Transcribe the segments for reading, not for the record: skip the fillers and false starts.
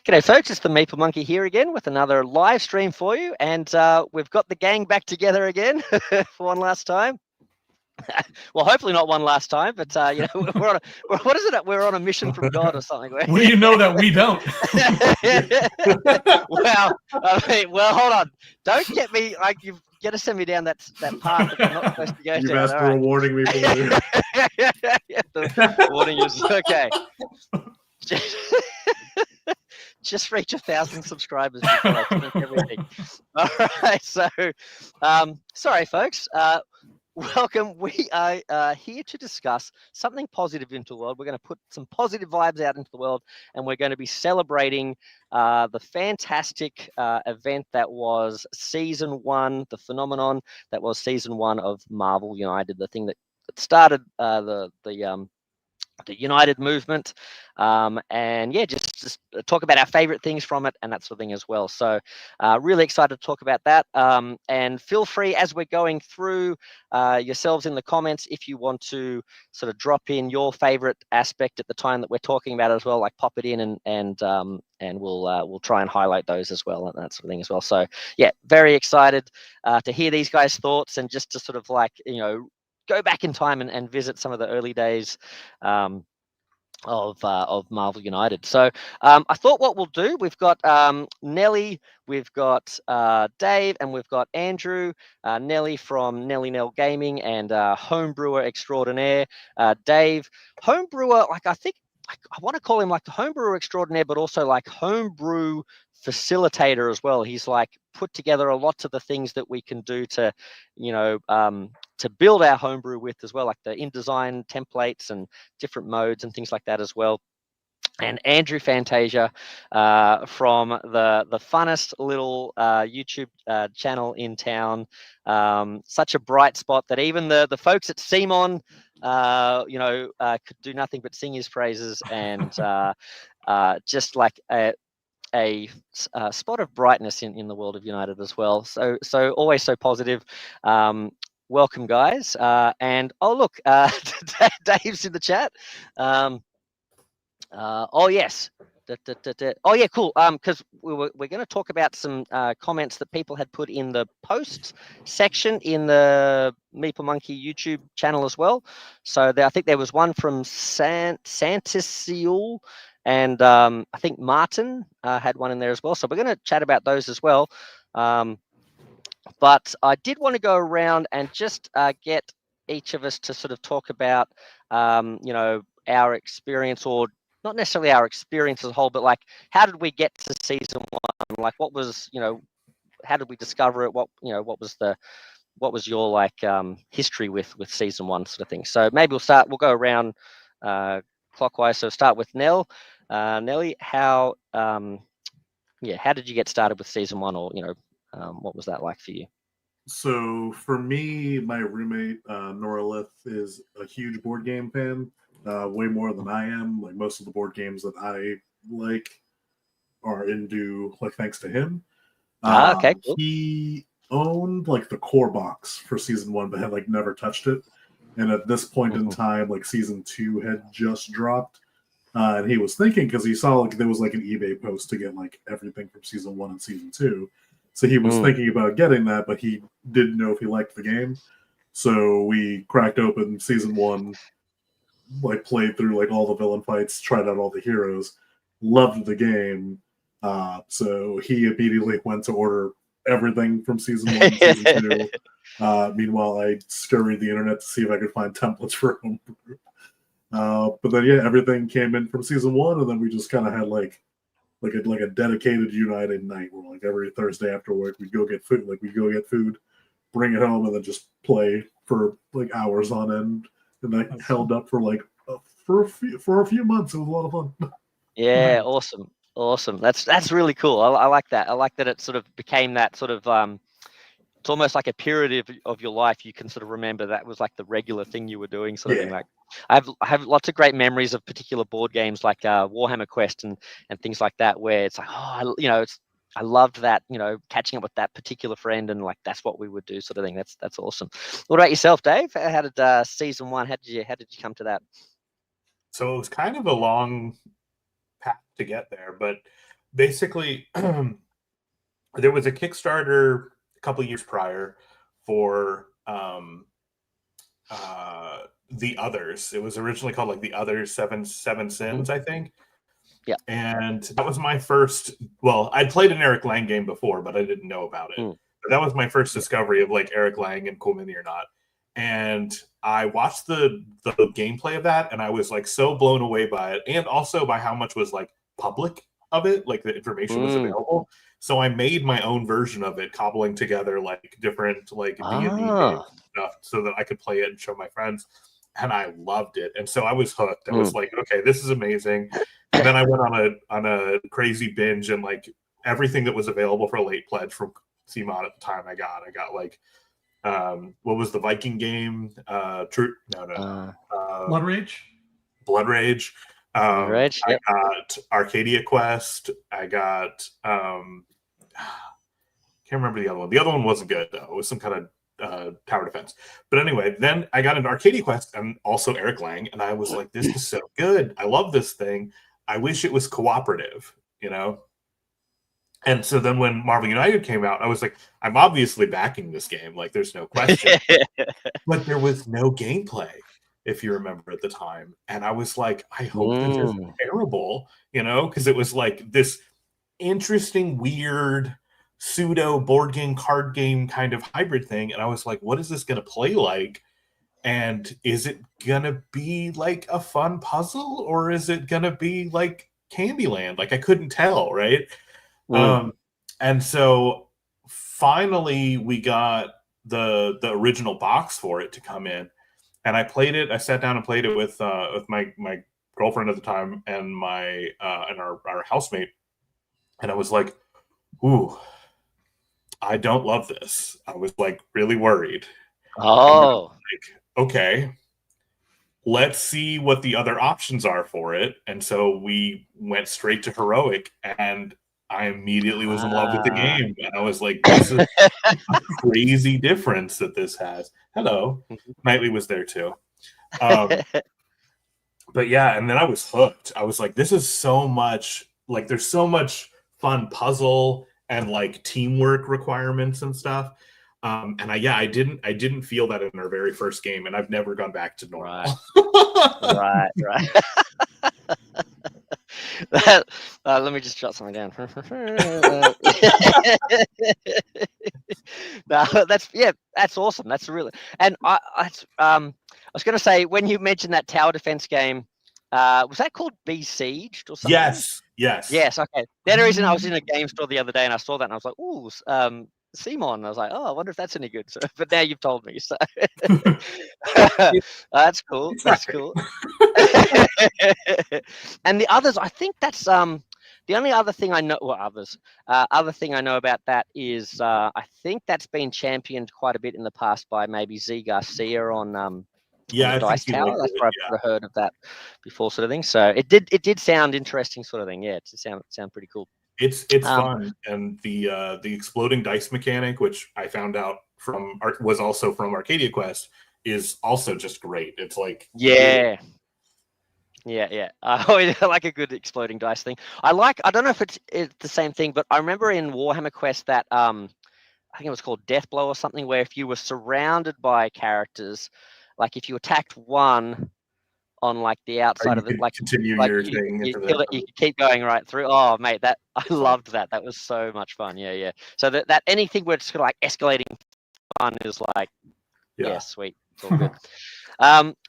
G'day folks, it's the Maple Monkey here again with another live stream for you, and we've got the gang back together again for one last time. Well, hopefully not one last time, but we're on what is it? We're on a mission from God or something. Well, you know that we don't. well, hold on. Don't get me like you've got to send me down that path that I'm not supposed to go down. You've asked for a warning me for the warning is okay. Just reach 1,000 subscribers before I finish everything. All right, so sorry, folks. Welcome. We are here to discuss something positive into the world. We're going to put some positive vibes out into the world, and we're going to be celebrating the fantastic event that was Season 1, the phenomenon that was Season 1 of Marvel United, the thing that started the United movement, and yeah, just talk about our favorite things from it and that sort of thing as well. So really excited to talk about that, and feel free as we're going through yourselves in the comments if you want to sort of drop in your favorite aspect at the time that we're talking about as well, like pop it in and we'll try and highlight those as well and that sort of thing as well. So yeah, very excited to hear these guys' thoughts and just to sort of like, you know, go back in time and visit some of the early days of Marvel United. So I thought what we'll do, we've got Nelly, we've got Dave, and we've got Andrew. Nelly from Nelly Nell Gaming and homebrewer extraordinaire. Dave, homebrewer, like I think I want to call him like the homebrewer extraordinaire, but also like homebrew facilitator as well. He's like put together a lot of the things that we can do to, you know, to build our homebrew with as well, like the InDesign templates and different modes and things like that as well. And Andrew Fantasia from the funnest little YouTube channel in town. Such a bright spot that even the folks at Simon, could do nothing but sing his praises, and just like a spot of brightness in the world of United as well. So always so positive. Welcome, guys. And oh look, Dave's in the chat. Oh yes. Oh yeah, cool. Because we're going to talk about some comments that people had put in the posts section in the Meeple Monkey YouTube channel as well. So I think there was one from Santisiul, and I think Martin had one in there as well. So we're going to chat about those as well. But I did want to go around and just get each of us to sort of talk about, our experience, or not necessarily our experience as a whole, but like, how did we get to Season 1? Like, what was, how did we discover it? What was your like history with Season 1 sort of thing? So maybe we'll go around clockwise. So start with Nelly, how did you get started with Season 1, or, what was that like for you? So for me, my roommate, Noralith, is a huge board game fan, way more than I am. Like most of the board games that I like are into, like, thanks to him. Okay, cool. He owned like the core box for Season 1, but had like never touched it. And at this point in time, like Season 2 had just dropped. And he was thinking, because he saw like there was like an eBay post to get like everything from Season 1 and Season 2. So he was thinking about getting that, but he didn't know if he liked the game. So we cracked open Season 1, like played through like all the villain fights, tried out all the heroes, loved the game. So he immediately went to order everything from Season 1 and Season 2. Meanwhile, I scurried the internet to see if I could find templates for homebrew. But then, yeah, everything came in from Season 1, and then we just kind of had like a dedicated United night where like every Thursday after work we'd go get food. Like we'd go get food, bring it home, and then just play for like hours on end. And that held up for like for a few months. It was a lot of fun. Yeah, awesome. That's really cool. I like that. I like that it sort of became that sort of it's almost like a period of your life you can sort of remember that was like the regular thing you were doing, sort of thing. Like I have lots of great memories of particular board games like Warhammer Quest and things like that, where it's like, I loved that, catching up with that particular friend, and like that's what we would do, sort of thing. That's awesome. What about yourself, Dave? How did Season 1? How did you come to that? So it was kind of a long path to get there, but basically, there was a Kickstarter a couple years prior for The Others. It was originally called like The Others Seven Sins, I think. Yeah. And that was my first. Well, I'd played an Eric Lang game before, but I didn't know about it. But that was my first discovery of like Eric Lang and Cool Mini or Not. And I watched the gameplay of that, and I was like so blown away by it, and also by how much was like public of it, like the information was available. So I made my own version of it, cobbling together like different like D&D games stuff so that I could play it and show my friends. And I loved it, and so I was hooked. I was like, okay, this is amazing. And then I went on a crazy binge, and like everything that was available for a late pledge from CMOD at the time, I got like. What was the Viking game? Blood Rage. Blood Rage. Yep. I got Arcadia Quest. I got can't remember the other one. The other one wasn't good though. It was some kind of tower defense. But anyway, then I got into Arcadia Quest and also Eric Lang, and I was like, this is so good. I love this thing. I wish it was cooperative, you know? And so then when Marvel United came out, I was like, I'm obviously backing this game. Like, there's no question. But there was no gameplay, if you remember at the time. And I was like, I hope this isn't terrible, you know? Because it was like this interesting, weird, pseudo board game, card game kind of hybrid thing. And I was like, what is this going to play like? And is it going to be like a fun puzzle? Or is it going to be like Candyland? Like, I couldn't tell, right? And so finally we got the original box for it to come in, and I played it. I sat down and played it with my girlfriend at the time and my and our housemate, and I was like, ooh, I don't love this. I was like really worried. Oh, like, okay, let's see what the other options are for it. And so we went straight to Heroic, and I immediately was in love with the game, and I was like, this is a crazy difference that this has. Hello. Knightley was there too. But yeah, and then I was hooked. I was like, this is so much, like there's so much fun puzzle and like teamwork requirements and stuff. And I didn't feel that in our very first game, and I've never gone back to normal. Right. Let me just jot something down. No, that's awesome. That's really, and I was going to say, when you mentioned that tower defense game, was that called Besieged or something? Yes. Okay. The only reason I was in a game store the other day and I saw that and I was like, ooh, Simon. I was like, oh, I wonder if that's any good. So, but now you've told me, so that's cool. That's cool. And the others, I think that's the only other thing I know. Well, other thing I know about that is I think that's been championed quite a bit in the past by maybe Z Garcia on Dice Tower. That's where I've heard of that before, sort of thing. So it did sound interesting, sort of thing. Yeah, it sound pretty cool. It's fun, and the exploding dice mechanic, which I found out was also from Arcadia Quest, is also just great. It's like Yeah. I like a good exploding dice thing. I don't know if it's the same thing, but I remember in Warhammer Quest that I think it was called Death Blow or something, where if you were surrounded by characters, like if you attacked one on like the outside of it, like continue like your you, thing you, into kill it, you could keep going right through. Oh mate, that I loved that. That was so much fun. Yeah. So that anything where it's kind of like escalating fun is like, yeah sweet. It's all good.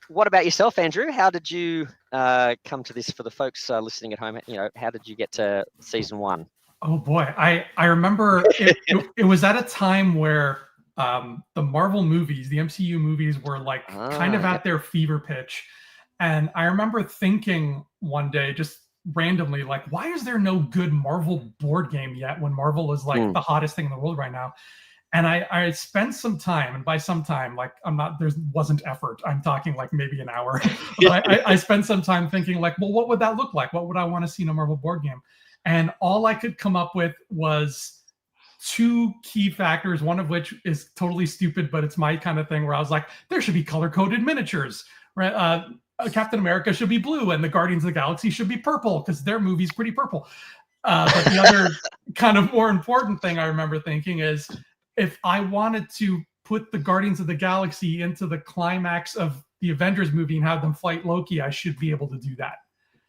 What about yourself, Andrew? How did you come to this? For the folks listening at home, how did you get to season 1? Oh boy, I remember it was at a time where the Marvel movies, the MCU movies, were like kind of at their fever pitch. And I remember thinking one day, just randomly, like, why is there no good Marvel board game yet when Marvel is like the hottest thing in the world right now? And I spent some time, and by some time, like there wasn't effort. I'm talking like maybe an hour. But I spent some time thinking like, well, what would that look like? What would I want to see in a Marvel board game? And all I could come up with was 2 key factors, one of which is totally stupid, but it's my kind of thing where I was like, there should be color-coded miniatures, right? Captain America should be blue and the Guardians of the Galaxy should be purple because their movie's pretty purple. But the other kind of more important thing I remember thinking is, if I wanted to put the Guardians of the Galaxy into the climax of the Avengers movie and have them fight Loki, I should be able to do that.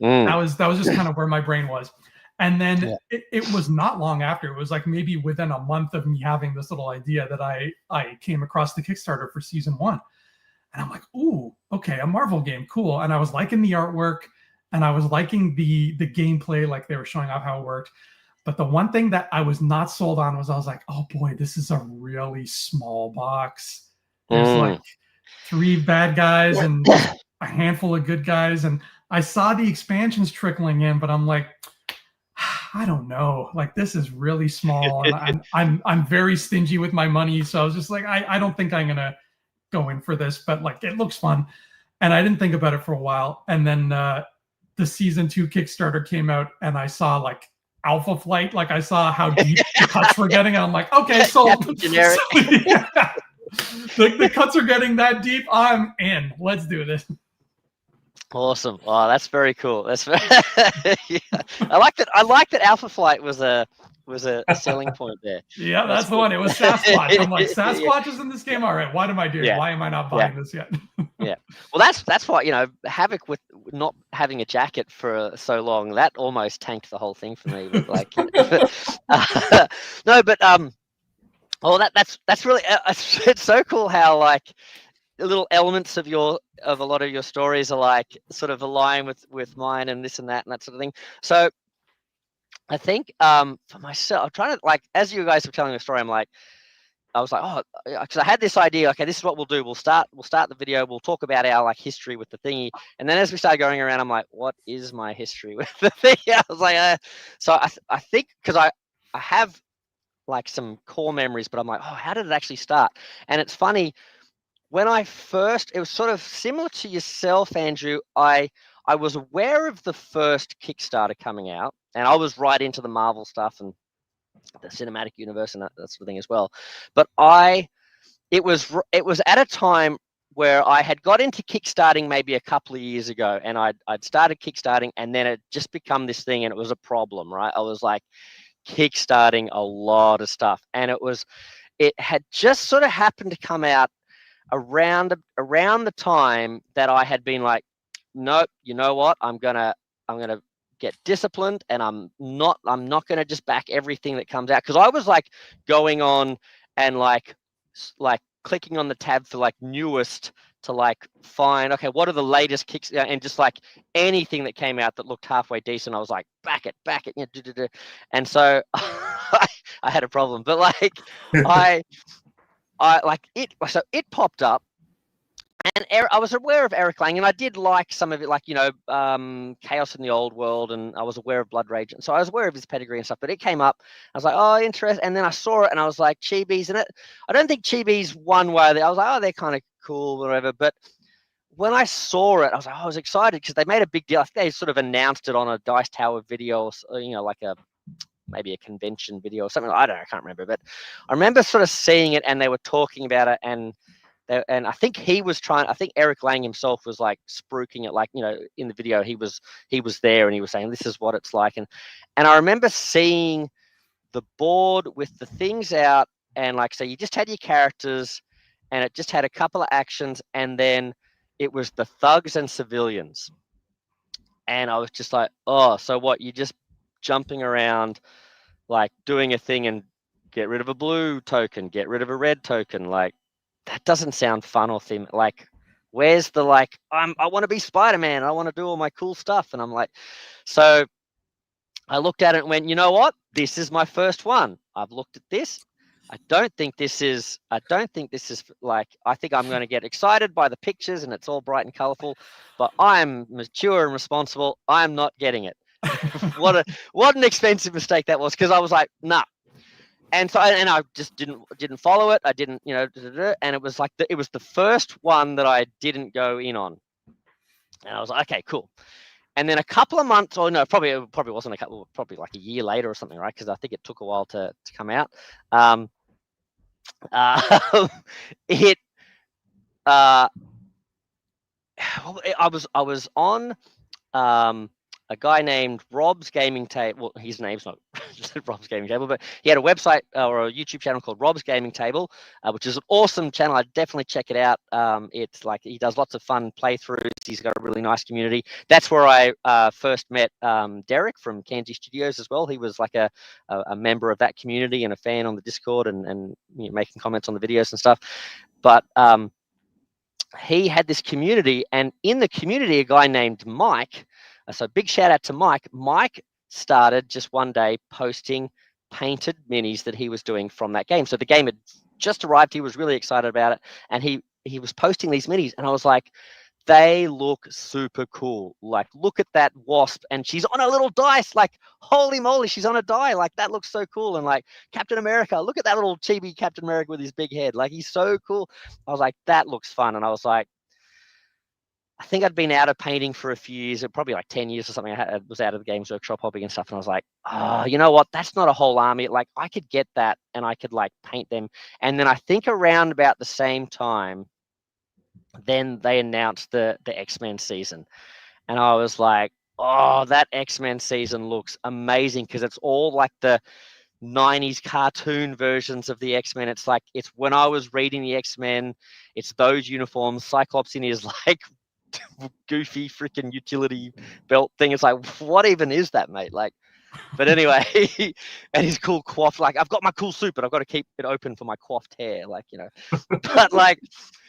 That was just kind of where my brain was. And then it was not long after, it was like maybe within a month of me having this little idea, that I came across the Kickstarter for season 1. And I'm like, ooh, okay, a Marvel game, cool. And I was liking the artwork, and I was liking the gameplay, like they were showing off how it worked. But the one thing that I was not sold on was, I was like, oh boy, this is a really small box. There's like 3 bad guys and a handful of good guys. And I saw the expansions trickling in, but I'm like, I don't know. Like, this is really small, and I'm very stingy with my money. So I was just like, I don't think I'm gonna go in for this, but like, it looks fun. And I didn't think about it for a while. And then the season 2 Kickstarter came out, and I saw like Alpha Flight. Like, I saw how deep the cuts were getting, and I'm like, okay, so generic. The cuts are getting that deep. I'm in. Let's do this. Awesome. Oh, that's very cool. That's very yeah. I like that Alpha Flight was a selling point there. Yeah, that's the one. It was Sasquatch. I'm like, Sasquatch is in this game. All right, what am I doing? Yeah. Why am I not buying this yet? Yeah. Well, that's why, you know, Havoc, with not having a jacket for so long, that almost tanked the whole thing for me. But like, no, but oh, that's really it's so cool how like the little elements of a lot of your stories are like sort of align with mine, and this and that sort of thing. So I think for myself, I'm trying to, like, as you guys were telling the story, I was like, oh, because I had this idea. Okay, this is what we'll do. We'll start the video. We'll talk about our like history with the thingy, and then as we started going around, I'm like, what is my history with the thingy? I was like, so I think, because I have like some core memories, but I'm like, oh, how did it actually start? And it's funny. When it was sort of similar to yourself, Andrew. I was aware of the first Kickstarter coming out, and I was right into the Marvel stuff and the cinematic universe and that sort of thing as well. But it was at a time where I had got into Kickstarting maybe a couple of years ago, and I'd started Kickstarting, and then it just become this thing, and it was a problem, right? I was like Kickstarting a lot of stuff, and it had just sort of happened to come out around the time that I had been like, nope, you know what? I'm gonna get disciplined, and I'm not gonna just back everything that comes out, because I was like going on and like clicking on the tab for like newest to like find, okay, what are the latest kicks, and just like anything that came out that looked halfway decent, I was like, back it, you know, and so I had a problem, but like so it popped up, and I was aware of Eric Lang, and I did like some of it, like, you know, Chaos in the Old World, and I was aware of Blood Rage, and so I was aware of his pedigree and stuff. But it came up, I was like, oh, interesting, and then I saw it, and I was like, Chibis, and I don't think Chibis one way. I was like, oh, they're kind of cool, whatever. But when I saw it, I was like, I was excited, because they made a big deal. I think they sort of announced it on a Dice Tower video, or, you know, like maybe a convention video or something. I don't know, I can't remember, but I remember sort of seeing it, and they were talking about it, and I think I think Eric Lang himself was like spruiking it, like, you know, in the video he was there, and he was saying, this is what it's like, and I remember seeing the board with the things out, and like, so you just had your characters, and it just had a couple of actions, and then it was the thugs and civilians, and I was just like, oh, so what, you just jumping around like doing a thing, and get rid of a blue token, get rid of a red token, like, that doesn't sound fun or theme. Like, where's the like, I want to be Spider-Man, I want to do all my cool stuff, and I'm like, so I looked at it and went, you know what, this is my first one. I've looked at this. I don't think this is like, I think I'm going to get excited by the pictures, and it's all bright and colorful, but I'm mature and responsible. I'm not getting it. What an expensive mistake that was, because I was like, nah. And so, and I just didn't follow it. I didn't, you know, and it was like it was the first one that I didn't go in on, and I was like, okay, cool. And then a couple of months, or no, probably wasn't probably like a year later or something, right? Because I think it took a while to come out. It, I was on a guy named Rob's Gaming Table. Well, his name's not Rob's Gaming Table, but he had a website or a YouTube channel called Rob's Gaming Table, which is an awesome channel. I'd definitely check it out. It's like he does lots of fun playthroughs. He's got a really nice community. That's where I first met Derek from Kanji Studios as well. He was like a member of that community and a fan on the Discord and making comments on the videos and stuff. But he had this community, and in the community, a guy named Mike. So big shout out to Mike. Mike started just one day posting painted minis that he was doing from that game. So the game had just arrived. He was really excited about it. And he was posting these minis. And I was like, they look super cool. Like, look at that wasp. And she's on a little dice. Like, holy moly, she's on a die. Like, that looks so cool. And like, Captain America, look at that little chibi Captain America with his big head. Like, he's so cool. I was like, that looks fun. And I was like, I think I'd been out of painting for a few years, probably like 10 years or something. I was out of the Games Workshop hobby and stuff. And I was like, oh, you know what? That's not a whole army. Like, I could get that and I could like paint them. And then I think around about the same time, then they announced the X-Men season. And I was like, oh, that X-Men season looks amazing because it's all like the 90s cartoon versions of the X-Men. It's like, it's when I was reading the X-Men, it's those uniforms. Cyclops in his like goofy freaking utility belt thing. It's like, what even is that, mate? Like, but anyway, and his cool coif. Like, I've got my cool suit, but I've got to keep it open for my coiffed hair. Like, but like,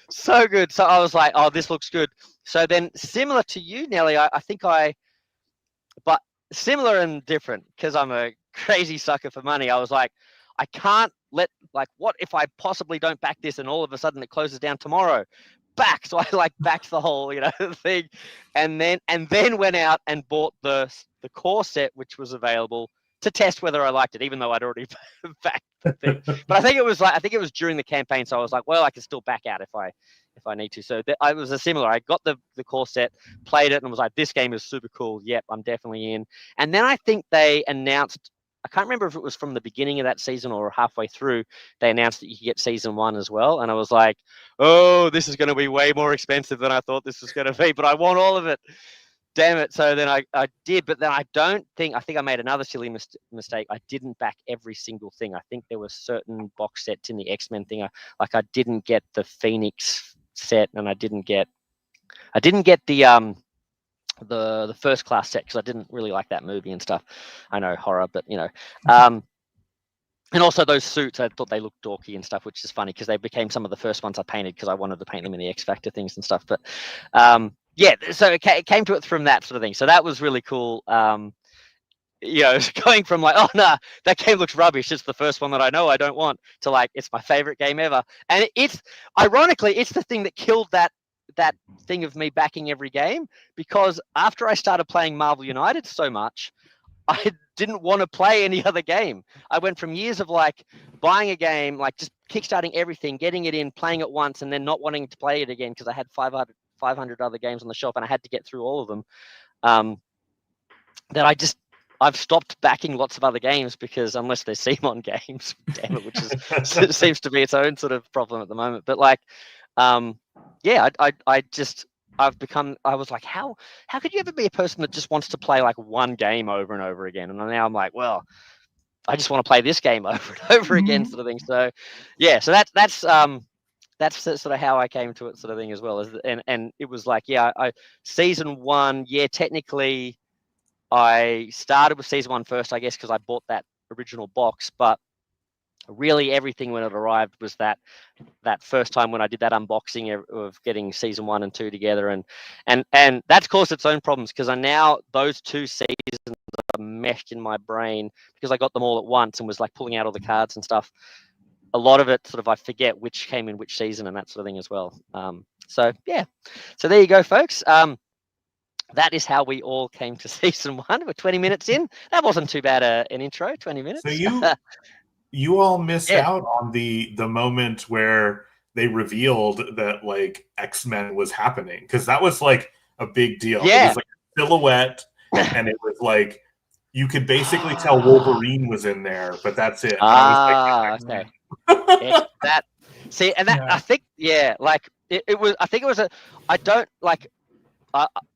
so good. So I was like, oh, this looks good. So then, similar to you, Nelly, I think but similar and different because I'm a crazy sucker for money. I was like, I can't let, like, what if I possibly don't back this and all of a sudden it closes down tomorrow? Back. So I like backed the whole, thing, and then went out and bought the core set, which was available to test whether I liked it, even though I'd already backed the thing. But I think it was during the campaign, so I was like, well, I can still back out if I need to. So I was a similar. I got the core set, played it, and was like, this game is super cool. Yep, I'm definitely in. And then I think they announced, I can't remember if it was from the beginning of that season or halfway through, they announced that you could get season 1 as well. And I was like, oh, this is going to be way more expensive than I thought this was going to be, but I want all of it. Damn it. So then I did, but then I think I made another silly mistake. I didn't back every single thing. I think there were certain box sets in the X-Men thing. I didn't get the Phoenix set, and I didn't get the First Class set because I didn't really like that movie and stuff. I know, horror, but and also those suits, I thought they looked dorky and stuff, which is funny because they became some of the first ones I painted because I wanted to paint them in the X Factor things and stuff. But yeah, so it came to it from that sort of thing. So that was really cool. Going from like, oh no, that game looks rubbish, it's the first one that I know I don't want, to like, it's my favorite game ever. And it's ironically, it's the thing that killed that thing of me backing every game, because after I started playing Marvel United so much, I didn't want to play any other game. I went from years of like buying a game, like just kickstarting everything, getting it in, playing it once, and then not wanting to play it again because I had 500 other games on the shelf and I had to get through all of them. That I've stopped backing lots of other games because unless they're CMON games, damn it, which is seems to be its own sort of problem at the moment. But like, yeah, I was like, how could you ever be a person that just wants to play like one game over and over again? And now I'm like, well, I just want to play this game over and over again, sort of thing. So yeah, so that's sort of how I came to it, sort of thing as well. And it was like, yeah, season 1, yeah, technically I started with season 1 first, I guess, because I bought that original box, but really everything when it arrived was that first time when I did that unboxing of getting season 1 and 2 together, and that's caused its own problems because now those 2 seasons are meshed in my brain because I got them all at once and was like pulling out all the cards and stuff. A lot of it sort of I forget which came in which season and that sort of thing as well. So yeah, so there you go, folks. That is how we all came to season 1. We're 20 minutes in. That wasn't too bad an intro, 20 minutes. So you all missed out on the moment where they revealed that like X-Men was happening, because that was like a big deal. Yeah. It was like a silhouette, and it was like you could basically tell Wolverine was in there, but that's it. Okay. That see, and that I think, yeah, like it was. I think it was I don't like.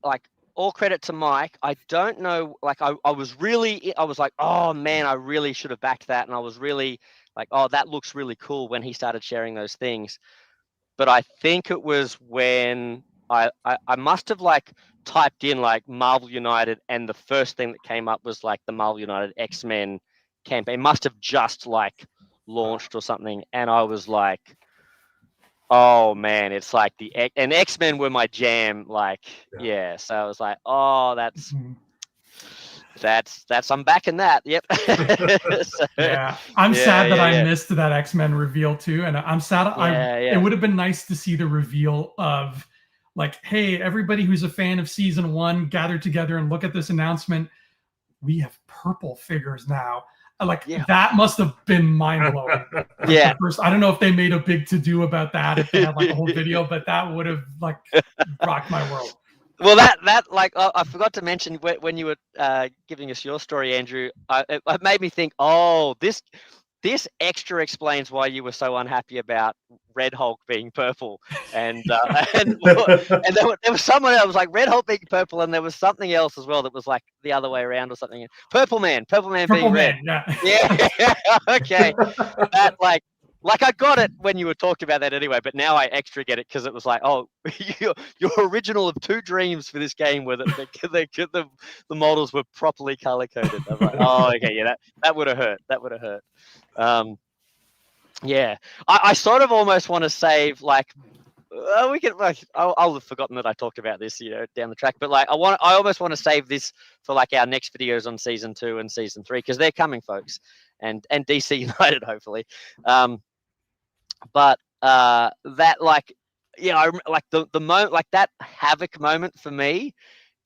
Like all credit to Mike. I don't know, like I was like, oh man, I really should have backed that, and I was really like, oh, that looks really cool when he started sharing those things. But I think it was when I must have like typed in like Marvel United, and the first thing that came up was like the Marvel United X-Men campaign. It must have just like launched or something, and I was like, oh man, it's like and X-Men were my jam. Like, yeah. So I was like, oh, that's I'm backing that. Yep. So, yeah, I'm sad that I missed that X-Men reveal too, and I'm sad. It would have been nice to see the reveal of like, hey, everybody who's a fan of season 1, gather together and look at this announcement. We have purple figures now. Like that must have been mind blowing. Yeah. First, I don't know if they made a big to do about that, if they had like a whole video, but that would have like rocked my world. Well, that like I forgot to mention when you were giving us your story, Andrew. It made me think, oh, this extra explains why you were so unhappy about Red Hulk being purple, and there was someone else like Red Hulk being purple, and there was something else as well that was like the other way around or something. Purple Man being red. Yeah. Okay. That like I got it when you were talking about that anyway, but now I extra get it because it was like, oh, your original of 2 dreams for this game were that the models were properly color coded. I was like, oh, okay, yeah, that would have hurt. That would have hurt. Yeah, I sort of almost want to save like. We could. I'll have forgotten that I talked about this, down the track. But like, I almost want to save this for like our next videos on season 2 and season 3 because they're coming, folks, and DC United hopefully. But that like, I like the moment, like that Havoc moment for me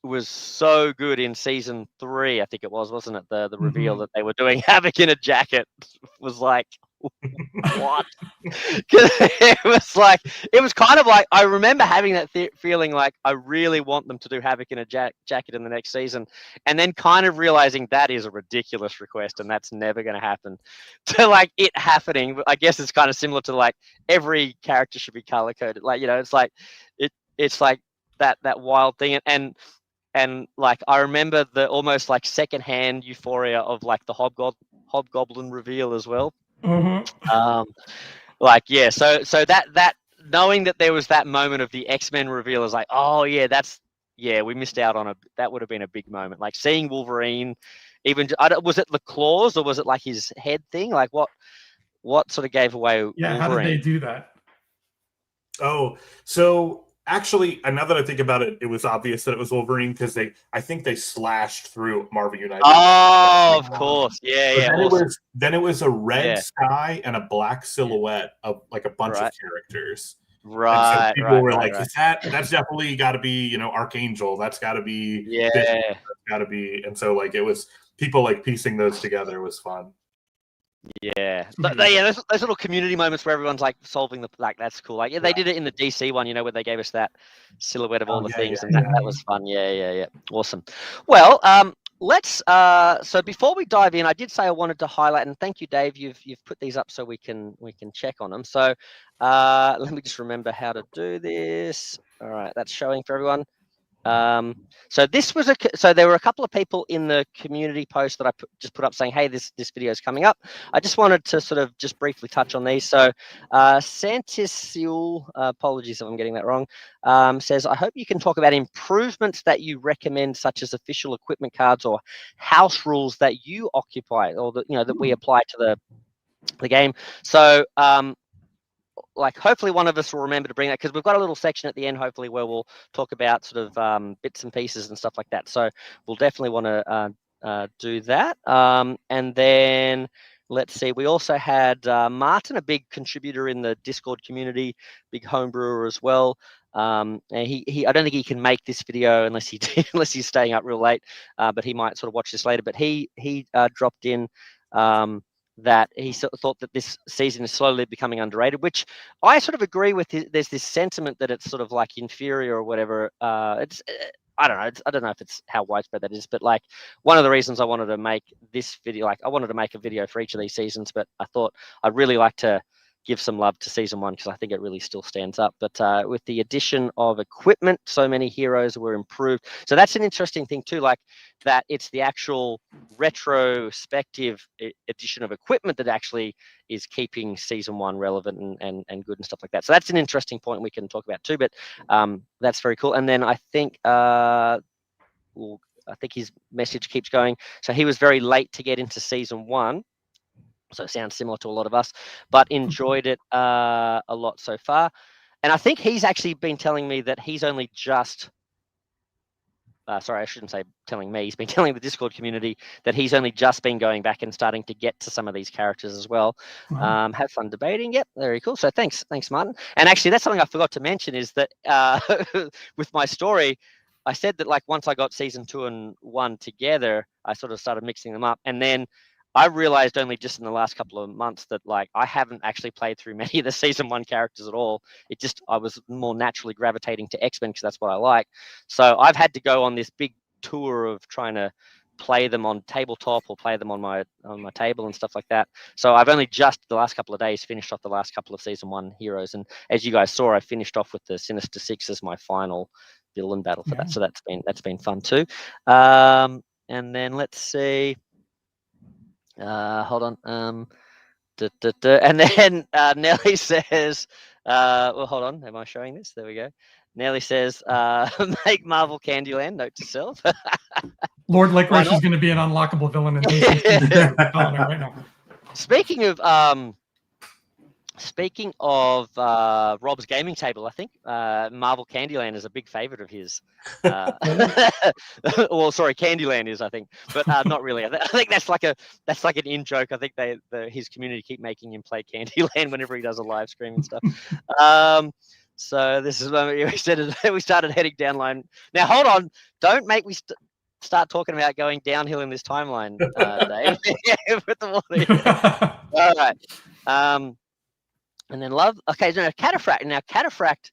was so good in season 3. I think it was, wasn't it? The reveal that they were doing Havoc in a jacket was like, what? it was kind of like, I remember having that feeling like I really want them to do Havoc in a jacket in the next season, and then kind of realizing that is a ridiculous request and that's never going to happen, to like it happening. I guess it's kind of similar to like every character should be color coded, like, it's like it's like that wild thing, and like I remember the almost like secondhand euphoria of like the Hobgoblin reveal as well. Like, yeah, so that knowing that there was that moment of the X-Men reveal is like, oh yeah, we missed out on that would have been a big moment. Like seeing Wolverine, even was it the claws or was it like his head thing? Like what sort of gave away Wolverine? How did they do that? Oh, so actually, now that I think about it, it was obvious that it was Wolverine because I think they slashed through Marvel United. Oh, of course. Yeah. Then it was a red sky and a black silhouette of like a bunch of characters. Right. And so people were like, that's definitely got to be, Archangel. That's got to be. Yeah. That's got to be. And so like it was people like piecing those together was fun. Yeah, those little community moments where everyone's like solving that's cool. Like, they did it in the DC one, where they gave us that silhouette of all the things, and that was fun. Yeah, awesome. Well, let's. So before we dive in, I did say I wanted to highlight, and thank you, Dave. You've put these up so we can check on them. So let me just remember how to do this. All right, that's showing for everyone. So there were a couple of people in the community post that I just put up saying, hey, this video is coming up. I just wanted to sort of just briefly touch on these. So Santisil, apologies if I'm getting that wrong, says, I hope you can talk about improvements that you recommend, such as official equipment cards or house rules that you occupy, or that that we apply to the game. So like, hopefully one of us will remember to bring that, because we've got a little section at the end, hopefully, where we'll talk about sort of bits and pieces and stuff like that. So we'll definitely want to do that. And then let's see, we also had Martin, a big contributor in the Discord community, big home brewer as well. And he I don't think he can make this video unless he's staying up real late, but he might sort of watch this later. But he dropped in that he thought that this season is slowly becoming underrated, which I sort of agree with. There's this sentiment that it's sort of like inferior or whatever. It's I don't know. I don't know if it's how widespread that is, but like, one of the reasons I wanted to make this video, like I wanted to make a video for each of these seasons, but I thought I'd really like to give some love to season 1 because I think it really still stands up. But with the addition of equipment, so many heroes were improved. So that's an interesting thing too, like that it's the actual retrospective edition of equipment that actually is keeping season 1 relevant and good and stuff like that. So that's an interesting point we can talk about too. But that's very cool. And then I think his message keeps going. So he was very late to get into season 1. So it sounds similar to a lot of us, but enjoyed it a lot so far. And I think he's actually been telling me that he's only just, sorry, I shouldn't say telling me, he's been telling the Discord community that he's only just been going back and starting to get to some of these characters as well. Wow. Have fun debating. Yep, very cool. So thanks, Martin. And actually, that's something I forgot to mention is that with my story, I said that like once I got season 2 and 1 together, I sort of started mixing them up. And then I realized only just in the last couple of months that like I haven't actually played through many of the season 1 characters at all. I was more naturally gravitating to X-Men because that's what I like. So I've had to go on this big tour of trying to play them on tabletop or play them on my table and stuff like that. So I've only just the last couple of days finished off the last couple of season 1 heroes. And as you guys saw, I finished off with the Sinister Six as my final villain battle for that. So that's been fun too. And then let's see. Hold on. And then Nelly says, well, hold on. Am I showing this? There we go. Nelly says, make Marvel Candyland, note to self. Lord Licorice is going to be an unlockable villain in DC. Right now. Speaking of Rob's gaming table, I think Marvel Candyland is a big favorite of his. Well, sorry, Candyland is, I think, but not really. I think that's like an in joke. I think his community keep making him play Candyland whenever he does a live stream and stuff. So this is when we started heading down line. Now hold on, don't make me start talking about going downhill in this timeline, Dave. With the warning. All right. And then okay, no, Cataphract. Now, Cataphract,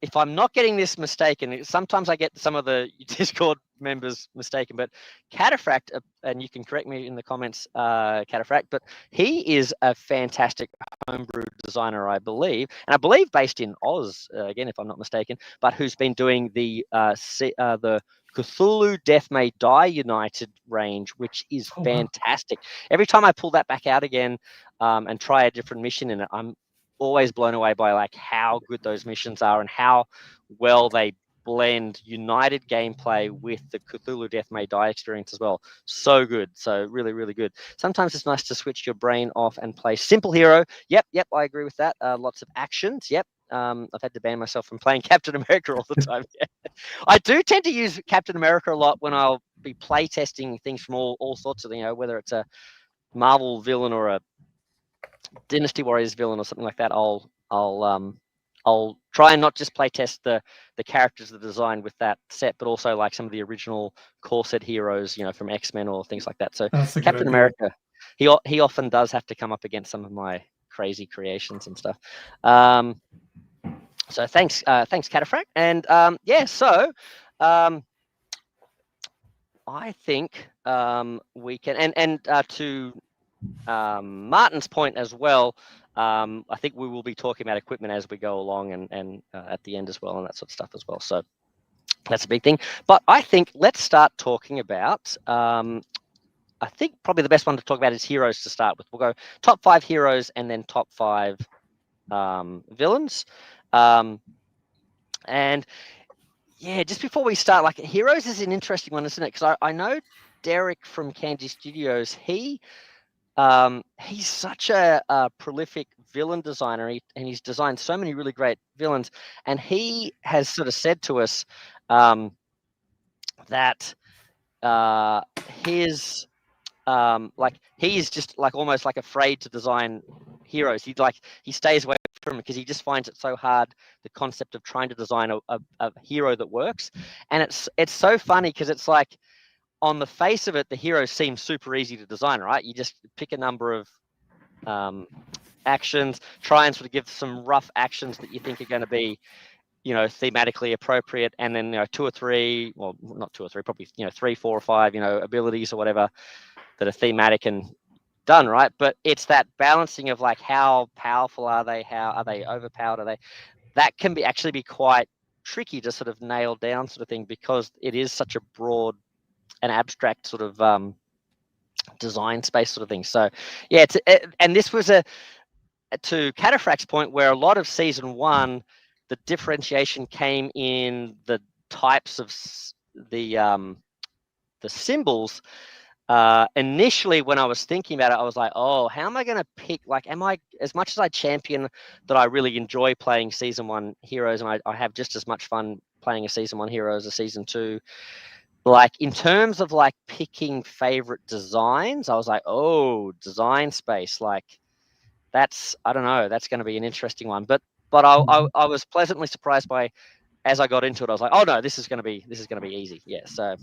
if I'm not getting this mistaken, sometimes I get some of the Discord members mistaken, but Cataphract, and you can correct me in the comments, Cataphract, but he is a fantastic homebrew designer, I believe, and I believe based in Oz, again, if I'm not mistaken, but who's been doing the Cthulhu Death May Die United range, which is fantastic. Every time I pull that back out again and try a different mission in it, I'm always blown away by like how good those missions are and how well they blend United gameplay with the Cthulhu Death May Die experience as well. So good. So really, really good. Sometimes it's nice to switch your brain off and play simple hero. Yep, I agree with that. Lots of actions. Yep. I've had to ban myself from playing Captain America all the time. Yeah. I do tend to use Captain America a lot when I'll be play testing things from all sorts of, whether it's a Marvel villain or a Dynasty Warriors villain or something like that. I'll try and not just play test the characters that are designed with that set, but also like some of the original core set heroes, from X-Men or things like that. So Captain America, he often does have to come up against some of my crazy creations and stuff. So thanks, Cataphract. And so I think we can, and to Martin's point as well, I think we will be talking about equipment as we go along and at the end as well and that sort of stuff as well. So that's a big thing. But I think let's start talking about, I think probably the best one to talk about is heroes to start with. We'll go top 5 heroes and then top 5 villains. And yeah, just before we start, like heroes is an interesting one, isn't it? Because I know Derek from Kanji Studios, he's such a prolific villain designer, and he's designed so many really great villains. And he has sort of said to us that he's just like almost like afraid to design heroes. He stays away from it because he just finds it so hard, the concept of trying to design a hero that works. And it's so funny because it's like, on the face of it, the hero seems super easy to design, right? You just pick a number of actions, try and sort of give some rough actions that you think are going to be, thematically appropriate, and then 2 or 3, well, not 2 or 3, probably 3, 4 or 5, abilities or whatever that are thematic, and done, right? But it's that balancing of like how powerful are they? How are they overpowered? Are they? That can actually be quite tricky to sort of nail down, sort of thing, because it is such a broad and abstract sort of design space sort of thing. So yeah, and this was to Cataphract's point, where a lot of season 1, the differentiation came in the types of the symbols. Initially, when I was thinking about it, I was like, oh, how am I going to pick? Like, am I, as much as I champion that I really enjoy playing season 1 heroes, and I have just as much fun playing a season 1 hero as a season 2. Like, in terms of like picking favorite designs, I was like, oh, design space, like that's, I don't know, that's going to be an interesting one. But I was pleasantly surprised by, as I got into it, I was like, oh no, this is going to be easy. Yeah. So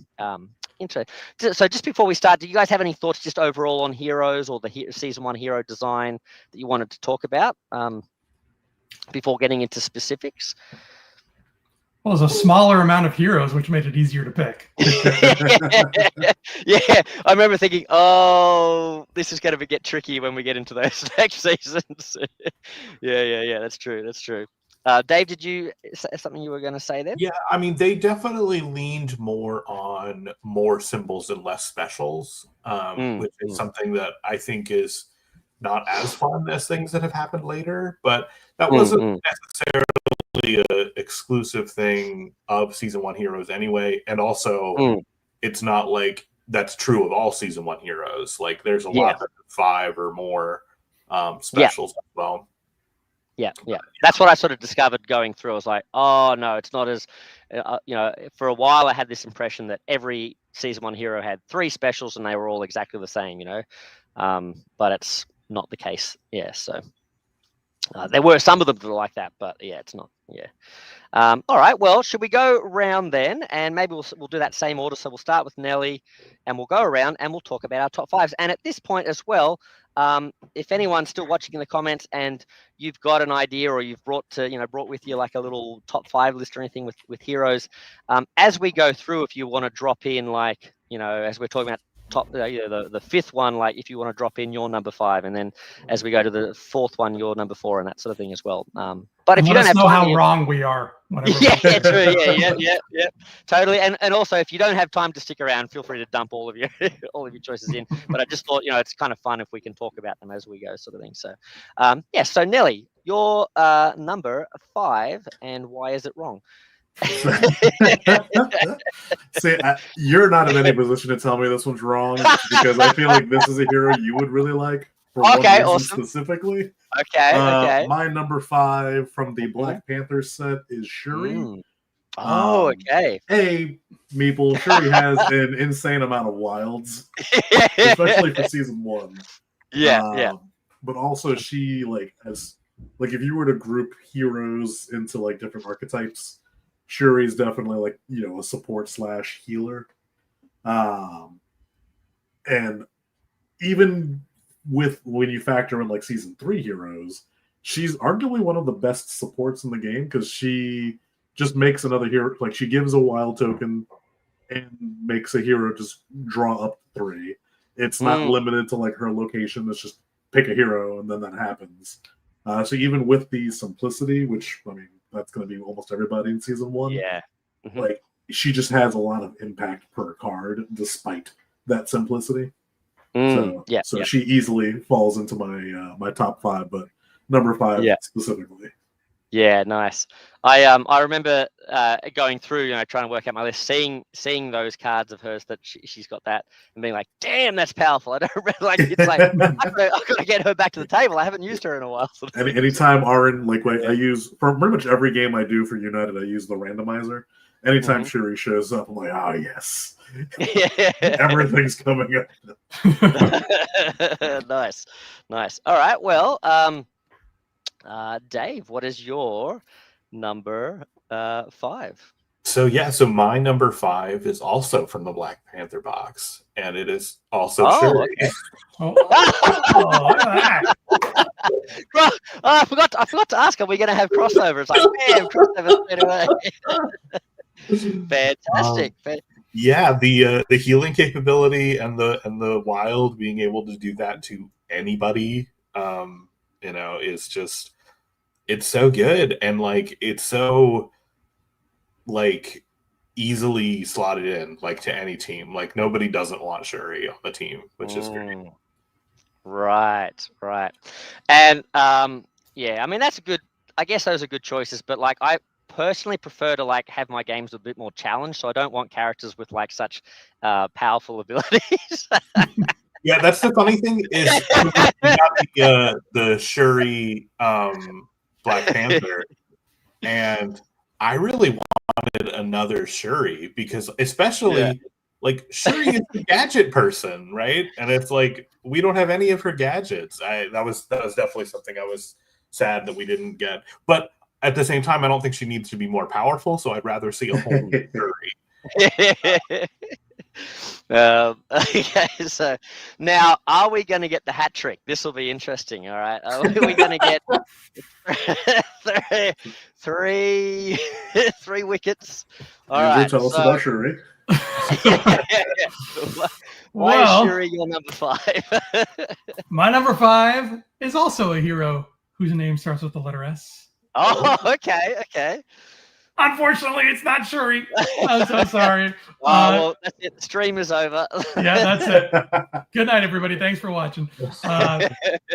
interesting. So just before we start, do you guys have any thoughts just overall on heroes or the season 1 hero design that you wanted to talk about before getting into specifics? Well, there's a smaller amount of heroes, which made it easier to pick. Yeah, I remember thinking, oh, this is going to get tricky when we get into those next seasons. Yeah, that's true. Dave, did you have something you were going to say there? Yeah, I mean, they definitely leaned more on more symbols and less specials, which is something that I think is not as fun as things that have happened later, but that wasn't necessarily an exclusive thing of season 1 heroes anyway. And also, it's not like that's true of all season 1 heroes. Like, there's a lot of 5 or more specials as well. Yeah. That's what I sort of discovered going through. I was like, oh no, it's not as, for a while I had this impression that every season 1 hero had 3 specials and they were all exactly the same, but it's not the case. Yeah. So there were some of them that were like that, but yeah, it's not. Yeah. All right. Well, should we go around then? And maybe we'll do that same order. So we'll start with Nelly and we'll go around and we'll talk about our top 5s. And at this point as well, if anyone's still watching in the comments and you've got an idea or you've brought with you like a little top 5 list or anything with heroes, as we go through, if you want to drop in, like, as we're talking about top, the 5th one, like if you want to drop in your number 5, and then as we go to the 4th one, your number 4, and that sort of thing as well. But if you don't have know time, how wrong we are. Yeah, true. Yeah, totally. And also, if you don't have time to stick around, feel free to dump all of your choices in. But I just thought, it's kind of fun if we can talk about them as we go, sort of thing. So, So Nelly, your number 5, and why is it wrong? See, you're not in any position to tell me this one's wrong, because I feel like this is a hero you would really like. Okay, awesome. Specifically. Okay. My number 5 from the Black Panther set is Shuri. Oh, okay. Hey, Meeple, Shuri has an insane amount of wilds, especially for season 1. Yeah. But also, she if you were to group heroes into different archetypes, Shuri's definitely a support / healer. And even when you factor in season 3 heroes, she's arguably one of the best supports in the game, because she just makes another hero, she gives a wild token and makes a hero just draw up 3. It's not limited to her location. It's just pick a hero and then that happens. So even with the simplicity, which that's going to be almost everybody in season 1. Yeah. She just has a lot of impact per card despite that simplicity. So she easily falls into my top 5, but number 5 specifically. Yeah, nice. I remember going through, trying to work out my list, seeing those cards of hers that she's got that, and being like, damn, that's powerful. I don't remember, it's like I've got to get her back to the table. I haven't used her in a while. Anytime Aaron, I use for pretty much every game I do for United, I use the randomizer. Anytime Shuri shows up, I'm like, oh yes. Everything's coming up. Nice. All right. Well, Dave, what is your number 5? So my number 5 is also from the Black Panther box, and it is also Shuri. Okay. I forgot to ask, are we going to have crossover? It's like, bam, crossover straight away. Fantastic. Yeah, the healing capability and the wild, being able to do that to anybody, is just, it's so good. And like, it's so like easily slotted in like to any team. Like nobody doesn't want Shuri on the team, which is great. Right. And yeah, I mean, I guess those are good choices, but like I personally prefer to like have my games a bit more challenged, so I don't want characters with like such powerful abilities. Yeah, that's the funny thing is you got the Shuri Black Panther, and I really wanted another Shuri because especially like Shuri is the gadget person, right? And it's like we don't have any of her gadgets. That was definitely something I was sad that we didn't get. But at the same time, I don't think she needs to be more powerful, so I'd rather see a whole new Shuri. Okay, so now are we going to get the hat trick? This will be interesting. All right, are we going to get three wickets? All right, tell us about Shuri. Why is Shuri your number 5? My number 5 is also a hero whose name starts with the letter S. Oh, okay. Unfortunately, it's not Shuri. I'm so sorry. Well, that's it. The stream is over. Yeah, that's it. Good night, everybody. Thanks for watching.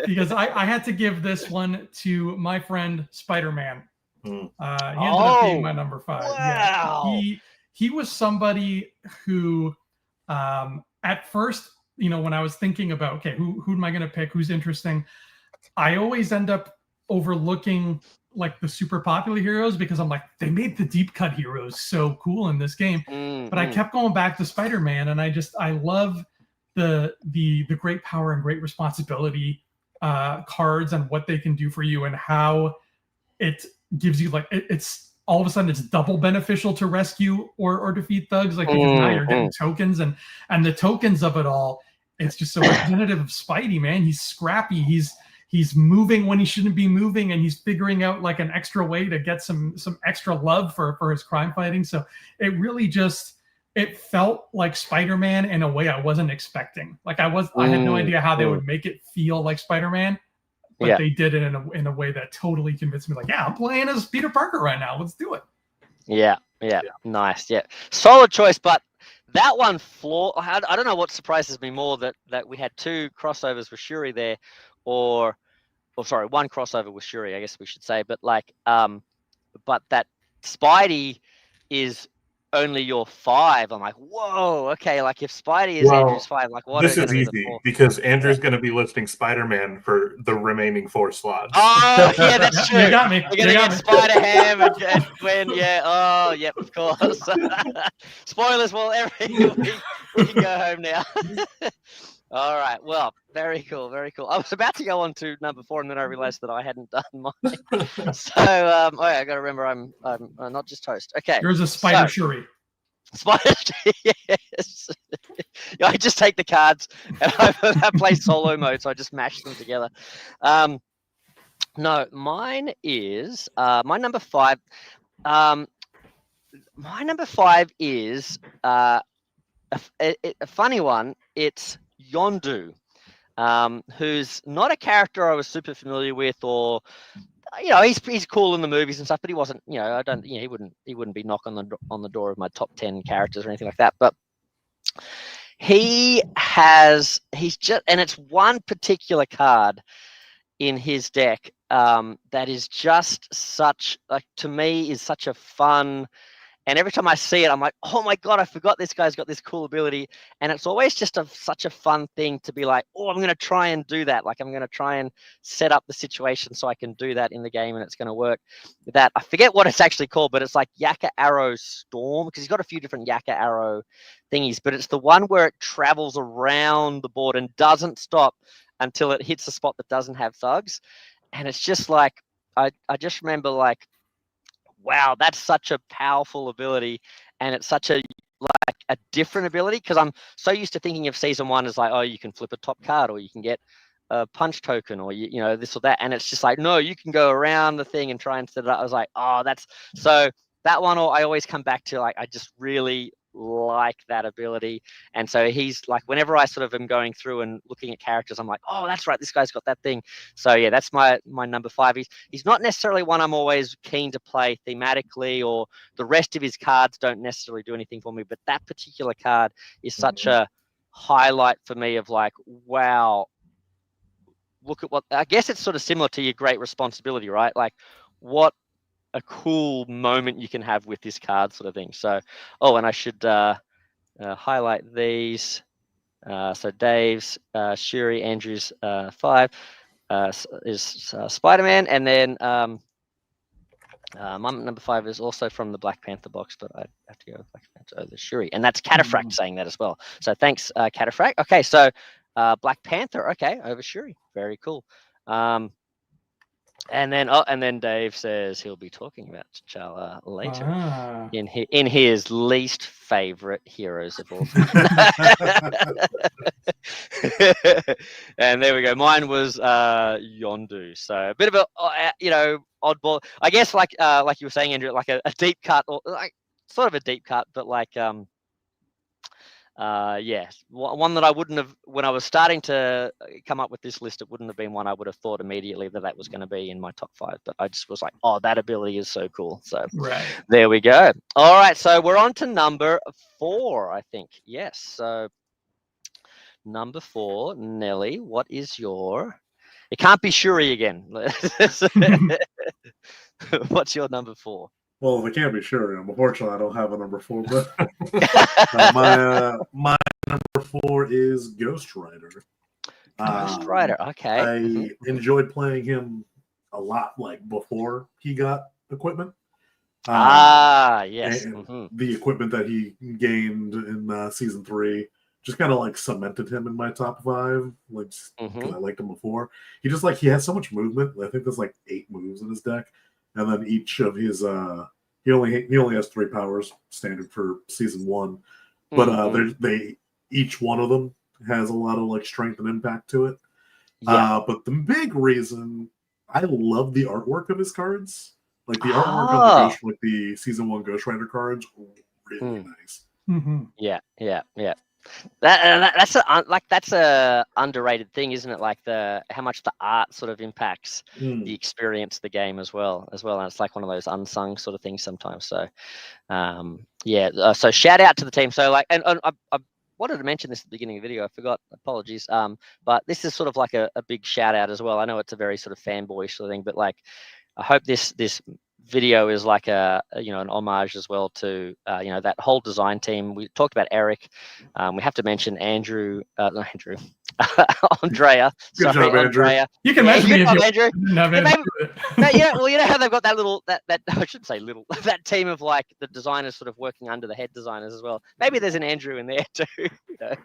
Because I had to give this one to my friend Spider-Man. He ended up being my number 5. Wow. Yeah, he was somebody who, at first, when I was thinking about, okay, who am I going to pick? Who's interesting? I always end up overlooking like the super popular heroes because I'm like, they made the deep cut heroes so cool in this game. But I kept going back to Spider-Man, and I love the great power and great responsibility cards and what they can do for you and how it gives you like it's all of a sudden it's double beneficial to rescue or defeat thugs, like because now you're getting tokens and the tokens of it all. It's just so representative of Spidey, man. He's scrappy. He's moving when he shouldn't be moving, and he's figuring out like an extra way to get some extra love for his crime fighting. So it really it felt like Spider-Man in a way I wasn't expecting. Like I had no idea how they would make it feel like Spider-Man, but they did it in a way that totally convinced me. Like, yeah, I'm playing as Peter Parker right now. Let's do it. Yeah. Nice. Yeah, solid choice, but that one I don't know what surprises me more that we had 2 crossovers with Shuri there, or sorry, 1 crossover with Shuri, I guess we should say, but like but that Spidey is only your 5. I'm like, whoa, okay, like if Spidey is Andrew's 5, like what this is easy because Andrew's going to be listing Spider-Man for the remaining 4 slots. Oh yeah, that's true. You got me. We're gonna get Spider-Ham and Gwen. Yeah. Oh, yep, of course. Spoilers. Well, we can go home now. All right. Well, very cool. I was about to go on to number 4, and then I realized that I hadn't done mine. So, I got to remember I'm not just host. Okay. Yours is Spider Shuri. Spider. Yes. I just take the cards and I play solo mode, so I just mash them together. No, mine is my number 5. My number 5 is a funny one. It's Yondu, who's not a character I was super familiar with, or he's cool in the movies and stuff, but he wasn't. He wouldn't be knocking on the door of my top 10 characters or anything like that. But he's just, and it's one particular card in his deck that is just such, like, to me is such a fun. And every time I see it, I'm like, oh my God, I forgot this guy's got this cool ability. And it's always just such a fun thing to be like, oh, I'm going to try and do that. Like, I'm going to try and set up the situation so I can do that in the game and it's going to work. That, I forget what it's actually called, but it's like Yakka Arrow Storm, because he's got a few different Yakka Arrow thingies, but it's the one where it travels around the board and doesn't stop until it hits a spot that doesn't have thugs. And it's just like, I just remember like, wow, that's such a powerful ability, and it's such a different ability, because I'm so used to thinking of season 1 as like, oh, you can flip a top card, or you can get a punch token, or this or that, and it's just like, no, you can go around the thing and try and set it up. I was like, oh, that's so that one. I always come back to, like, I just really like that ability. And so he's like, whenever I sort of am going through and looking at characters, I'm like, oh, that's right, this guy's got that thing. So yeah, that's my number 5. He's not necessarily one I'm always keen to play thematically, or the rest of his cards don't necessarily do anything for me, but that particular card is such a highlight for me of like, wow, look at what, I guess it's sort of similar to your Great Responsibility, right? Like, what a cool moment you can have with this card, sort of thing. So, oh, and I should highlight these. So Dave's, Shuri, Andrew's 5 is Spider-Man, and then my number 5 is also from the Black Panther box, but I have to go with Black Panther over Shuri, and that's Cataphract saying that as well. So thanks, Cataphract. Okay, so Black Panther, okay, over Shuri, very cool. And then Dave says he'll be talking about T'Challa later in his least favorite heroes of all time. And there we go. Mine was Yondu. So a bit of a oddball. I guess like you were saying, Andrew, like a deep cut, or like sort of a deep cut, but like yes, one that I wouldn't have, when I was starting to come up with this list, it wouldn't have been one I would have thought immediately that was going to be in my top 5, but I just was like, oh, that ability is so cool. So there we go. All right, so we're on to number 4, I think. Yes, so number 4, Nelly, what is your, it can't be Shuri again. What's your number 4? Well, if it can't be sure, unfortunately, I don't have a number 4, but my number 4 is Ghost Rider. Ghost Rider, okay. I enjoyed playing him a lot, like before he got equipment. Yes. The equipment that he gained in season 3 just kind of like cemented him in my top 5, like because I liked him before. He has so much movement. I think there's like 8 moves in his deck. And then each of his he only has 3 powers standard for season 1, but each one of them has a lot of like strength and impact to it. But the big reason I love the artwork of his cards, like the artwork of the season 1 Ghost Rider cards, really nice. Yeah. That's a underrated thing, isn't it? Like how much the art sort of impacts the experience of the game as well. And it's like one of those unsung sort of things sometimes. So so shout out to the team. So like, and I wanted to mention this at the beginning of the video, I forgot, apologies. But this is sort of like a big shout out as well. I know it's a very sort of fanboy sort of thing, but like, I hope this video is like an homage as well to that whole design team. We talked about Eric. We have to mention Andrea. Good job, Andrea. You can mention me if you Andrew. Well, you know how they've got that little that I shouldn't say little, that team of like the designers sort of working under the head designers as well. Maybe there's an Andrew in there too. I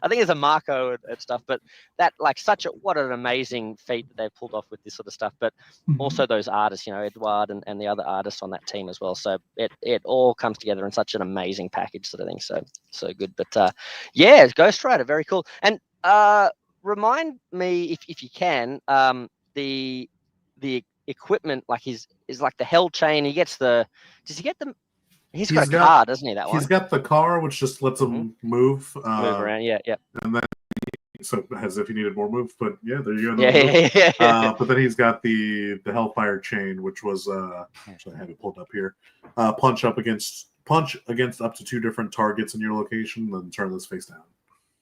think there's a Marco and stuff, but that like what an amazing feat that they've pulled off with this sort of stuff. But also those artists, Edward and the other artists on that team as well. So it all comes together in such an amazing package sort of thing. So good. But Ghost Rider, very cool. And remind me if you can, the equipment, like is like the Hell Chain. Does he get them? He's got a car, doesn't he? That one. He's got the car, which just lets him move around. Yeah. And then so as if he needed more move, but yeah, there you go. Yeah. But then he's got the Hellfire Chain, which was actually I have it pulled up here. Punch against up to 2 different targets in your location, then turn this face down.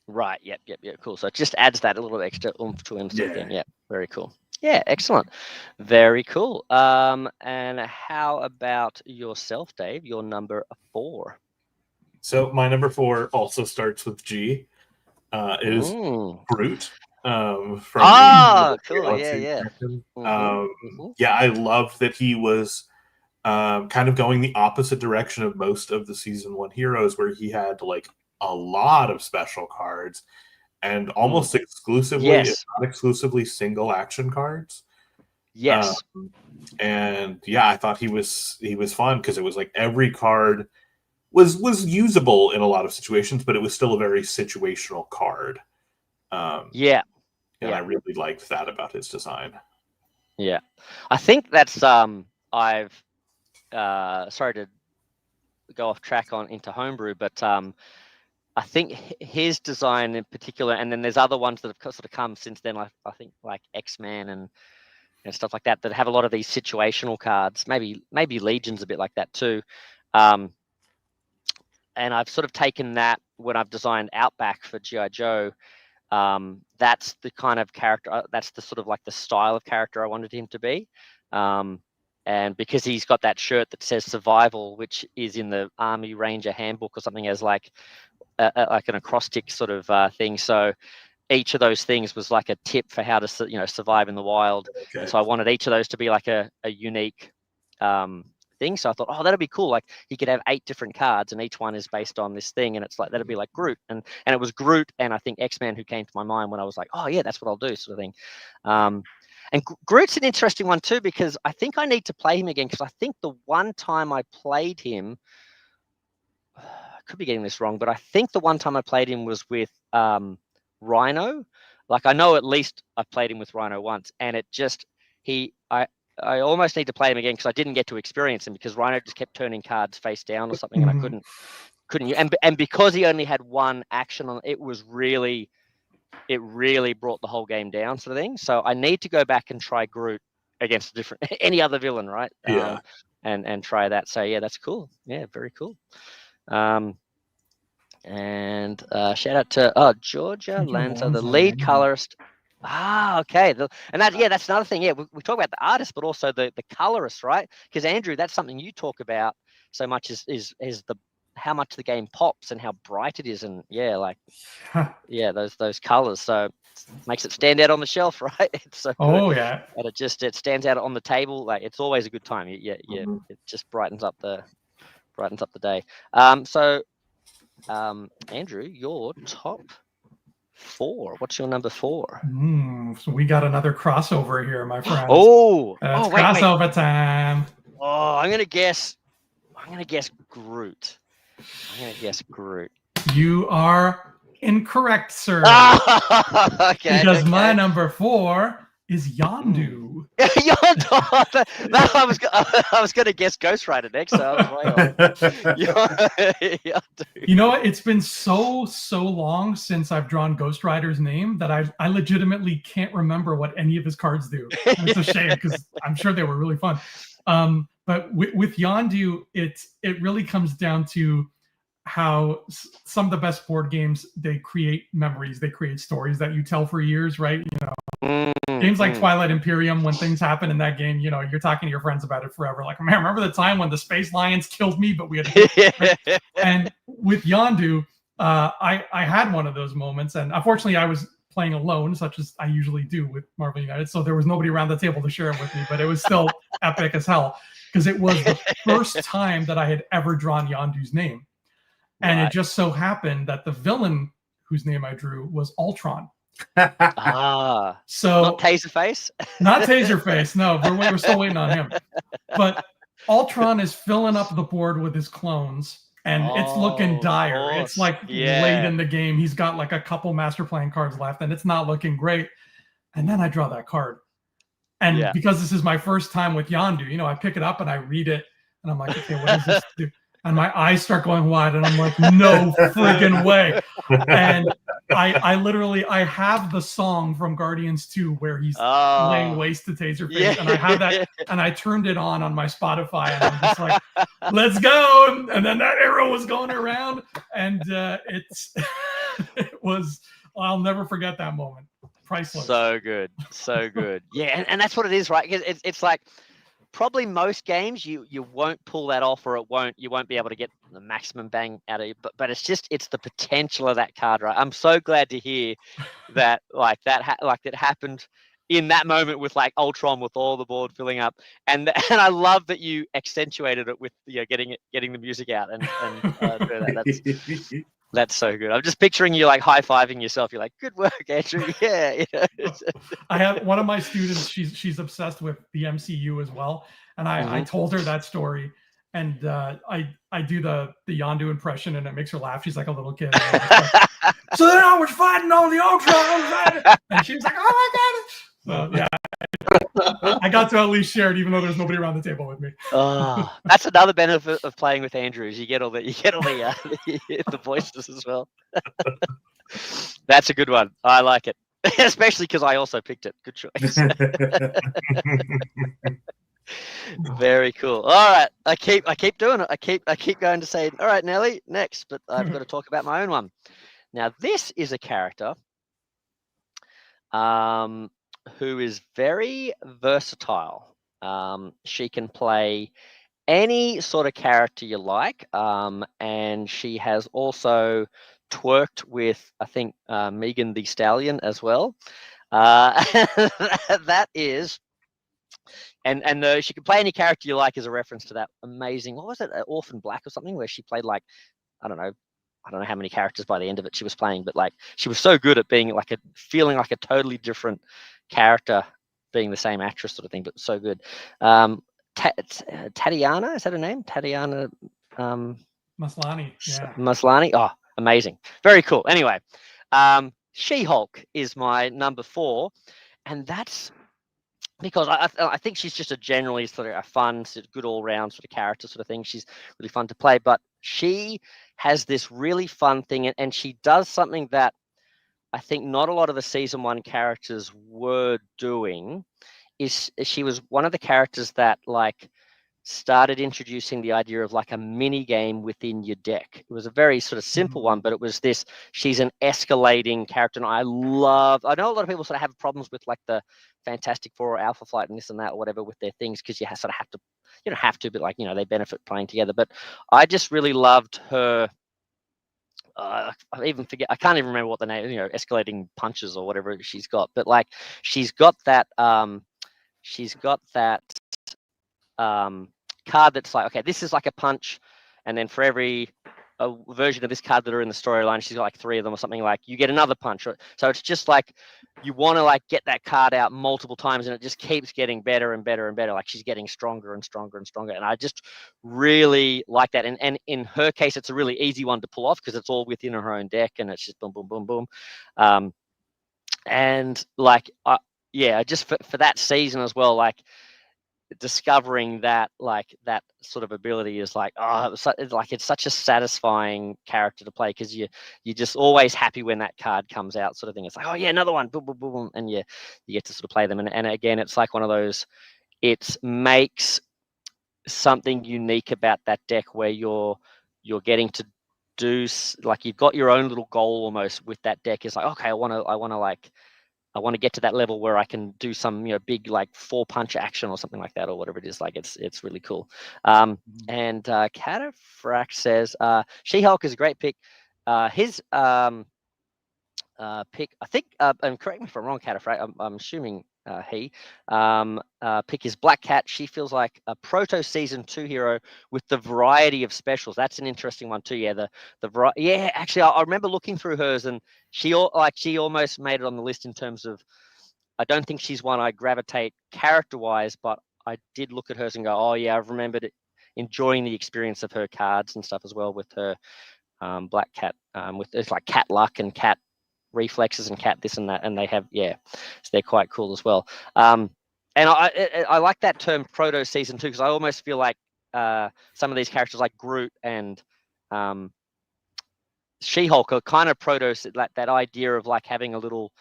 Right. Yep. Cool. So it just adds that a little extra oomph to him. Yeah. Very cool. Yeah. Excellent. Very cool. And how about yourself, Dave? Your number 4. So my number 4 also starts with G. Is Groot. From cool. Yeah. I love that he was kind of going the opposite direction of most of the season 1 heroes, where he had like a lot of special cards and almost exclusively, if not exclusively, single action cards. Yes. I thought he was fun because it was like every card was usable in a lot of situations, but it was still a very situational card. I really liked that about his design. Yeah, I think that's I've sorry to go off track into homebrew, but I think his design in particular, and then there's other ones that have sort of come since then. I think like X-Man and stuff like that have a lot of these situational cards. Maybe Legion's a bit like that too. And I've sort of taken that when I've designed Outback for G.I. Joe. That's the kind of character. That's the sort of like the style of character I wanted him to be. And because he's got that shirt that says survival, which is in the Army Ranger handbook or something, as like an acrostic sort of thing. So each of those things was like a tip for how to survive in the wild. Okay. And so I wanted each of those to be like a unique thing. So I thought, that'd be cool. Like he could have 8 different cards, and each one is based on this thing, and it's like that'd be like Groot, and it was Groot and I think X-Man who came to my mind when I was like, oh yeah, that's what I'll do, sort of thing. And Groot's an interesting one too, because I think I need to play him again, because I think the one time I played him, I could be getting this wrong, but I think the one time I played him was with Rhino. Like I know at least I played him with Rhino once, and it just I almost need to play him again because I didn't get to experience him, because Rhino just kept turning cards face down or something, and I couldn't and because he only had one action on it, it really brought the whole game down, sort of thing. So I need to go back and try Groot against any other villain, right? Yeah. And try that. So yeah, that's cool. Yeah, very cool. And shout out to Georgia Lanza, the lead colorist. Okay. That's another thing. Yeah, we talk about the artist, but also the colorist, right? Because Andrew, that's something you talk about so much is the how much the game pops and how bright it is, and those colors. So it makes it stand out on the shelf, right? It's so good. Yeah. And it stands out on the table. Like it's always a good time. Yeah. It just brightens up the day. Andrew, your top 4. What's your number 4? So we got another crossover here, my friends. Crossover time. I'm gonna guess Groot. You are incorrect, sir. Okay. Because my number 4 is Yondu. Yondu. I was going to guess Ghost Rider next, so I was right on. You know what? It's been so long since I've drawn Ghost Rider's name that I legitimately can't remember what any of his cards do. And it's a shame, because I'm sure they were really fun. But with Yondu, it really comes down to how some of the best board games, they create memories, they create stories that you tell for years, right? Games like Twilight Imperium, when things happen in that game, you're talking to your friends about it forever. Like, man, remember the time when the Space Lions killed me, but we had to And with Yondu, I had one of those moments, and unfortunately I was playing alone, such as I usually do with Marvel United, so there was nobody around the table to share it with me, but it was still epic as hell, because it was the first time that I had ever drawn Yondu's name. And it just so happened that the villain whose name I drew was Ultron. So not Taserface? Not Taserface, no. We're still waiting on him. But Ultron is filling up the board with his clones, and it's looking dire. It's like late in the game. He's got like a couple master plan cards left, and it's not looking great. And then I draw that card. And because this is my first time with Yondu, I pick it up and I read it, and I'm like, okay, what does this do? And my eyes start going wide, and I'm like, no friggin' way. And I have the song from Guardians 2 where he's laying waste to Taserface, and I have that, and I turned it on my Spotify, and I'm just like, let's go. And then that arrow was going around, and it was, I'll never forget that moment. Priceless. So good. Yeah, and that's what it is, right? It's like, probably most games you won't pull that off, or you won't be able to get the maximum bang out of it. But it's the potential of that card, right? I'm so glad to hear that that happened in that moment with like Ultron, with all the board filling up, and I love that you accentuated it with getting the music out and that's so good. I'm just picturing you like high-fiving yourself. You're like, good work, Andrew. Yeah. I have one of my students, she's obsessed with the MCU as well. And I told her that story. And I do the Yondu impression, and it makes her laugh. She's like a little kid. So then I was fighting all the Ultron. And she was like, oh my God. So yeah. I got to at least share it, even though there's nobody around the table with me. Oh, that's another benefit of playing with Andrew. Is you get all the voices as well. That's a good one. I like it, especially because I also picked it. Good choice. Very cool. All right, I keep doing it. I keep going to say, all right, Nelly, next, but I've got to talk about my own one. Now, this is a character who is very versatile. She can play any sort of character you like, and she has also twerked with, I think, Megan Thee Stallion as well. That is, and she can play any character you like as a reference to that amazing, what was it, Orphan Black or something, where she played like, I don't know how many characters by the end of it she was playing, but like she was so good at being like feeling like a totally different character, being the same actress sort of thing, but so good. Tatiana, is that her name? Tatiana Maslany. Yeah. Maslany. Oh, amazing. Very cool. Anyway, She-Hulk is my number 4, and that's because I think she's just a generally sort of a fun, sort of good all-round sort of character sort of thing. She's really fun to play, but she has this really fun thing, and she does something that I think not a lot of the season 1 characters were doing. Is she was one of the characters that like started introducing the idea of like a mini game within your deck. It was a very sort of simple one, but it was this, she's an escalating character. And I know a lot of people sort of have problems with like the Fantastic Four or Alpha Flight and this and that or whatever with their things, because you sort of have to, you don't have to, but like, they benefit playing together. But I just really loved her. I can't even remember what the name, escalating punches or whatever she's got, but like she's got that card that's like, okay, this is like a punch, and then for every version of this card that are in the storyline, she's got like 3 of them or something, like you get another punch. So it's just like you want to like get that card out multiple times, and it just keeps getting better and better and better. Like she's getting stronger and stronger and stronger, and I just really like that. And in her case, it's a really easy one to pull off because it's all within her own deck, and it's just boom, boom, boom, boom. And like, just for that season as well, like discovering that like that sort of ability is like, it's such a satisfying character to play, because you're just always happy when that card comes out sort of thing. It's like, oh yeah, another one, boom, boom, boom, and you get to sort of play them, and again, it's like one of those, it makes something unique about that deck where you're getting to do, like you've got your own little goal almost with that deck. It's like, okay, I want to get to that level where I can do some, big like 4-punch action or something like that, or whatever it is. Like it's really cool. And Cataphracts says She-Hulk is a great pick. His pick, I think, and correct me if I'm wrong, Cataphracts, I'm assuming pick is Black Cat. She feels like a proto season 2 hero with the variety of specials. That's an interesting one too. Yeah, actually, I remember looking through hers, and she almost made it on the list in terms of, I don't think she's one I gravitate character wise, but I did look at hers and go, oh yeah, I've remembered enjoying the experience of her cards and stuff as well with her Black Cat, with it's like Cat Luck and Cat Reflexes and Cat this and that, and they have, so they're quite cool as well. And I like that term proto season 2, because I almost feel like some of these characters like Groot and She-Hulk are kind of proto, that idea of like having a little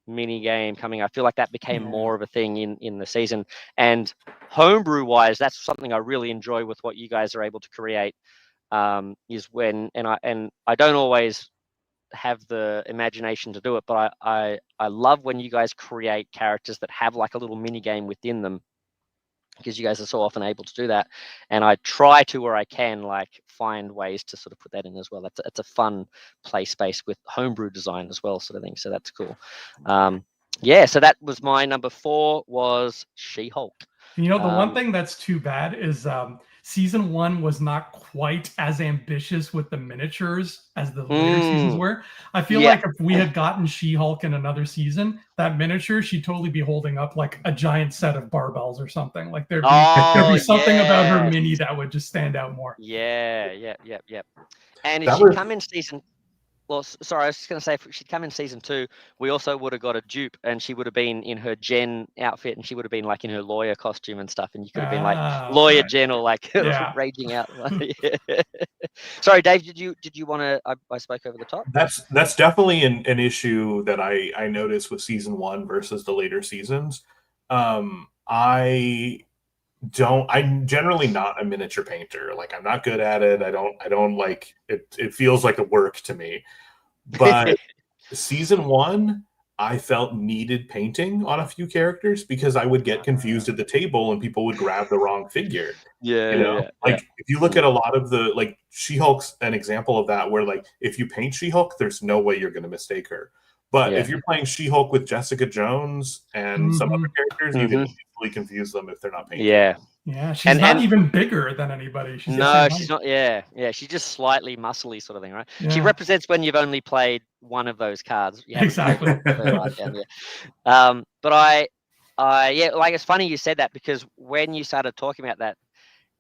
mini game coming. I feel like that became more of a thing in the season. And homebrew wise, that's something I really enjoy with what you guys are able to create, is when, and I don't always have the imagination to do it, but I love when you guys create characters that have like a little mini game within them, because you guys are so often able to do that, and I try to, where I can, like find ways to sort of put that in as well. It's a fun play space with homebrew design as well, sort of thing. So that's cool. So that was my number 4, was She-Hulk. The one thing that's too bad is season 1 was not quite as ambitious with the miniatures as the later seasons were. I feel like if we had gotten She-Hulk in another season, that miniature, she'd totally be holding up like a giant set of barbells or something. Like there'd be something about her mini that would just stand out more. Yeah. And if she come in season, well, sorry, I was just going to say, if she'd come in season 2, we also would have got a dupe, and she would have been in her Jen outfit, and she would have been like in her lawyer costume and stuff, and you could have been like lawyer Jen or like raging out. Sorry, Dave, did you want to? I spoke over the top. That's definitely an issue that I noticed with season 1 versus the later seasons. I'm generally not a miniature painter. Like, I'm not good at it. I don't like it. It feels like a work to me. But season 1, I felt needed painting on a few characters because I would get confused at the table and people would grab the wrong figure. If you look at a lot of the, like, She-Hulk's an example of that, where like if you paint She-Hulk, there's no way you're going to mistake her. But if you're playing She-Hulk with Jessica Jones and some other characters, you can easily confuse them if they're not painted. Yeah, she's not even bigger than anybody. She's not. Yeah, she's just slightly muscly, sort of thing, right? Yeah. She represents when you've only played one of those cards. Exactly. But like, it's funny you said that, because when you started talking about that,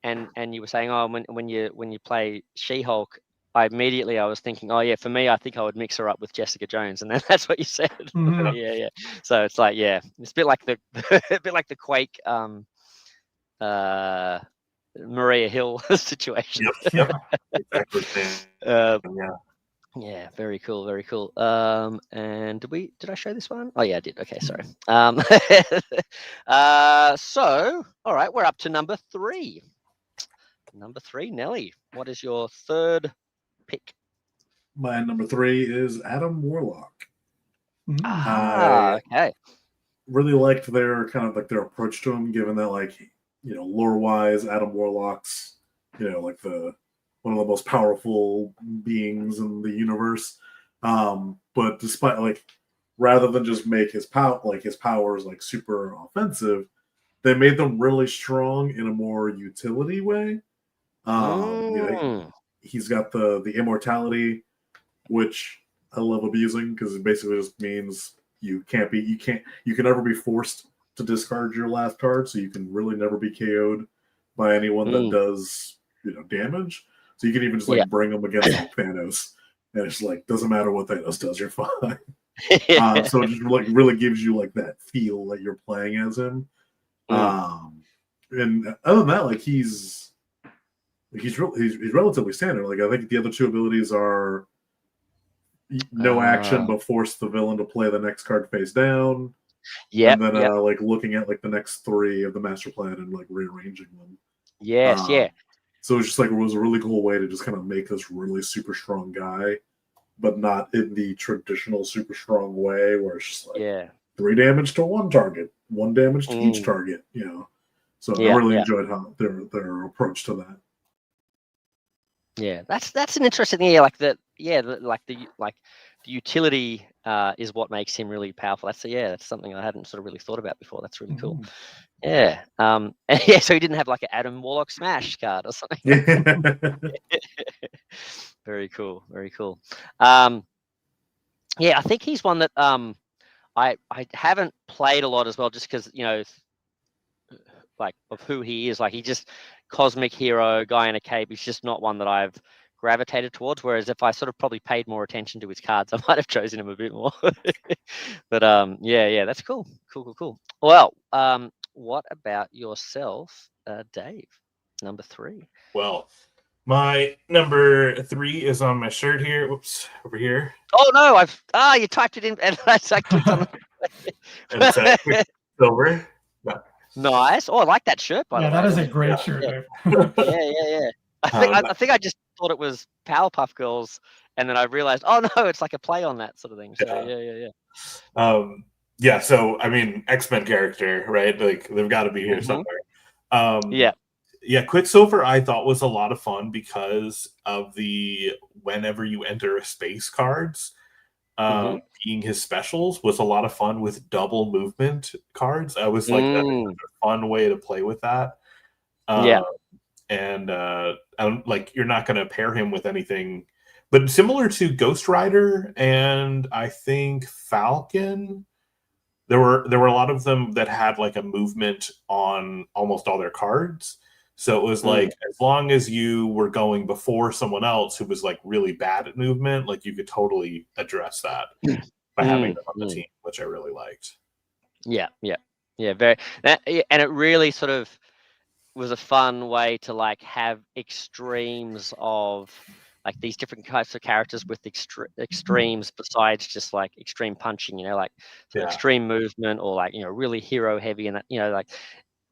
and you were saying, oh, when you play She-Hulk, I was thinking, oh yeah, for me, I think I would mix her up with Jessica Jones, and then that's what you said. Yeah. So it's like, it's a bit like the Quake. Maria Hill situation. Yeah, very cool, very cool. And did I show this one? Oh yeah, I did. Okay, sorry. So all right, we're up to number 3. Number 3, Nelly, what is your third pick? My number 3 is Adam Warlock. Okay. Really liked their kind of like their approach to him, given that, like, you know, lore-wise, Adam Warlock's, you know, like one of the most powerful beings in the universe. But despite, like, rather than just make his powers like super offensive, they made them really strong in a more utility way. You know, he's got the immortality, which I love abusing, because it basically just means you can never be forced to discard your last card, so you can really never be KO'd by anyone that does, you know, damage. So you can even just like bring them against like Thanos, and it's like, doesn't matter what Thanos does, you're fine. So it just like really gives you like that feel that you're playing as him. And other than that, like he's relatively standard. Like, I think the other 2 abilities are no action, but force the villain to play the next card face down. And then like looking at like the next 3 of the master plan and like rearranging them. So it's just like, it was a really cool way to just kind of make this really super strong guy, but not in the traditional super strong way where it's just like 3 damage to one target, 1 damage to each target, you know. So I really enjoyed how their approach to that. Yeah, that's an interesting thing. The utility is what makes him really powerful. That's something I hadn't sort of really thought about before. That's really cool. Yeah. And so he didn't have like an Adam Warlock Smash card or something. Very cool. Very cool. I think he's one that I haven't played a lot as well, just because, you know, like, of who he is. Like, he just cosmic hero guy in a cape. He's just not one that I've gravitated towards. Whereas if I sort of probably paid more attention to his cards, I might have chosen him a bit more. But that's cool. Cool. Well, what about yourself, Dave? Number 3. Well, my number 3 is on my shirt here. Whoops, over here. Oh no, you typed it in, and I clicked on it. It's silver. Yeah. Nice. Oh, I like that shirt, by the way. That is a great shirt. Yeah. I think I just thought it was Powerpuff Girls, and then I realized, oh no, it's like a play on that sort of thing. So yeah. So I mean, X-Men character, right? Like, they've got to be here somewhere. Quicksilver I thought was a lot of fun because of the whenever you enter a space cards. Being his specials was a lot of fun with double movement cards. I was like, that's a fun way to play with that. And like, you're not going to pair him with anything, but similar to Ghost Rider and I think Falcon, there were a lot of them that had like a movement on almost all their cards. So it was like, as long as you were going before someone else who was like really bad at movement, like you could totally address that by having them on the team, which I really liked. Yeah. Very, and it really sort of was a fun way to like have extremes of like these different types of characters with extremes besides just like extreme punching, like extreme movement or like, really hero heavy and, like,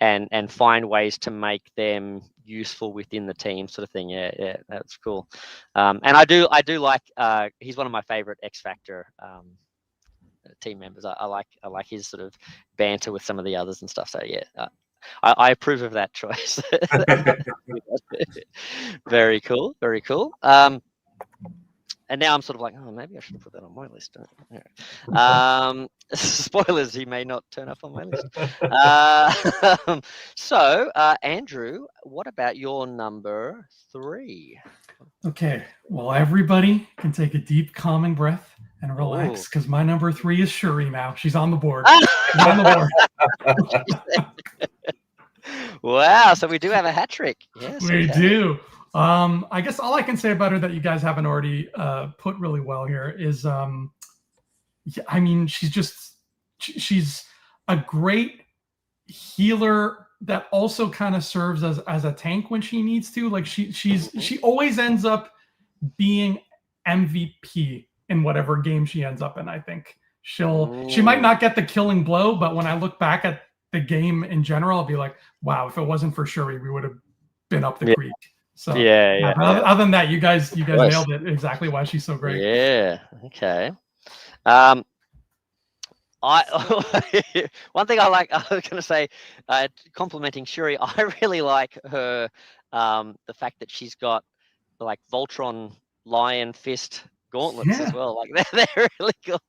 and find ways to make them useful within the team sort of thing. Yeah, that's cool. And I do like, he's one of my favorite X Factor team members. I like his sort of banter with some of the others and stuff. So yeah, I approve of that choice. Very cool. And now I'm sort of like, oh, maybe I should have put that on my list. Spoilers, he may not turn up on my list. So, Andrew, what about your number 3? Okay, well, everybody can take a deep, calming breath and relax, because my number 3 is Shuri now. She's on the board. She's on the board. Wow, so we do have a hat trick. Yes, we do. I guess all I can say about her that you guys haven't already put really well here is, I mean, she's a great healer that also kind of serves as a tank when she needs to. Like she always ends up being MVP in whatever game she ends up in. I think she might not get the killing blow, but when I look back at the game in general, I'll be like, wow, if it wasn't for Shuri, we would have been up the creek. So yeah. Other than that, you guys nailed it exactly why she's so great. Yeah. Okay. One thing I like, I was going to say, complimenting Shuri, I really like her, the fact that she's got like Voltron lion fist gauntlets as well. Like they're really cool.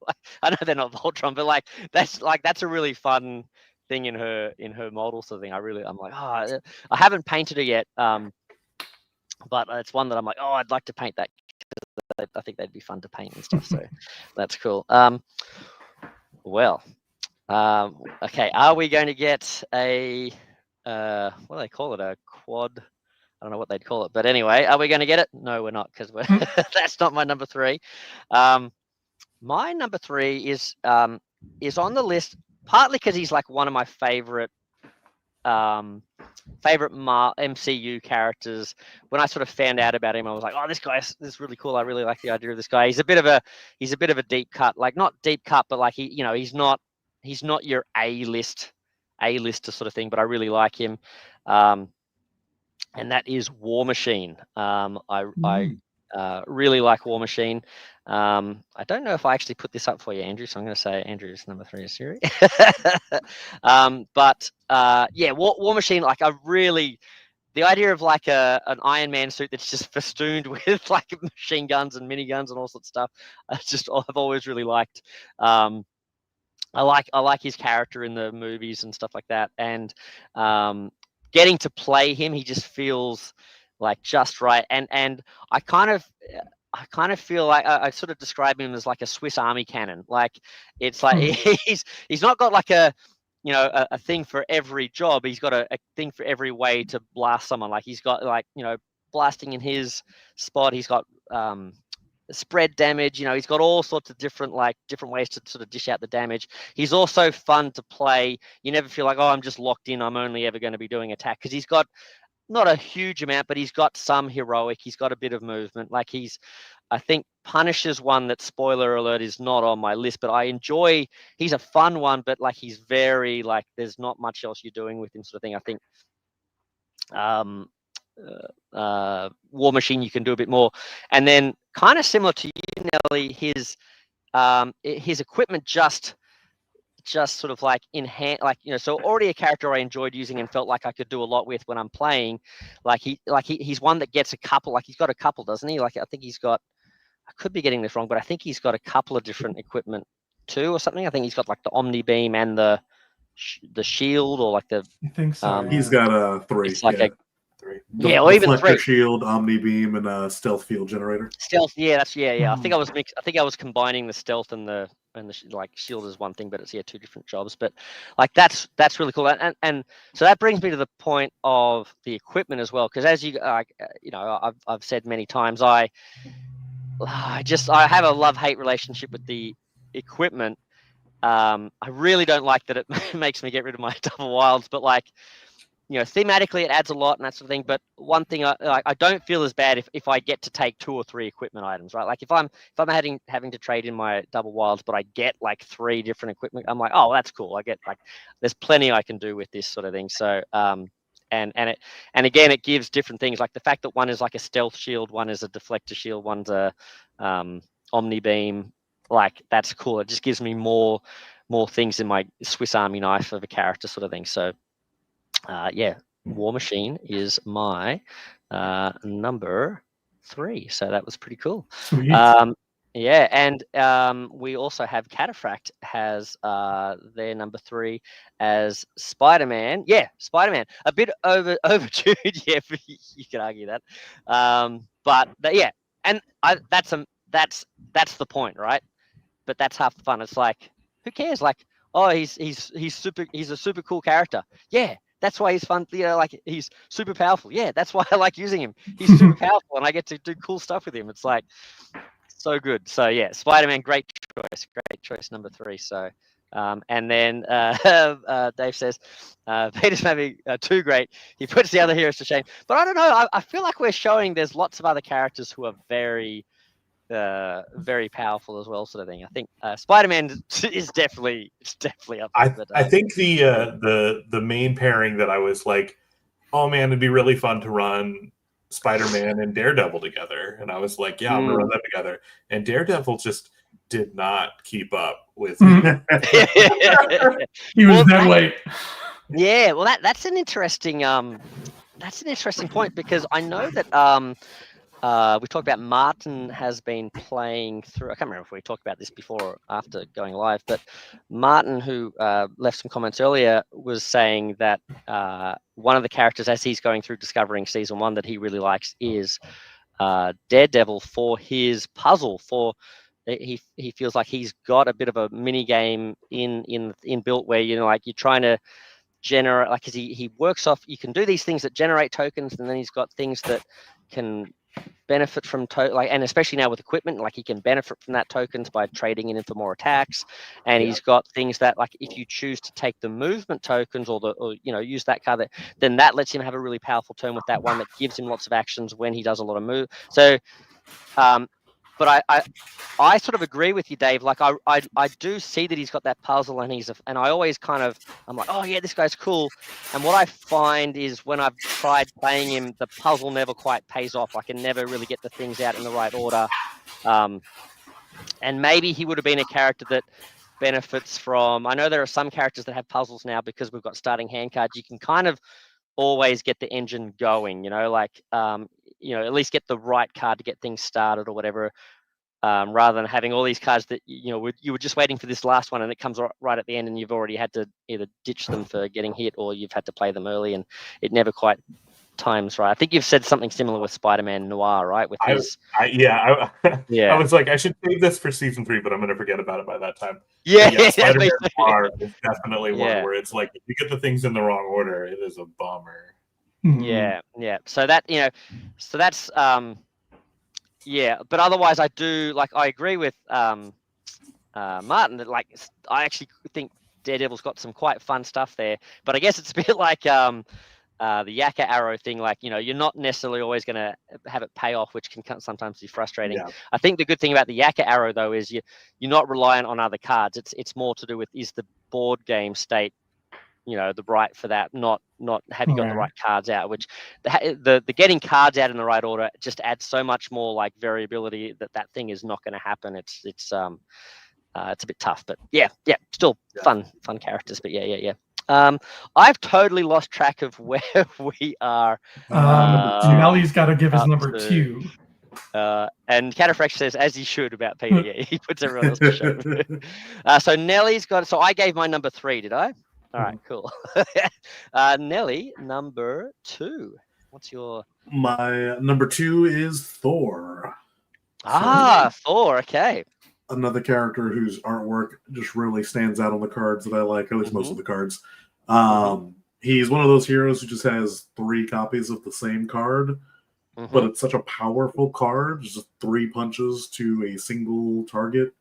I know they're not Voltron, but like that's a really fun thing in her model sort of thing. I'm like, I haven't painted her yet, but it's one that I'm like, I'd like to paint that. I think they'd be fun to paint and stuff. So that's cool. Okay. Are we going to get a what do they call it? A quad? I don't know what they'd call it, but anyway, are we going to get it? No, we're not, because that's not my number 3. My number 3 is on the list partly because he's like one of my favorite MCU characters. When I sort of found out about him, I was like, this guy is really cool. I really like the idea of this guy. He's a bit of a deep cut, like not deep cut, but like he's not your A-lister sort of thing, but I really like him. And that is War Machine. I really like War Machine. I don't know if I actually put this up for you, Andrew, so I'm going to say Andrew's number 3 is Shuri. But War Machine, like the idea of like an Iron Man suit that's just festooned with like machine guns and miniguns and all sorts of stuff. I've always really liked. I like his character in the movies and stuff like that, and getting to play him, he just feels like just right. And I kind of feel like I sort of describe him as like a Swiss Army cannon. Like it's like he's not got like a thing for every job. He's got a thing for every way to blast someone. Like he's got like blasting in his spot. He's got spread damage. He's got all sorts of different ways to sort of dish out the damage. He's also fun to play. You never feel like, I'm just locked in, I'm only ever going to be doing attack, because he's got not a huge amount, but he's got some heroic. He's got a bit of movement. Like I think Punisher's one that, spoiler alert, is not on my list, but I enjoy. He's a fun one, but like he's very like there's not much else you're doing with him, sort of thing. I think War Machine you can do a bit more, and then kind of similar to you, Nelly, his equipment just sort of like enhance, like so already a character I enjoyed using and felt like I could do a lot with when I'm playing. He's one that gets a couple, like he's got a couple, doesn't he? Like I think he's got, I could be getting this wrong, but I think he's got a couple of different equipment too or something. I think he's got like the Omni Beam and the shield, or like the I think so. He's got 3. It's like 3. Yeah, or even Deflector 3. shield, Omni Beam, and Stealth Field Generator. Stealth, yeah, that's I think I was combining the stealth and the like shield as one thing, but it's 2 different jobs. But like that's really cool, and so that brings me to the point of the equipment as well, because as you I've said many times, I have a love-hate relationship with the equipment. I really don't like that it makes me get rid of my double wilds, but like, thematically it adds a lot and that sort of thing. But one thing I don't feel as bad if I get to take 2 or 3 equipment items, right? Like if I'm having to trade in my double wilds, but I get like 3 different equipment, I'm like, oh, that's cool. I get like, there's plenty I can do with this sort of thing. So and again, it gives different things, like the fact that one is like a stealth shield, one is a deflector shield, one's a omni beam. Like that's cool. It just gives me more things in my Swiss Army knife of a character sort of thing. So War Machine is my number 3. So that was pretty cool. Sweet. And we also have Cataphract has their number 3 as Spider-Man. Yeah, Spider-Man. A bit overdue. Yeah, you could argue that. But and that's the point, right? But that's half the fun. It's like, who cares? Like, oh, he's a super cool character. Yeah, that's why he's fun. Like he's super powerful. Yeah, that's why I like using him. He's super powerful, and I get to do cool stuff with him. It's like so good. So yeah, Spider-Man, great choice, number 3. So, and then Dave says Peter's having 2 great. He puts the other heroes to shame. But I don't know. I feel like we're showing there's lots of other characters who are very powerful as well, sort of thing. I think Spider-Man is definitely up there. I think the main pairing that I was like, oh man, it'd be really fun to run Spider-Man and Daredevil together, and I was like, yeah, I'm gonna run them together, and Daredevil just did not keep up with he was that way. Yeah, well that's an interesting point, because I know that we talked about Martin has been playing through. I can't remember if we talked about this before or after going live, but Martin, who left some comments earlier, was saying that one of the characters, as he's going through discovering season 1, that he really likes is Daredevil for his puzzle. He feels like he's got a bit of a mini game in built where like you're trying to generate, like, because he works off, you can do these things that generate tokens, and then he's got things that can benefit from and especially now with equipment, like he can benefit from that tokens by trading in for more attacks, and he's got things that, like, if you choose to take the movement tokens or use that card, then that lets him have a really powerful turn with that one that gives him lots of actions when he does a lot of move. So but I sort of agree with you, Dave. Like I do see that he's got that puzzle, and and I always I'm like, oh yeah, this guy's cool. And what I find is when I've tried playing him, the puzzle never quite pays off. I can never really get the things out in the right order. And maybe he would have been a character that benefits from. I know there are some characters that have puzzles now because we've got starting hand cards. You can kind of always get the engine going, like at least get the right card to get things started or whatever, rather than having all these cards that you were just waiting for this last one and it comes right at the end and you've already had to either ditch them for getting hit or you've had to play them early and it never quite times right. I think you've said something similar with Spider-Man Noir, right? With his I was like, I should save this for season 3, but I'm gonna forget about it by that time. Yeah, Spider-Man Noir is definitely one where it's like, if you get the things in the wrong order, it is a bummer. Yeah. So that so that's but otherwise I do I agree with Martin that I actually think Daredevil's got some quite fun stuff there, but I guess it's a bit like the Yakka arrow thing, you're not necessarily always going to have it pay off, which can sometimes be frustrating. I think the good thing about the Yakka arrow though is you're not reliant on other cards. It's more to do with, is the board game state the right for that, not have you got the right cards out, which the getting cards out in the right order just adds so much more variability that thing is not going to happen. It's a bit tough, but still fun characters. But I've totally lost track of where we are. Nelly's got to give his number 2. And Cataphract says, as he should, about Peter. Yeah, he puts everyone else to shame. So Nelly's got. So I gave my number 3, did I? All right, cool. Nelly, number 2. What's your... My number 2 is Thor. Thor. Okay. Another character whose artwork just really stands out on the cards that I like, at least most of the cards. He's one of those heroes who just has 3 copies of the same card, but it's such a powerful card, just 3 punches to a single target.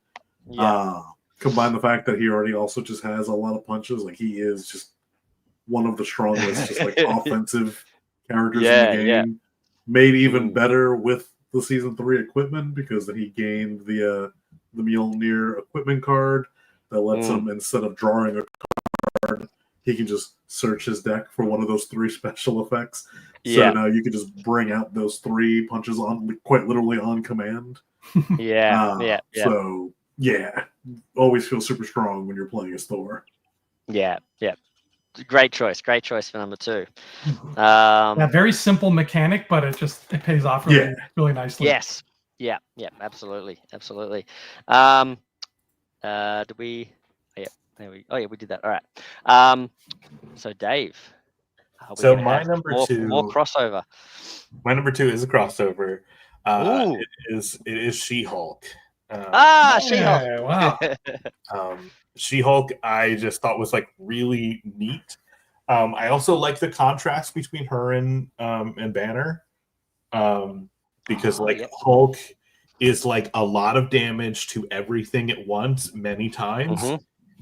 Combine the fact that he already also just has a lot of punches, like he is just one of the strongest, just like offensive characters in the game. Made even better with the Season 3 equipment, because then he gained the Mjolnir equipment card that lets him, instead of drawing a card, he can just search his deck for one of those 3 special effects. So now you can just bring out those 3 punches on, quite literally on command. So always feel super strong when you're playing as Thor. Great choice for number 2. Very simple mechanic, but it pays off really nicely. Yes. Absolutely. Did we... we did that. All right. So Dave. So my number 2, more crossover. My number 2 is a crossover. It is She-Hulk. She-Hulk. Wow. She-Hulk, I just thought was like really neat. I also like the contrast between her and Banner, because Hulk is like a lot of damage to everything at once, many times,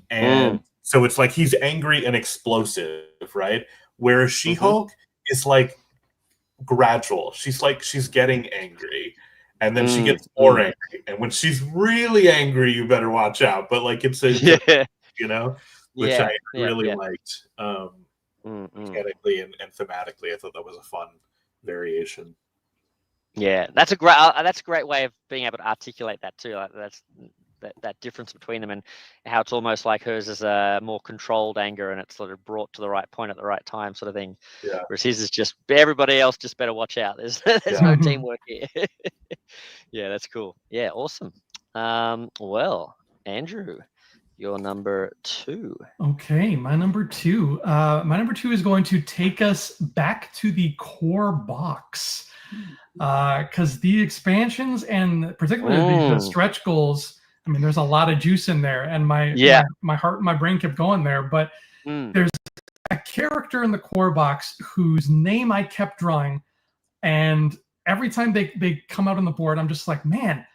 and so it's like he's angry and explosive, right? Whereas She-Hulk is like gradual. She's getting angry, and then she gets more angry, and when she's really angry, you better watch out. But like it's a which I really liked. Mechanically and thematically, I thought that was a fun variation. Yeah, that's a great way of being able to articulate that too. Like that's that difference between them, and how it's almost like hers is a more controlled anger, and it's sort of brought to the right point at the right time, sort of thing. Yeah. Whereas his is just everybody else just better watch out. There's no teamwork here. Yeah, that's cool. Yeah, awesome. Well, Andrew, your number 2. Okay, my number 2. My number 2 is going to take us back to the core box, because the expansions and particularly the stretch goals. I mean, there's a lot of juice in there, and my heart and my brain kept going there. But there's a character in the core box whose name I kept drawing, and every time they come out on the board, I'm just like, man,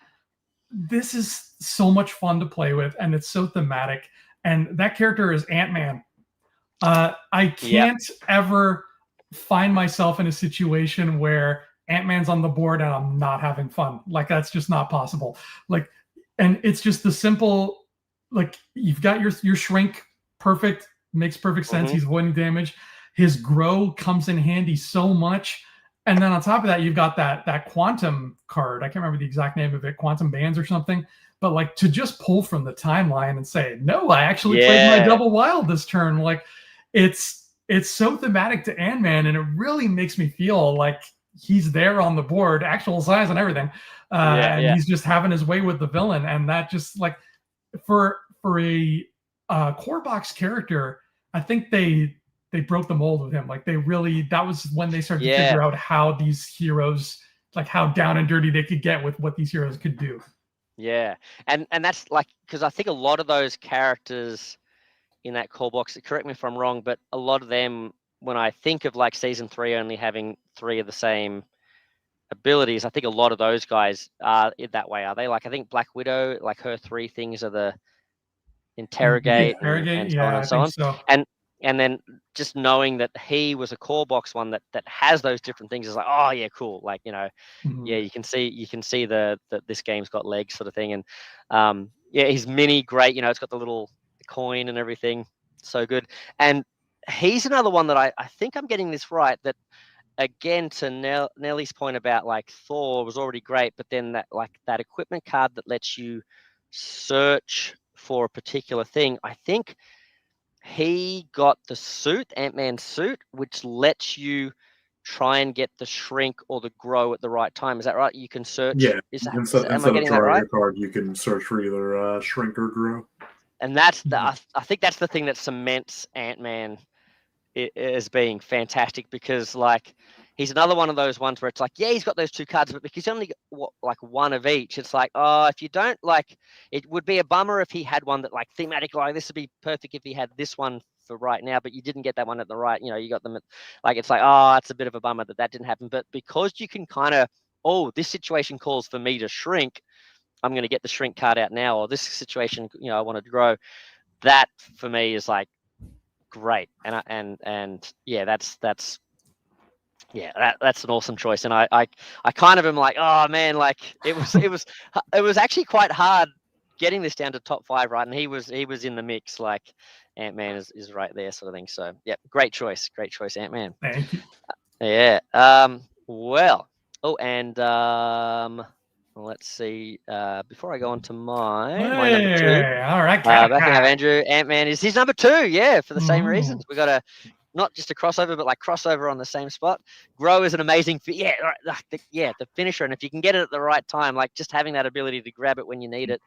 this is so much fun to play with, and it's so thematic. And that character is Ant-Man. I can't ever find myself in a situation where Ant-Man's on the board and I'm not having fun. Like, that's just not possible. Like, and it's just the simple, like, you've got your shrink perfect, makes perfect sense. He's avoiding damage. His grow comes in handy so much. And then on top of that, you've got that quantum card. I can't remember the exact name of it, quantum bands or something. But like, to just pull from the timeline and say, no, I actually played my double wild this turn. Like, it's so thematic to Ant-Man, and it really makes me feel like he's there on the board, actual size and everything. And he's just having his way with the villain. And that just, like, for a core box character, I think they broke the mold with him. Like, that was when they started to figure out how these heroes, like, how down and dirty they could get with what these heroes could do. Yeah. And that's like, because I think a lot of those characters in that core box, correct me if I'm wrong, but a lot of them, when I think of like season 3 only having 3 of the same abilities, I think a lot of those guys are that way. Are they? Like, I think Black Widow, like, her 3 things are the interrogate and so on and so on. So. And then just knowing that he was a core box one that has those different things is like, oh yeah, cool. Like, you can see that this game's got legs, sort of thing. And his mini, great. It's got the little coin and everything. So good. And he's another one that I think I'm getting this right. That, again, to Nellie's point about, like, Thor was already great, but then that equipment card that lets you search for a particular thing, I think he got the suit, Ant-Man suit, which lets you try and get the shrink or the grow at the right time. Is that right? You can search. Yeah. Am I getting that right? Your card, you can search for either shrink or grow. And that's I think that's the thing that cements Ant-Man as being fantastic, because, like, he's another one of those ones where it's like, yeah, he's got those 2 cards, but because he's only got like 1 of each, it's like, oh, if you don't like, it would be a bummer if he had one that like thematic, like this would be perfect if he had this one for right now, but you didn't get that one at the right, you got them at, like, it's like, oh, it's a bit of a bummer that didn't happen. But because you can kind of, oh, this situation calls for me to shrink, I'm going to get the shrink card out now, or this situation, I want to grow. That for me is like great, and yeah, that's an awesome choice. And I kind of am like, oh man, like it was actually quite hard getting this down to top 5, right? And he was in the mix, like Ant-Man is right there, sort of thing. So yeah, great choice, Ant-Man. Thank you. Yeah. Well. Oh, and let's see. Before I go on to my number 2. All right. Backing up Andrew, Ant-Man is his number 2. Yeah, for the same reasons. We got not just a crossover, but like crossover on the same spot. Grow is an amazing, the finisher, and if you can get it at the right time, like just having that ability to grab it when you need it,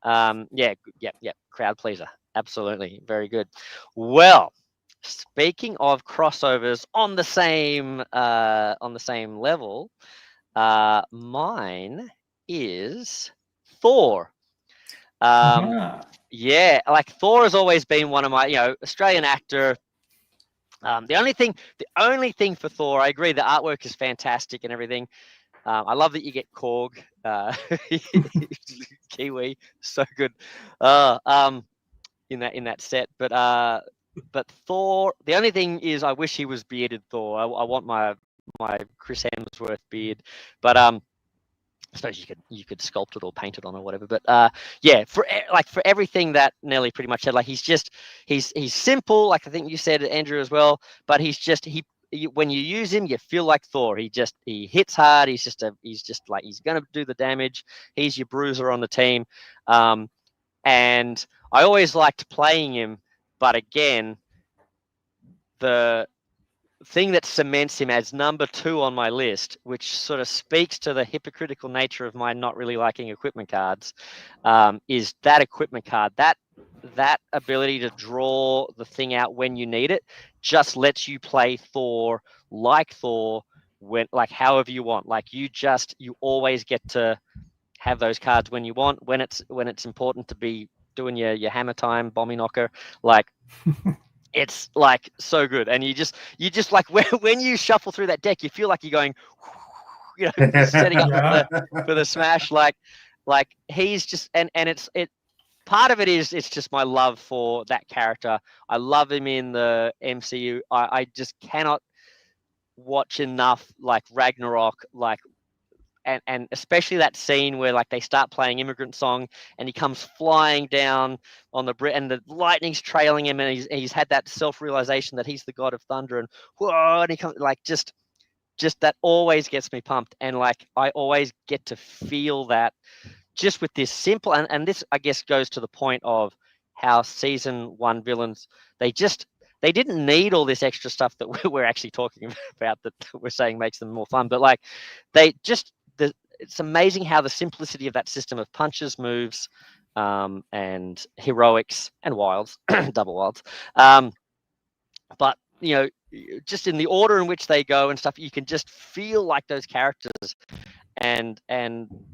crowd pleaser, absolutely, very good. Well, speaking of crossovers on the same level, mine is Thor. Yeah, like Thor has always been one of my, Australian actor. The only thing for Thor, I agree, the artwork is fantastic and everything. I love that you get Korg, Kiwi, so good, in that set. But Thor, the only thing is, I wish he was bearded Thor. I want my Chris Hemsworth beard, but I suppose you could sculpt it or paint it on or whatever. But yeah, for everything that Nelly pretty much said, like he's simple, like I think you said, Andrew, as well. But when you use him, you feel like Thor. He hits hard. He's just like, he's gonna do the damage. He's your bruiser on the team. And I always liked playing him, but again, the thing that cements him as number 2 on my list, which sort of speaks to the hypocritical nature of my not really liking equipment cards, is that equipment card. That ability to draw the thing out when you need it just lets you play Thor like Thor, when, like, however you want. Like you always get to have those cards when you want, when it's important to be doing your hammer time, bombing knocker, like. It's like so good, and you just like when you shuffle through that deck, you feel like you're going, setting up for the smash. Like he's just and it's part of it is it's just my love for that character. I love him in the MCU. I just cannot watch enough like Ragnarok, like. And especially that scene where like they start playing Immigrant Song and he comes flying down on the Brit and the lightning's trailing him, and he's had that self-realization that he's the god of thunder, and whoa, and he comes like just that always gets me pumped. And like I always get to feel that just with this simple, and this I guess goes to the point of how season 1 villains, they didn't need all this extra stuff that we're actually talking about that we're saying makes them more fun, but like it's amazing how the simplicity of that system of punches, moves, and heroics and wilds, double wilds, but just in the order in which they go and stuff, you can just feel like those characters, and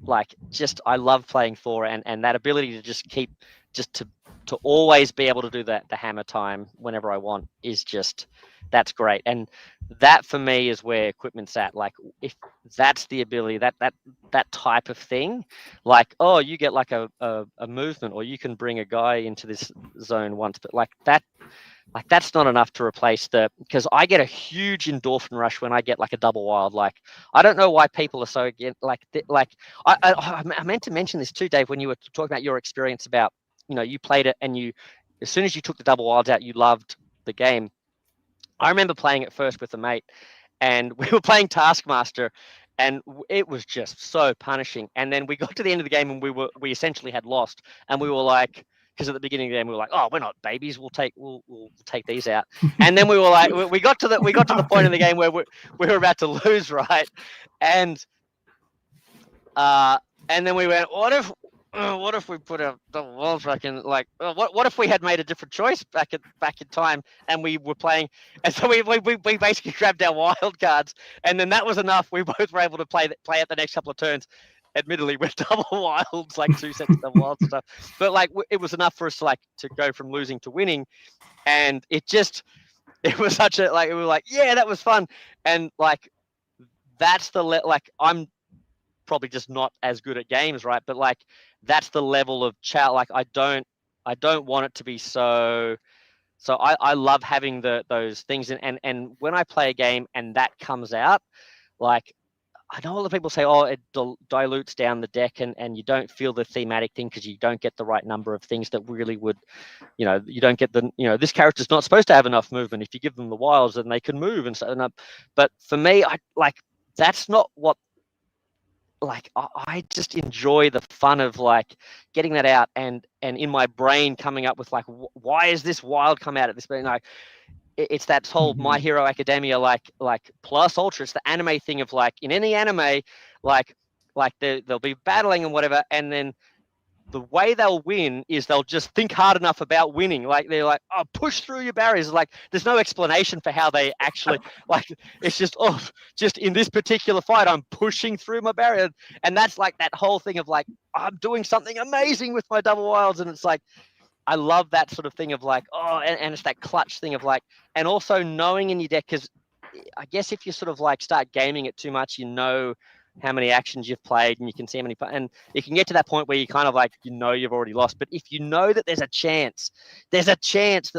like just I love playing Thor, and that ability to just keep to always be able to do the hammer time whenever I want is just, that's great. And that for me is where equipment's at. Like if that's the ability, that type of thing, like, oh, you get like a movement, or you can bring a guy into this zone once, but like that's not enough to replace because I get a huge endorphin rush when I get like a double wild. Like I don't know why people are so against, I meant to mention this too, Dave, when you were talking about your experience about, you played it and as soon as you took the double wilds out, you loved the game. I remember playing it first with a mate, and we were playing Taskmaster, and it was just so punishing. And then we got to the end of the game, and we essentially had lost, and we were like, because at the beginning of the game we were like, oh, we're not babies, we'll take these out. And then we were like, we got to the point in the game where we were about to lose, right? And then we went, what if what if we put our double wilds back in? Like, what if we had made a different choice back in time, and we were playing, and so we basically grabbed our wild cards, and then that was enough. We both were able to play out the next couple of turns. Admittedly, with double wilds, like 2 sets of double wilds and stuff, but like it was enough for us to go from losing to winning, and it was such a we were like, yeah, that was fun, and like that's the like I'm probably just not as good at games, right? But like that's the level of chat. Like I don't want it to be so. So I love having those things, and when I play a game and that comes out, like I know a lot of people say, oh, it dilutes down the deck, and you don't feel the thematic thing because you don't get the right number of things that really would, you don't get this character's not supposed to have enough movement. If you give them the wilds, then they can move and so. But for me, I like that's not what. Like I just enjoy the fun of like getting that out and in my brain coming up with like why is this wild come out at this point? Like it's that whole My Hero Academia like plus ultra. It's the anime thing of like in any anime like they'll be battling and whatever, and then the way they'll win is they'll just think hard enough about winning. Like they're like, oh, push through your barriers. Like there's no explanation for how they actually like. It's just just in this particular fight, I'm pushing through my barrier, and that's like that whole thing of like I'm doing something amazing with my double wilds, and it's like I love that sort of thing of like and it's that clutch thing of like, and also knowing in your deck because I guess if you sort of like start gaming it too much, how many actions you've played and you can see how many, and you can get to that point where you kind of like, you've already lost. But if you know that there's a chance that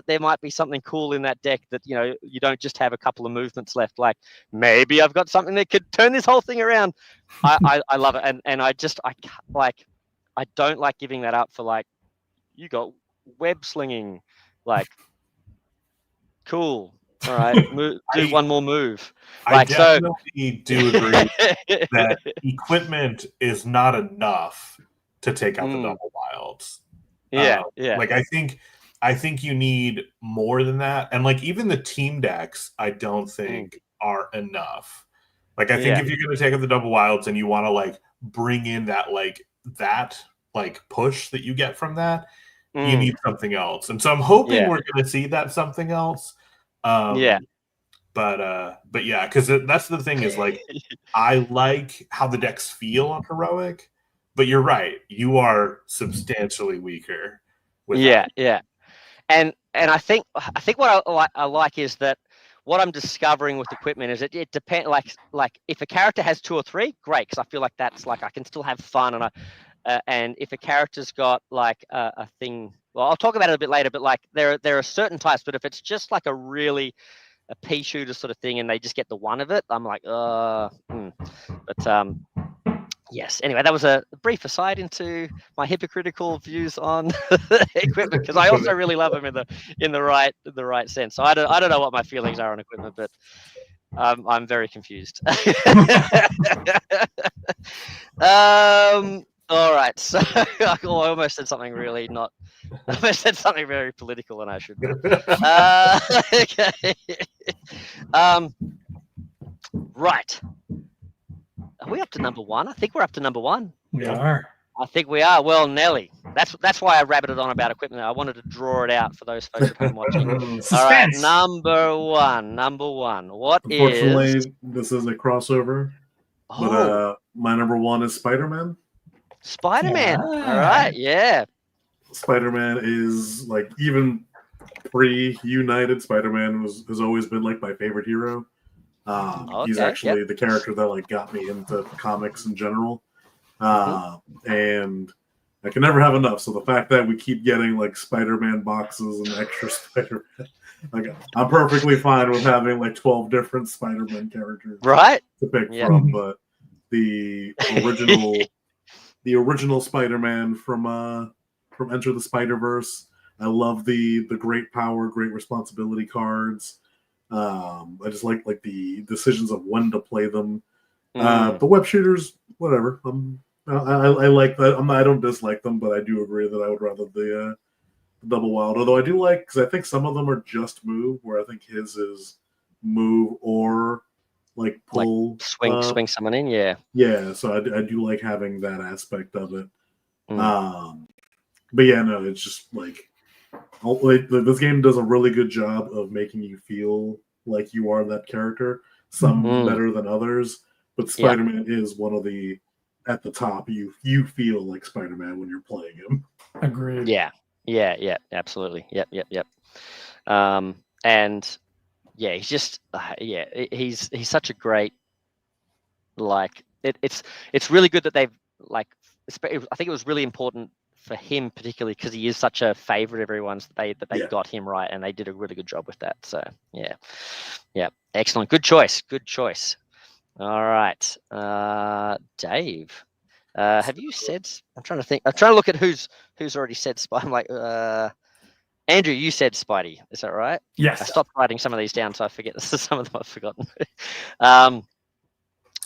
there might be something cool in that deck that, you don't just have a couple of movements left. Like maybe I've got something that could turn this whole thing around. I love it. And I don't like giving that up for like, you got web slinging, like cool. All right, do one more move. I definitely do agree that equipment is not enough to take out the double wilds. Yeah. Like I think you need more than that, and like even the team decks, I don't think are enough. Like I think if you're going to take out the double wilds and you want to like bring in that push that you get from that, you need something else. And so I'm hoping we're going to see that something else. But yeah, because that's the thing is like I like how the decks feel on heroic, but you're right, you are substantially weaker with that. And I think what I like is that what I'm discovering with equipment is it depends. Like if a character has 2 or 3, great, because I feel like that's like I can still have fun, and if a character's got like a thing, well, I'll talk about it a bit later. But like there are certain types, but if it's just like a pea shooter sort of thing, and they just get the one of it, I'm like, But yes. Anyway, that was a brief aside into my hypocritical views on equipment, because I also really love them in the right sense. So I don't know what my feelings are on equipment, but I'm very confused. All right. So I almost said something really not. I almost said something very political, and I should. Okay. Right. Are we up to number 1? I think we're up to number 1. We are. I think we are. Well, Nelly. That's why I rabbited on about equipment. I wanted to draw it out for those folks at home watching. Suspense. All right, number one. What Unfortunately, is? this is a crossover. But my number 1 is Spider-Man. Spider-Man. All right, yeah. Spider-Man is like, even pre-United, Spider-Man has always been like my favorite hero. He's actually the character that like got me into comics in general. And I can never have enough. So the fact that we keep getting like Spider-Man boxes and extra Spider-Man, like I'm perfectly fine with having like 12 different Spider-Man characters to pick from. But the original Spider-Man from Enter the Spider-Verse, I love the great power, great responsibility cards. I just like the decisions of when to play them. The web shooters, whatever. I like that. I don't dislike them, but I do agree that I would rather the double wild. Although I do like, because I think some of them are just move, where I think his is move or like pull, like swing someone in. Yeah. So I do like having that aspect of it. But yeah, no, it's just like this game does a really good job of making you feel like you are that character. Some better than others, but Spider-Man is one of the at the top. You feel like Spider-Man when you're playing him. Agreed. Yeah, absolutely. Yep. And yeah, he's just he's such a great, like, it's really good that they've, like, I think it was really important for him particularly because he is such a favorite of everyone's, that they got him right, and they did a really good job with that. So yeah, excellent, good choice. All right, Dave, have you said? I'm trying to think. I'm trying to look at who's already said Spidey. I'm like, Andrew, you said Spidey. Is that right? Yes. I stopped writing some of these down, so I forget. Some of them I've forgotten.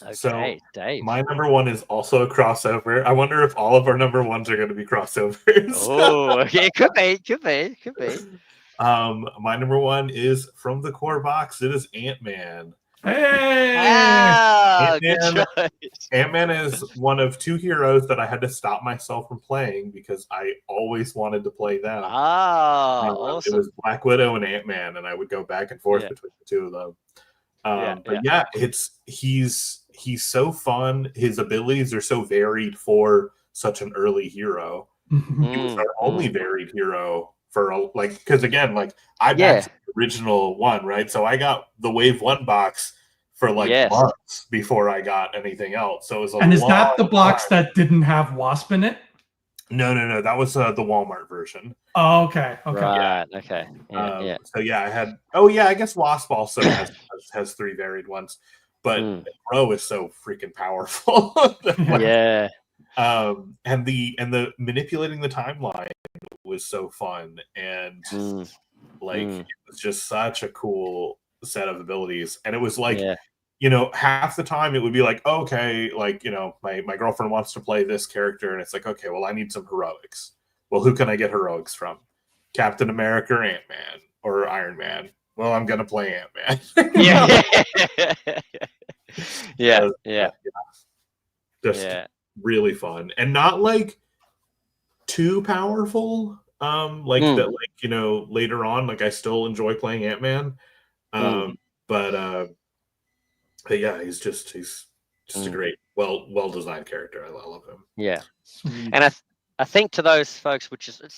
Okay, so Dave. My number one is also a crossover. I wonder if all of our number ones are going to be crossovers. Oh, it could be. My number one is from the core box. It is Ant-Man. Hey! Good choice. Ant-Man is one of two heroes that I had to stop myself from playing because I always wanted to play them. Awesome. It was Black Widow and Ant-Man, and I would go back and forth between the two of them. He's so fun. His abilities are so varied for such an early hero. He was our only varied hero for because again, I backed the original one, right? So I got the Wave 1 box for months before I got anything else. So it was is that the box that didn't have Wasp in it? No. That was the Walmart version. Oh, okay. Right. Okay. Yeah. So yeah, I had. Oh yeah, I guess Wasp also has three varied ones, but Pro is so freaking powerful. Yeah. And the manipulating the timeline was so fun, and it was just such a cool set of abilities, and it was half the time it would be like, okay, my girlfriend wants to play this character, and it's like, okay, well, I need some heroics. Well, who can I get heroics from? Captain America or Ant-Man or Iron Man? Well, I'm gonna play Ant-Man. Yeah. Just really fun, and not too powerful. Later on, I still enjoy playing Ant-Man. But yeah, he's just a great, well designed character. I love him. Yeah. And I think to those folks,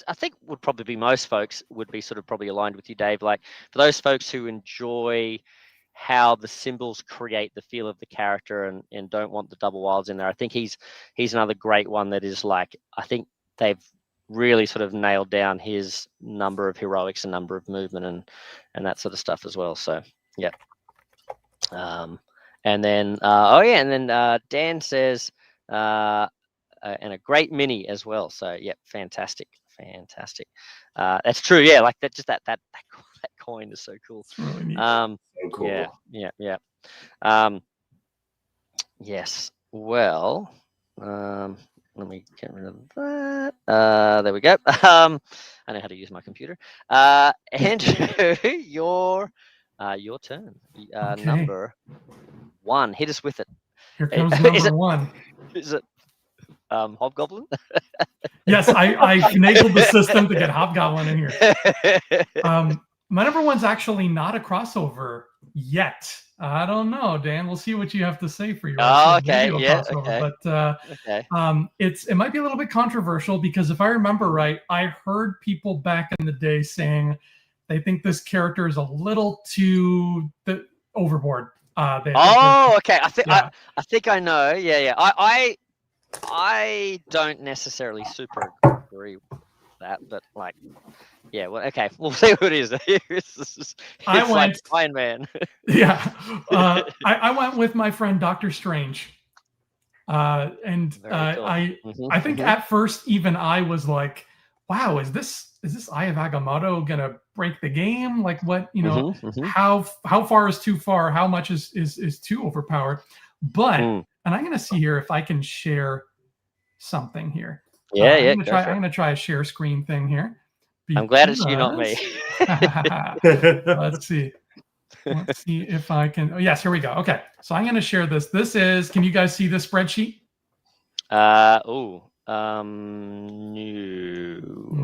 I think would probably be most folks, would be sort of probably aligned with you, Dave. Like, for those folks who enjoy how the symbols create the feel of the character and don't want the double wilds in there, I think he's another great one that is I think they've really sort of nailed down his number of heroics and number of movement and that sort of stuff as well. So yeah. And then Dan says and a great mini as well. So yeah, fantastic. That's true. Yeah, that coin is so cool. It's really neat. So cool. Yeah. Yes. Well, let me get rid of that. There we go. I know how to use my computer. Andrew, your turn. Okay. Number one. Hit us with it. Here comes number one. Is it Hobgoblin? Yes, I enabled the system to get Hobgoblin in here. My number one's actually not a crossover yet. I don't know, Dan. We'll see what you have to say for your okay. Yeah, crossover. Okay. But it might be a little bit controversial because if I remember right, I heard people back in the day saying they think this character is a little too overboard. Okay. I think I know. Yeah. I don't necessarily super agree with that, but yeah. Well, okay. We'll see what it is. It's I went Iron Man. Yeah. I went with my friend Dr. Strange. Cool. I think at first even I was like, wow, is this Eye of Agamotto gonna break the game? Like, what, how far is too far? How much is too overpowered? But and I'm gonna see here if I can share something here. I'm gonna try a share screen thing here. I'm glad it's you, not me. Let's see if I can. Oh, yes, here we go. Okay, so I'm gonna share this. This is. Can you guys see this spreadsheet?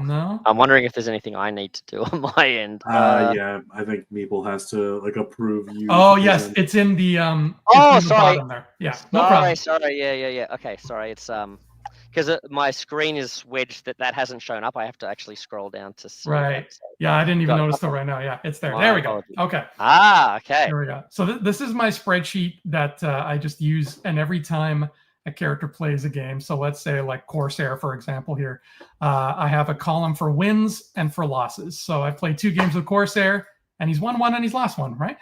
No. I'm wondering if there's anything I need to do on my end. Yeah, I think Meeple has to like approve you. Oh yes, it's in the Oh, it's in the sorry. bottom there. Yeah, no problem. Sorry. Yeah. Okay, sorry. It's because my screen is wedged that hasn't shown up. I have to actually scroll down to see. Right. That, so. Yeah, I didn't even notice that right now. Yeah, it's there. There we go. Okay. Okay. There we go. So this is my spreadsheet that I just use, and every time a character plays a game, so let's say like Corsair, for example, here, I have a column for wins and for losses. So I've played 2 games with Corsair, and he's won 1 and he's lost 1, right?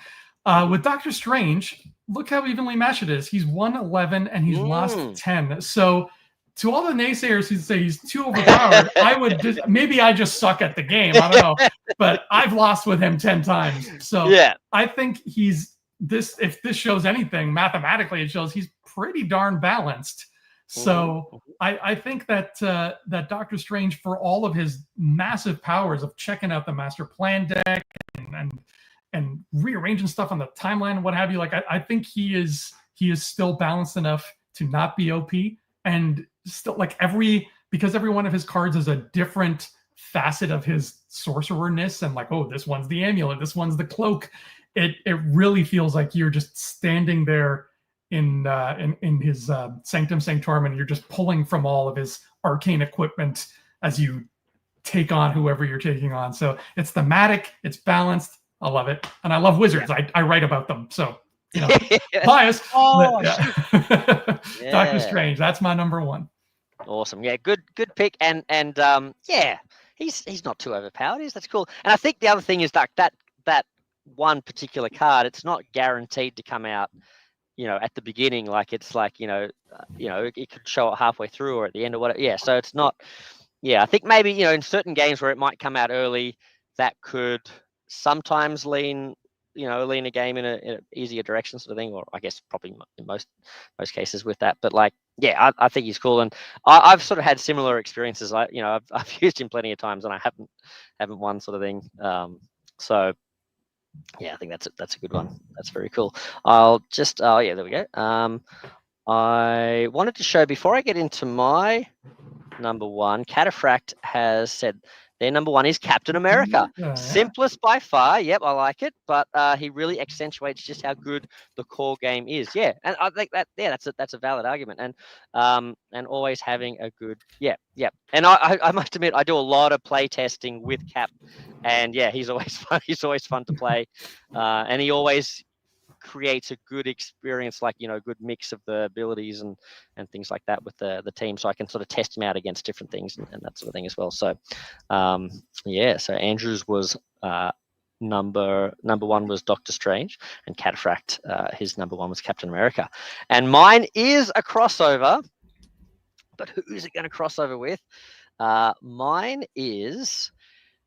With Doctor Strange, look how evenly matched it is. He's won 11 and he's lost 10. So to all the naysayers who say he's too overpowered, I would maybe I just suck at the game. I don't know, but I've lost with him 10 times. So yeah, I think he's this. If this shows anything mathematically, it shows he's pretty darn balanced. So I think that that Doctor Strange, for all of his massive powers of checking out the Master Plan deck and rearranging stuff on the timeline and what have you, like I think he is still balanced enough to not be OP. And still, like because every one of his cards is a different facet of his sorcererness, and like, oh, this one's the amulet, this one's the cloak. It really feels like you're just standing there in his Sanctum Sanctorum, and you're just pulling from all of his arcane equipment as you take on whoever you're taking on. So it's thematic, it's balanced. I love it, and I love wizards. Yeah. I write about them, so. You know, bias. Oh, but, yeah. Doctor Strange. That's my number 1. Awesome. Yeah, good pick. And yeah, he's not too overpowered. That's cool. And I think the other thing is that one particular card, it's not guaranteed to come out, at the beginning. Like it's like it could show up halfway through or at the end or whatever. Yeah. So it's not. Yeah, I think maybe in certain games where it might come out early, that could sometimes lean a game in a easier direction sort of thing, or I guess probably in most cases with that. But like, yeah, I think he's cool, and I've sort of had similar experiences. I've used him plenty of times, and I haven't won sort of thing. So yeah, I think that's a good one. That's very cool. I'll just yeah, there we go. I wanted to show before I get into my number 1. Cataphract has said their number 1 is Captain America. Yeah. Simplest by far. Yep, I like it. But he really accentuates just how good the core game is. Yeah, and I think that's a valid argument. And always having a good And I must admit, I do a lot of play testing with Cap, and yeah, he's always fun. He's always fun to play, and he always creates a good experience, like good mix of the abilities and things like that with the team, so I can sort of test him out against different things and that sort of thing as well. So yeah, so Andrew's was number 1 was Doctor Strange, and Cataphract his number 1 was Captain America, and mine is a crossover. But who is it going to crossover with? Mine is,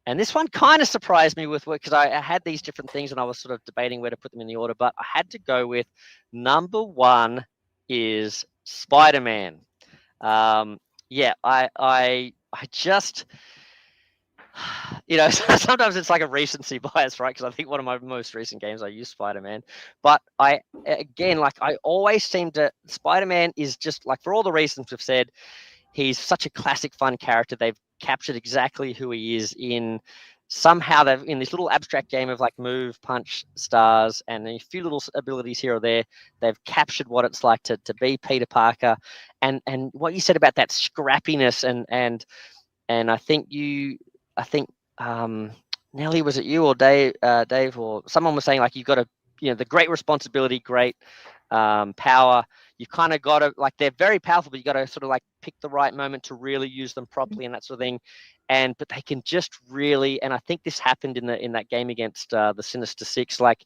and this one kind of surprised me because I had these different things and I was sort of debating where to put them in the order, but I had to go with number 1 is Spider-Man. Yeah, I just, sometimes it's like a recency bias, right? Because I think one of my most recent games I used Spider-Man, but I always seem to, Spider-Man is just like, for all the reasons we've said, he's such a classic fun character. They've captured exactly who he is in this little abstract game of like move, punch, stars, and a few little abilities here or there. They've captured what it's like to be Peter Parker, and what you said about that scrappiness and I think Nelly, was it you or Dave or someone was saying like you've got to the great responsibility, great power. You kind of got to, like, they're very powerful, but you got to sort of like pick the right moment to really use them properly and that sort of thing. But they can just really, and I think this happened in that game against the Sinister Six, like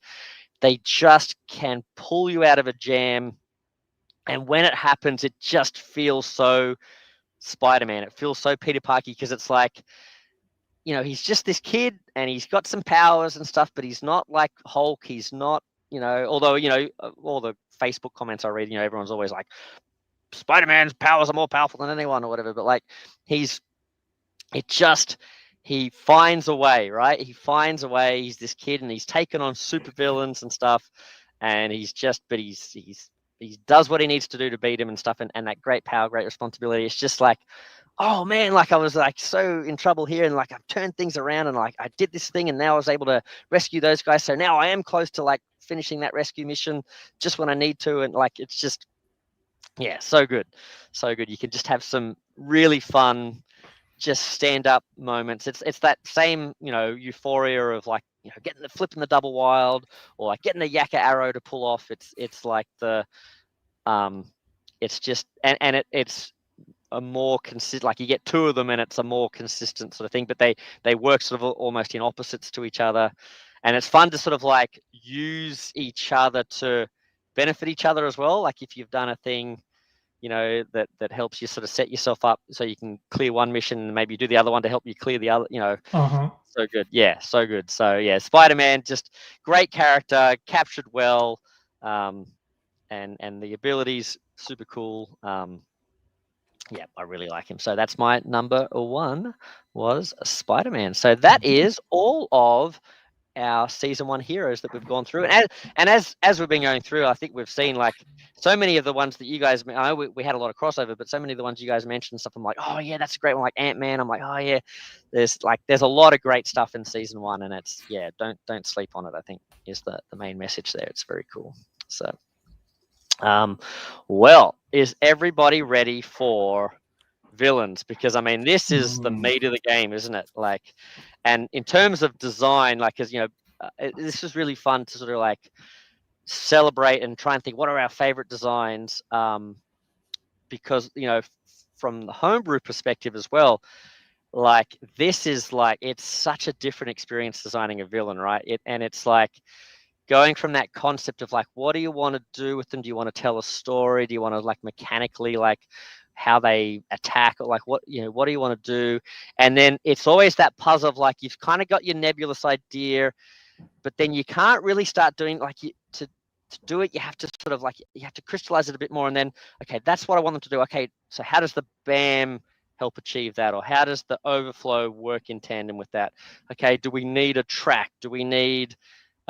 they just can pull you out of a jam. And when it happens, it just feels so Spider-Man. It feels so Peter Parker, because it's like, he's just this kid and he's got some powers and stuff, but he's not like Hulk. He's not, although, all the Facebook comments I read, everyone's always like, Spider-Man's powers are more powerful than anyone or whatever. But like, he finds a way, right? He finds a way. He's this kid and he's taken on super villains and stuff. And he's he does what he needs to do to beat him and stuff, and that great power, great responsibility. It's just like, oh man, like I was like so in trouble here, and like I've turned things around, and like I did this thing, and now I was able to rescue those guys. So now I am close to like finishing that rescue mission just when I need to, and like it's just, yeah, so good, so good. You can just have some really fun, just stand up moments. It's that same, you know, euphoria of like, you know, getting the flipping the double wild, or like getting a yakka arrow to pull off. It's like the it's just, and it's a more consistent, like you get two of them and it's a more consistent sort of thing, but they work sort of almost in opposites to each other, and it's fun to sort of like use each other to benefit each other as well. Like if you've done a thing, you know, that helps you sort of set yourself up so you can clear one mission and maybe do the other one to help you clear the other, you know. So good. Yeah, so good. So yeah, Spider-Man, just great character, captured well, and the abilities super cool. Yeah, I really like him. So that's my number 1, was Spider-Man. So that is all of our season 1 heroes that we've gone through, and as we've been going through, I think we've seen like so many of the ones that you guys, I know we had a lot of crossover, but so many of the ones you guys mentioned stuff, I'm like, oh yeah, that's a great one. Like Ant-Man, I'm like, oh yeah, there's a lot of great stuff in season 1, and it's, yeah, don't sleep on it, I think is the main message there. It's very cool. So well, is everybody ready for villains? Because I mean, this is the meat of the game, isn't it? Like, and in terms of design, like, as you know, this is really fun to sort of like celebrate and try and think what are our favorite designs, because, you know, from the homebrew perspective as well, like this is like, it's such a different experience designing a villain, right? And it's like going from that concept of like, what do you want to do with them? Do you want to tell a story? Do you want to like mechanically, like how they attack, or like what, you know, what do you want to do? And then it's always that puzzle of like, you've kind of got your nebulous idea, but then you can't really start doing like, to do it, you have to sort of like, you have to crystallize it a bit more, and then, okay, that's what I want them to do. Okay, so how does the BAM help achieve that? Or how does the overflow work in tandem with that? Okay, do we need a track? Do we need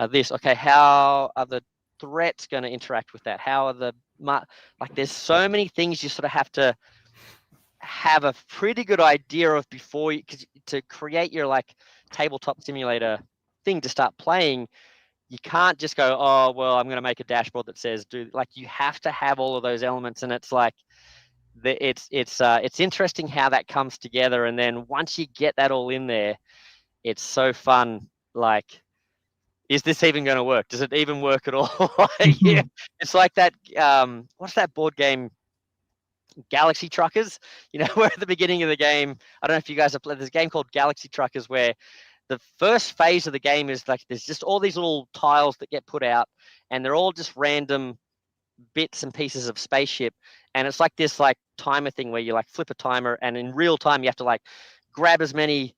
this? Okay, how are the threats going to interact with that? How are the, like, there's so many things you sort of have to have a pretty good idea of before you, because to create your like tabletop simulator thing to start playing, you can't just go, oh well, I'm going to make a dashboard that says do, like, you have to have all of those elements, and it's like it's interesting how that comes together. And then once you get that all in there, it's so fun. Like, is this even going to work? Does it even work at all? Yeah, it's like that. What's that board game? Galaxy Truckers. You know, where at the beginning of the game, I don't know if you guys have played. There's a game called Galaxy Truckers where the first phase of the game is like, there's just all these little tiles that get put out, and they're all just random bits and pieces of spaceship. And it's like this like timer thing where you like flip a timer, and in real time you have to like grab as many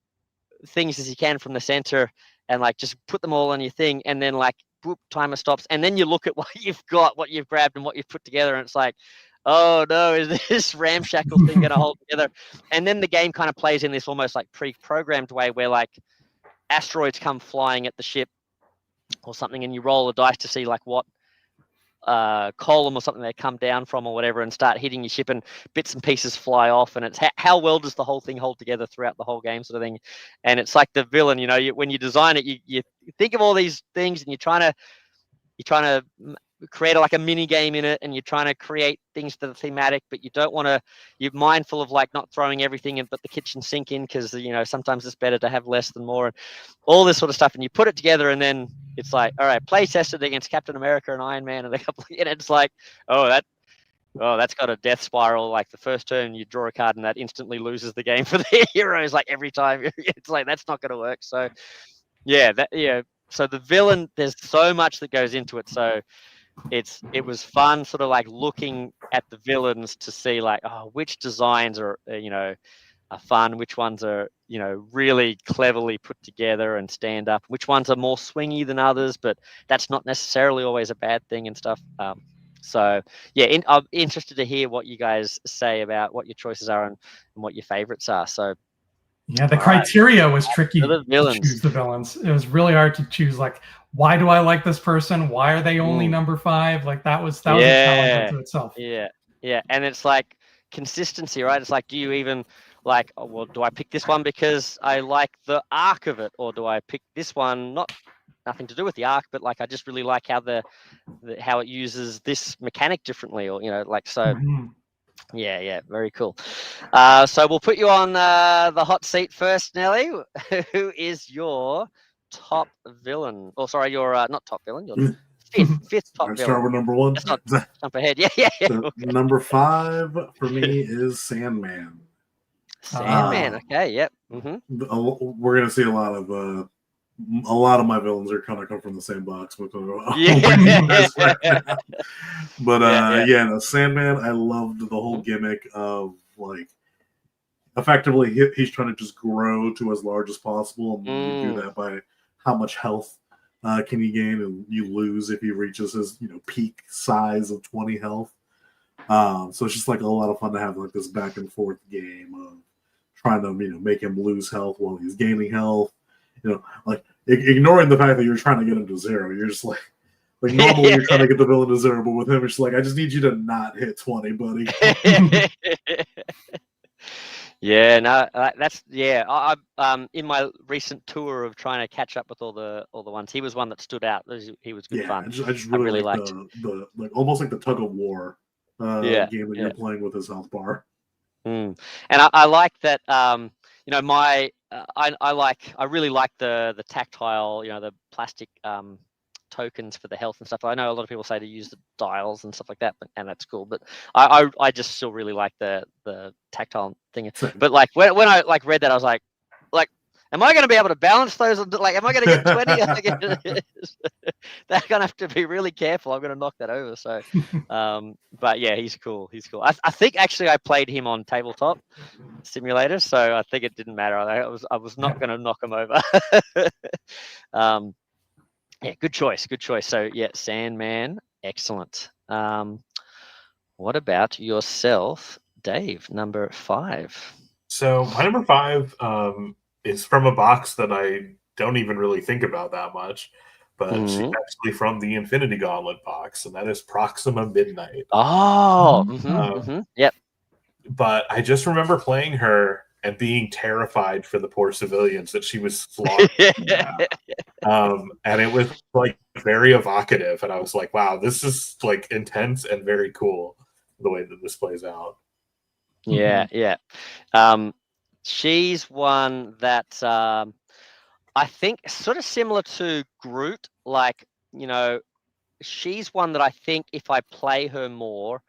things as you can from the center and like just put them all on your thing, and then like boop, timer stops, and then you look at what you've got, what you've grabbed, and what you've put together, and it's like, oh no, is this ramshackle thing going to hold together? And then the game kind of plays in this almost like pre-programmed way where like asteroids come flying at the ship or something, and you roll a dice to see like what column or something they come down from or whatever, and start hitting your ship, and bits and pieces fly off, and it's how well does the whole thing hold together throughout the whole game, sort of thing. And it's like the villain, you know, when you design it, you think of all these things, and you're trying to create like a mini game in it, and you're trying to create things that are thematic, but you don't want to, you're mindful of like not throwing everything in but the kitchen sink in, because, you know, sometimes it's better to have less than more, and all this sort of stuff. And you put it together, and then it's like, all right, play tested against Captain America and Iron Man, and it's like, that's got a death spiral. Like the first turn you draw a card, and that instantly loses the game for the heroes, like every time. It's like, that's not going to work. So so the villain, there's so much that goes into it. So it was fun sort of like looking at the villains to see like, oh, which designs are fun, which ones are, you know, really cleverly put together and stand up, which ones are more swingy than others, but that's not necessarily always a bad thing and stuff. So yeah, I'm interested to hear what you guys say about what your choices are and what your favorites are. So yeah, the criteria was tricky to choose the villains. It was really hard to choose like why do I like this person? Why are they only number 5? Like that was a challenge unto itself. Yeah, and it's like consistency, right? It's like, do you even like, oh, well, do I pick this one because I like the arc of it, or do I pick this one nothing to do with the arc, but like I just really like how how it uses this mechanic differently, or like so. Yeah, very cool. So we'll put you on the hot seat first, Nelly. Who is your top villain? Oh, sorry, your not top villain. Your fifth top villain. Start with number 1. Let's not jump ahead. Yeah. So number 5 for me is Sandman. Sandman. Okay. Yep. We're gonna see a lot of my villains are kind of come from the same box. But no, Sandman. I loved the whole gimmick of like, effectively he's trying to just grow to as large as possible, and you do that by how much health can you gain, and you lose if he reaches his peak size of 20 health. So it's just like a lot of fun to have like this back and forth game of trying to make him lose health while he's gaining health. Like ignoring the fact that you're trying to get him to 0. You're just like normally you're trying to get the villain to 0, but with him it's like, I just need you to not hit 20, buddy. Yeah, no, that's I in my recent tour of trying to catch up with all the ones, he was one that stood out. He was good fun. I just really liked the like almost like the tug of war game that you're playing with his health bar. And I like that. I really like the tactile, the plastic tokens for the health and stuff. I know a lot of people say to use the dials and stuff like that, and that's cool. But I just still really like the tactile thing. But like when I like read that, I was like, am I going to be able to balance those? Like, am I going to get 20? They're going to have to be really careful. I'm going to knock that over. So, but yeah, he's cool. I think actually I played him on tabletop simulator, so I think it didn't matter. I was not going to knock him over. Yeah, good choice. So yeah, Sandman, excellent. What about yourself, Dave? Number 5. So my number 5 is from a box that I don't even really think about that much, but she's actually from the Infinity Gauntlet box, and that is Proxima Midnight. Oh, yep. But I just remember playing her and being terrified for the poor civilians that she was slaughtering. And it was like very evocative, and I was like, wow, this is like intense and very cool the way that this plays out. Yeah. She's one that I think sort of similar to Groot. Like, she's one that I think if I play her more,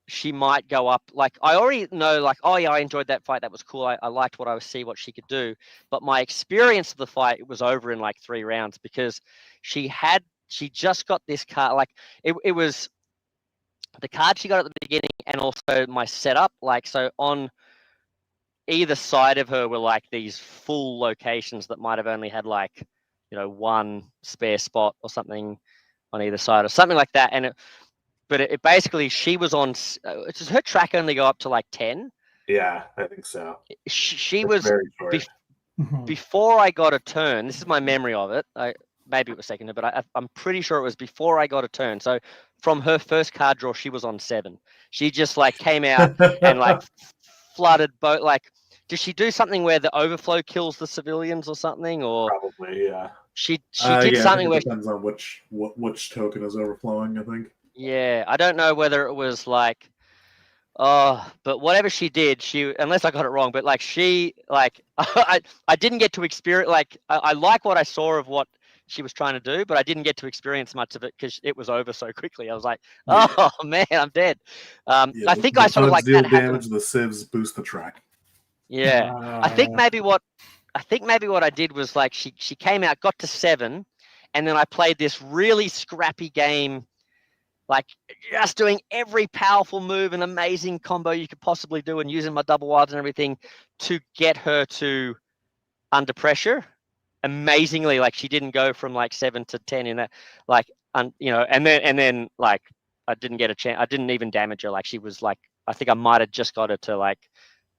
she might go up. Like, I already know, like, oh yeah, I enjoyed that fight. That was cool. I liked what she could do. But my experience of the fight, it was over in like 3 rounds because she just got this card. Like, it was the card she got at the beginning, and also my setup. Like, so on either side of her were like these full locations that might have only had like, one spare spot or something on either side or something like that. And it basically, she was on, does her track only go up to like 10? Yeah, I think so. She was, before I got a turn, this is my memory of it. Maybe it was seconded, but I'm pretty sure it was before I got a turn. So from her first card draw, she was on 7. She just like came out and like flooded both. Like, does she do something where the overflow kills the civilians or something? Or probably, yeah. She did something where depends on which token is overflowing, I think. Yeah, I don't know whether it was like, but whatever she did, unless I got it wrong, but like I didn't get to experience, like I like what I saw of what she was trying to do, but I didn't get to experience much of it because it was over so quickly. I was like, oh man, I'm dead. I think I sort of like deal that damage. The civs boost the track. Yeah, I think maybe what I did was like she came out, got to 7, and then I played this really scrappy game, like just doing every powerful move and amazing combo you could possibly do, and using my double wilds and everything to get her to under pressure. Amazingly, like she didn't go from like 7 to 10 in that, like, and then like I didn't get a chance. I didn't even damage her. Like she was like, I think I might have just got her to like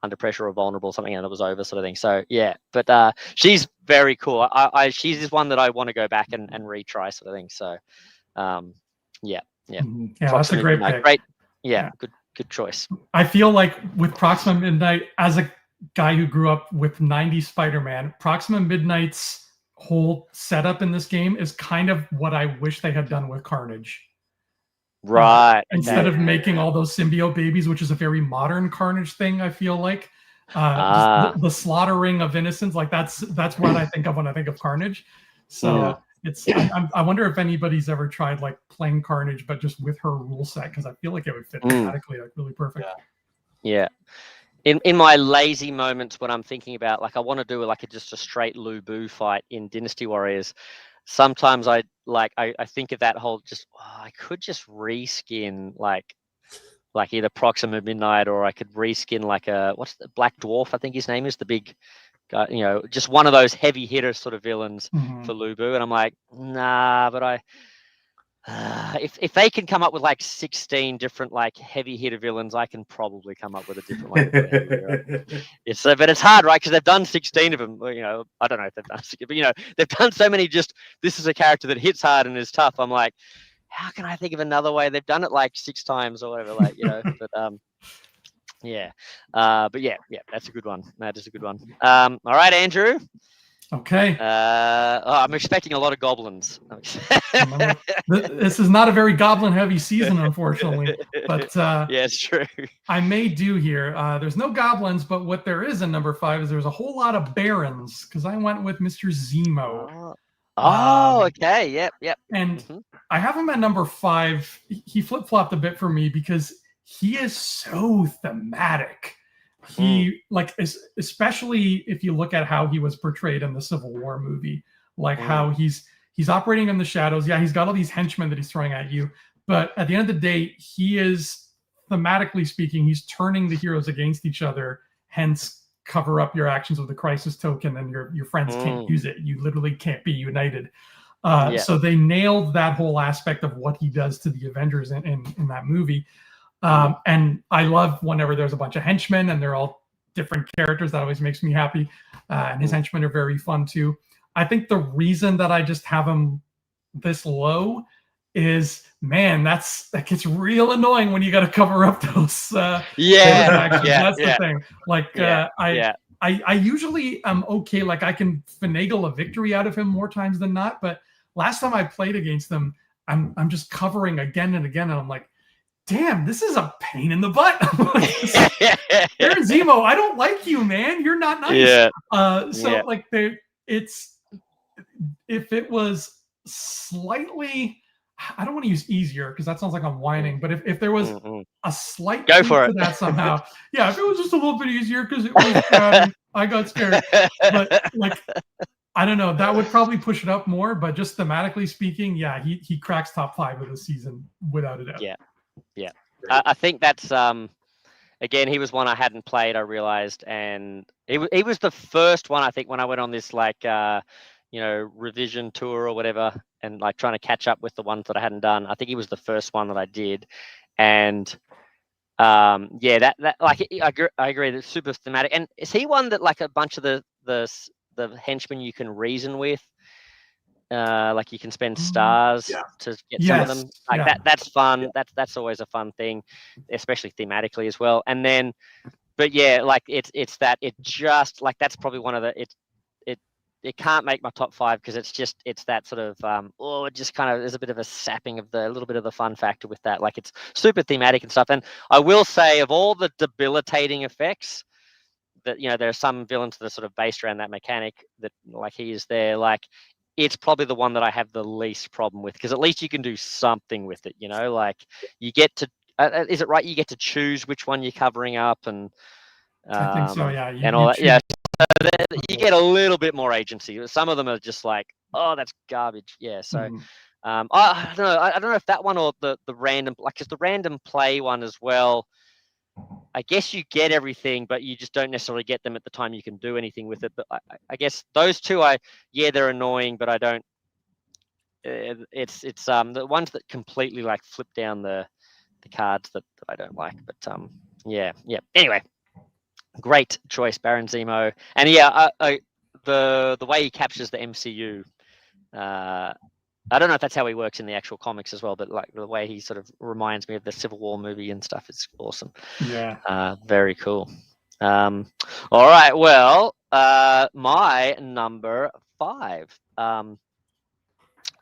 under pressure or vulnerable or something, and it was over, sort of thing. So yeah, but she's very cool. She's one that I want to go back and retry, sort of thing. So, yeah. That's a great pick. Great, good choice. I feel like with Proxima Midnight, as a guy who grew up with 90s Spider-Man, Proxima Midnight's whole setup in this game is kind of what I wish they had done with Carnage. Right. Instead of making all those symbiote babies, which is a very modern Carnage thing, I feel like. The slaughtering of innocents, like that's what I think of when I think of Carnage. So I wonder if anybody's ever tried like playing Carnage, but just with her rule set, because I feel like it would fit thematically like really perfect. Yeah. In my lazy moments when I'm thinking about like I want to do like just a straight Lu Bu fight in Dynasty Warriors, sometimes I think of that whole I could just reskin like either Proxima Midnight, or I could reskin like what's the Black Dwarf, I think his name is, the big guy, just one of those heavy hitter sort of villains for Lu Bu, and I'm like, nah, but if they can come up with like 16 different like heavy hitter villains, I can probably come up with a different one. But it's hard, right? Because they've done 16 of them. I don't know if they've done 16, but they've done so many. Just this is a character that hits hard and is tough. I'm like, how can I think of another way? They've done it like 6 times or whatever, like But that's a good one. That is a good one. All right, Andrew. Okay. I'm expecting a lot of goblins. This is not a very goblin-heavy season, unfortunately. But yeah, it's true. I may do here. There's no goblins, but what there is in number 5 is there's a whole lot of barons, because I went with Mr. Zemo. Okay. Yep. And I have him at number 5. He flip-flopped a bit for me because he is so thematic. He especially if you look at how he was portrayed in the Civil War movie, like how he's operating in the shadows. Yeah, he's got all these henchmen that he's throwing at you, but at the end of the day, he is, thematically speaking, he's turning the heroes against each other. Hence, cover up your actions with the crisis token, and your friends can't use it. You literally can't be united. So they nailed that whole aspect of what he does to the Avengers in that movie. And I love whenever there's a bunch of henchmen and they're all different characters. That always makes me happy. And his henchmen are very fun too. I think the reason that I just have him this low is, man, that gets real annoying when you got to cover up those. That's the thing. Like I usually am okay. Like I can finagle a victory out of him more times than not. But last time I played against them, I'm just covering again and again, and I'm like, damn, this is a pain in the butt. Baron Zemo, I don't like you, man. You're not nice. If it was slightly, I don't want to use easier because that sounds like I'm whining, but if there was a slight go for it that somehow, if it was just a little bit easier because it was I got scared. But like, I don't know, that would probably push it up more, but just thematically speaking, he cracks top 5 of the season without a doubt. Yeah. I think that's again, he was one I hadn't played, I realized, and he was the first one, I think, when I went on this like revision tour or whatever, and like trying to catch up with the ones that I hadn't done. I think he was the first one that I did, and that like I agree, that's super thematic. And is he one that like a bunch of the henchmen you can reason with? Like you can spend stars to get some of them. Like that's fun. That's always a fun thing, especially thematically as well. And then, but like it's that it just like that's probably one of the it can't make my top 5 because it's that sort of it just kind of there's a bit of a sapping of a little bit of the fun factor with that. Like it's super thematic and stuff. And I will say, of all the debilitating effects that there are some villains that are sort of based around that mechanic that like he is there, like it's probably the one that I have the least problem with, because at least you can do something with it, like you get to is it right, you get to choose which one you're covering up, and I think so, and all that. So you get a little bit more agency. Some of them are just like, oh, that's garbage. So I don't know if that one or the random, like, because the random play one as well, I guess you get everything, but you just don't necessarily get them at the time you can do anything with it. But I guess those two, they're annoying, but I don't. It's the ones that completely like flip down the cards that I don't like. But Anyway, great choice, Baron Zemo, and the way he captures the MCU. I don't know if that's how he works in the actual comics as well, but like the way he sort of reminds me of the Civil War movie and stuff is awesome. Yeah. Very cool. All right. Well, my number 5.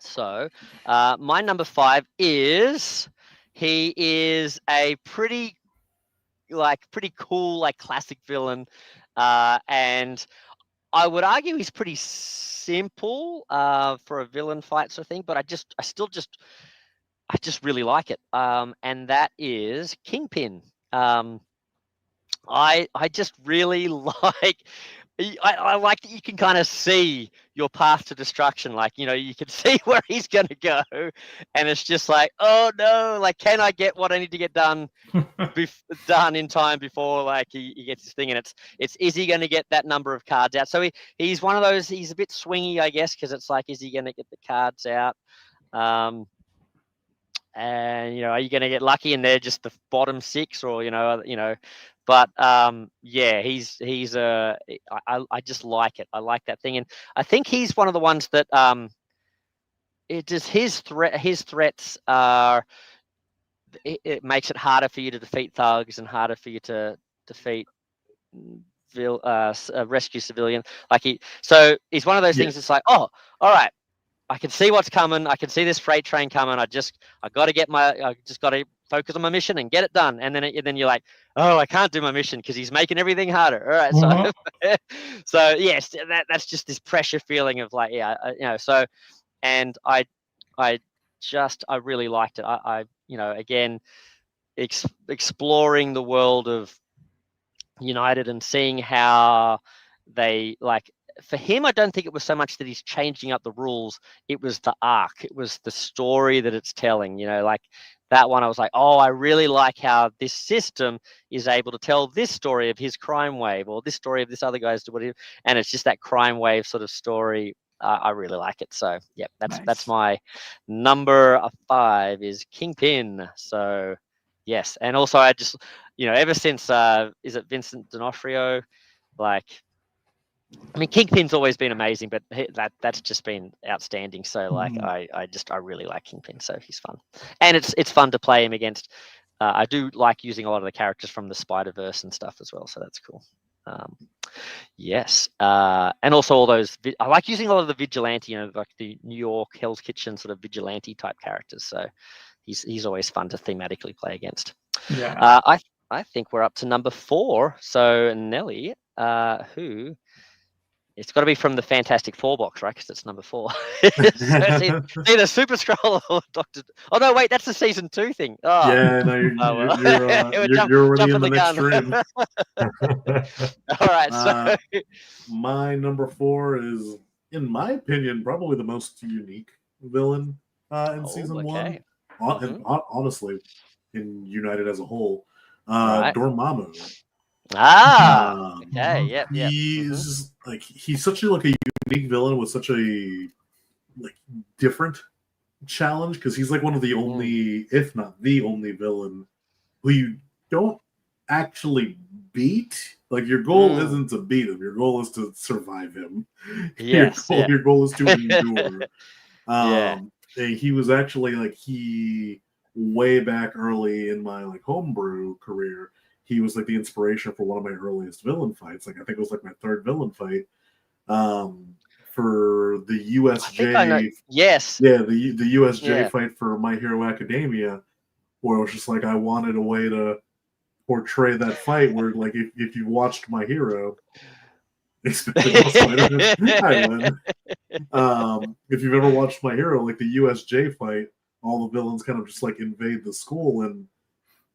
So my number 5 is he is a pretty cool, like classic villain, and I would argue he's pretty simple for a villain fight sort of thing, but I just really like it. And that is Kingpin. I just really like. I like that you can kind of see your path to destruction. Like, you can see where he's going to go, and it's just like, oh no, like, can I get what I need to get done done in time before like he gets his thing? And it's is he going to get that number of cards out? So he's one of those. He's a bit swingy, I guess, because it's like, is he going to get the cards out? And are you going to get lucky and they're just the bottom 6, or but yeah, he's I just like it. I like that thing, and I think he's one of the ones that it just his threats are, it makes it harder for you to defeat thugs and harder for you to defeat rescue civilian. So he's one of those things. It's like, oh, all right, I can see what's coming. I can see this freight train coming. I just got to focus on my mission and get it done. And then you're like, oh, I can't do my mission because he's making everything harder. All right. So, so yes, that's just this pressure feeling of like, so, and I really liked it. I again, exploring the world of United and seeing how they for him, I don't think it was so much that he's changing up the rules. It was the arc. It was the story that it's telling. Like that one, I was like, oh, I really like how this system is able to tell this story of his crime wave, or this story of this other guy's doing, and it's just that crime wave sort of story. I really like it. So yeah, that's my number 5 is Kingpin. So yes, and also I just ever since is it Vincent D'Onofrio, I mean, Kingpin's always been amazing, but that's just been outstanding. So I really like Kingpin. So he's fun, and it's fun to play him against. I do like using a lot of the characters from the Spider-Verse and stuff as well. So that's cool. Yes, and also all those. I like using a lot of the vigilante, like the New York Hell's Kitchen sort of vigilante type characters. So he's always fun to thematically play against. Yeah. I think we're up to number 4. So Nelly, who. It's got to be from the Fantastic Four box, right? Because it's number 4. So it's either Super Scroll or Doctor. Oh no, wait, that's the season 2 thing. Oh. Yeah, no, you're already in the next stream. All right, so my number 4 is, in my opinion, probably the most unique villain in season 1. And honestly, in United as a whole, Dormammu. Okay, yeah. He's he's such a unique villain with such a different challenge, because he's one of the only, if not the only villain who you don't actually beat. Your goal isn't to beat him. Your goal is to survive him. Yes, your goal is to endure. And he was actually he way back early in my homebrew career. He was the inspiration for one of my earliest villain fights. I think it was my 3rd villain fight. For the USJ. Yes. Yeah, the USJ fight for My Hero Academia, where it was just I wanted a way to portray that fight where if you watched My Hero, if you've ever watched My Hero, the USJ fight, all the villains kind of just invade the school, and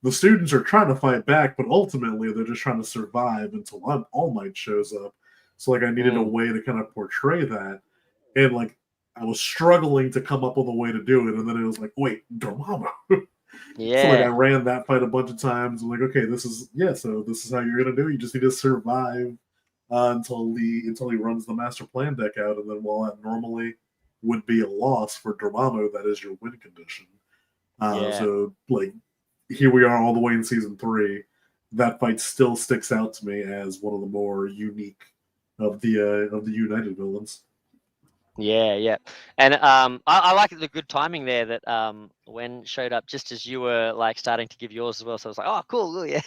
the students are trying to fight back, but ultimately they're just trying to survive until All Might shows up. So I needed a way to kind of portray that, and I was struggling to come up with a way to do it, and then it was wait, Dormammu. Yeah. So I ran that fight a bunch of times. I'm okay, this is how you're gonna do it. You just need to survive until he runs the master plan deck out, and then while that normally would be a loss for Dormammu, that is your win condition. So here we are all the way in season 3. That fight still sticks out to me as one of the more unique of the United villains. Yeah. And I like the good timing there that Wen showed up just as you were like starting to give yours as well. So I was like, oh, cool, yeah.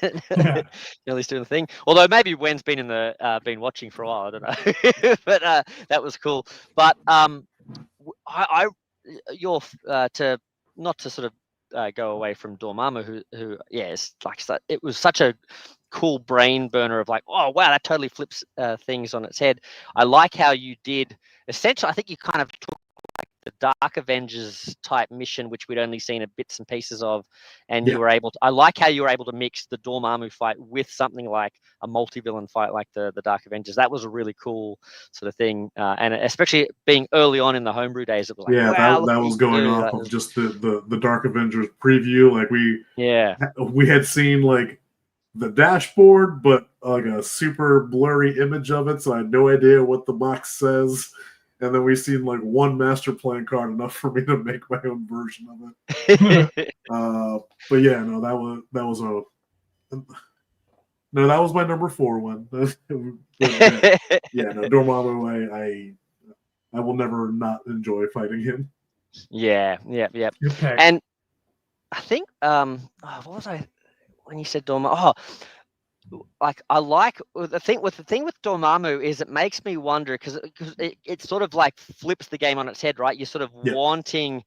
He's doing the thing. Although maybe Wen's been in the been watching for a while, I don't know. But that was cool. But you're to not to sort of go away from Dormammu, who it's like it was such a cool brain burner of like, oh wow, that totally flips things on its head. I like how you did essentially. I think you kind of took like the Dark Avengers type mission, which we'd only seen a bits and pieces of, and you were able to. I like how you were able to mix the Dormammu fight with something like a multi-villain fight like the Dark Avengers. That was a really cool sort of thing, and especially being early on in the homebrew days, it was like, wow, that was going off of just the Dark Avengers preview. Like we had seen like the dashboard, but like a super blurry image of it, so I had no idea what the box says. And then we've seen like one master plan card, enough for me to make my own version of it. But yeah, no, that was my number 4 one. Dormammu, I will never not enjoy fighting him. Yeah. And I think what was I when you said Dormammu? Like I like the thing with Dormammu is it makes me wonder because it sort of like flips the game on its head, right? You're sort of wanting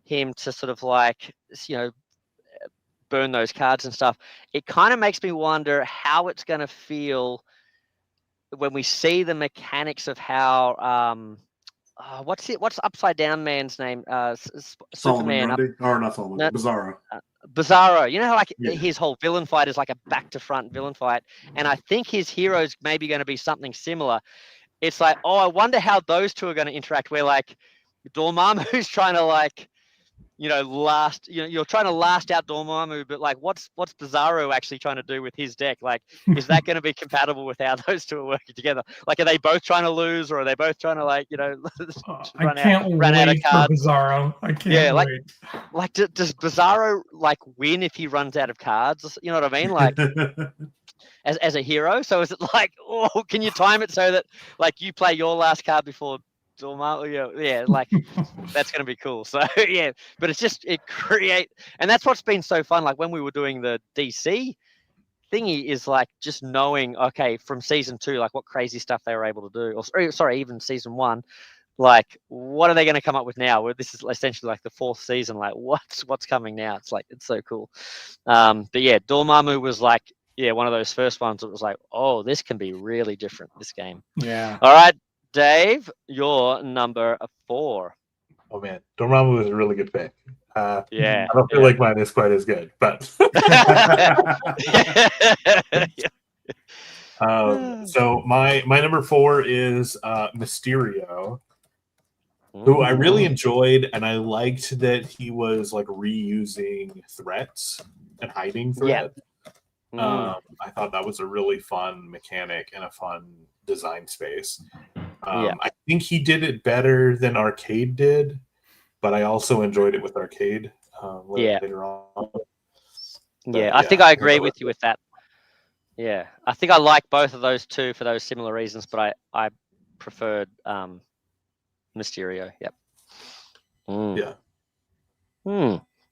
him to sort of like, you know, burn those cards and stuff. It kind of makes me wonder how it's going to feel when we see the mechanics of how what's Upside Down Man's name? Superman. Not Solomon. Bizarro. Bizarro. You know how like his whole villain fight is like a back to front villain fight, and I think his hero's maybe going to be something similar. It's like, oh, I wonder how those two are going to interact. Where like Dormammu's trying to like, you're trying to last out Dormammu, but like, what's Bizarro actually trying to do with his deck? Like, is that going to be compatible with how those two are working together? Like, are they both trying to lose, or are they both trying to like, run out of cards? Bizarro, I can't wait. Like, does Bizarro like win if he runs out of cards? You know what I mean? Like, as a hero. So is it like, oh, can you time it so that like you play your last card before Dormammu? Yeah, like that's going to be cool. So yeah, but it's just and that's what's been so fun. Like when we were doing the DC thingy is like just knowing, okay, from season 2, like what crazy stuff they were able to do, or sorry, even season 1, like what are they going to come up with now? Where this is essentially like the 4th season. Like what's coming now? It's like it's so cool. But yeah, Dormammu was like one of those first ones that was like, oh, this can be really different. This game. Yeah. All right, Dave, your number 4. Oh man, Dormammu was a really good pick. I don't feel like mine is quite as good, but so my number 4 is Mysterio, who I really enjoyed, and I liked that he was like reusing threats and hiding threats. I thought that was a really fun mechanic and a fun design space. I think he did it better than Arcade did, but I also enjoyed it with Arcade later on. But, I think I agree with you with that. Yeah, I think I like both of those two for those similar reasons, but I preferred Mysterio. Yep.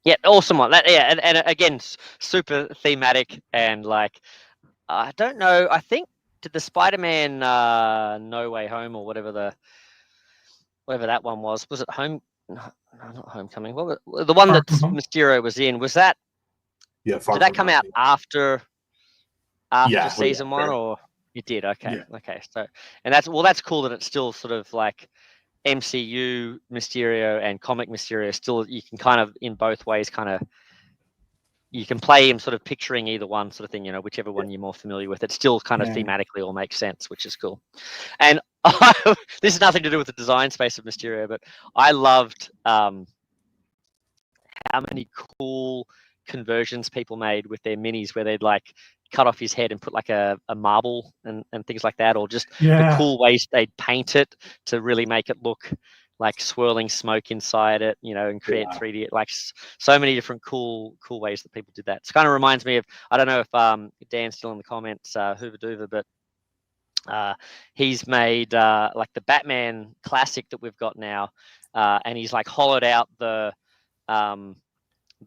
Yeah, awesome one. That and again, super thematic and like I don't know. I think did the Spider-Man No Way Home or whatever that one was it Home? No, not Homecoming. What was the one that Mysterio was in? Was that? Yeah. Did that come out after season 1 or it did? Okay. Okay. So that's cool that it's still sort of like MCU Mysterio and comic Mysterio. Still, you can kind of in both ways you can play him sort of picturing either one sort of thing, whichever one you're more familiar with. It still kind of thematically all makes sense, which is cool. And this has nothing to do with the design space of Mysterio, but I loved how many cool conversions people made with their minis where they'd like cut off his head and put like a marble and things like that, or just the cool ways they'd paint it to really make it look like swirling smoke inside it, and create 3D, like so many different cool ways that people did that. It kind of reminds me of, I don't know if Dan's still in the comments, Hoover Doover, but He's made like the Batman classic that we've got now, and he's like hollowed out the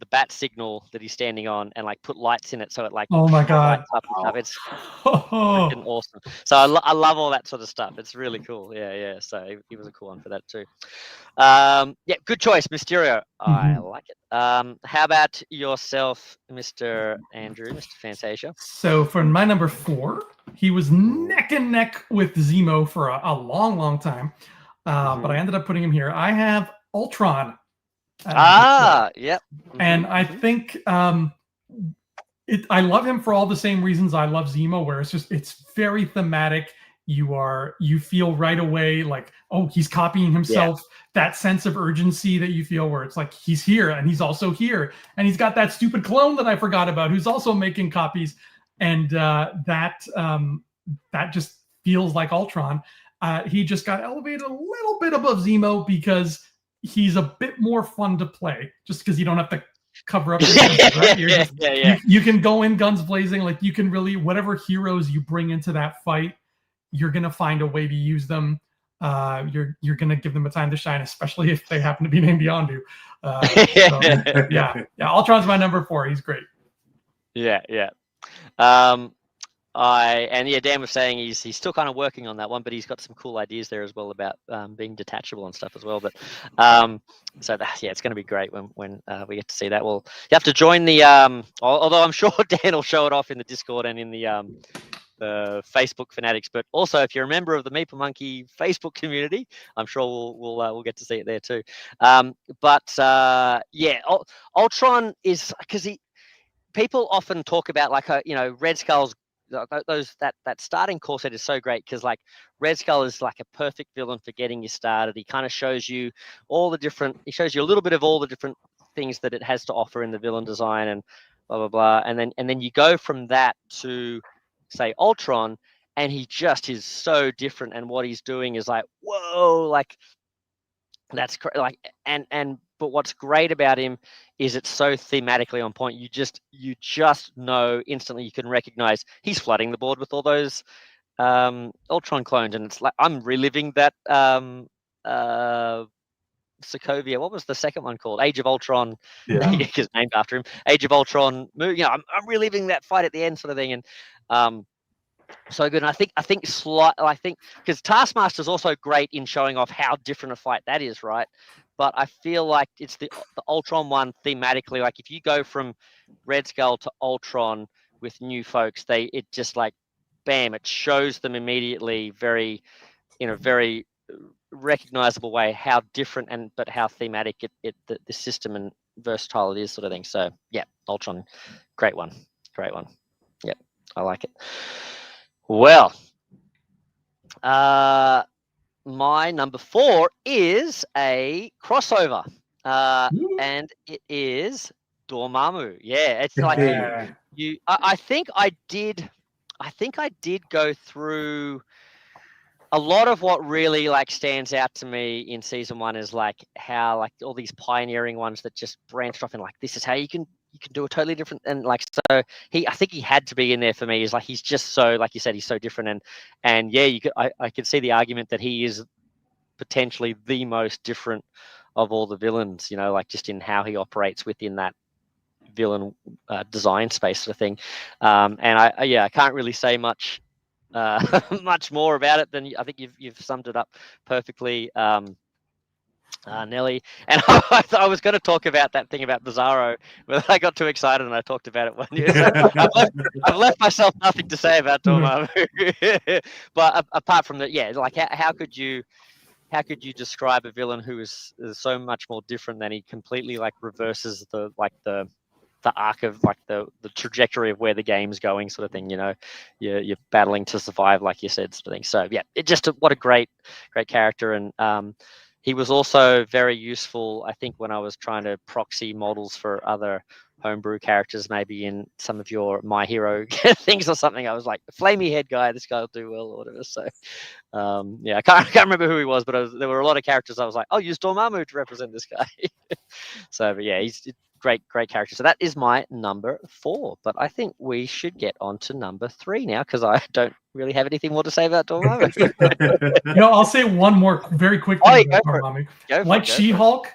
bat signal that he's standing on and like put lights in it so it like oh my god, lights up and stuff. It's freaking awesome. So I love all that sort of stuff. It's really cool. Yeah. So he was a cool one for that too. Yeah, good choice, Mysterio. I like it. How about yourself, Mr. Andrew, Mr. Fantasia? So for my number 4, he was neck and neck with Zemo for a long time, but I ended up putting him here. I have Ultron. Yep. And I think I love him for all the same reasons I love Zemo, where it's very thematic. You feel right away like, oh, he's copying himself. Yeah. That sense of urgency that you feel where it's like he's here and he's also here, and he's got that stupid clone that I forgot about who's also making copies, and that just feels like Ultron. He just got elevated a little bit above Zemo because he's a bit more fun to play, just because you don't have to cover up your senses, right? You can go in guns blazing. Like you can really, whatever heroes you bring into that fight, you're gonna find a way to use them. You're gonna give them a time to shine, especially if they happen to be named Yondu. Ultron's my number 4. He's great. Yeah. Dan was saying he's still kind of working on that one, but he's got some cool ideas there as well about being detachable and stuff as well. But it's going to be great when we get to see that. Well, you have to join the although I'm sure Dan will show it off in the Discord and in the Facebook fanatics, but also if you're a member of the Meeple Monkey Facebook community, I'm sure we'll get to see it there too. Ultron is because people often talk about like Red Skull's. That starting core set is so great because like Red Skull is like a perfect villain for getting you started. He kind of shows you a little bit of all the different things that it has to offer in the villain design and blah blah blah, and then you go from that to say Ultron, and he just is so different, and what he's doing is like whoa, like that's like but what's great about him is it's so thematically on point. You just know instantly, you can recognize he's flooding the board with all those Ultron clones, and it's like I'm reliving that Sokovia. What was the second one called? Age of Ultron. Yeah, because named after him. Age of Ultron movie. I'm reliving that fight at the end, sort of thing, and so good. And I think because Taskmaster's also great in showing off how different a fight that is, right? But I feel like it's the Ultron one thematically. Like if you go from Red Skull to Ultron with new folks, it just like, bam! It shows them immediately, in a very recognizable way, how different but how thematic the system and versatile it is, sort of thing. So yeah, Ultron, great one. Yep, I like it. Well, my number 4 is a crossover, and it is Dormammu. Yeah, it's like I think I did go through a lot of what really like stands out to me in season 1 is like how like all these pioneering ones that just branched off and like this is how you can do a totally different, and like so I think he had to be in there for me. Is like he's just so, like you said, he's so different, and yeah, I could see the argument that he is potentially the most different of all the villains, like just in how he operates within that villain design space, sort of thing. And I can't really say much more about it than I think you've summed it up perfectly, Nelly. And I was going to talk about that thing about Bizarro, but I got too excited and I talked about it one year. So I've left myself nothing to say about Dormammu. But apart from that, yeah, like how could you describe a villain who is so much more different than he completely like reverses the arc of like the trajectory of where the game's going, sort of thing. You're battling to survive, like you said, sort of thing. So yeah, what a great character. And he was also very useful, I think, when I was trying to proxy models for other homebrew characters, maybe in some of your My Hero things or something. I was like, flamey head guy, this guy will do well or whatever. So I can't remember who he was, but there were a lot of characters I was like, I'll use Dormammu to represent this guy. So but yeah, he's great character. So that is my number 4. But I think we should get on to number 3 now, because I don't really have anything more to say about Dormammu. I'll say one more very quick thing about Dormammu. Like She-Hulk,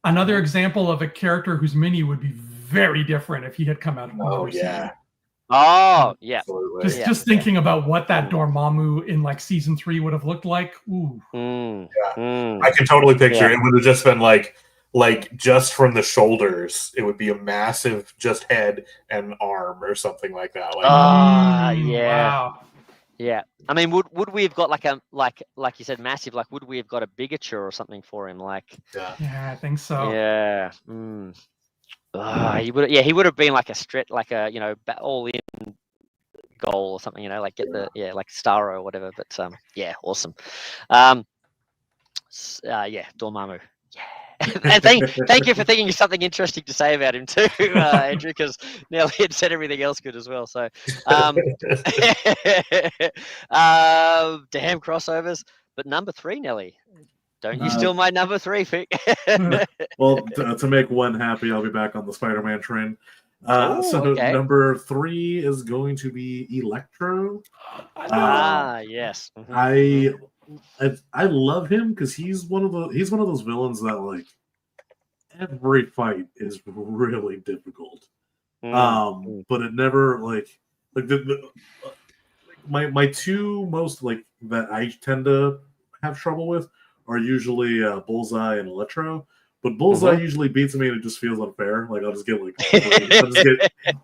another example of a character whose mini would be very different if he had come out. Oh yeah. Oh yeah. Just thinking about what that Dormammu in like season 3 would have looked like. Ooh. I can totally picture it would have just been like just from the shoulders, it would be a massive just head and arm or something like that. Wow. Yeah. I mean, would we have got like you said, massive? Like, would we have got a bigature or something for him? Like, I think so. Yeah. He would have been like a like a all in goal or something. Like get the like Starro or whatever. But awesome. Dormammu. Yeah. And thank you for thinking of something interesting to say about him too, Andrew, because Nelly had said everything else good as well. So, damn crossovers. But number 3, Nelly, don't you steal my number 3 pick? Well, to make one happy, I'll be back on the Spider-Man train. Number 3 is going to be Electro. Yes. I love him because he's one of those villains that like every fight is really difficult. But it never my two most that I tend to have trouble with are usually Bullseye and Electro. But Bullseye usually beats me and it just feels unfair. Like I'll just get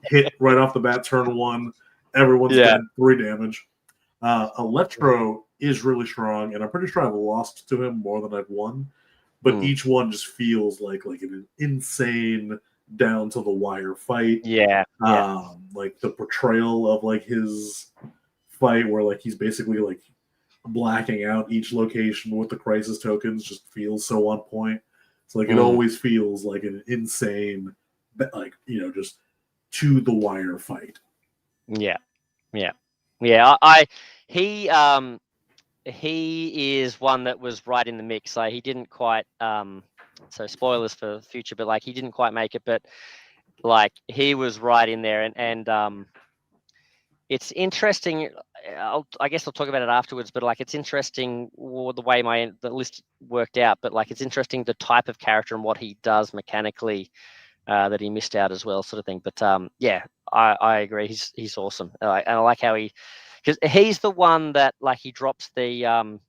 hit right off the bat, turn 1, everyone's dead, 3 damage. Electro is really strong, and I'm pretty sure I've lost to him more than I've won. But each one just feels like an insane down to the wire fight. Like the portrayal of his fight where he's basically blacking out each location with the crisis tokens just feels so on point. So it always feels like an insane just to the wire fight. He is one that was right in the mix. Like he didn't quite so spoilers for the future, but he didn't quite make it, but he was right in there, and it's interesting. I guess I'll talk about it afterwards, but it's interesting the way the list worked out, but it's interesting the type of character and what he does mechanically that he missed out as well, sort of thing. But I agree. He's awesome, and I like how because he's the one that he drops the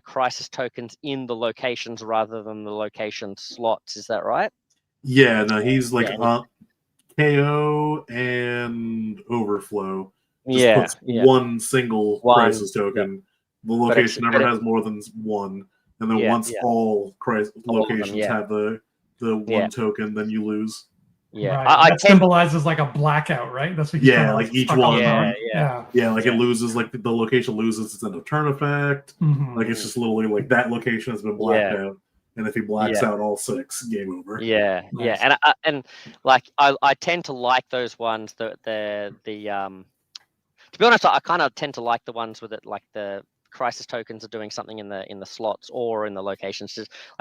crisis tokens in the locations rather than the location slots. Is that right? Yeah, no, he's KO and Overflow. Just puts one single crisis token. The location never has more than one, and then once all locations have the one token, then you lose. Yeah, right. That symbolizes a blackout, right? That's what each one. It loses the location loses its end of turn effect. It's just literally that location has been blacked out, and if he blacks out all 6, game over. Nice. And I tend to like those ones that the to be honest, I kind of tend to like the ones with it the crisis tokens are doing something in the slots or in the locations,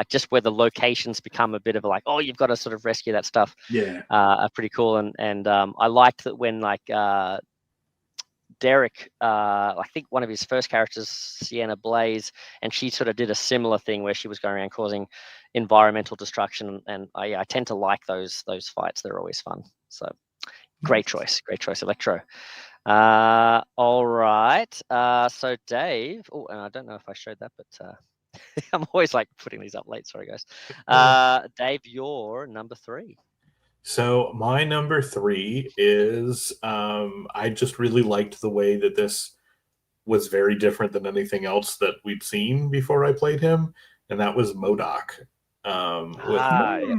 just where the locations become a bit of you've got to sort of rescue that stuff. Are pretty cool, and I liked that when Derek, I think one of his first characters, Sienna Blaze, and she sort of did a similar thing where she was going around causing environmental destruction, and I tend to like those fights. They're always fun. So great choice, Electro. All right. So Dave. Oh, and I don't know if I showed that, but I'm always putting these up late. Sorry, guys. Dave, your number 3. So my number 3 is I just really liked the way that this was very different than anything else that we'd seen before I played him, and that was MODOK. With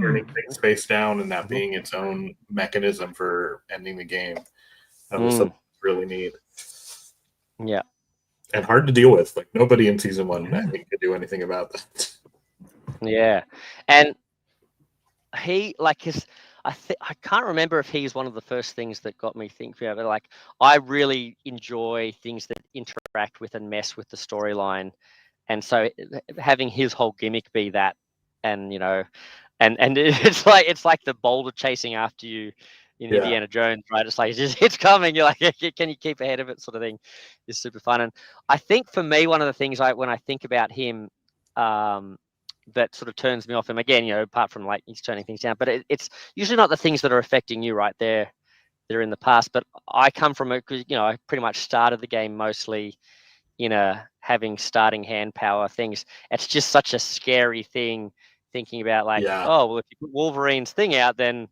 turning things face down and that being its own mechanism for ending the game. That was something really neat. Yeah. And hard to deal with. Nobody in season 1 I think could do anything about that. Yeah. And he I can't remember if he's one of the first things that got me thinking about it. I really enjoy things that interact with and mess with the storyline. And so having his whole gimmick be that, and and it's like the boulder chasing after you in Indiana Jones, right? It's like it's coming. You're like, can you keep ahead of it? Sort of thing is super fun. And I think for me, one of the things when I think about him, that sort of turns me off him again, apart from like he's turning things down, but it's usually not the things that are affecting you, right? They're in the past. But I come from it because I pretty much started the game mostly having starting hand power things. It's just such a scary thing thinking about like, oh well, if you put Wolverine's thing out, then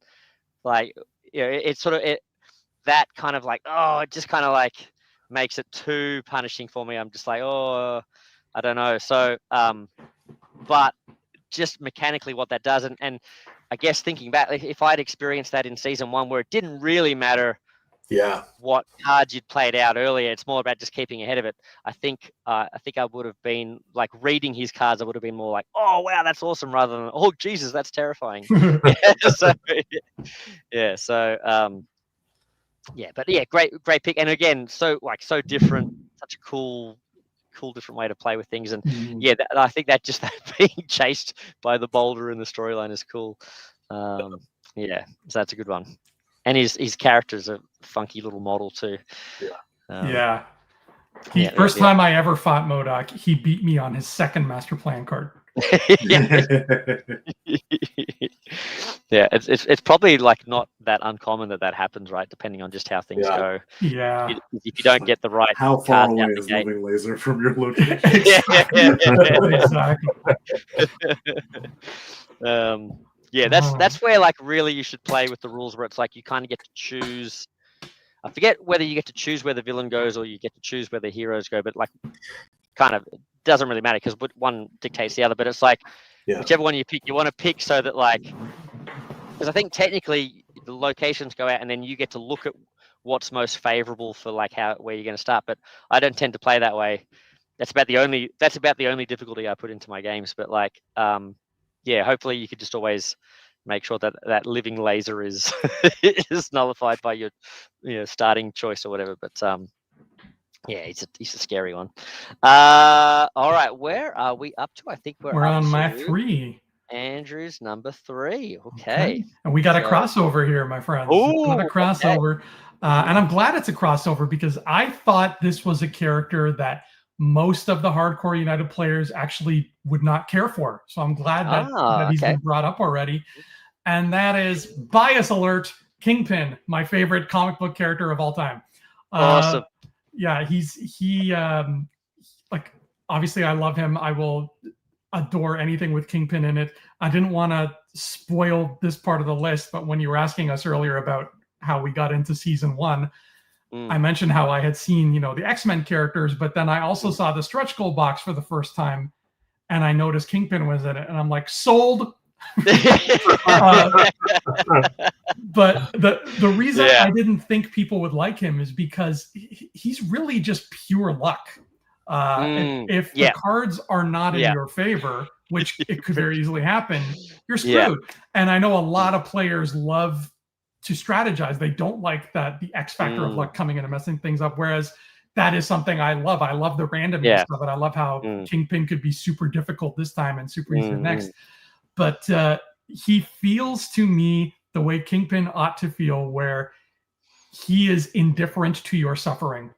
like it's sort of that kind of like, oh, it just kind of like makes it too punishing for me. I'm just like, oh, I don't know. So but just mechanically what that does, and I guess thinking back, if I'd experienced that in season 1 where it didn't really matter what cards you'd played out earlier, it's more about just keeping ahead of it. I think I would have been like reading his cards. I would have been more like, oh wow, that's awesome, rather than oh Jesus, that's terrifying. So great pick. And again, so different, such a cool different way to play with things. And I think that just that being chased by the boulder in the storyline is cool. So that's a good one. And his character's a funky little model too. First time I ever fought MODOK, he beat me on his second master plan card. It's probably like not that uncommon that happens, right? Depending on just how things go. If you don't get the right, how far away is moving laser from your location? Exactly. That's where like really you should play with the rules where it's like you kind of get to choose. I forget whether you get to choose where the villain goes or you get to choose where the heroes go, but like kind of doesn't really matter because one dictates the other. But it's like whichever one you pick, you want to pick so that like, because I think technically the locations go out and then you get to look at what's most favorable for like where you're going to start. But I don't tend to play that way. That's about the only difficulty I put into my games. But like, hopefully you could just always make sure that living laser is is nullified by your starting choice or whatever. But he's a scary one. All right, where are we up to? I think we're on my 3. Andrew's number 3. Okay. And we got a crossover here, my friends. Another crossover. Okay. And I'm glad it's a crossover because I thought this was a character that most of the hardcore United players actually would not care for. So I'm glad that he's been brought up already. And that is, bias alert, Kingpin, my favorite comic book character of all time. Awesome. He like, obviously I love him. I will adore anything with Kingpin in it. I didn't want to spoil this part of the list, but when you were asking us earlier about how we got into season 1, I mentioned how I had seen, the X-Men characters, but then I also saw the stretch goal box for the first time, and I noticed Kingpin was in it, and I'm like, sold. But the reason I didn't think people would like him is because he's really just pure luck. If the cards are not in your favor, which it could very easily happen, you're screwed. And I know a lot of players love to strategize. They don't like the X factor of luck coming in and messing things up. Whereas that is something I love. I love the randomness of it. I love how Kingpin could be super difficult this time and super easy the next. But he feels to me the way Kingpin ought to feel, where he is indifferent to your suffering.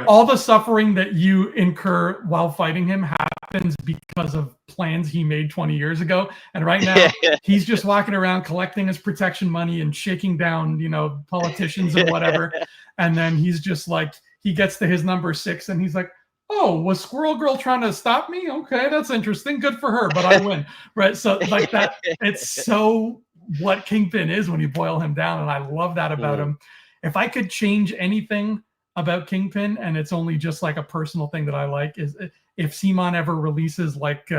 All the suffering that you incur while fighting him happens because of plans he made 20 years ago. And right now, he's just walking around collecting his protection money and shaking down, politicians and whatever. And then he's just like, he gets to his number 6 and he's like, oh, was Squirrel Girl trying to stop me? Okay, that's interesting. Good for her, but I win. Right? So like that, it's so what Kingpin is when you boil him down. And I love that about him. If I could change anything about Kingpin, and it's only just like a personal thing that I like, is if CMON ever releases like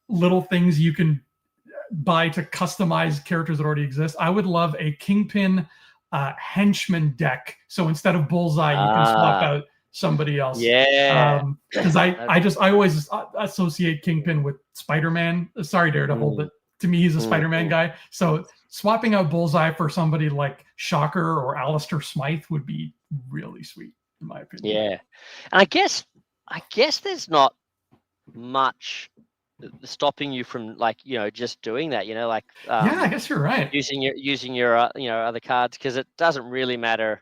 little things you can buy to customize characters that already exist, I would love a Kingpin henchman deck. So instead of Bullseye, you can swap out somebody else. Because I always associate Kingpin with Spider-Man. Sorry, Daredevil, but to me he's a Spider-Man guy. So swapping out Bullseye for somebody like Shocker or Alistair Smythe would be really sweet, in my opinion. And I guess there's not much stopping you from like just doing that. Like yeah, I guess you're right. Using your other cards, because it doesn't really matter.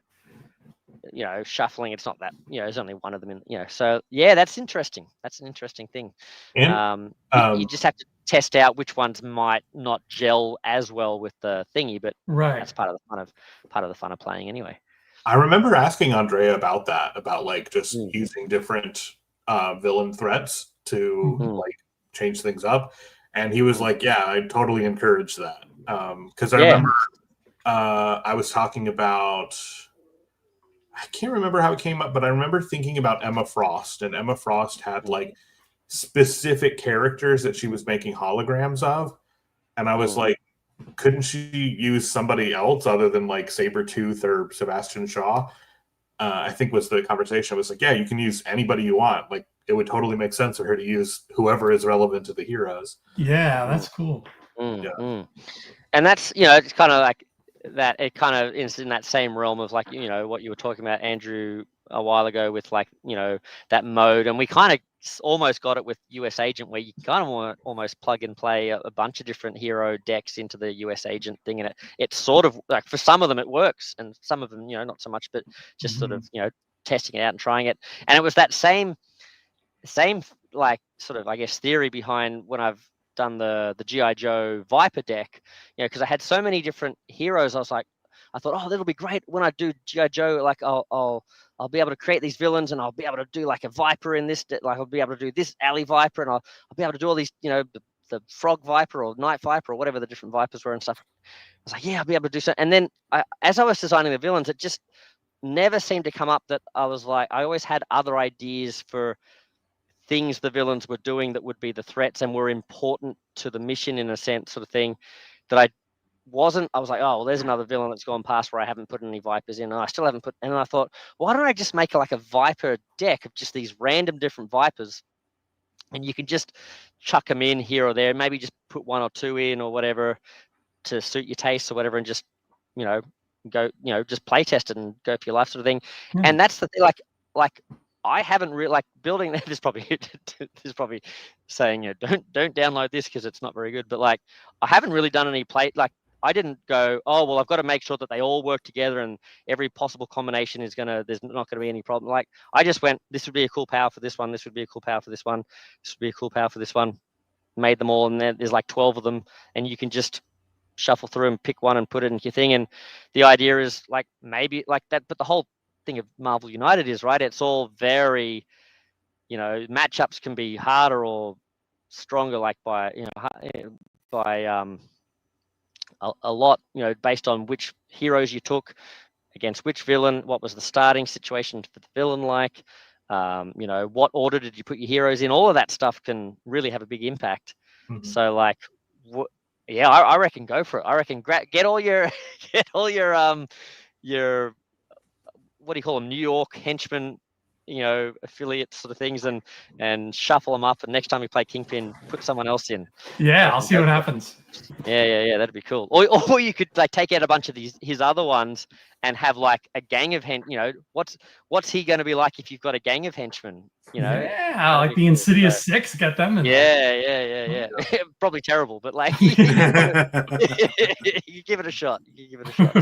Shuffling, it's not that, there's only one of them in, so yeah, that's interesting. That's an interesting thing. And you just have to test out which ones might not gel as well with the thingy, but that's part of the fun of playing anyway. I remember asking Andrea about that, about like just using different villain threats to like change things up, and he was like, yeah, I totally encourage that, because I remember I was talking about, I can't remember how it came up, but I remember thinking about Emma Frost, and Emma Frost had like specific characters that she was making holograms of, and I was like, couldn't she use somebody else other than like Sabretooth or Sebastian Shaw? I think was the conversation. I was like, yeah, you can use anybody you want. Like, it would totally make sense for her to use whoever is relevant to the heroes. Yeah, that's cool. And that's, it's kind of like that. It kind of is in that same realm of like, what you were talking about, Andrew, a while ago with like, that mode. And we kind of almost got it with US Agent, where you kind of want to almost plug and play a bunch of different hero decks into the US Agent thing. And it's sort of like, for some of them it works, and some of them, not so much, but just sort of, testing it out and trying it. And it was that same like sort of, I guess, theory behind when I've done the G.I. Joe Viper deck, because I had so many different heroes. I thought, oh, that'll be great when I do G.I. Joe. Like I'll be able to create these villains, and I'll be able to do like a Viper in this. Like I'll be able to do this Alley Viper, and I'll be able to do all these, the Frog Viper or Night Viper or whatever the different Vipers were and stuff. I was like, yeah, I'll be able to do so. And then as I was designing the villains, it just never seemed to come up that I was like, I always had other ideas for things the villains were doing that would be the threats and were important to the mission in a sense, sort of thing, that I was like, oh, well, there's another villain that's gone past where I haven't put any Vipers in, and I still haven't put, and I thought, why don't I just make like a Viper deck of just these random different Vipers, and you can just chuck them in here or there, maybe just put one or two in or whatever to suit your taste or whatever, and just, go, just play test it and go for your life, sort of thing. And that's the thing, like I haven't really like building. This is probably saying, don't download this because it's not very good. But like, I haven't really done any play. Like, I didn't go, oh well, I've got to make sure that they all work together and every possible combination is there's not gonna be any problem. Like, I just went, this would be a cool power for this one. This would be a cool power for this one. This would be a cool power for this one. Made them all, and there's like 12 of them, and you can just shuffle through and pick one and put it in your thing. And the idea is like maybe like that, but the whole thing of Marvel United is, right, it's all very, matchups can be harder or stronger, like by a lot, based on which heroes you took against which villain, what was the starting situation for the villain like, what order did you put your heroes in. All of that stuff can really have a big impact. So like, yeah, I reckon go for it. I reckon get all your your what do you call them, New York henchmen, affiliates sort of things, and shuffle them up. And next time you play Kingpin, put someone else in. Yeah, I'll see what happens. Yeah, that'd be cool. Or you could like take out a bunch of his other ones and have like a gang of what's he going to be like if you've got a gang of henchmen? Yeah, like the Insidious Six, get them in. Yeah. Probably terrible, but like you give it a shot.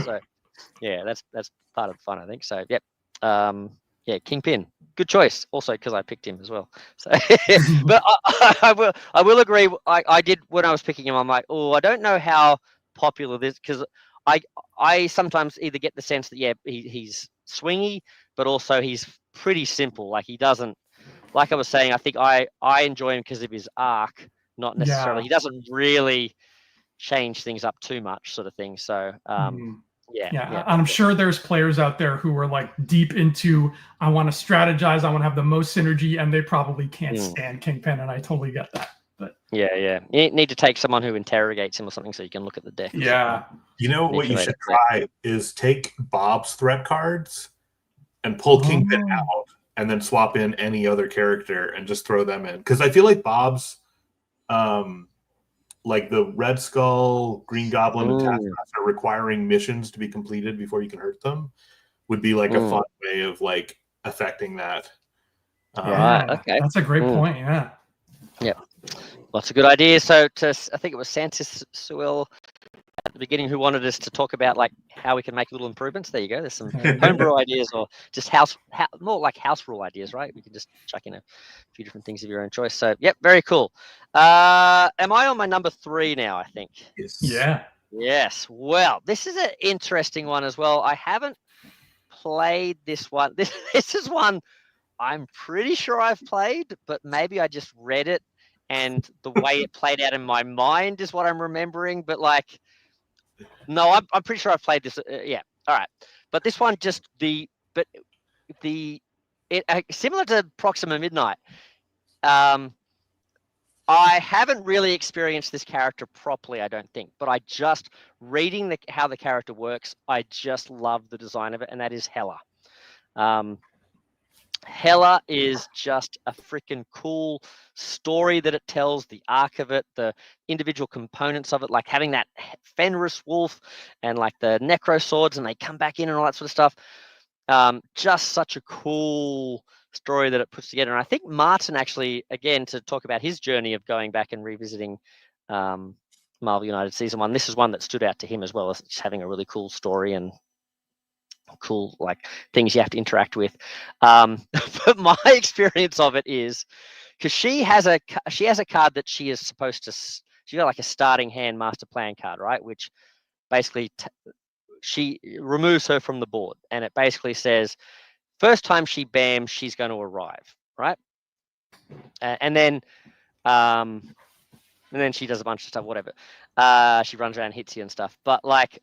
So yeah, that's part of the fun, I think. So yep. Yeah, Kingpin, good choice. Also, because I picked him as well. So, but I will agree. I did when I was picking him. I'm like, oh, I don't know how popular this, because I sometimes either get the sense that he's swingy, but also he's pretty simple. Like he doesn't, like I was saying, I think I enjoy him because of his arc, not necessarily. He doesn't really change things up too much, sort of thing. So. Yeah. I'm sure there's players out there who are like deep into, I want to strategize, I want to have the most synergy, and they probably can't stand Kingpin, and I totally get that. But yeah, you need to take someone who interrogates him or something so you can look at the deck. Yeah. What you should try is take Bob's threat cards and pull Kingpin out, and then swap in any other character and just throw them in. Because I feel like Bob's like the Red Skull, Green Goblin, and Taskmaster requiring missions to be completed before you can hurt them would be like a fun way of like affecting that. Right. Okay. That's a great point. Yeah. Yeah. Lots of good ideas. So I think it was Santis Sewell at the beginning who wanted us to talk about like how we can make little improvements. There you go. There's some homebrew ideas or just more like house rule ideas, right? We can just chuck in a few different things of your own choice. So, yep, very cool. Am I on my number 3 now, I think? Yes. Yeah. Yes. Well, this is an interesting one as well. I haven't played this one. This is one I'm pretty sure I've played, but maybe I just read it and the way it played out in my mind is what I'm remembering. But like, no, I'm pretty sure I've played this. Yeah. All right. But this one similar to Proxima Midnight. I haven't really experienced this character properly, I don't think, but I just reading how the character works, I just love the design of it, and that is Hela. Hela is just a freaking cool story that it tells, the arc of it, the individual components of it, like having that Fenris wolf and like the necro swords and they come back in and all that sort of stuff. Just such a cool story that it puts together. And I think Martin actually, again, to talk about his journey of going back and revisiting Marvel United Season 1, this is one that stood out to him as well as just having a really cool story and cool like things you have to interact with. But my experience of it is because she has a card that she is supposed to, she got like a starting hand master plan card, right? Which basically she removes her from the board, and it basically says first time she bams, she's going to arrive, right? And then she does a bunch of stuff, whatever. She runs around, hits you and stuff. But like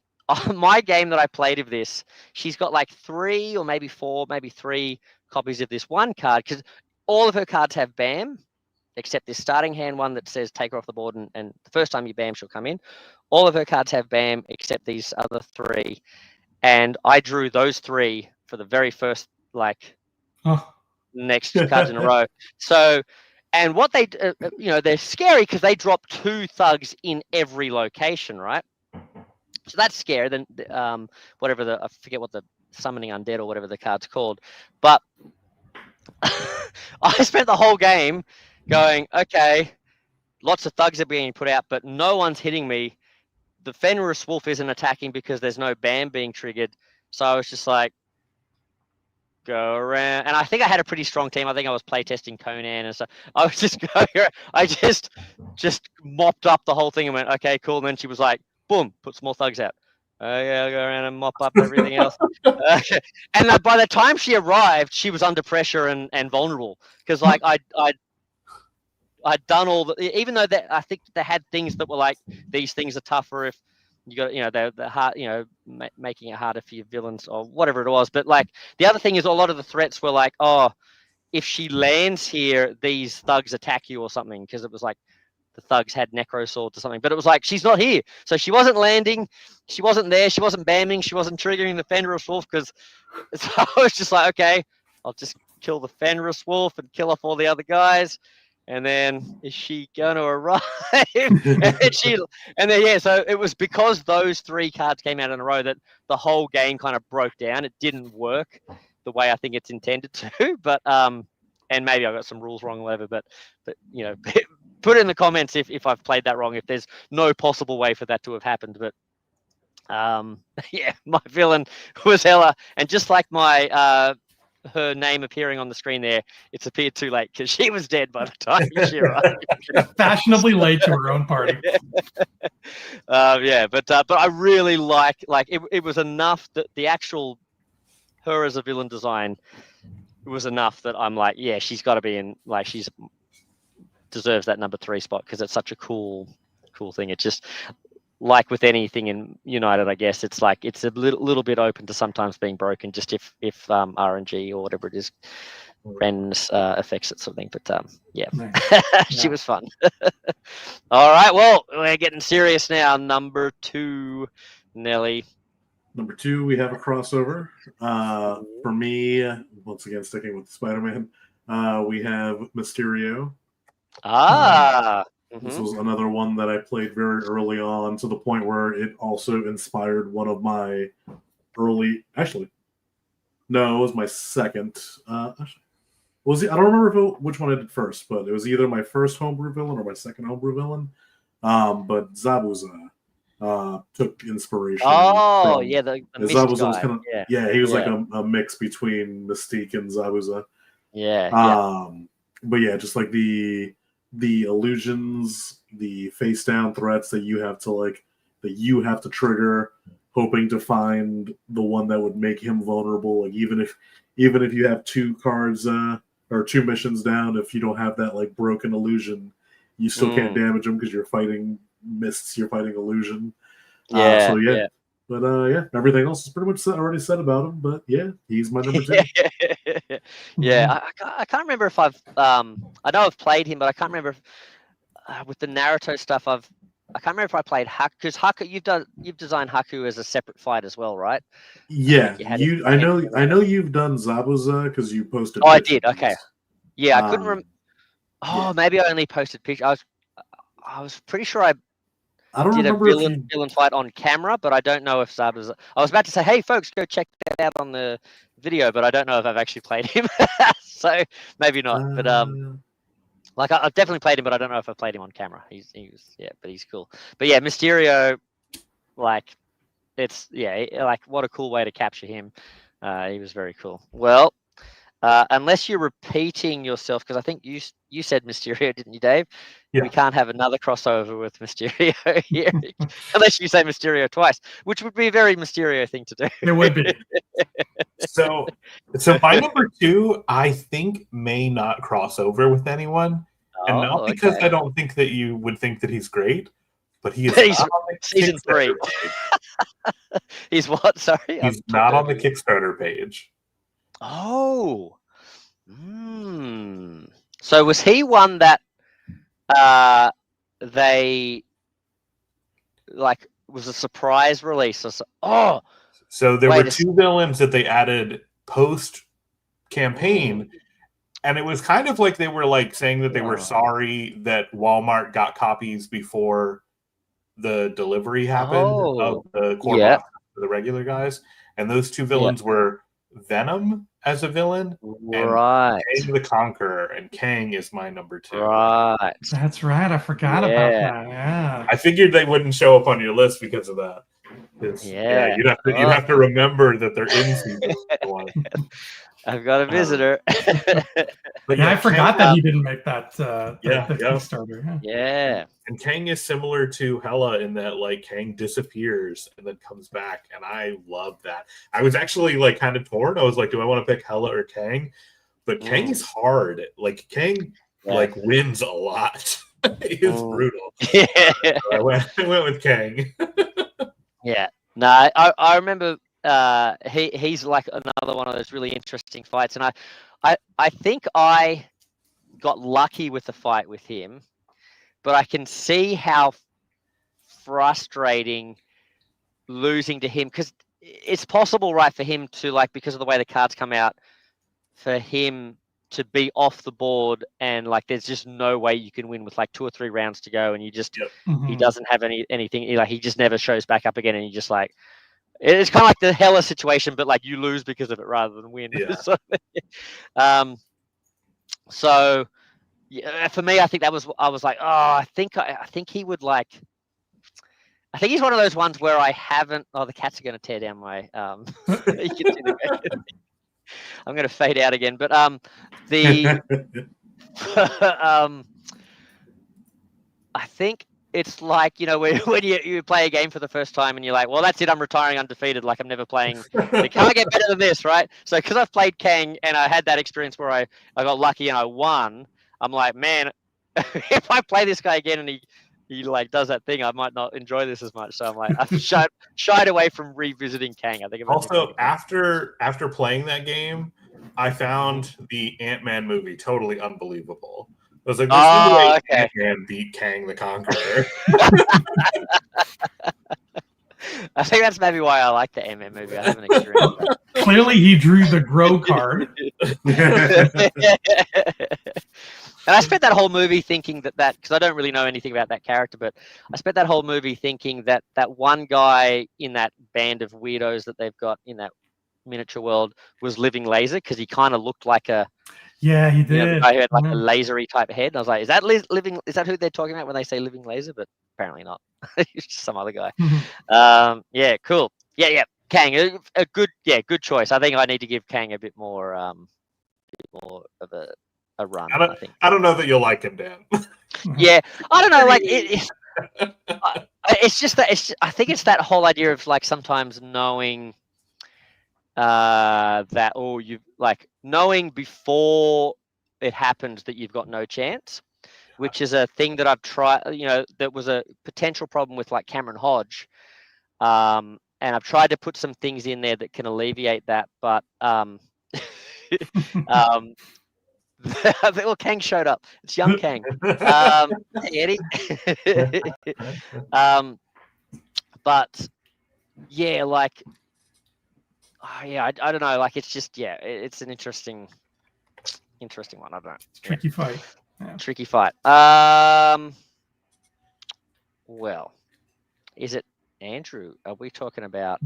my game that I played of this, she's got like 3 or maybe 4, maybe 3 copies of this one card because all of her cards have bam, except this starting hand one that says take her off the board, and the first time you bam, she'll come in. All of her cards have bam except these other 3. And I drew those 3 for the very first next cards in a row. So, and what they, they're scary because they drop 2 thugs in every location, right? So that's scary. Then, whatever I forget what the summoning undead or whatever the card's called, but I spent the whole game going, okay, lots of thugs are being put out, but no one's hitting me. The Fenris wolf isn't attacking because there's no bam being triggered. So I was just like, go around. And I think I had a pretty strong team. I think I was playtesting Conan and stuff. I was just going around. I just mopped up the whole thing and went, okay, cool. And then she was like, boom, put some more thugs out. Yeah, I'll go around and mop up everything else. And by the time she arrived, she was under pressure and vulnerable. Because like I'd done all the, even though I think they had things that were like, these things are tougher if you got, they're hard, making it harder for your villains or whatever it was. But like the other thing is a lot of the threats were like, oh, if she lands here, these thugs attack you or something. Because it was like the thugs had necro swords or something. But it was like, she's not here. So she wasn't landing. She wasn't there. She wasn't bamming. She wasn't triggering the Fenris wolf. Because so I was just like, okay, I'll just kill the Fenris wolf and kill off all the other guys. And then is she going to arrive? So it was because those 3 cards came out in a row that the whole game kind of broke down. It didn't work the way I think it's intended to. But and maybe I got some rules wrong or whatever. But put it in the comments if I've played that wrong. If there's no possible way for that to have happened. But my villain was Hela, and just like my her name appearing on the screen there, it's appeared too late because she was dead by the time she arrived. Fashionably late to her own party. But I really like it was enough that the actual her as a villain design was enough that I'm like, yeah, she's got to be in, like, she's deserves that number 3 spot because it's such a cool thing. It's just like with anything in United, I guess it's like it's a little bit open to sometimes being broken, just if RNG or whatever it is, randomness affects it, sort of thing. But she was fun. All right, well, we're getting serious now. Number 2, Nelly. Number 2, we have a crossover. For me, once again, sticking with Spider-Man, we have Mysterio. This was another one that I played very early on, to the point where it also inspired one of my early... Actually, no, it was my second... I don't remember which one I did first, but it was either my first homebrew villain or my second homebrew villain. But Zabuza took inspiration. Oh, from, yeah, the mist Zabuza guy. was kind of he was like a mix between Mystique and Zabuza. Yeah. But yeah, just like the illusions, the face down threats that you have to trigger, hoping to find the one that would make him vulnerable. Like even if you have 2 cards or 2 missions down, if you don't have that like broken illusion, you still can't damage him because you're fighting mists, you're fighting illusion. Yeah. But everything else is pretty much already said about him. But yeah, he's my number 2. Yeah, I can't remember if I've I know I've played him, but I can't remember if, with the Naruto stuff I can't remember if I played Haku, because Haku you've designed Haku as a separate fight as well, right? Yeah, I know you've done Zabuza because you posted. Oh, I did. Okay. Yeah, I couldn't remember. Oh, maybe I only posted pictures. I was pretty sure I don't did remember a villain fight on camera, but I don't know if Zabuza. I was about to say, hey folks, go check that out on the video, but I don't know if I've actually played him. So maybe not. But like I've definitely played him, but I don't know if I played him on camera. But he's cool. But yeah, Mysterio, like like what a cool way to capture him. He was very cool. Well, unless you're repeating yourself, because I think you said Mysterio, didn't you, Dave? Yeah. We can't have another crossover with Mysterio here, unless you say Mysterio twice, which would be a very Mysterio thing to do. It would be. So my number 2, I think, may not cross over with anyone, and not because I don't think that you would think that he's great, but he is not on the season 3. He's what? Sorry, he's not on the Kickstarter page. Oh. So was he one that they like was a surprise release? So there were 2 villains that they added post campaign, and it was kind of like they were like saying that they were sorry that Walmart got copies before the delivery happened of the core box for the regular guys, and those 2 villains were Venom as a villain, right? And Kang the Conqueror, and Kang is my number 2. Right. That's right. I forgot about that. Yeah. I figured they wouldn't show up on your list because of that. You'd have to remember that they're in season 1. I've got a visitor. But I forgot that he didn't make that Kickstarter. Yeah. And Kang is similar to Hela in that like Kang disappears and then comes back, and I love that. I was actually like kind of torn. I was like, do I want to pick Hela or Kang? But Kang is hard. Like Kang like wins a lot. He's brutal. So I went with Kang. Yeah. No, I remember he's like another one of those really interesting fights, and I think I got lucky with the fight with him, but I can see how frustrating losing to him, because it's possible, right, for him to, like, because of the way the cards come out, for him to be off the board, and like there's just no way you can win with like 2 or 3 rounds to go, and you just he doesn't have anything, he just never shows back up again, and you just like, it's kind of like the Hela situation, but like you lose because of it rather than win. So yeah, for me, I think I was like, I think he would like. I think he's one of those ones where I haven't. Oh, the cats are going to tear down my. I'm going to fade out again, but I think it's like, when you play a game for the first time and you're like, well, that's it, I'm retiring undefeated, like I'm never playing. It can't get better than this, right? So because I've played Kang and I had that experience where I got lucky and I won, I'm like, man, if I play this guy again and he like does that thing, I might not enjoy this as much. So I'm like, I've shied away from revisiting Kang. I think also after playing that game, I found the Ant-Man movie totally unbelievable. I was like, there's no way Ant-Man beat Kang the Conqueror. I think that's maybe why I like the Ant-Man movie. I haven't experienced that. Clearly, he drew the Grow card. And I spent that whole movie thinking that because I don't really know anything about that character, but I spent that whole movie thinking that one guy in that band of weirdos that they've got in that miniature world was Living Laser, because he kind of looked like a Yeah, he did. You know, the guy who had like a lasery type head. And I was like, is that living? Is that who they're talking about when they say living laser? But apparently not. It's just some other guy. Yeah, cool. Yeah. Kang, a good choice. I think I need to give Kang a bit more of a run. I think. I don't know that you'll like him, Dan. Yeah, I don't know. Like it's just that I think it's that whole idea of like sometimes knowing that you like knowing before it happened that you've got no chance, which is a thing that I've tried. You know, that was a potential problem with like Cameron Hodge. And I've tried to put some things in there that can alleviate that, but well, Kang showed up. It's young Kang. Eddie. But yeah, like, I don't know. Like, it's just it's an interesting one. I don't know. Tricky fight. Yeah. Tricky fight. Well, is it Andrew? Are we talking about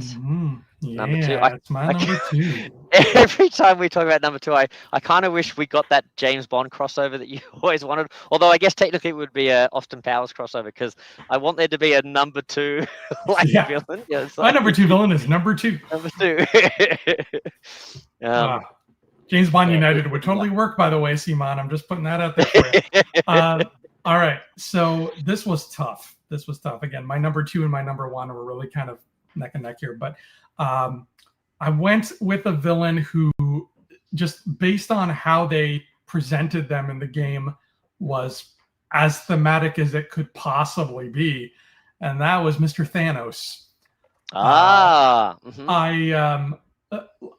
number 2? It's my number 2. Every time we talk about number 2, I kind of wish we got that James Bond crossover that you always wanted. Although I guess technically it would be a Austin Powers crossover because I want there to be a number 2 villain. Yeah, my number 2 villain is number 2. Number 2. James Bond United would totally work, by the way, Simon. I'm just putting that out there for you. All right, so this was tough. Again, my number 2 and my number 1 were really kind of neck and neck here. But I went with a villain who, just based on how they presented them in the game, was as thematic as it could possibly be. And that was Mr. Thanos.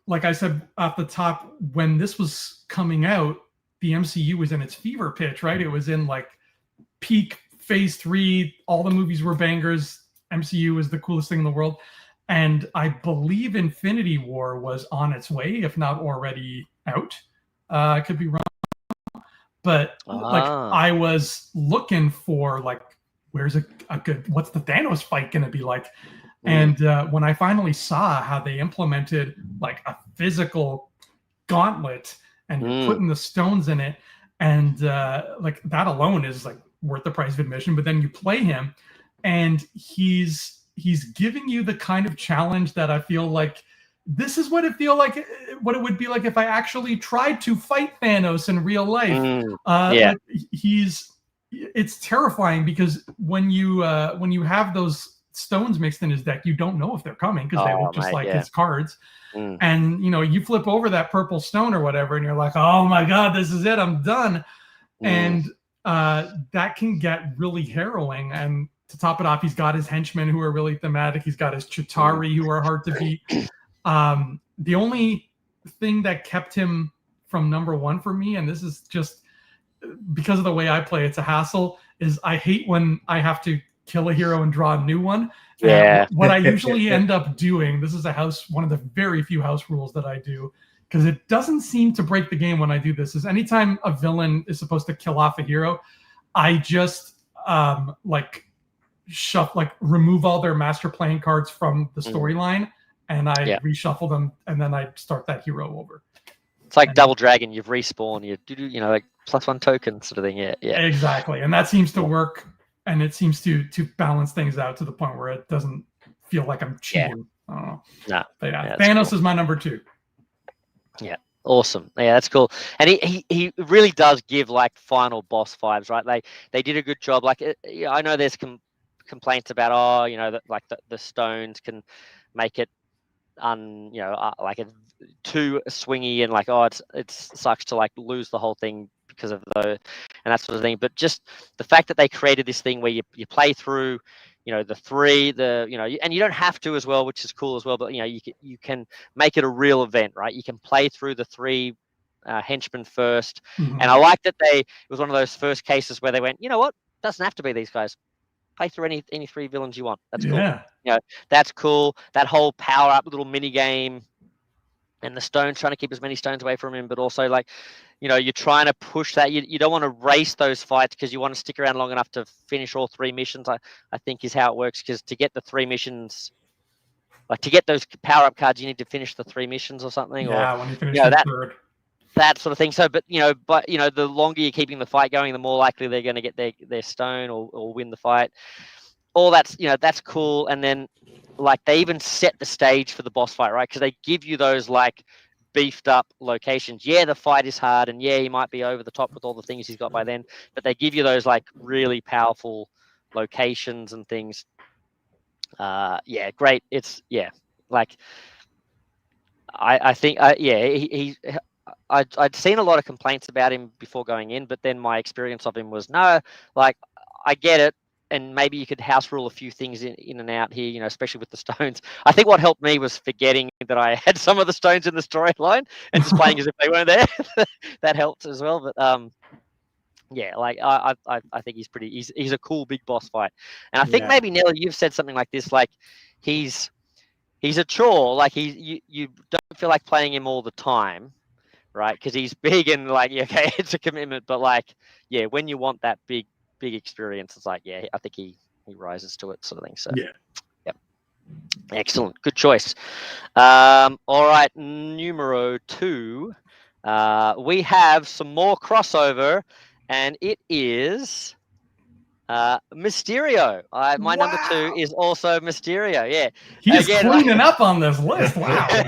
Like I said off the top, when this was coming out, the MCU was in its fever pitch, right? It was in like peak phase 3, all the movies were bangers. MCU was the coolest thing in the world. And I believe Infinity War was on its way, if not already out. I could be wrong. But like I was looking for like, where's a good, what's the Thanos fight going to be like? And when I finally saw how they implemented like a physical gauntlet and you're putting the stones in it, and like that alone is like worth the price of admission. But then you play him and he's giving you the kind of challenge that I feel like this is what it would be like if I actually tried to fight Thanos in real life. Like it's terrifying because when you have those stones mixed in his deck, you don't know if they're coming because they look just like his cards. And you flip over that purple stone or whatever and you're like, oh my god, this is it, I'm done. And that can get really harrowing. And to top it off, he's got his henchmen who are really thematic. He's got his Chitauri who are hard to beat. The only thing that kept him from number 1 for me, and this is just because of the way I play, it's a hassle, is I hate when I have to kill a hero and draw a new one. What I usually end up doing, this is one of the very few house rules that I do, because it doesn't seem to break the game when I do this, is anytime a villain is supposed to kill off a hero, I just remove all their master playing cards from the storyline and I reshuffle them and then I start that hero over. It's like Double Dragon, you've respawned, you like +1 token sort of thing. Yeah. Exactly. And that seems to work, and it seems to balance things out to the point where it doesn't feel like I'm cheating. I don't know. No. But Thanos is my number 2. Yeah. Awesome. Yeah, that's cool. And he really does give like final boss vibes, right? They did a good job. Like I know there's complaints about that like the stones can make it like it's too swingy and like it sucks to like lose the whole thing because of and that sort of thing. But just the fact that they created this thing where you play through the 3, and you don't have to as well, which is cool as well. But you can make it a real event, right? You can play through the 3 henchmen first, and I like that it was one of those first cases where they went, you know what, doesn't have to be these guys. Play through any 3 villains you want. That's cool. That's cool. That whole power up little mini game, and the stones, trying to keep as many stones away from him, but also like you're trying to push that. You don't want to race those fights because you want to stick around long enough to finish all 3 missions. I think is how it works, because to get the 3 missions, like to get those power up cards, you need to finish the 3 missions or something. Yeah, when you finish the 3rd. that sort of thing. So, but the longer you're keeping the fight going, the more likely they're going to get their stone or win the fight. All that's cool. And then like they even set the stage for the boss fight, right? Because they give you those like beefed up locations. Yeah, the fight is hard, and yeah, he might be over the top with all the things he's got by then, but they give you those like really powerful locations and things. Yeah, great. It's like I think I'd seen a lot of complaints about him before going in, but then my experience of him was no, like I get it, and maybe you could house rule a few things in and out here, especially with the stones. I think what helped me was forgetting that I had some of the stones in the storyline and just playing as if they weren't there. That helped as well. But yeah, like I think he's a cool big boss fight, and I think maybe Nelly, you've said something like this, like he's a chore, like you don't feel like playing him all the time, right? Because he's big and like okay, it's a commitment, but like when you want that big experience, it's like I think he rises to it, sort of thing. So excellent, good choice. All right, numero 2, we have some more crossover. And it is Mysterio. My number 2 is also Mysterio. Yeah, he's cleaning up on this list. Wow. I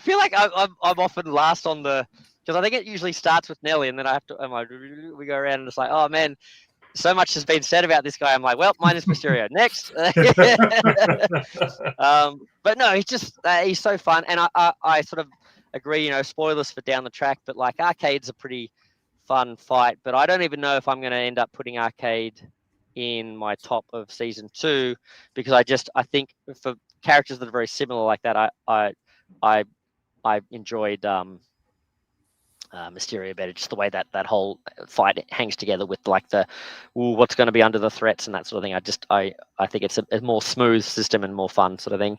feel like I'm often last on the, because I think it usually starts with Nelly, and then I have to. We go around and it's like, oh man, so much has been said about this guy. I'm like, well, mine is Mysterio. Next. But no, he's so fun, and I sort of agree, spoilers for down the track, but like Arcade's a pretty fun fight, but I don't even know if I'm going to end up putting Arcade in my top of season 2, because I think for characters that are very similar like that, I enjoyed Mysterio better, just the way that whole fight hangs together with like what's going to be under the threats and that sort of thing. I think it's a more smooth system and more fun sort of thing.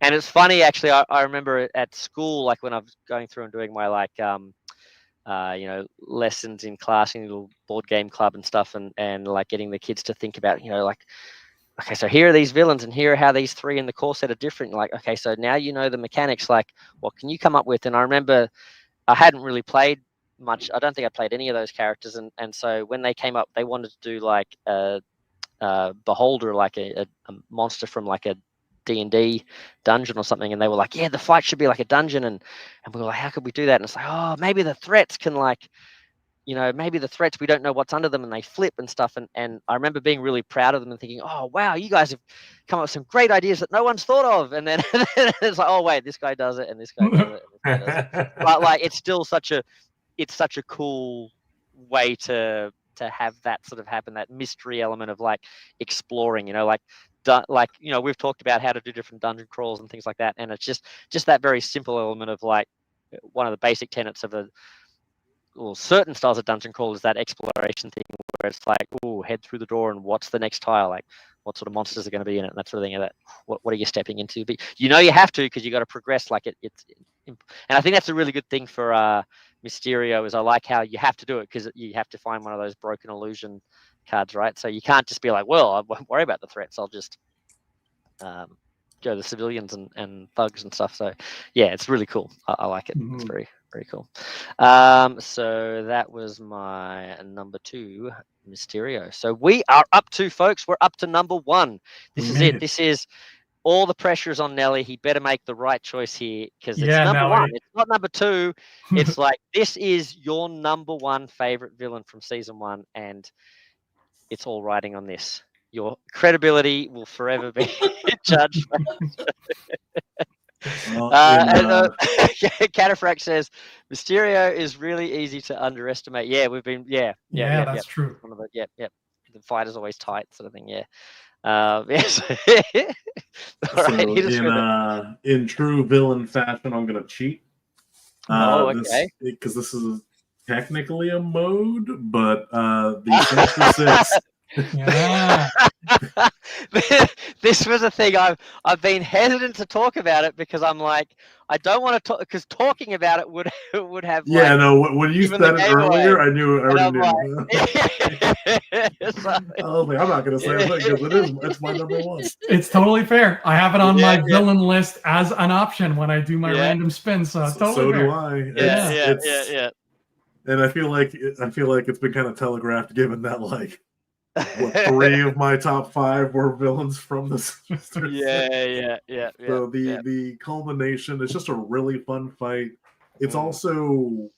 And it's funny, actually, I remember at school, like when I was going through and doing my like lessons in class in a little board game club and stuff, and like getting the kids to think about, like, okay, so here are these villains and here are how these 3 in the core set are different. Like, okay, so now the mechanics, like what can you come up with? And I remember I hadn't really played much. I don't think I played any of those characters. And so when they came up, they wanted to do like a beholder, like a monster from like a D&D dungeon or something. And they were like, yeah, the fight should be like a dungeon. And we were like, how could we do that? And it's like, oh, maybe the threats can like, maybe the threats, we don't know what's under them and they flip and stuff. And I remember being really proud of them and thinking, oh, wow, you guys have come up with some great ideas that no one's thought of. And then it's like, oh, wait, this guy does it and this guy does it. And this guy does it. But like, it's still such a cool way to have that sort of happen, that mystery element of like exploring, we've talked about how to do different dungeon crawls and things like that. And it's just that very simple element of like one of the basic tenets of certain styles of dungeon crawl is that exploration thing where it's like, head through the door and what's the next tile, like what sort of monsters are going to be in it and that sort of thing. What are you stepping into? But you have to, because you got to progress. Like it's and I think that's a really good thing for Mysterio, is I like how you have to do it, because you have to find one of those broken illusion cards, right? So you can't just be like, well, I won't worry about the threats, I'll just go to civilians and thugs and stuff. So yeah, it's really cool. I like it. It's very, very cool. So that was my number 2, Mysterio. So we are up to, folks, we're up to number 1. This is it. This is all the pressure is on Nelly. He better make the right choice here, because it's number Nelly. 1. It's not number 2. It's like, this is your number 1 favorite villain from season 1, and it's all riding on this. Your credibility will forever be judged. Cataphracts says Mysterio is really easy to underestimate. Yeah, we've been. Yeah, that's true. One of the, the fight is always tight, sort of thing. Yeah. Yes. So in true villain fashion, I'm gonna cheat. Okay. Because this is technically a mode, but the Sinister Six. Yeah. this was a thing I've been hesitant to talk about it because I'm like, I don't want to talk because talking about it would have Yeah, like no. When you given said the it game earlier, away. I already And I'm knew. so, I was like, I'm not going to say a thing because it's my number one. It's totally fair. I have it on Yeah, my yeah. villain list as an option when I do my Yeah. random spins. So totally So fair. do I. Yeah. And I feel like it's been kind of telegraphed, given that like what 3 of my top 5 were villains from the Sinister Six. Yeah. So the culmination is just a really fun fight. It's also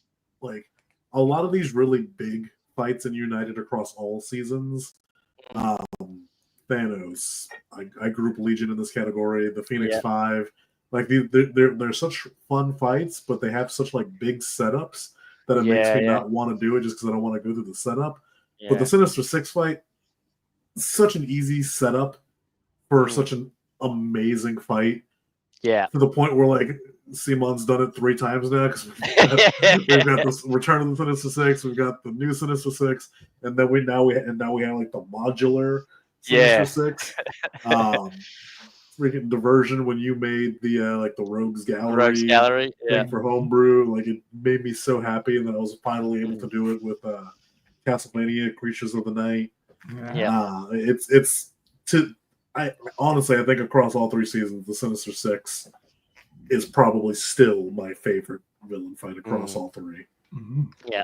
like a lot of these really big fights in United across all seasons. Thanos, I group Legion in this category. The Phoenix Five, like they're such fun fights, but they have such like big setups that it makes me not want to do it just because I don't want to go through the setup. Yeah. But the Sinister Six fight, such an easy setup for such an amazing fight. Yeah. To the point where like Simon's done it 3 times now because we've got this Return of the Sinister Six, we've got the new Sinister Six, and then we have like the modular Sinister Six. Freaking diversion when you made the like the Rogues Gallery thing for homebrew, like it made me so happy, and then I was finally able to do it with Castlevania Creatures of the Night. I honestly, I think across all 3 seasons, the Sinister Six is probably still my favorite villain fight across all 3. Yeah.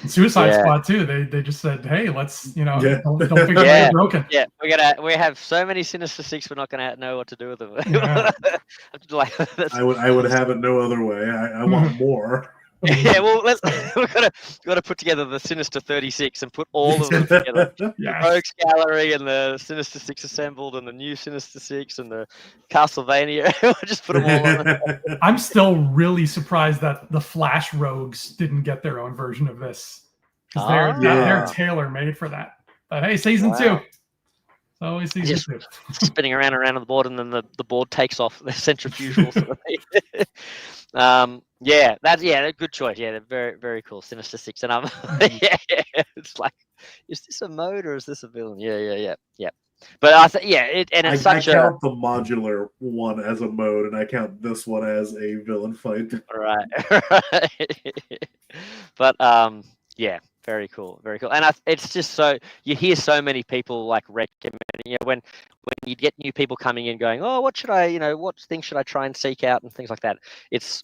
Suicide Squad too. They just said, hey, let's don't figure they're broken. Yeah, we have so many Sinister Six, we're not gonna know what to do with them. I would have it no other way. I want more. Yeah, well, we've got to put together the Sinister 36 and put all of them together. Rogues Gallery and the Sinister Six Assembled and the new Sinister Six and the Castlevania. We'll just put them all on. I'm still really surprised that the Flash Rogues didn't get their own version of this because they're tailor made for that. But hey, season 2. It's always season 2. Spinning around on the board, and then the board takes off the centrifugal. That's a good choice. Yeah, they're very, very cool. Sinister Six, and it's like, is this a mode or is this a villain? Yeah. But I count the modular one as a mode, and I count this one as a villain fight. Right. But very cool, and it's just so you hear so many people like recommending. When you get new people coming in, going, oh, what should I, what things should I try and seek out and things like that. It's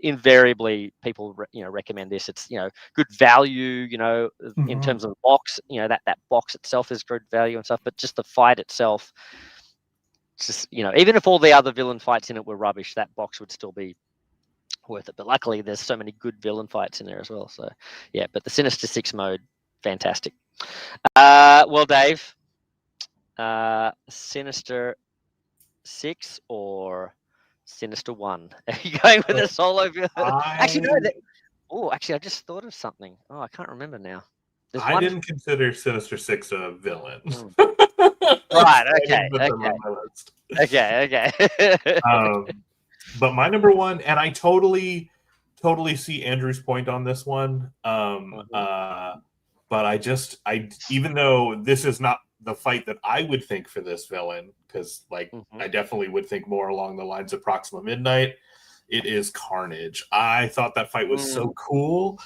invariably people recommend this. It's good value, in terms of the box. That box itself is good value and stuff, but just the fight itself, just even if all the other villain fights in it were rubbish, that box would still be worth it. But luckily there's so many good villain fights in there as well, so but the Sinister Six mode, fantastic. Well, Dave, Sinister Six or Sinister One? Are you going with a solo villain? Actually, no. Actually, I just thought of something. Oh, I can't remember now. I didn't consider Sinister Six a villain. Right. Okay. But my number one, and I totally see Andrew's point on this one. But I even though this is not the fight that I would think for this villain, because I definitely would think more along the lines of Proxima Midnight, it is Carnage. I thought that fight was so cool.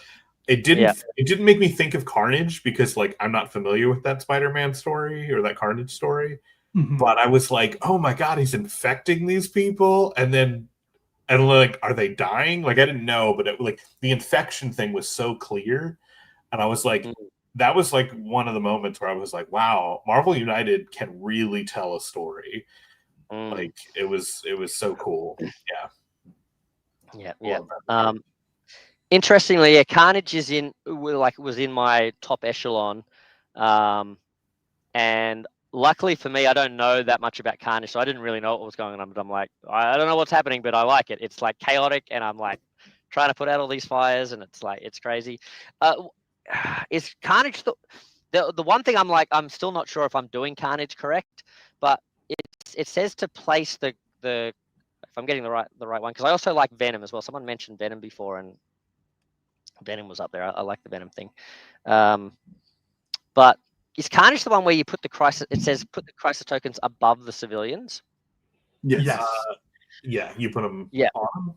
It didn't make me think of Carnage because I'm not familiar with that Spider-Man story or that Carnage story. But I was like, oh my god, he's infecting these people, and are they dying? I didn't know, but the infection thing was so clear, and I was like, that was one of the moments where I was like, wow, Marvel United can really tell a story. It was so cool. Yeah. Interestingly, Carnage was in my top echelon, and luckily for me, I don't know that much about Carnage, so I didn't really know what was going on. But I'm like, I don't know what's happening, but I like it. It's chaotic, and I'm trying to put out all these fires, and it's crazy. Is Carnage the one thing I'm still not sure if I'm doing Carnage correct, but it says to place the if I'm getting the right one, because I also like Venom as well. Someone mentioned Venom before, and Venom was up there. I like the Venom thing, but is Carnage the one where you put the crisis? It says put the crisis tokens above the civilians. Yes. Yeah, you put them. Yeah. On.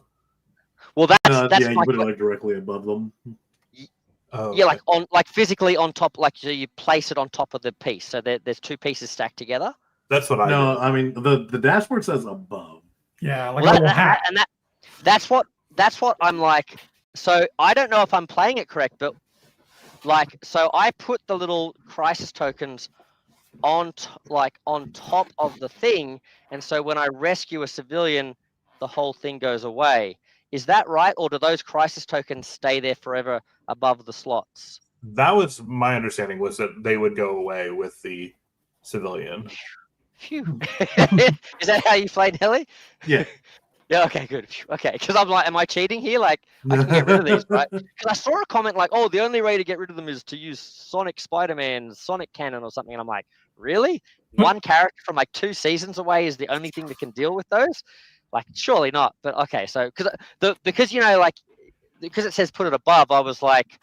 Well, that's you put it like directly above them. Oh, yeah, okay. like physically on top, like so you place it on top of the piece. So there's two pieces stacked together. That's what I. No, I mean the dashboard says above. Yeah, like that's what I'm like. So I don't know if I'm playing it correct, but like, so I put the little crisis tokens on top of the thing, and so when I rescue a civilian, the whole thing goes away. Is that right, or do those crisis tokens stay there forever above the slots? That was my understanding, was that they would go away with the civilian. Phew. Is that how you played, Nelly? Yeah. Yeah, okay, good. Okay, because I'm like, am I cheating here? Like, I can get rid of these, right? Because I saw a comment like, oh, the only way to get rid of them is to use Sonic Spider-Man, Sonic Cannon or something. And I'm like, really? One character from like 2 seasons away is the only thing that can deal with those? Like, surely not. But okay, so because you know, like, because it says put it above, I was like,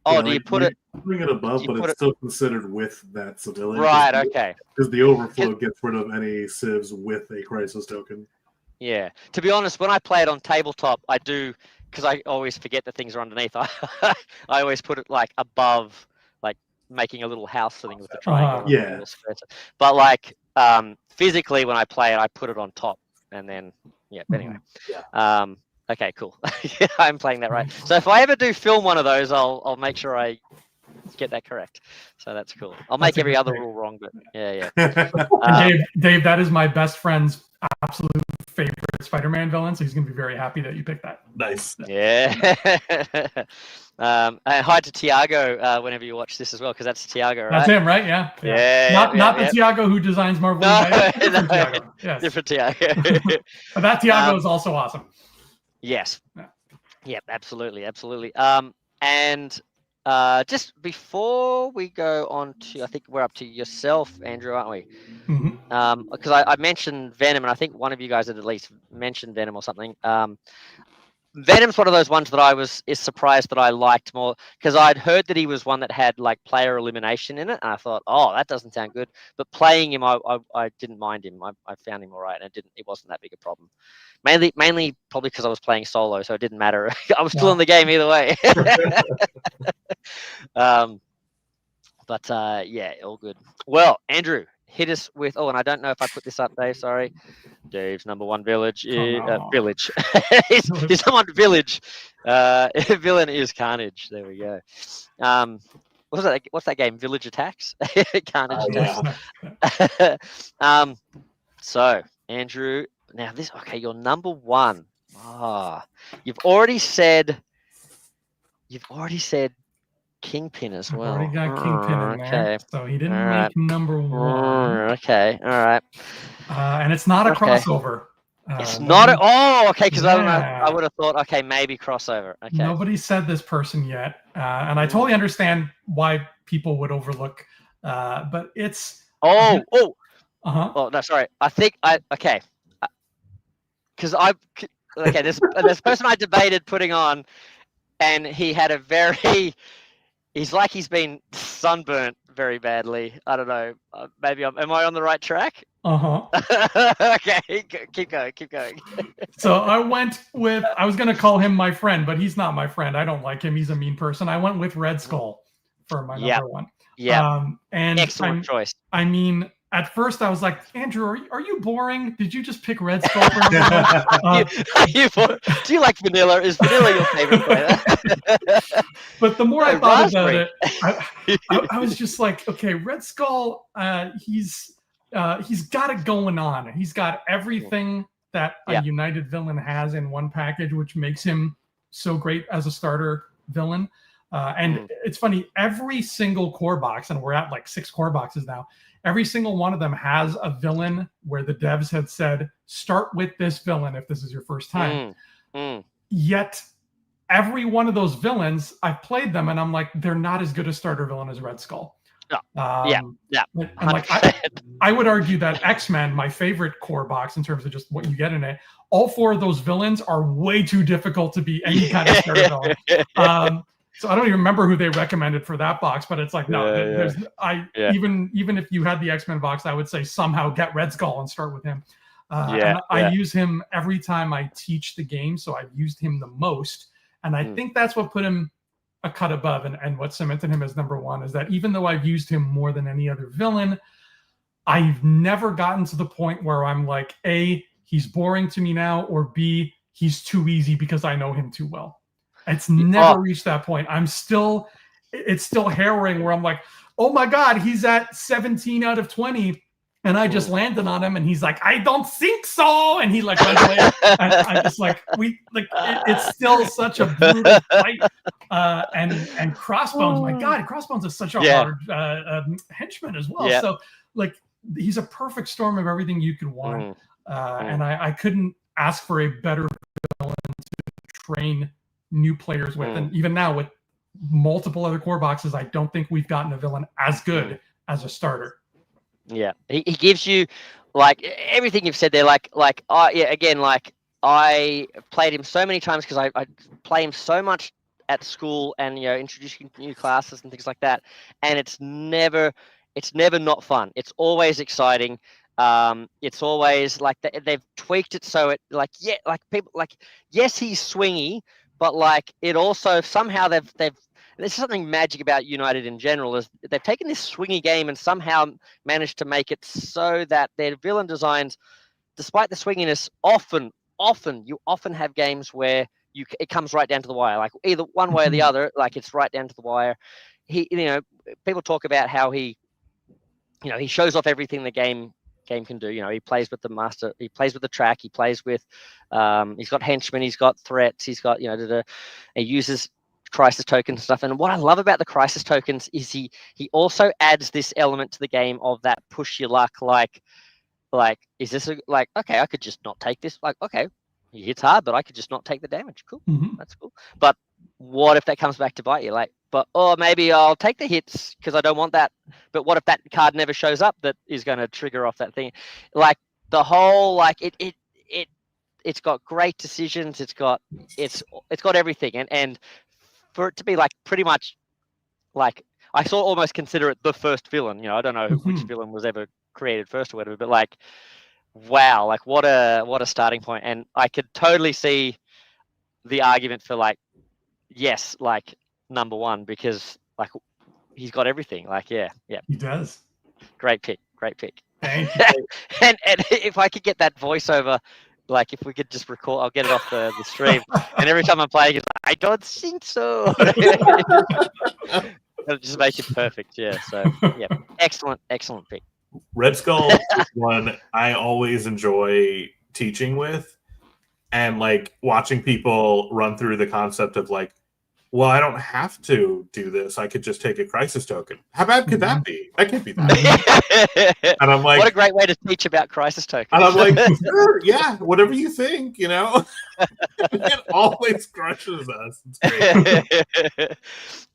oh, yeah, do you put it? Putting it above, but it's still considered with that civilian. Right. Okay. Because the overflow gets rid of any civs with a crisis token. Yeah. To be honest, when I play it on tabletop, I do, because I always forget that things are underneath. I always put it like above, like making a little house thing with the triangle. Yeah. But like physically, when I play it, I put it on top, and then But anyway. Yeah. Okay. Cool. I'm playing that right. So if I ever do film one of those, I'll make sure I get that correct. So that's cool. I'll make every other rule wrong, but yeah. Dave, that is my best friend's absolute favorite Spider-Man villain, so he's going to be very happy that you picked that. Nice. Yeah. And hi to Tiago whenever you watch this as well, because that's Tiago, right? That's him, right? Yeah. Not the Tiago who designs Marvel. Different Tiago. Yes. Different Tiago. But that Tiago is also awesome. Yes. Yeah, absolutely. And just before we go on to, I think we're up to yourself, Andrew, aren't we? Mm-hmm. Because I mentioned Venom, and I think one of you guys had at least mentioned Venom or something. Venom's one of those ones that I was surprised that I liked more, because I'd heard that he was one that had like player elimination in it, and I thought, oh, that doesn't sound good. But playing him, I didn't mind him. I found him all right, and it wasn't that big a problem. Mainly probably because I was playing solo, so it didn't matter. I was still in the game either way. But yeah, all good. Well, Andrew, hit us with. Oh, and I don't know if I put this up, Dave. Sorry. Dave's number one village is village. His number one village villain is Carnage. There we go. What's that game? Village Attacks. Carnage Attacks. So Andrew, now this. Okay, you're number one. You've already said Kingpin as well. Already got Kingpin in there, so he didn't make number one. Okay, all right. And it's not a crossover. It's not. Okay, because I would have thought, okay, maybe crossover. Okay. Nobody said this person yet, and I totally understand why people would overlook. But it's. Oh, no, sorry. I think okay. Because there's a person I debated putting on, and he had a very. He's like he's been sunburnt very badly. I don't know. Maybe am I on the right track? Okay, keep going. So I went with. I was gonna call him my friend, but he's not my friend. I don't like him. He's a mean person. I went with Red Skull for my number one. Yeah. And excellent choice. I mean, at first I was like, Andrew, are you boring? Did you just pick Red Skull for do you like vanilla? Is vanilla your favorite flavor? But the more I thought about it, I was just like, okay, Red Skull, he's got it going on. He's got everything that a United villain has in one package, which makes him so great as a starter villain. And it's funny, every single core box, and we're at like 6 core boxes now, every single one of them has a villain where the devs had said, start with this villain if this is your first time. Yet every one of those villains, I've played them and I'm like, they're not as good a starter villain as Red Skull. And like I would argue that X-Men, my favorite core box in terms of just what you get in it, all 4 of those villains are way too difficult to be any kind of starter villain. So I don't even remember who they recommended for that box, but it's like, no, even if you had the X-Men box, I would say somehow get Red Skull and start with him. I use him every time I teach the game, so I've used him the most. And I think that's what put him a cut above, and what cemented him as number one is that even though I've used him more than any other villain, I've never gotten to the point where I'm like, A, he's boring to me now, or B, he's too easy because I know him too well. It's never reached that point. It's still harrowing where I'm like, oh my God, he's at 17 out of 20. And I just landed on him and he's like, I don't think so. And he like runs away. And I'm just like, it's still such a brutal fight. And Crossbones, my God, Crossbones is such a hard henchman as well. So like, he's a perfect storm of everything you could want. And I couldn't ask for a better villain to train new players with. And even now with multiple other core boxes, I don't think we've gotten a villain as good as a starter. Yeah, he gives you like everything you've said there. Like I played him so many times because I play him so much at school and introducing new classes and things like that. And it's never not fun. It's always exciting. It's always like they've tweaked it so it yes, he's swingy, but like it also somehow they've. There's something magic about United in general is they've taken this swingy game and somehow managed to make it so that their villain designs, despite the swinginess, often you have games where it comes right down to the wire, like either one way or the other, like it's right down to the wire. People talk about how he shows off everything the game can do. He plays with the master, he plays with the track, he plays with, he's got henchmen, he's got threats, he's got he uses crisis tokens and stuff. And what I love about the crisis tokens is he also adds this element to the game of that push your luck, like is this okay, I could just not take this, like okay, he hits hard, but I could just not take the damage. Cool. That's cool. But what if that comes back to bite you? Maybe I'll take the hits because I don't want that, but what if that card never shows up that is going to trigger off that thing? Like the whole it's got great decisions, it's got everything, and for it to be like pretty much like I sort of almost consider it the first villain. I don't know which villain was ever created first or whatever, but like, wow, like what a starting point. And I could totally see the argument for like, yes, like number one, because like he's got everything. Like, yeah, he does. Great pick. Thank you. and if I could get that voiceover. Like if we could just record, I'll get it off the stream. And every time I'm playing, it's like, I don't think so. It'll just make it perfect. Yeah. So yeah, excellent pick. Red Skull is one I always enjoy teaching with, and like watching people run through the concept of like, well, I don't have to do this. I could just take a crisis token. How bad could that be? That can't be that. And I'm like, what a great way to teach about crisis tokens. And I'm like, sure, yeah, whatever you think, It always crushes us. It's great.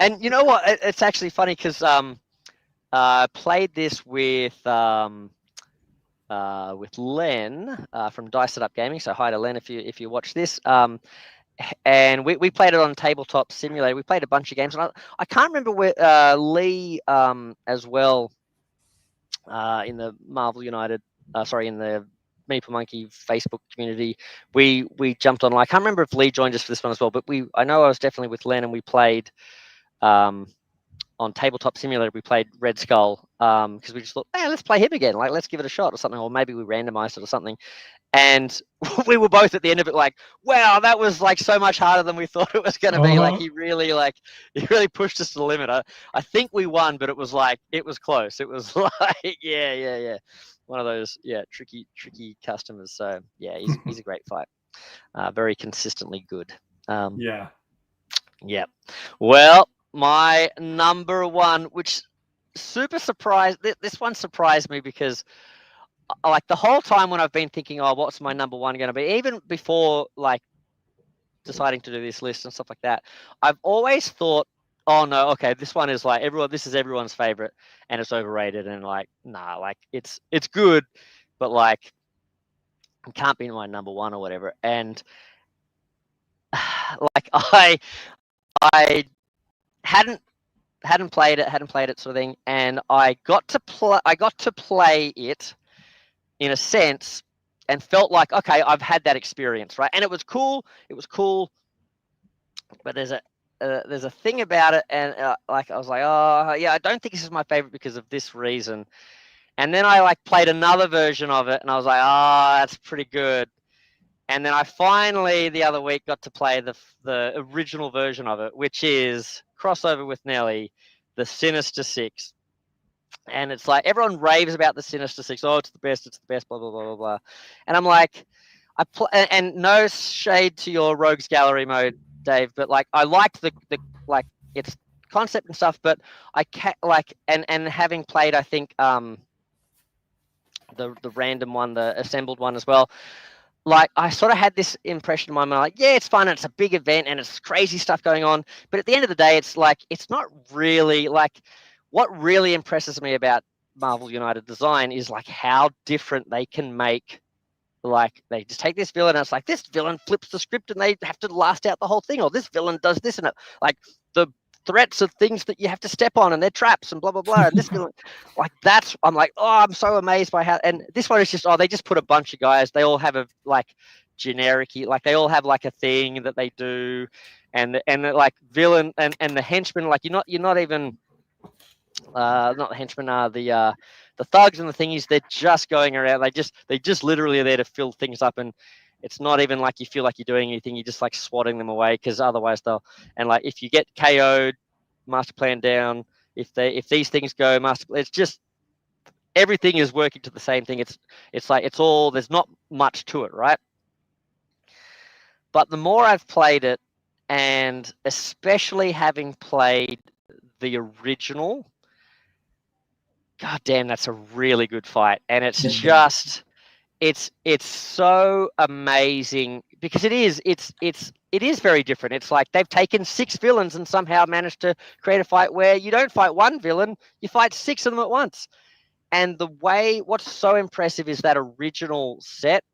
And you know what? It's actually funny because I played this with Len from Dice It Up Gaming. So hi to Len if you watch this. And we played it on Tabletop Simulator. We played a bunch of games, and I can't remember where Lee as well in the Marvel United, in the Meeple Monkey Facebook community. We jumped on. I can't remember if Lee joined us for this one as well, but I know I was definitely with Len, and we played on Tabletop Simulator. We played Red Skull because we just thought, hey, let's play him again. Like, let's give it a shot or something, or maybe we randomized it or something. And we were both at the end of it like, wow, that was like so much harder than we thought it was going to be. Like he really pushed us to the limit. I think we won, but it was close. It was like, yeah. One of those, tricky customers. So yeah, he's a great fight. Very consistently good. Yeah. Well, my number one, which super surprised, this one surprised me because like the whole time when I've been thinking, oh, what's my number one going to be? Even before like deciding to do this list and stuff like that, I've always thought, oh no, okay, this one is like this is everyone's favorite and it's overrated, and like, nah, like it's good, but like it can't be my number one or whatever. And like I hadn't played it sort of thing, and I got to play it in a sense, and felt like, okay, I've had that experience, right? And it was cool. But there's a thing about it, and like I was like, oh yeah, I don't think this is my favorite because of this reason. And then I like played another version of it, and I was like, oh, that's pretty good. And then I finally the other week got to play the original version of it, which is crossover with Nelly, the Sinister Six. And it's like everyone raves about the Sinister Six. Oh, it's the best, blah blah blah blah blah. And I'm like, and no shade to your Rogues Gallery mode, Dave, but like I liked the like its concept and stuff, but I can't like and having played, I think the random one, the assembled one as well. Like I sort of had this impression in my mind, like, yeah, it's fun, and it's a big event, and it's crazy stuff going on. But at the end of the day, it's like it's not really like what really impresses me about Marvel United Design is like how different they can make. Like they just take this villain, and it's like this villain flips the script, and they have to last out the whole thing, or this villain does this, and it like the threats of things that you have to step on, and they're traps, and blah blah blah. And this villain, like that's, I'm like, oh, I'm so amazed by how. And this one is just, oh, they just put a bunch of guys. They all have a like generic, like they all have like a thing that they do, and the, like villain and the henchmen, like you're not even not the henchmen, are the thugs and the thingies. They're just going around. They just literally are there to fill things up, and it's not even like you feel like you're doing anything. You're just like swatting them away, because otherwise they'll, and like if you get KO'd, master plan down. If these things go it's just everything is working to the same thing. It's like it's all, there's not much to it, right? But the more I've played it, and especially having played the original, god damn, that's a really good fight. And it's just it's so amazing, because it is very different. It's like they've taken 6 villains and somehow managed to create a fight where you don't fight one villain, you fight 6 of them at once. And what's so impressive is that original set.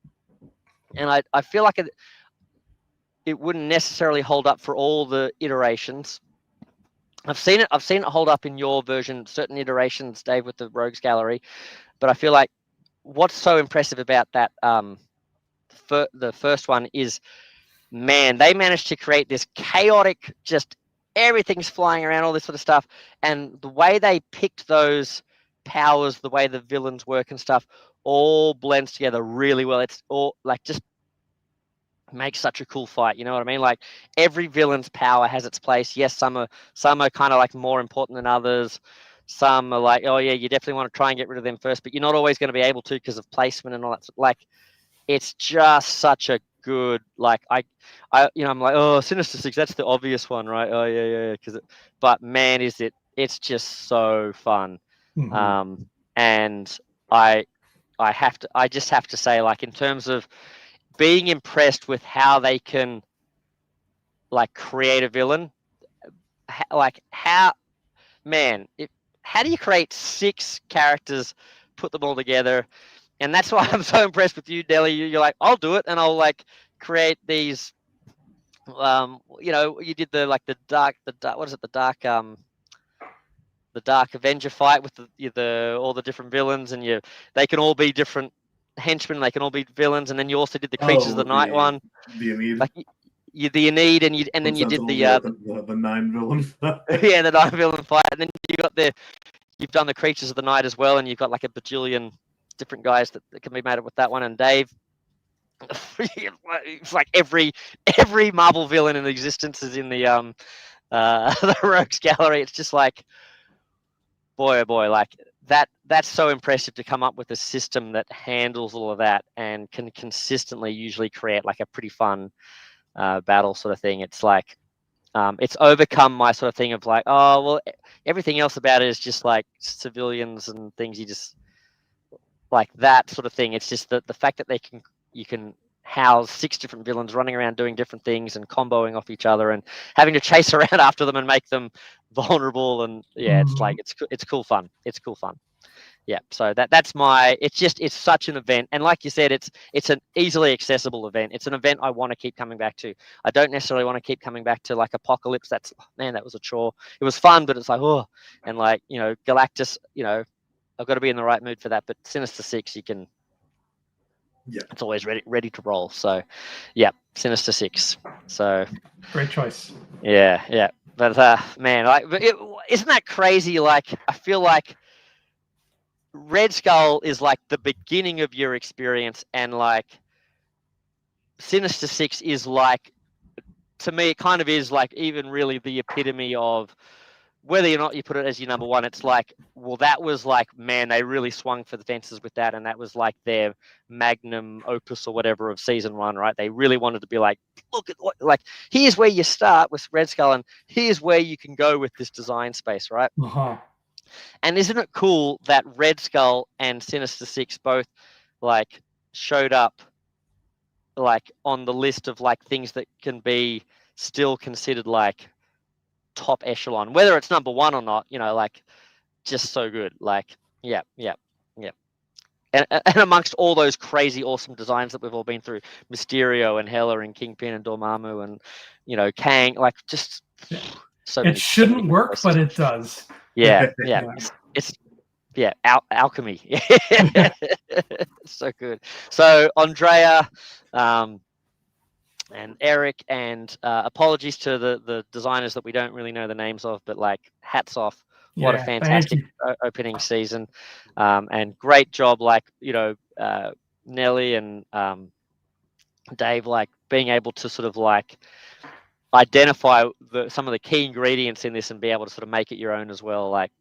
And I feel like it wouldn't necessarily hold up for all the iterations. I've seen it hold up in your version, certain iterations, Dave, with the Rogues Gallery. But I feel like what's so impressive about that, the first one is, man, they managed to create this chaotic, just everything's flying around, all this sort of stuff. And the way they picked those powers, the way the villains work and stuff, all blends together really well. It's all like just makes such a cool fight. You know what I mean? Like every villain's power has its place. Yes, some are kind of like more important than others. Some are like, oh yeah, you definitely want to try and get rid of them first, but you're not always going to be able to because of placement and all that. Like, it's just such a good, like, I'm like, oh, Sinister Six, that's the obvious one, right? Oh yeah, but man, it's just so fun. Mm-hmm. And I just have to say, like, in terms of being impressed with how they can like create a villain, like how do you create 6 characters, put them all together? And that's why I'm so impressed with you, Nelly. You're like, I'll do it, and I'll like create these. You did the dark, what is it? The dark Avenger fight with all the different villains, and they can all be different henchmen. They can all be villains, and then you also did the Creatures of the Night one. The Aeneid. Like the Aeneid, and then you did the 9 villain fight. Yeah, the 9 villain fight, and then you've done the Creatures of the Night as well, and you've got like a bajillion different guys that can be made up with that one. And Dave, it's like every Marvel villain in existence is in the the Rogues Gallery. It's just like, boy oh boy, like that's so impressive to come up with a system that handles all of that and can consistently usually create like a pretty fun battle sort of thing. It's like it's overcome my sort of thing of like, oh well, everything else about it is just like civilians and things. You just like that sort of thing. It's just the fact that you can house 6 different villains running around doing different things and comboing off each other and having to chase around after them and make them vulnerable. And yeah, it's like it's cool fun. It's cool fun. Yeah, so that's my. It's such an event, and like you said, it's an easily accessible event. It's an event I want to keep coming back to. I don't necessarily want to keep coming back to like Apocalypse. That's man, that was a chore. It was fun, but it's like and like Galactus. I've got to be in the right mood for that. But Sinister Six, you can. Yeah, it's always ready to roll. So, yeah, Sinister Six. So, great choice. Yeah, but man, like, isn't that crazy? Like, I feel like Red Skull is like the beginning of your experience, and like Sinister Six is like, to me, it kind of is like even really the epitome of whether or not you put it as your number one. It's like, well, that was like, man, they really swung for the fences with that, and that was like their magnum opus or whatever of season one, right? They really wanted to be like, look at like, here's where you start with Red Skull, and here's where you can go with this design space, right? Uh-huh. And isn't it cool that Red Skull and Sinister Six both like showed up like on the list of like things that can be still considered like top echelon, whether it's number one or not, like just so good. Like, yeah. And amongst all those crazy, awesome designs that we've all been through, Mysterio and Hela and Kingpin and Dormammu and, Kang, like just so many. It shouldn't work, but it does. Yeah. It's alchemy. So good. So Andrea, and Eric, and apologies to the designers that we don't really know the names of, but like hats off. What a fantastic opening season, and great job, like Nelly and Dave, like being able to sort of like identify some of the key ingredients in this and be able to sort of make it your own as well. Like,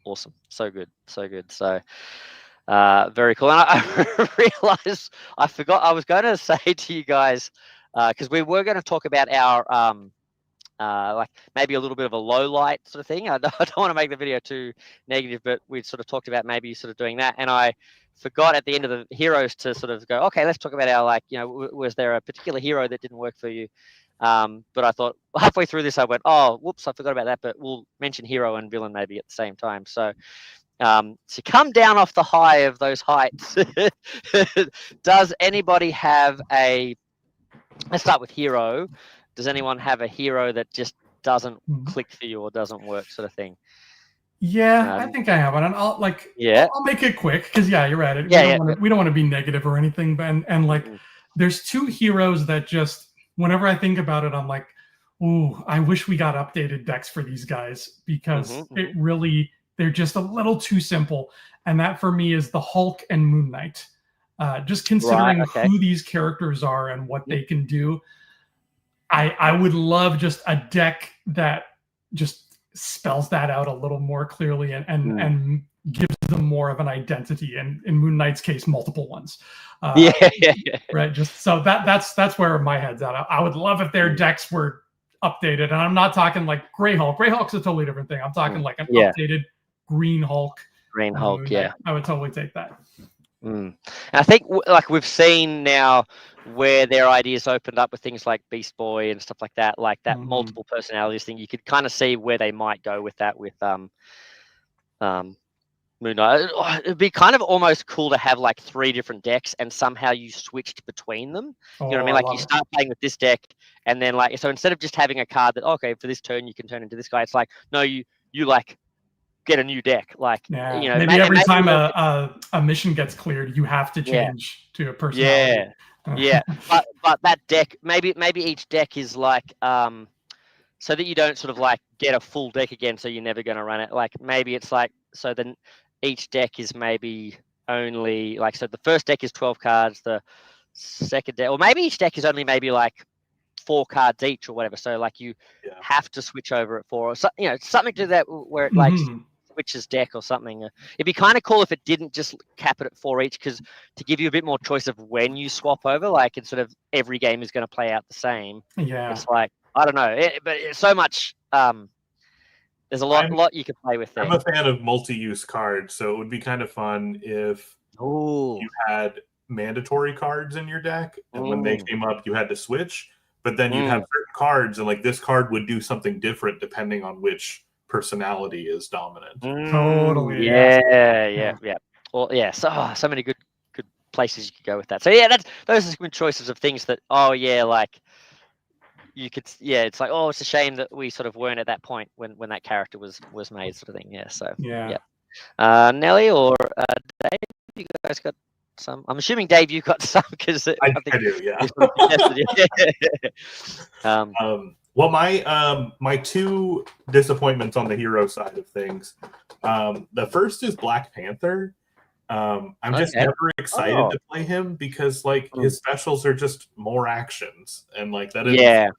awesome, so good. So very cool. And I realized I forgot I was going to say to you guys, because we were going to talk about our like maybe a little bit of a low light sort of thing. I don't want to make the video too negative, but we sort of talked about maybe sort of doing that, and I forgot at the end of the heroes to sort of go, okay, let's talk about our, like, was there a particular hero that didn't work for you? But I thought halfway through this I went, oh whoops, I forgot about that, but we'll mention hero and villain maybe at the same time. So to come down off the high of those heights, does anybody have let's start with hero. Does anyone have a hero that just doesn't click for you or doesn't work, sort of thing? Yeah, I think I have one, and I'll make it quick because you're right. We don't want to be negative or anything, but and like, there's two heroes that just, whenever I think about it, I'm like, ooh, I wish we got updated decks for these guys, because they're just a little too simple, and that for me is the Hulk and Moon Knight. Just considering who these characters are and what they can do, I would love just a deck that just spells that out a little more clearly and gives them more of an identity, and in Moon Knight's case, multiple ones. Right. Just so that's where my head's at. I would love if their decks were updated, and I'm not talking like Gray Hulk. Gray Hulk's a totally different thing. I'm talking like an updated Green Hulk. Green Hulk, yeah. I would totally take that. And I think like we've seen now where their ideas opened up with things like Beast Boy and stuff like that multiple personalities thing. You could kind of see where they might go with that with Moon Knight. It'd be kind of almost cool to have like 3 different decks and somehow you switched between them. You know what I mean? Like you start playing with this deck, and then like, so instead of just having a card that, okay, for this turn you can turn into this guy, it's like, no, you like get a new deck. Like, maybe every time a mission gets cleared, you have to change to a personality. But that deck, maybe each deck is like so that you don't sort of like get a full deck again, so you're never going to run it. Like maybe it's like, so then each deck is maybe only like, so the first deck is 12 cards, the second deck, or maybe each deck is only maybe like 4 cards each or whatever, so like you have to switch over at 4, or so, something to that where it like switches deck or something. It'd be kind of cool if it didn't just cap it at 4 each, because to give you a bit more choice of when you swap over, like instead of every game is going to play out the same. It's like, I don't know, but it's so much. There's a lot you can play with there. I'm a fan of multi-use cards, so it would be kind of fun if you had mandatory cards in your deck, and when they came up, you had to switch. But then you'd have certain cards, and like this card would do something different depending on which personality is dominant. Totally. Yeah. Well, yeah. So many good places you could go with that. So yeah, those are good choices of things that. Oh yeah, like you could. Yeah, it's like it's a shame that we sort of weren't at that point when that character was made, sort of thing. Yeah. So Yeah. Nelly or Dave, you guys got some? I'm assuming Dave, you got some because I do. Yeah. Well, my two disappointments on the hero side of things. The first is Black Panther. I'm just never excited to play him because like his specials are just more actions, and like that is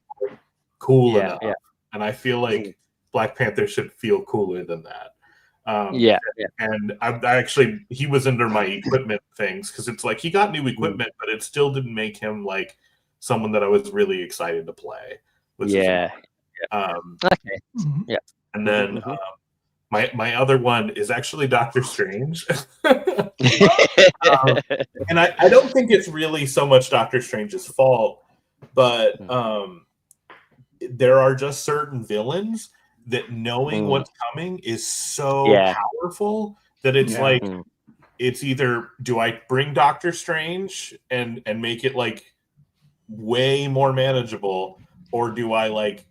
cool enough. Yeah. And I feel like Black Panther should feel cooler than that. And I actually, he was under my equipment things because it's like he got new equipment, but it still didn't make him like someone that I was really excited to play. Okay. Yeah. And then my other one is actually Doctor Strange. And I don't think it's really so much Doctor Strange's fault, but there are just certain villains that knowing what's coming is so powerful that it's like it's either do I bring Doctor Strange and make it like way more manageable, or do I like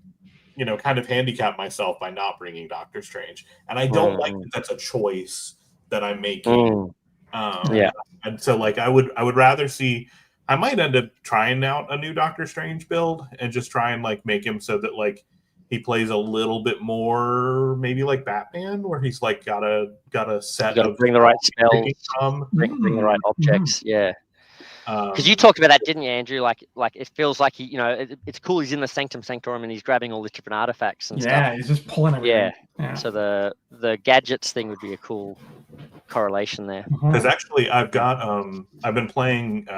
kind of handicap myself by not bringing Doctor Strange? And I don't like that that's a choice that I'm making. And so like I would rather see. I might end up trying out a new Doctor Strange build and just try and like make him so that like he plays a little bit more, maybe like Batman, where he's like got a set of bring the right spells, bring the right objects. Yeah. Because you talked about that, didn't you, Andrew? Like it feels like he, it's cool. He's in the Sanctum Sanctorum and he's grabbing all the different artifacts and stuff. Yeah, he's just pulling everything. Yeah. So the gadgets thing would be a cool correlation there. Because actually, I've been playing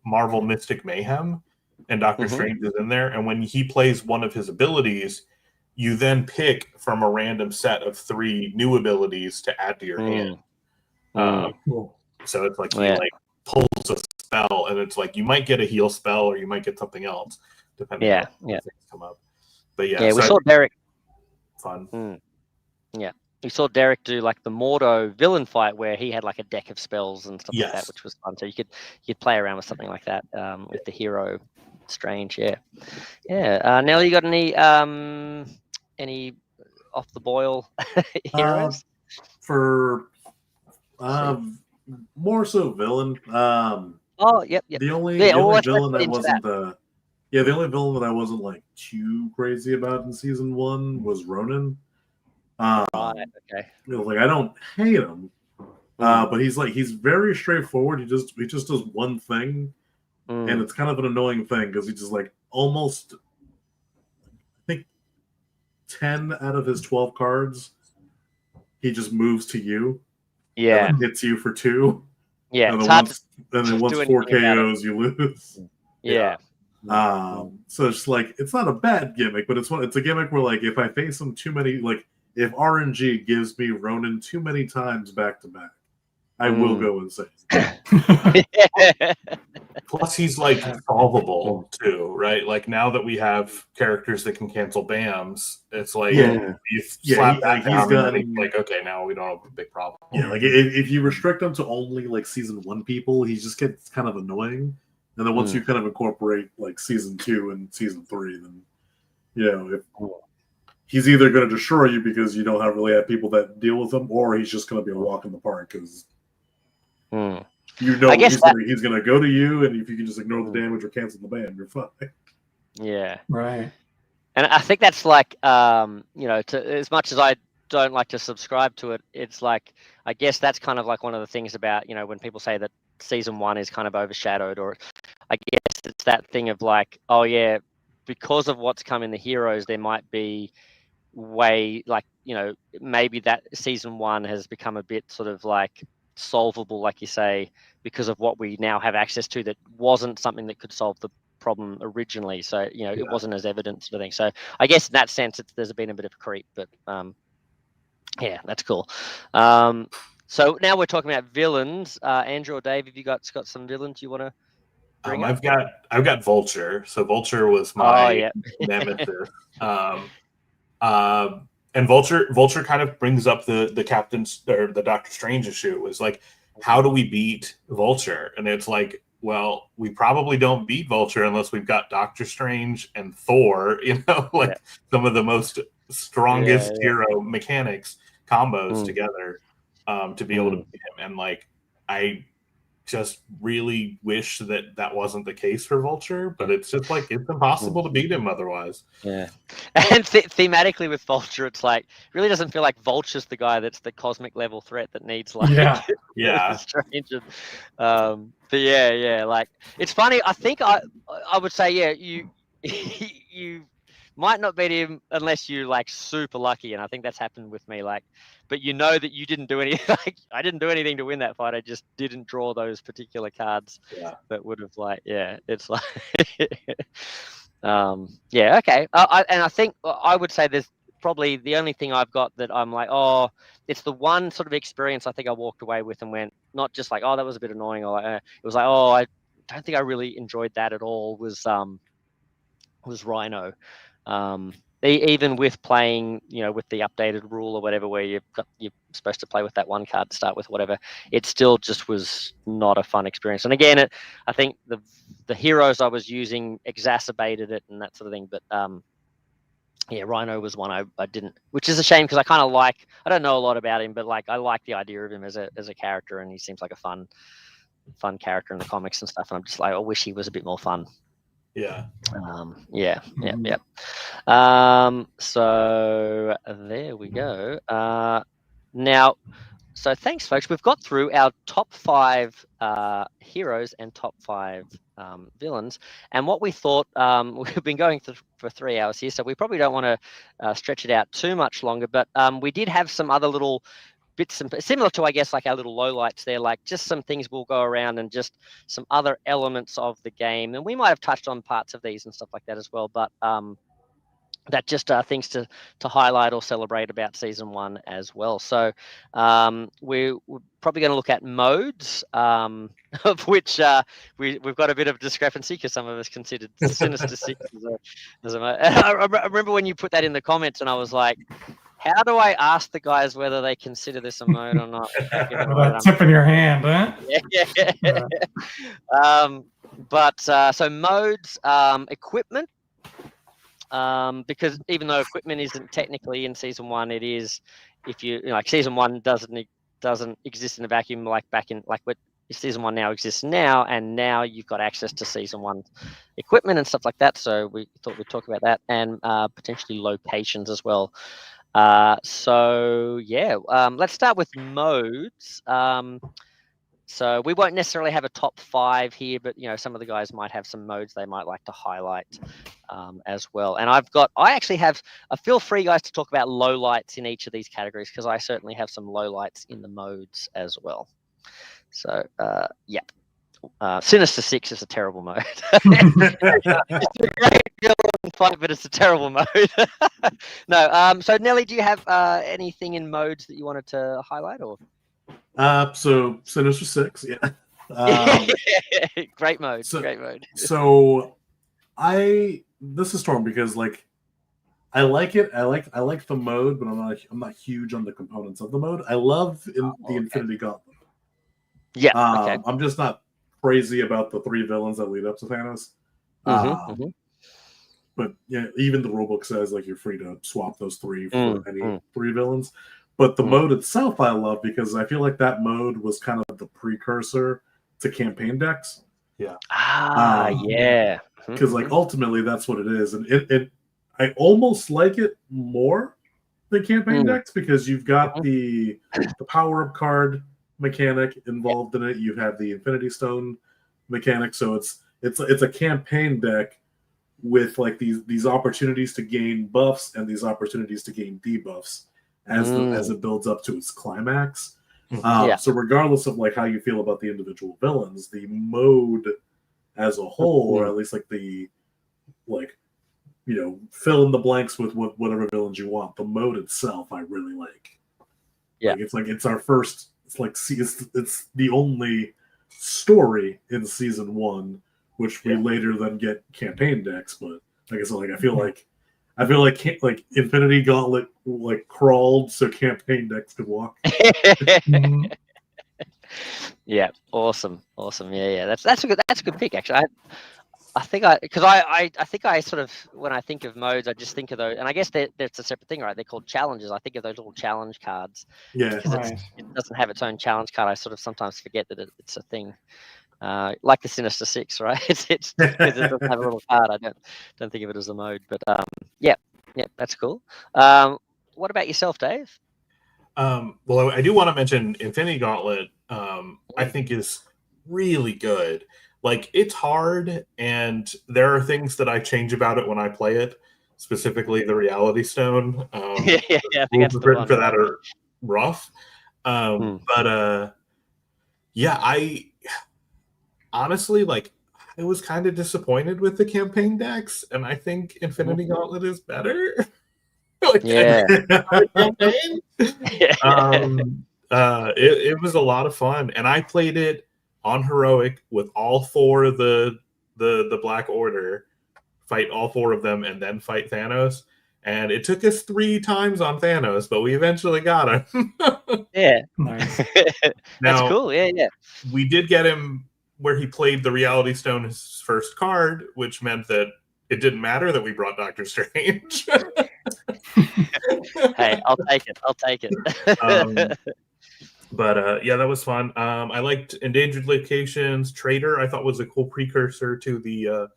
Marvel Mystic Mayhem, and Doctor Strange is in there. And when he plays one of his abilities, you then pick from a random set of 3 new abilities to add to your hand. Cool. So it's like he like pulls a spell, and it's like you might get a heal spell or you might get something else depending on how things come up. But we saw Derek. Fun. Yeah, we saw Derek do like the Mordo villain fight where he had like a deck of spells and stuff like that, which was fun. So you could play around with something like that with the hero Strange. Nelly, you got any off the boil heroes? For more so villain. The only villain that wasn't the only villain that I wasn't like too crazy about in season 1 was Ronan. Okay. Like I don't hate him, but he's very straightforward. He just does one thing, and it's kind of an annoying thing because he just like almost, I think, 10 out of his 12 cards, he just moves to you. Yeah, and hits you for 2. Yeah, and then once 4 KOs, you lose. Yeah. So it's like it's not a bad gimmick, but it's a gimmick where like if I face him too many, like if RNG gives me Ronan too many times back to back, I will go insane. Plus, he's like solvable too, right? Like now that we have characters that can cancel BAMs, it's like you slap that down and like okay, now we don't have a big problem. Yeah, like if you restrict him to only like season 1 people, he just gets kind of annoying. And then once you kind of incorporate like season 2 and season 3, then if he's either going to destroy you because you don't really have people that deal with him, or he's just going to be a walk in the park because he's going to go to you, and if you can just ignore the damage or cancel the ban, you're fine. Yeah, right. And I think that's like as much as I don't like to subscribe to it, it's like I guess that's kind of like one of the things about when people say that season 1 is kind of overshadowed, or I guess it's that thing of like, oh yeah, because of what's come in the heroes, there might be way like maybe that season 1 has become a bit sort of like solvable, like you say, because of what we now have access to that wasn't something that could solve the problem originally. So it wasn't as evident sort of thing. So I guess in that sense there's been a bit of a creep, but that's cool. So now we're talking about villains. Andrew or Dave, have you got some villains you want to bring up? I've got Vulture. So Vulture was my nemesis. And Vulture kind of brings up the captain's or the Doctor Strange issue. Is like, how do we beat Vulture? And it's like, well, we probably don't beat Vulture unless we've got Doctor Strange and Thor, some of the most strongest hero mechanics combos together to be able to beat him. And like, I just really wish that wasn't the case for Vulture, but it's just like, it's impossible to beat him otherwise. Yeah. And thematically with Vulture, it's like, really doesn't feel like Vulture's the guy that's the cosmic level threat that needs like Strange. But yeah, like, it's funny. I think I would say, you might not beat him unless you're like super lucky, and I think that's happened with me. Like, but you know that you didn't do anything. Like, I didn't do anything to win that fight. I just didn't draw those particular cards that would have like, it's like, okay. And I think I would say there's probably the only thing I've got that I'm like, oh, it's the one sort of experience I think I walked away with and went, not just like, oh, that was a bit annoying, or like, it was like, oh, I don't think I really enjoyed that at all. Was Rhino. Even with playing, with the updated rule or whatever, where you're supposed to play with that one card to start with, whatever, it still just was not a fun experience. And again, I think the heroes I was using exacerbated it and that sort of thing. But Rhino was one I didn't, which is a shame, because I kind of I don't know a lot about him, but like, I like the idea of him as a character, and he seems like a fun character in the comics and stuff. And I'm just like, I wish he was a bit more fun. So there we go. Now, so thanks, folks. We've got through our top 5 heroes and top 5 villains, and what we thought, we've been going for 3 hours here, so we probably don't want to stretch it out too much longer. But we did have some other little bits and similar to, I guess, like our little lowlights there, like just some things we'll go around and just some other elements of the game, and we might have touched on parts of these and stuff like that as well, but that just things to highlight or celebrate about season 1 as well. So we're probably going to look at modes, of which we've got a bit of discrepancy, because some of us considered Sinister Six as a mode. I remember when you put that in the comments, and I was like, how do I ask the guys whether they consider this a mode or not? That tip in your hand, huh? So modes, equipment, because even though equipment isn't technically in season 1, it is. If like season 1 doesn't exist in a vacuum, like back in like what season 1 now exists now, and now you've got access to season 1 equipment and stuff like that. So we thought we'd talk about that, and potentially locations as well. Let's start with modes. So we won't necessarily have a top 5 here, but some of the guys might have some modes they might like to highlight as well. And I actually have. Feel free, guys, to talk about lowlights in each of these categories, because I certainly have some lowlights in the modes as well. So Sinister Six is a terrible mode. It's a great villain fight, but it's a terrible mode. No. So Nelly, do you have anything in modes that you wanted to highlight, or? So Sinister Six, great mode. Great mode. So this is strong because like I like it. I like the mode, but I'm not huge on the components of the mode. I love the Infinity Gauntlet. Yeah. Okay. I'm just not crazy about the 3 villains that lead up to Thanos. But even the rulebook says like you're free to swap those 3 for any 3 villains. But the mode itself I love, because I feel like that mode was kind of the precursor to campaign decks. Yeah. Because like ultimately that's what it is, and I almost like it more than campaign decks, because you've got the power up card mechanic involved in it. You have the Infinity Stone mechanic, so it's a campaign deck with like these opportunities to gain buffs and these opportunities to gain debuffs as it builds up to its climax. So regardless of like how you feel about the individual villains, the mode as a whole, or at least like the fill in the blanks with whatever villains you want, the mode itself I really like. It's our first. It's the only story in season 1, which we later then get campaign decks. But like I said, I feel like I feel like Infinity Gauntlet like crawled so campaign decks could walk. Yeah, awesome. Yeah. That's a good pick actually. I think I sort of, when I think of modes, I just think of those, and I guess that's a separate thing, right? They're called challenges. I think of those little challenge cards. Yeah, because it doesn't have its own challenge card. I sort of sometimes forget that it's a thing. Like the Sinister Six, right? It's because it doesn't have a little card. I don't think of it as a mode, but yeah, that's cool. What about yourself, Dave? Well, I do want to mention Infinity Gauntlet. I think is really good. Like, it's hard, and there are things that I change about it when I play it. Specifically, the Reality Stone. I think that's the written one, for right? that are rough. But yeah, I honestly, like, I was kind of disappointed with the campaign decks, and I think Infinity Gauntlet is better. Like, campaign. It was a lot of fun, and I played it on heroic with all four of the Black Order, fight all four of them, and then fight Thanos. And it took us 3 times on Thanos, but we eventually got him. Yeah, Nice. That's cool. Yeah. We did get him where he played the Reality Stone his first card, which meant that it didn't matter that we brought Doctor Strange. Hey, I'll take it. But yeah, that was fun. I liked Endangered Locations. Traitor, I thought, was a cool precursor to the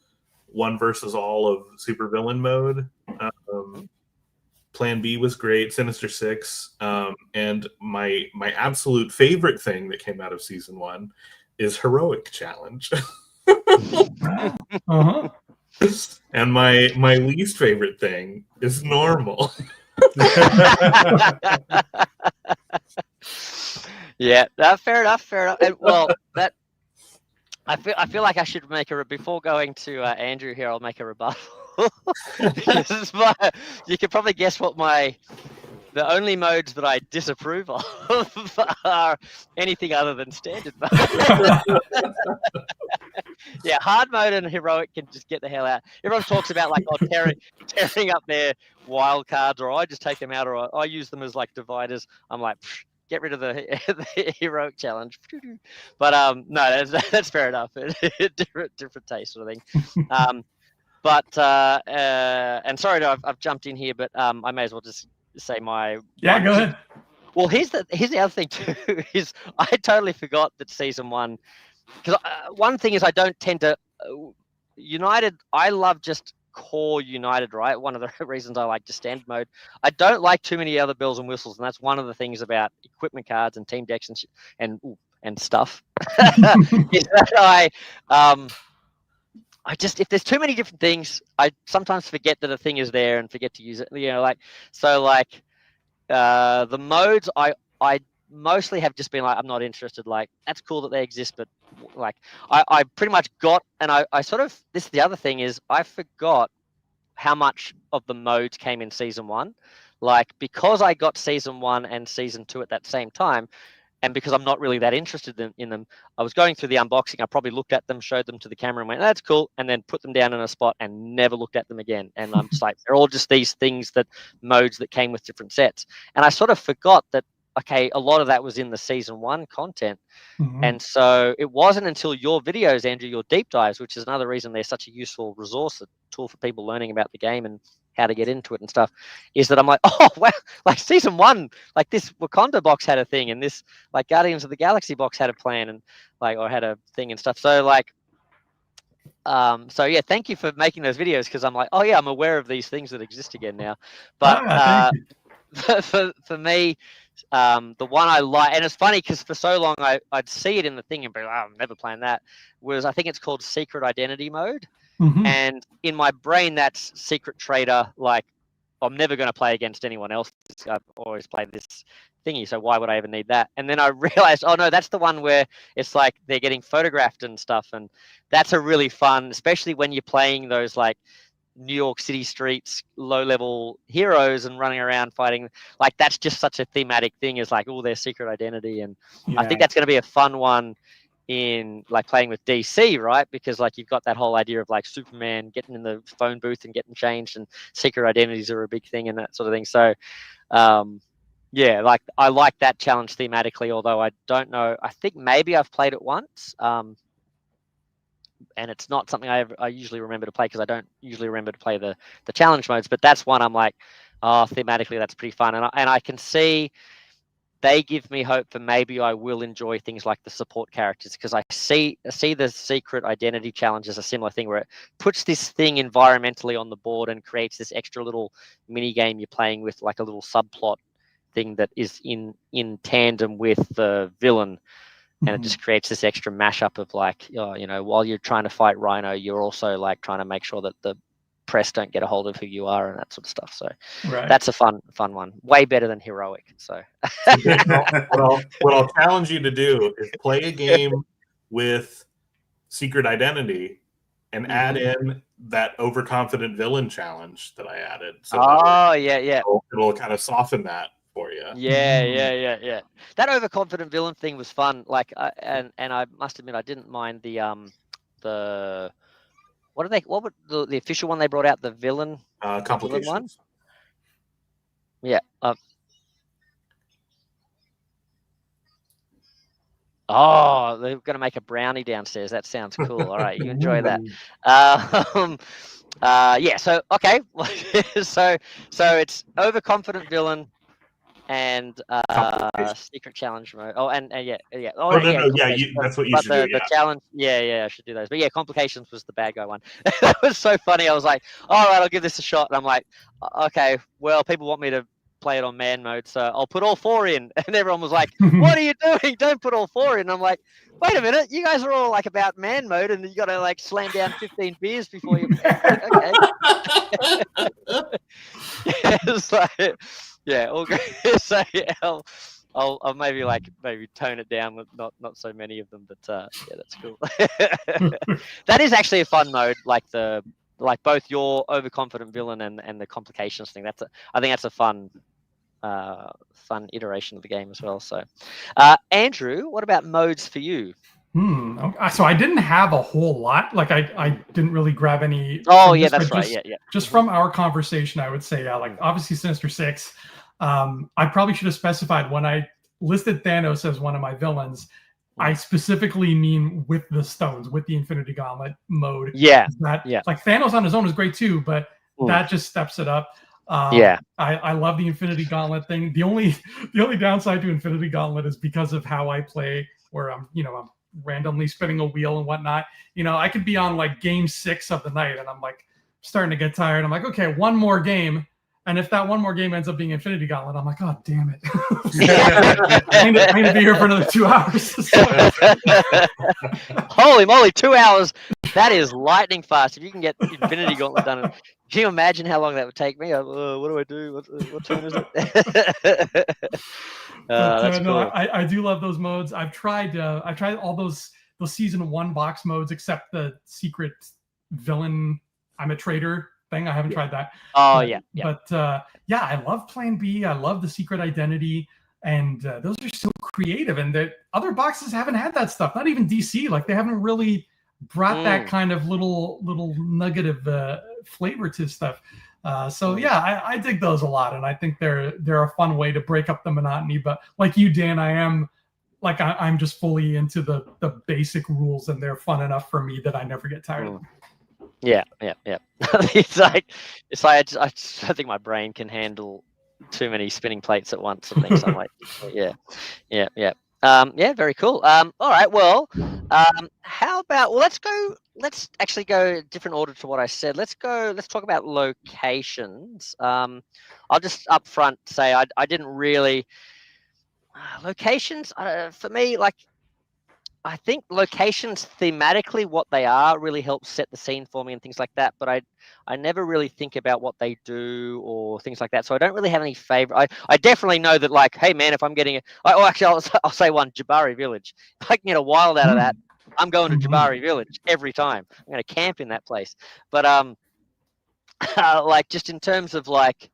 one versus all of supervillain mode. Plan B was great. Sinister Six, and my absolute favorite thing that came out of season 1 is Heroic Challenge. And my least favorite thing is Normal. Yeah, fair enough. And, well, that I feel like I should make before going to Andrew here. I'll make a rebuttal. Because you can probably guess what the only modes that I disapprove of are anything other than standard mode. Yeah, hard mode and heroic can just get the hell out. Everyone talks about like tearing up their wild cards, or I just take them out, or I use them as like dividers. I'm like, get rid of the heroic challenge. But no, that's fair enough. different taste sort of thing. But and sorry, I've jumped in here, but I may as well just say my. Yeah, go ahead. Well, here's the other thing too is I totally forgot that season 1. Because one thing is I don't tend to United. I love just core United, right? One of the reasons I like just standard mode. I don't like too many other bells and whistles, and that's one of the things about equipment cards and team decks and stuff. Is that I just, if there's too many different things, I sometimes forget that a thing is there and forget to use it. You know, the modes I mostly have just been like, I'm not interested. Like, that's cool that they exist, but like I pretty much got, and I sort of, this is the other thing is I forgot how much of the modes came in season 1. Like, because I got season 1 and season 2 at that same time, and because I'm not really that interested in them, I was going through the unboxing. I probably looked at them, showed them to the camera, and went, "That's cool," and then put them down in a spot and never looked at them again. And I'm just like, they're all just these things modes that came with different sets. And I sort of forgot that, okay, a lot of that was in the season 1 content. And so it wasn't until your videos, Andrew, your deep dives, which is another reason they're such a useful resource, a tool for people learning about the game and how to get into it and stuff, is that I'm like, oh wow, like season 1, like this Wakanda box had a thing, and this like Guardians of the Galaxy box had a plan, and like, or had a thing and stuff. So like, so yeah, thank you for making those videos, because I'm like, oh yeah, I'm aware of these things that exist again now. But for me, the one I like, and it's funny because for so long I'd see it in the thing and be like, oh, I'm never playing that, was I think it's called Secret Identity mode. And in my brain, that's Secret Trader. Like, I'm never going to play against anyone else. I've always played this thingy, so why would I even need that? And then I realized, oh no, that's the one where it's like they're getting photographed and stuff, and that's a really fun, especially when you're playing those like New York City streets, low-level heroes and running around fighting. Like, that's just such a thematic thing, is like, oh, their secret identity. And I think that's going to be a fun one in like playing with DC, right? Because like you've got that whole idea of like Superman getting in the phone booth and getting changed, and secret identities are a big thing and that sort of thing. So yeah, like I like that challenge thematically, although I don't know, I think maybe I've played it once, and it's not something I usually remember to play, because I don't usually remember to play the challenge modes. But that's one I'm like, oh, thematically that's pretty fun, and I can see they give me hope for maybe I will enjoy things like the support characters, because I see the secret identity challenge as a similar thing, where it puts this thing environmentally on the board and creates this extra little mini game you're playing with, like a little subplot thing that is in tandem with the villain. And it just creates this extra mashup of like, you know, while you're trying to fight Rhino, you're also like trying to make sure that the press don't get a hold of who you are and that sort of stuff. So that's a fun one. Way better than Heroic. So what I'll challenge you to do is play a game with secret identity and add in that overconfident villain challenge that I added. So it'll kind of soften that for you. Yeah. That overconfident villain thing was fun. Like, and I must admit, I didn't mind the what would the official one they brought out, the villain complications one? Yeah. Oh, they're going to make a brownie downstairs. That sounds cool. All right, you enjoy that. Yeah. So okay. so it's overconfident villain and secret challenge mode. Oh, and yeah. Oh, no. Yeah, that's what you should do. The challenge. Yeah, I should do those. But yeah, complications was the bad guy one. That was so funny. I was like, all right, I'll give this a shot. And I'm like, okay, well, people want me to play it on man mode, so I'll put all 4 in. And everyone was like, what are you doing? Don't put all 4 in. And I'm like, wait a minute, you guys are all like about man mode, and you got to like slam down 15 beers before you okay. It's like, yeah, all good. So yeah, I'll maybe tone it down with not so many of them, but yeah, that's cool. That is actually a fun mode, like both your overconfident villain and the complications thing. I think that's a fun iteration of the game as well. So Andrew, what about modes for you? So I didn't have a whole lot. Like I didn't really grab any. Oh yeah, that's right. Yeah. Just from our conversation, I would say, like obviously Sinister Six. I probably should have specified when I listed Thanos as one of my villains. I specifically mean with the stones, with the Infinity Gauntlet mode. Yeah. Like Thanos on his own is great too, but that just steps it up. I love the Infinity Gauntlet thing. The only downside to Infinity Gauntlet is because of how I play, where I'm randomly spinning a wheel and whatnot. I could be on like game 6 of the night and I'm like starting to get tired. I'm like, okay, one more game. And if that one more game ends up being Infinity Gauntlet, I'm like, oh, damn it. I'm going to be here for another 2 hours. Holy moly, 2 hours. That is lightning fast. If you can get Infinity Gauntlet done, can you imagine how long that would take me? What do I do? What turn is it? That's cool. I do love those modes. I've tried all those season 1 box modes, except the secret villain, I'm a traitor thing. I haven't tried that. But I love Plan B. I love the secret identity, and those are so creative. And the other boxes haven't had that stuff. Not even DC. Like they haven't really brought that kind of little nugget of flavor to stuff. I dig those a lot, and I think they're a fun way to break up the monotony. But like you, Dan, I'm just fully into the basic rules, and they're fun enough for me that I never get tired of them. Yeah. It's like I don't think my brain can handle too many spinning plates at once and things. I'm like, yeah. Very cool. All right. Well, how about let's actually go a different order to what I said. Let's talk about locations. I'll just up front say I didn't really locations for me, like I think locations thematically, what they are, really helps set the scene for me and things like that. But I never really think about what they do or things like that. So I don't really have any favorite. I definitely know that, like, hey man, if I'm getting I'll say one, Jabari Village. If I can get a wild out of that, I'm going to Jabari Village every time. I'm going to camp in that place. But like just in terms of like,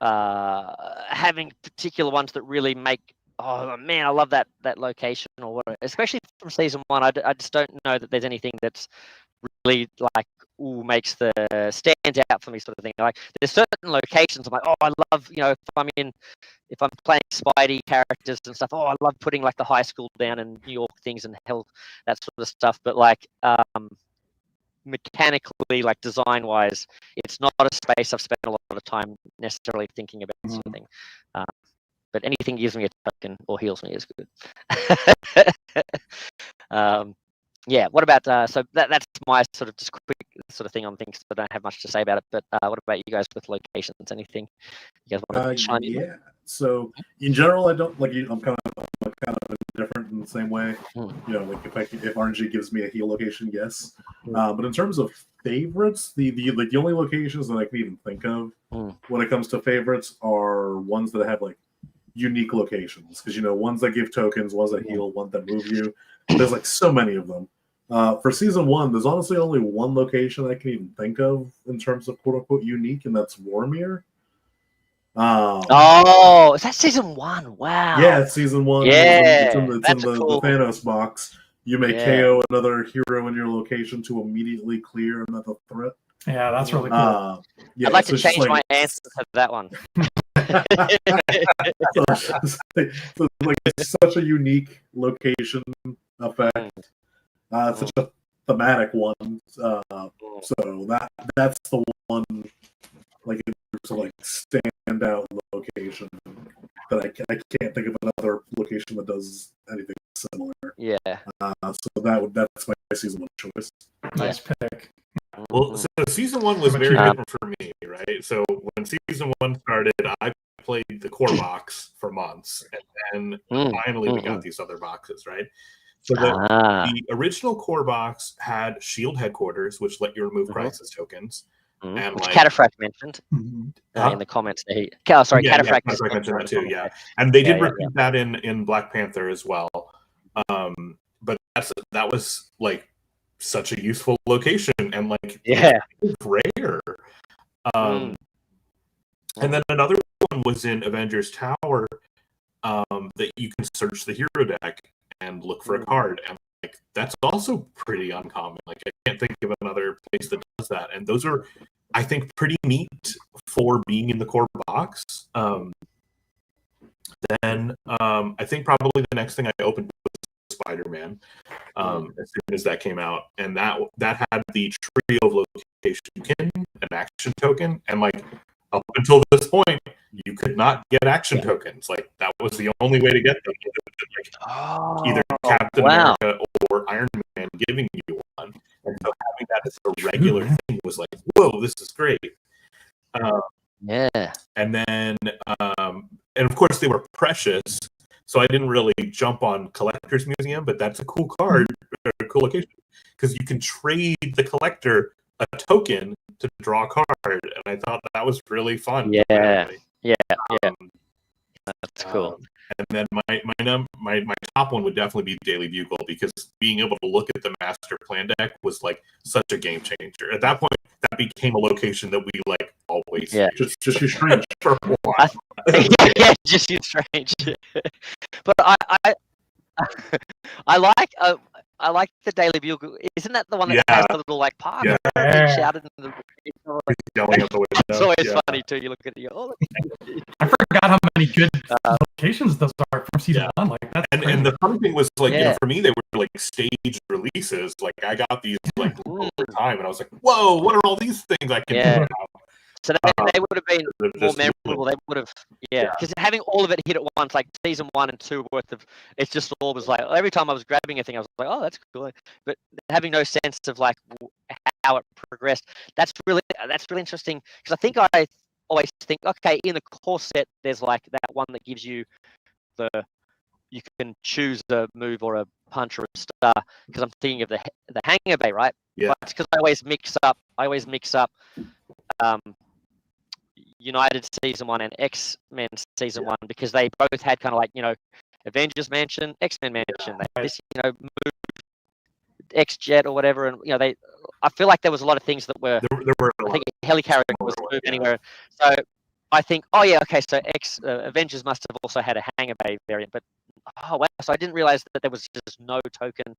having particular ones that really make oh man, I love that location or what, especially from season 1. I just don't know that there's anything that's really like makes the stands out for me sort of thing. Like there's certain locations I'm like, oh, I love, if I'm playing Spidey characters and stuff, oh, I love putting like the high school down in New York things and hell, that sort of stuff. But like mechanically, like design wise, it's not a space I've spent a lot of time necessarily thinking about sort of thing. But anything gives me a token or heals me is good. Yeah, what about so that's my sort of just quick sort of thing on things, but I don't have much to say about it. But what about you guys with locations? Anything you guys want to chime in? Yeah. So in general, I don't like. I'm kind of indifferent in the same way. Like if RNG gives me a heal location, yes. But in terms of favorites, the only locations that I can even think of when it comes to favorites are ones that have like unique locations, because ones that give tokens, ones that heal, ones that move you. There's like so many of them. For season 1, there's honestly only one location I can even think of in terms of quote unquote unique, and that's Vormir. Oh, is that season 1? Wow. Yeah, it's season 1. Yeah, it's in the Thanos box. You may KO another hero in your location to immediately clear another threat. Yeah, that's really cool. Yeah, I'd like to change my answer to that one. so it's such a unique location effect. Such a thematic one. So that's the one, like, in terms of like standout location that I can't think of another location that does anything similar. Yeah. So that's my season 1 choice. Nice pick. Well, so season 1 was very different for me, right? So when season 1 started, I played the core box for months, and then finally we got these other boxes, right? So the original core box had Shield headquarters, which let you remove crisis tokens. And which Cataphracts mentioned in the comments. Cataphracts mentioned that too, yeah. And they did repeat that in Black Panther as well. But that was like such a useful location, and like rare. And then another one was in Avengers Tower, that you can search the hero deck and look for a card, and like that's also pretty uncommon. Like I can't think of another place that does that, and those are, I think, pretty neat for being in the core box. Then I think probably the next thing I opened was Spider-Man, as soon as that came out, and that had the trio of location token, an action token, and like up until this point, you could not get action tokens. Like that was the only way to get them. Either Captain America or Iron Man giving you one. And so having that as a regular thing was like, whoa, this is great. And then, and of course they were precious, so I didn't really jump on Collector's Museum, but that's a cool card, a cool location, because you can trade the collector a token to draw a card, and I thought that was really fun. That's cool. And then my top one would definitely be Daily Bugle, because being able to look at the master plan deck was like such a game changer. At that point, that became a location that we like always just use Strange for a while. Just use Strange. But I like the Daily Bugle. Isn't that the one that has the little like part shouted in the yelling out the window? It's always funny too. You look at it, I forgot how many good locations those are from season 1. Like that. And the funny thing was, like, for me, they were like staged releases. Like I got these like over time, and I was like, "Whoa, what are all these things I can do now?" So they would have been more memorable. They would have, because having all of it hit at once, like season 1 and 2 worth of, it's just all was like, every time I was grabbing a thing, I was like, oh, that's cool. But having no sense of like how it progressed, that's really interesting. Because I think I always think, okay, in the core set, there's like that one that gives you you can choose a move or a punch or a star. Because I'm thinking of the Hangar Bay, right? Yeah. But it's because I always mix up. United season 1 and X-Men season 1, because they both had kind of like, Avengers Mansion, X-Men Mansion, this, move X-Jet or whatever, and I feel like there was a lot of things that were, there were I think helicarrier was moved anywhere. So I think, oh yeah, okay, so Avengers must have also had a Hangar Bay variant, but oh wow, so I didn't realize that there was just no token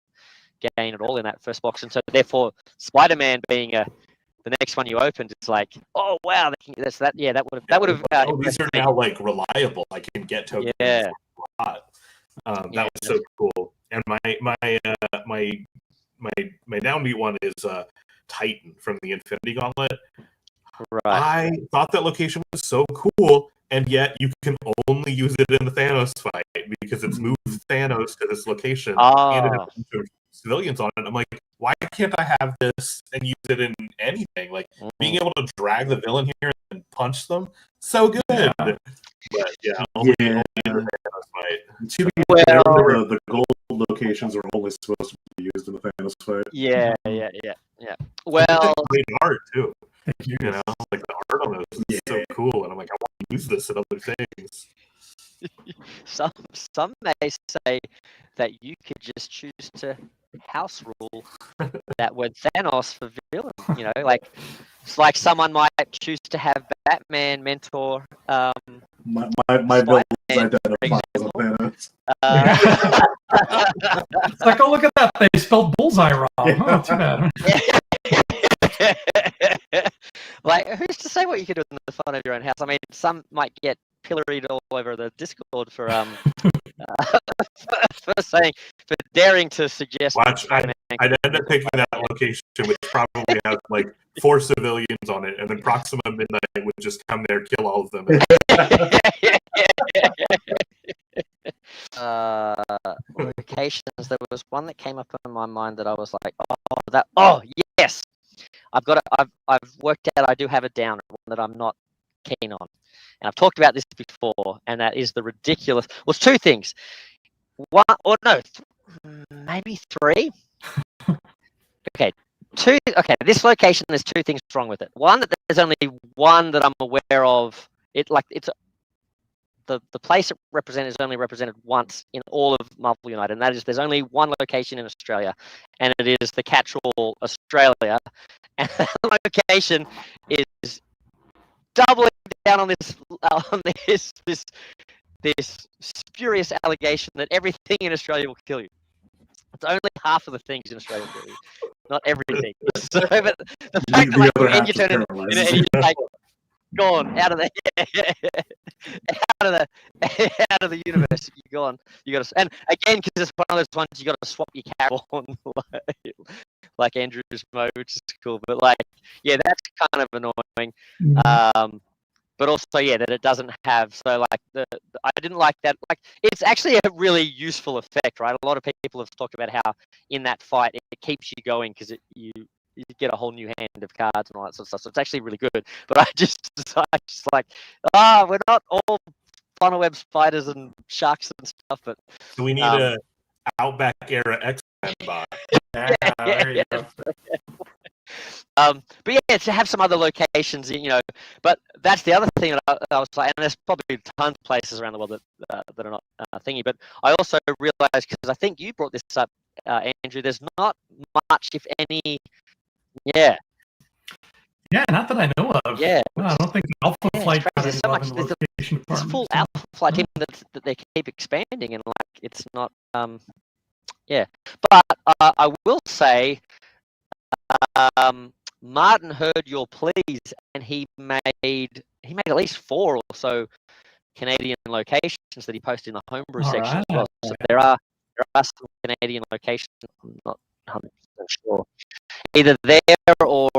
gain at all in that first box, and so therefore Spider-Man being the next one you opened, it's like, oh wow, that's that. Yeah, that would have. These are now like reliable. I can get tokens Yeah. a lot. That was so cool. And my downbeat one is Titan from the Infinity Gauntlet. Right. I thought that location was so cool, and yet you can only use it in the Thanos fight because it's moved Thanos to this location and it has a bunch of civilians on it. I'm like, why can't I have this and use it in anything? Like being able to drag the villain here and punch them, so good. Yeah. But yeah, only in the Thanos fight. The gold locations are only supposed to be used in the Thanos fight. Yeah. Well, great art too. You know, like the art on those is so cool, and I'm like, I want to use this in other things. Some may say that you could just choose to house rule that word Thanos for villain. You know, like it's like someone might choose to have Batman mentor. My villain identify as a Thanos. It's like, oh, look at that! They spelled bullseye wrong. Oh, too bad. Like, who's to say what you could do in the fun of your own house? I mean, some might get pilloried all over the Discord for for daring to suggest. Watch, I'd end up picking that location, which probably has like 4 civilians on it, and then Proxima Midnight would just come there, kill all of them. Locations. There was one that came up in my mind that I was like, yes, I've worked out I do have a downer, one that I'm not keen on, and I've talked about this before, and that is the ridiculous. Well, it's 2 things. One, or no, maybe 3. Okay, 2. Okay, this location, there's 2 things wrong with it. One, that there's only one that I'm aware of. The place it represented is only represented once in all of Marvel United, and that is there's only one location in Australia, and it is the catch-all Australia, and that location is doubling down on this spurious allegation that everything in Australia will kill you. It's only half of the things in Australia will kill you, not everything. So, but the fact that like, you turn in and you're like, gone out of the out of the universe. You're gone. You got to, and again, because it's one of those ones you got to swap your character on, like Andrew's mode, which is cool. But like, yeah, that's kind of annoying. But also, yeah, that it doesn't have. So like, I didn't like that. Like, it's actually a really useful effect, right? A lot of people have talked about how in that fight it keeps you going because you get a whole new hand of cards and all that sort of stuff. So it's actually really good. But I just like, we're not all funnel web spiders and sharks and stuff. But so we need a Outback era X-Men bot. There you go. But yeah, to have some other locations, you know. But that's the other thing that I was like, and there's probably tons of places around the world that are not thingy. But I also realized, because I think you brought this up, Andrew, there's not much, if any. Yeah, not that I know of. Yeah, no, I don't think Alpha Flight got there's so much. There's a full Alpha Flight team that they keep expanding, and like it's not. Yeah, but I will say, Martin heard your pleas, and he made at least 4 or so Canadian locations that he posted in the homebrew section as well. So there are some Canadian locations. I'm not 100% sure. Either there or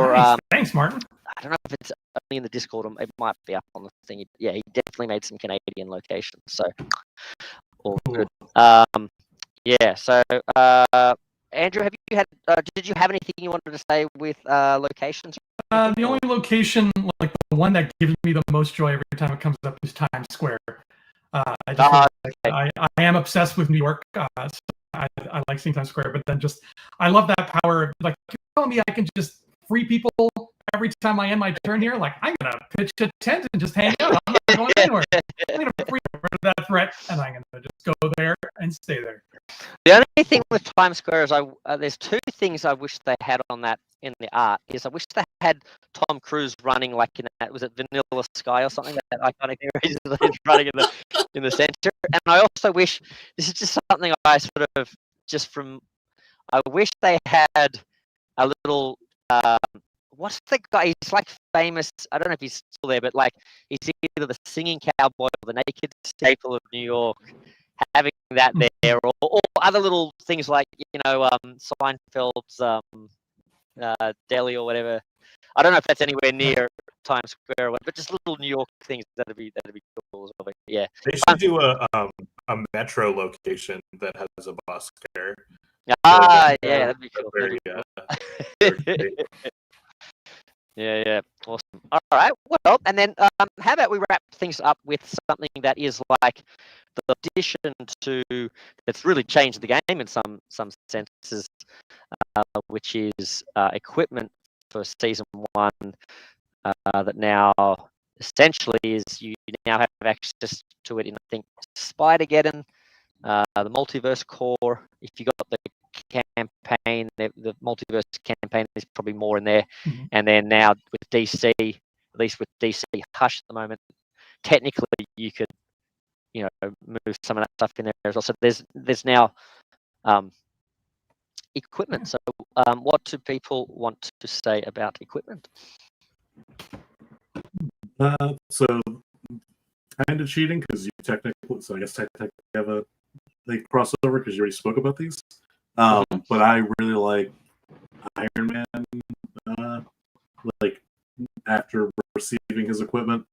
thanks, Martin. I don't know if it's only in the Discord. It might be up on the thingy. But yeah, he definitely made some Canadian locations. So all good. Yeah. So Andrew, did you have anything you wanted to say with locations? The only location, like the one that gives me the most joy every time it comes up, is Times Square. I am obsessed with New York. So I like seeing Times Square, but then I love that power of, like, you're telling me I can just free people every time I end my turn here. Like, I'm gonna pitch a tent and just hang out. I'm not going anywhere. I'm gonna free that threat, and I'm gonna just go there and stay there. The only thing with Times Square is there's two things I wish they had on that in the art. Is I wish they had Tom Cruise running like in that, was it Vanilla Sky or something, that iconic series that he's running in the center. And I also wish, this is just something I sort of just from, I wish they had a little what's the guy? He's like famous. I don't know if he's still there, but like he's either the singing cowboy or the naked staple of New York. Having that there, or other little things like Seinfeld's deli or whatever. I don't know if that's anywhere near Times Square, or whatever, but just little New York things that'd be cool as well. But yeah, they should do a metro location that has a bus there. Yeah, that'd be cool. Yeah, awesome. All right, well, and then how about we wrap things up with something that is like the addition to that's really changed the game in some senses, which is equipment for season 1 that now essentially is you now have access to it in, I think, Spider-Geddon, the Multiverse Core. If you got the campaign, the Multiverse campaign is probably more in there. And then now with DC, at least with DC Hush at the moment, technically you could, move some of that stuff in there as well. So there's now equipment. So what do people want to say about equipment? So kind of cheating because you technically, so I guess technically have a crossover because you already spoke about these. But I really like Iron Man. Like after receiving his equipment,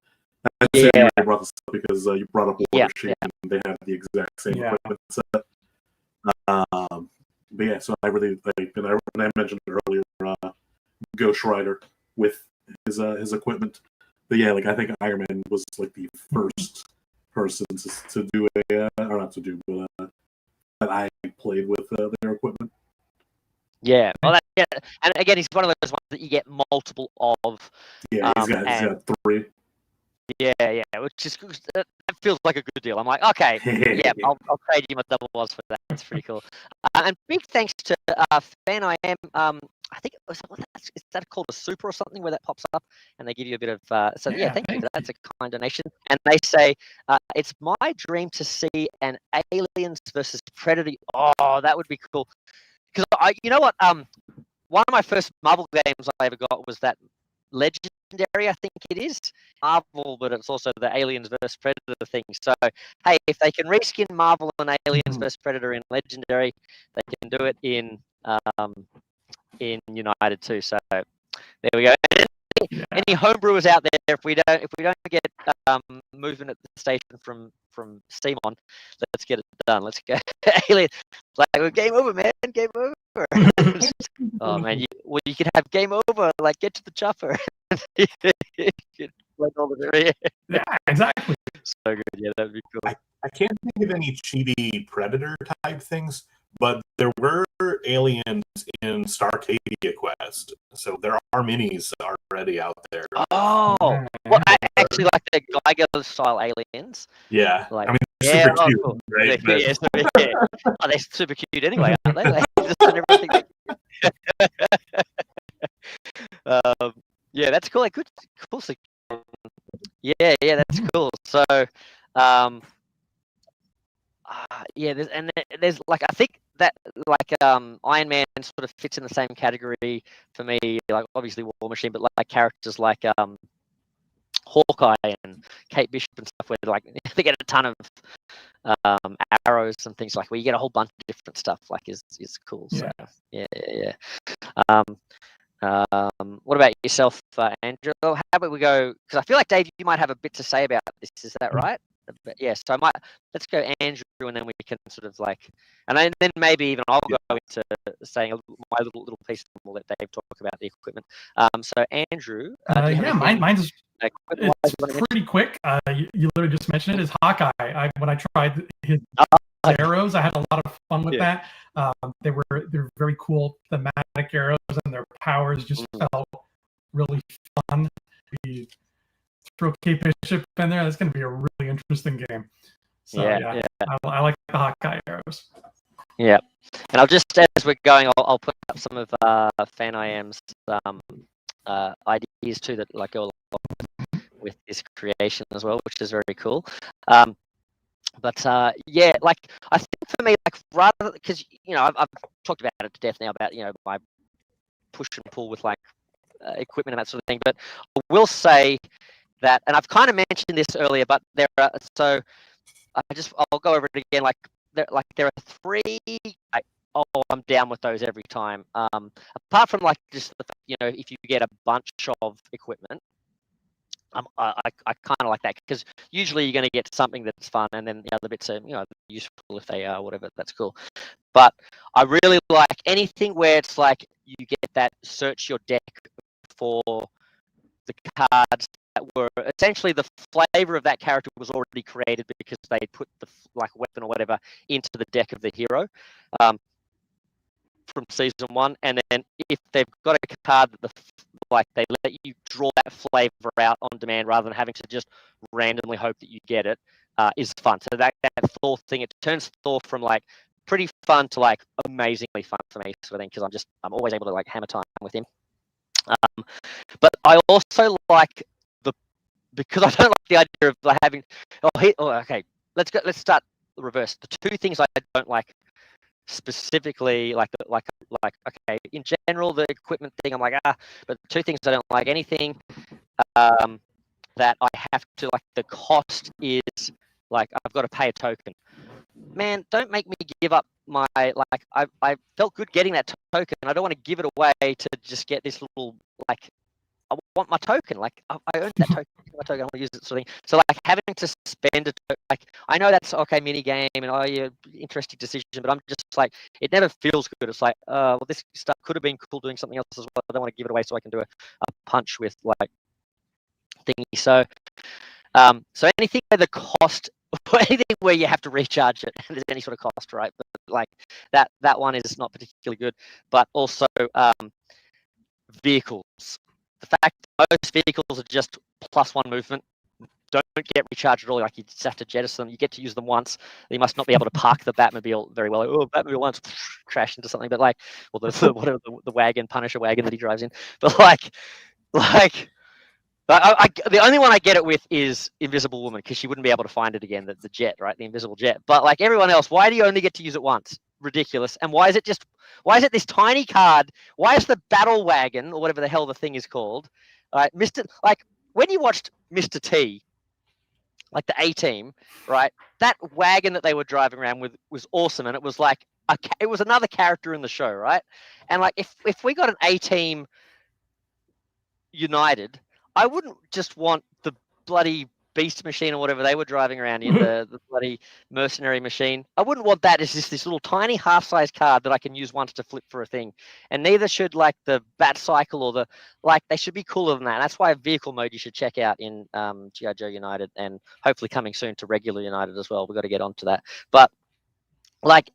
I you brought this up because you brought up War Machine, and they have the exact same equipment set. But yeah, so I really like, and I mentioned earlier, Ghost Rider with his equipment. But yeah, like I think Iron Man was like the first person to do or not to do, but that I played with their equipment. Yeah, well, and again, he's one of those ones that you get multiple of. Yeah, he's got 3. Yeah, which is that feels like a good deal. I'm like, okay, yeah, I'll trade you my double was for that. That's pretty cool. And big thanks to Fan I Am. I think it was, is that called a super or something where that pops up and they give you a bit of thank you for that. That's a kind donation. And they say it's my dream to see an Aliens versus Predator. Oh, that would be cool. Because you know what? One of my first Marvel games I ever got was that Legendary, I think it is Marvel, but it's also the Aliens vs Predator thing. So hey, if they can reskin Marvel and Aliens vs Predator in Legendary, they can do it in United too. So there we go. Any homebrewers out there, if we don't get movement at the station from Simon, let's get it done. Let's go. Alien, like game over, man. Game over. Oh man, you could have game over. Like get to the chopper. Yeah, exactly. So good. Yeah, that'd be cool. I can't think of any cheaty Predator type things, but there were aliens in Starcadia Quest, so there are minis already out there. Oh, well, I actually like the Geiger style aliens. Yeah, like, I mean, they're super cute, cool. right? Oh, they're super cute anyway, aren't they? They just done everything. Yeah, that's cool. Like, cool. Yeah, that's cool. So, there's like, I think that like Iron Man sort of fits in the same category for me. Like obviously War Machine, but like characters like Hawkeye and Kate Bishop and stuff, where like they get a ton of arrows and things like where you get a whole bunch of different stuff. Like is cool. So yeah. What about yourself, Andrew? How about we go? Because I feel like Dave, you might have a bit to say about this. Is that right? But yeah, so let's go Andrew, and then we can sort of like, and then maybe even I'll go into saying my little piece, and we'll let Dave talk about the equipment. So Andrew, mine's it's pretty quick. You literally just mentioned it. Is Hawkeye. When I tried his arrows, I had a lot of fun with that. They're very cool thematic arrows, and their powers just felt really fun. We throw Kate Bishop in there. That's going to be a really interesting game. So I like the Hawkeye arrows. Yeah, and I'll just, as we're going, I'll put up some of Fan IM's ideas too that like go along with this creation as well, which is very cool. But yeah, like I think for me, like rather because I've talked about it to death now about my push and pull with like equipment and that sort of thing. But I will say that, and I've kind of mentioned this earlier, but there are I'll go over it again. Like there are three. I'm down with those every time. Apart from like just the fact, if you get a bunch of equipment, I kind of like that because usually you're going to get something that's fun, and then the other bits are useful if they are whatever. That's cool. But I really like anything where it's like you get that search your deck for the cards that were essentially the flavor of that character was already created because they put the like weapon or whatever into the deck of the hero from season 1, and then if they've got a card that they let you draw that flavor out on demand rather than having to just randomly hope that you get it, is fun. So that Thor thing, it turns Thor from like pretty fun to like amazingly fun for me sort of thing, because I'm always able to like hammer time with him. But I also like because I don't like the idea of having okay, let's start the reverse. The two things I don't like specifically, like okay, in general the equipment thing I'm like but the two things I don't like anything that I have to like the cost is like I've got to pay a token. Man, don't make me give up my like I felt good getting that token. I don't want to give it away to just get this little like I want my token. Like I earned that token. My token. I want to use it, sort of thing. So like having to spend a like I know that's okay, mini game, and yeah, interesting decision, but I'm just like it never feels good. It's like well, this stuff could have been cool doing something else as well. I don't want to give it away so I can do a punch with like thingy. So so anything where the cost, anything where you have to recharge it, there's any sort of cost, right? But like that one is not particularly good. But also vehicles. The fact that most vehicles are just +1 movement, don't get recharged at all. Like you just have to jettison them. You get to use them once. You must not be able to park the Batmobile very well. Like, oh, Batmobile once crashed into something, but like, or whatever the wagon, Punisher wagon that he drives in. But like, the only one I get it with is Invisible Woman because she wouldn't be able to find it again. The jet, right? The invisible jet. But like everyone else, why do you only get to use it once? Ridiculous. And why is it this tiny card? Why is the battle wagon or whatever the hell the thing is called? Right, like when you watched Mr. T, like the A-Team, right? That wagon that they were driving around with was awesome, and it was like it was another character in the show, right? And like if we got an A-Team United, I wouldn't just want the bloody beast machine or whatever they were driving around in, the bloody mercenary machine. I wouldn't want that as just this little tiny half-size card that I can use once to flip for a thing. And neither should like the Bat Cycle or they should be cooler than that. And that's why a vehicle mode you should check out in G.I. Joe United, and hopefully coming soon to regular United as well. We've got to get onto that. But like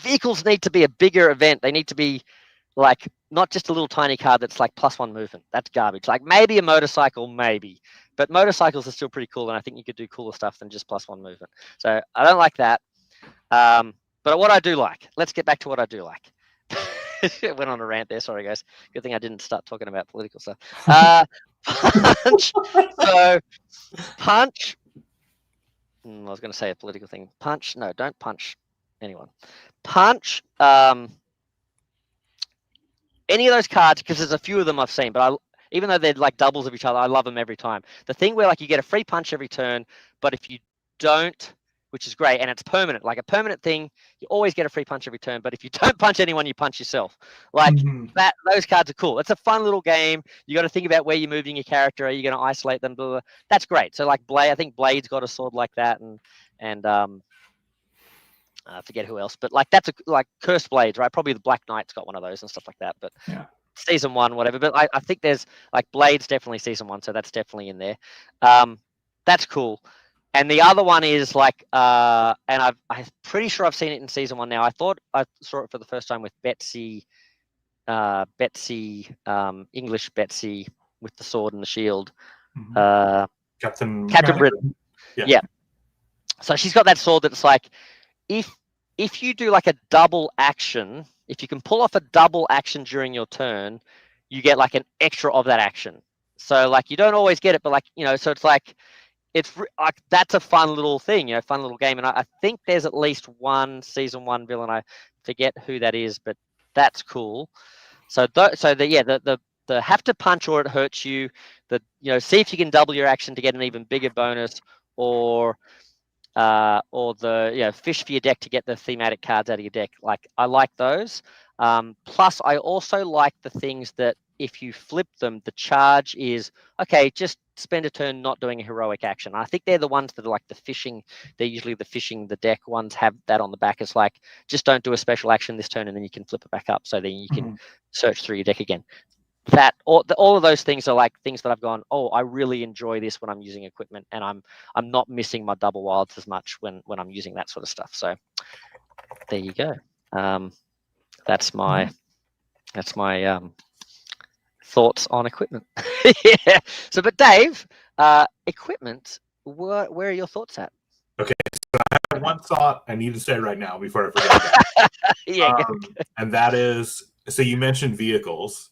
vehicles need to be a bigger event. They need to be like not just a little tiny card that's like +1 movement. That's garbage. Like maybe a motorcycle, maybe. But motorcycles are still pretty cool, and I think you could do cooler stuff than just +1 movement. So I don't like that. But what I do like, let's get back to what I do like. Went on a rant there. Sorry, guys. Good thing I didn't start talking about political stuff. Punch. So punch. I was going to say a political thing. Punch. No, don't punch anyone. Punch. Any of those cards, because there's a few of them I've seen, but even though they're like doubles of each other, I love them every time. The thing where like you get a free punch every turn, but if you don't, which is great, and it's permanent, like a permanent thing, you always get a free punch every turn. But if you don't punch anyone, you punch yourself. Like those cards are cool. It's a fun little game. You got to think about where you're moving your character. Are you going to isolate them? Blah, blah. That's great. So like I think Blade's got a sword like that, and I forget who else, but like that's like Cursed Blades, right? Probably the Black Knight's got one of those and stuff like that. But yeah. Season 1, whatever. But I think there's like Blades definitely season 1, so that's definitely in there. That's cool. And the other one is like, and I'm pretty sure I've seen it in season 1 now. I thought I saw it for the first time with Betsy, English Betsy with the sword and the shield. Captain Britain. Yeah. So she's got that sword that's like, if if you do like a double action, if you can pull off a double action during your turn, you get like an extra of that action. So like you don't always get it, but like, so it's like like that's a fun little thing, fun little game. And I think there's at least one season 1 villain. I forget who that is, but that's cool. So the have to punch or it hurts you. See if you can double your action to get an even bigger bonus, or the fish for your deck to get the thematic cards out of your deck. Like I like those. Plus, I also like the things that if you flip them, the charge is okay. Just spend a turn not doing a heroic action. I think they're the ones that are like the fishing. They're usually the fishing the deck ones have that on the back. It's like just don't do a special action this turn, and then you can flip it back up. So then you can search through your deck again. That all of those things are like things that I've gone, oh, I really enjoy this when I'm using equipment, and I'm not missing my double wilds as much when I'm using that sort of stuff. So there you go. That's my thoughts on equipment. Yeah. So, but Dave, equipment, where are your thoughts at? Okay, so I have one thought I need to say right now before I forget that. Yeah, and that is, so you mentioned vehicles.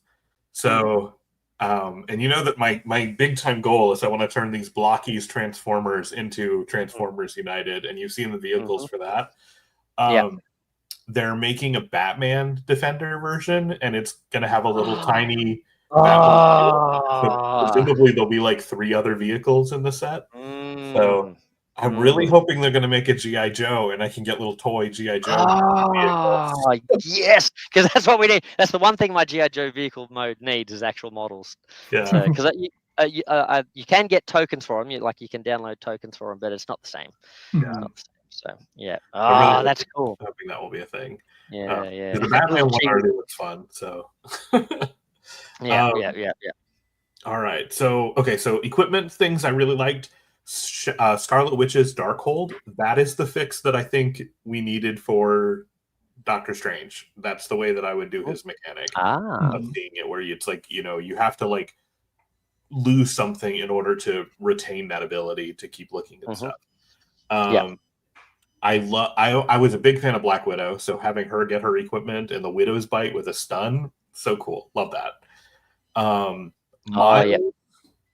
So, and you know that my big time goal is I want to turn these blockies Transformers into Transformers United, and you've seen the vehicles for that. They're making a Batman Defender version, and it's going to have a little tiny so presumably there'll be like 3 other vehicles in the set. So I'm really hoping they're going to make a G.I. Joe, and I can get little toy G.I. Joe vehicles. Yes, because that's what we need. That's the one thing my G.I. Joe vehicle mode needs is actual models. Yeah. Because you can get tokens for them. You can download tokens for them, but it's not the same. Yeah. It's not the same. So yeah. Really That's cool. Hoping that will be a thing. Yeah. The Batman one already looks fun. So. Yeah. All right. So equipment things I really liked. Scarlet Witch's Darkhold. That is the fix that I think we needed for Doctor Strange. That's the way that I would do his mechanic of seeing it, where it's like, you have to like lose something in order to retain that ability to keep looking at stuff. I was a big fan of Black Widow, so having her get her equipment and the Widow's Bite with a stun, so cool. Love that.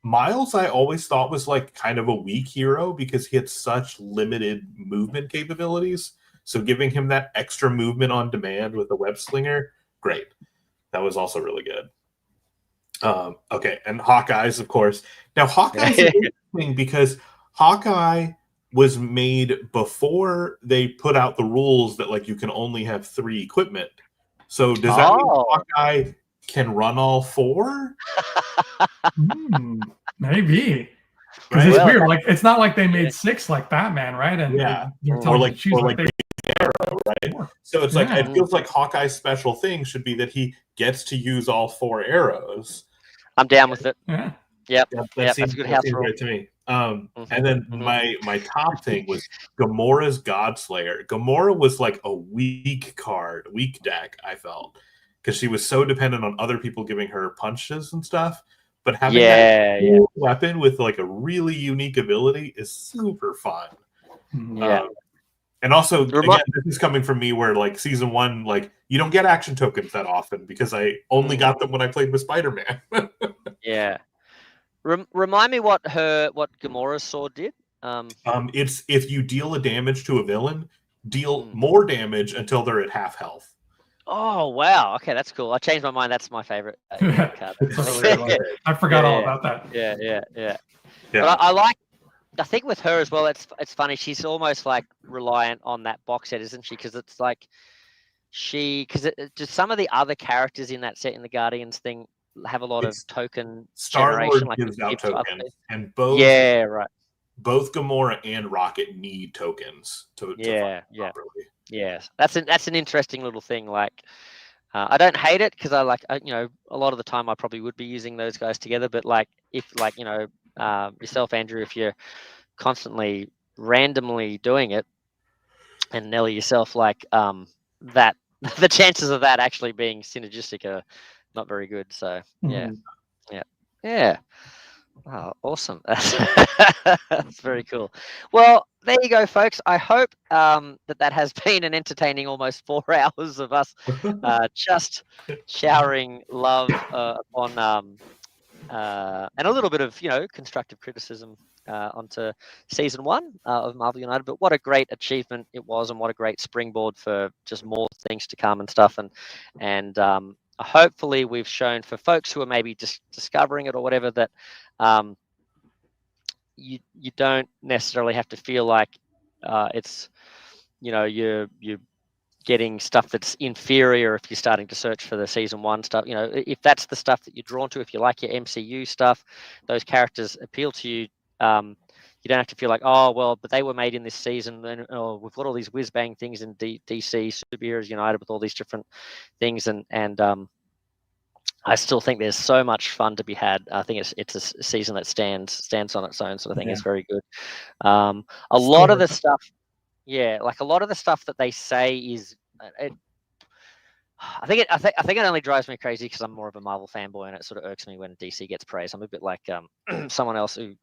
Miles, I always thought was like kind of a weak hero because he had such limited movement capabilities. So giving him that extra movement on demand with the web slinger, great. That was also really good. Okay, and Hawkeye's, of course. Now, Hawkeye's interesting because Hawkeye was made before they put out the rules that like you can only have 3 equipment. So does that mean Hawkeye can run all 4? Maybe. Because it's weird. Like it's not like they made 6 like Batman, right? And they're telling you to choose like Arrow, right? 4. So it's like it feels like Hawkeye's special thing should be that he gets to use all 4 arrows. I'm down with it. Yeah. Yep. That's a good house rule to me. And then my top thing was Gamora's Godslayer. Gamora was like a weak deck, I felt, because she was so dependent on other people giving her punches and stuff. But having that weapon with like a really unique ability is super fun. Yeah. And also, again, this is coming from me where like season 1, like you don't get action tokens that often because I only got them when I played with Spider-Man. Yeah. Remind me what Gamora's sword did. It's if you deal a damage to a villain, deal more damage until they're at half health. Oh wow! Okay, that's cool. I changed my mind. That's my favorite card. I forgot all about that. Yeah. But I think with her as well, it's funny. She's almost like reliant on that box set, isn't she? Because it's like just some of the other characters in that set in the Guardians thing have a lot of token Star-Lord generation. gives out tokens, and both both Gamora and Rocket need tokens to function properly. Yeah, that's an interesting little thing. Like, I don't hate it because a lot of the time I probably would be using those guys together. But like, if yourself, Andrew, if you're constantly randomly doing it, and Nelly yourself, like that, the chances of that actually being synergistic are not very good. So yeah. Oh, awesome. That's very cool. Well, there you go, folks. I hope that has been an entertaining almost 4 hours of us just showering love on and a little bit of, constructive criticism onto season 1 of Marvel United. But what a great achievement it was, and what a great springboard for just more things to come and stuff. And hopefully we've shown for folks who are maybe just discovering it or whatever that you don't necessarily have to feel like it's you're getting stuff that's inferior if you're starting to search for the season 1 stuff. If that's the stuff that you're drawn to, if you like your MCU stuff, those characters appeal to you. You don't have to feel like, oh well, but they were made in this season, and we've got all these whiz bang things in DC Superheroes United with all these different things, and I still think there's so much fun to be had. I think it's a season that stands on its own sort of thing. Yeah. It's very good. A lot of the stuff, like a lot of the stuff that they say is, I think it only drives me crazy because I'm more of a Marvel fanboy, and it sort of irks me when DC gets praise. I'm a bit like someone else who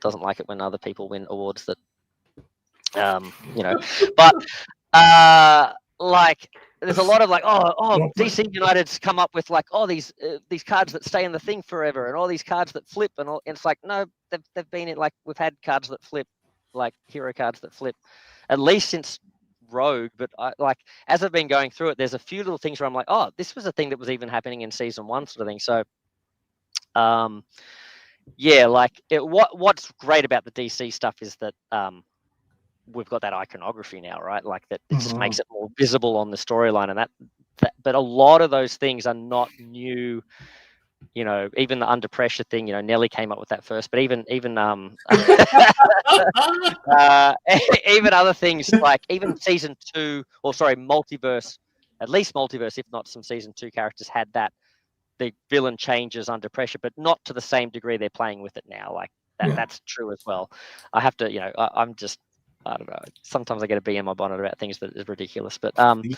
doesn't like it when other people win awards that, but like. There's a lot of like, DC United's come up with like, these cards that stay in the thing forever, and all these cards that flip, and it's like, no, they've been in, like, we've had cards that flip, like hero cards that flip, at least since Rogue. But as I've been going through it, there's a few little things where I'm like, this was a thing that was even happening in season 1 sort of thing. So, what's great about the DC stuff is that we've got that iconography now, right? Like that it just makes it more visible on the storyline, and that. But a lot of those things are not new. Even the Under Pressure thing. Nelly came up with that first, but even even other things like even season 2, or sorry, multiverse. At least multiverse, if not some season 2 characters had that. The villain changes under pressure, but not to the same degree they're playing with it now. Like that. Yeah. That's true as well. I have to. I'm just. I don't know. Sometimes I get a bee in my bonnet about things that is ridiculous, but maybe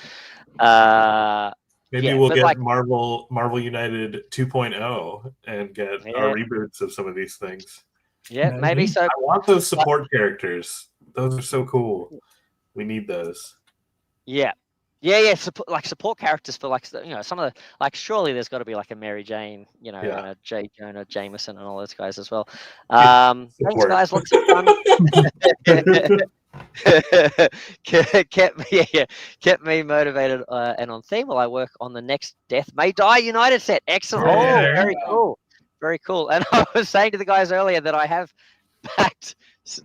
we'll get Marvel United 2.0 and get our reboots of some of these things. Yeah, maybe so. I want those support characters. Those are so cool. We need those. Yeah. Support characters for some of the surely there's got to be like a Mary Jane, and a J. Jonah Jameson and all those guys as well. Thanks guys, lots of fun. kept me motivated and on theme while I work on the next Death May Die United set. Excellent. Very cool. And I was saying to the guys earlier that I have backed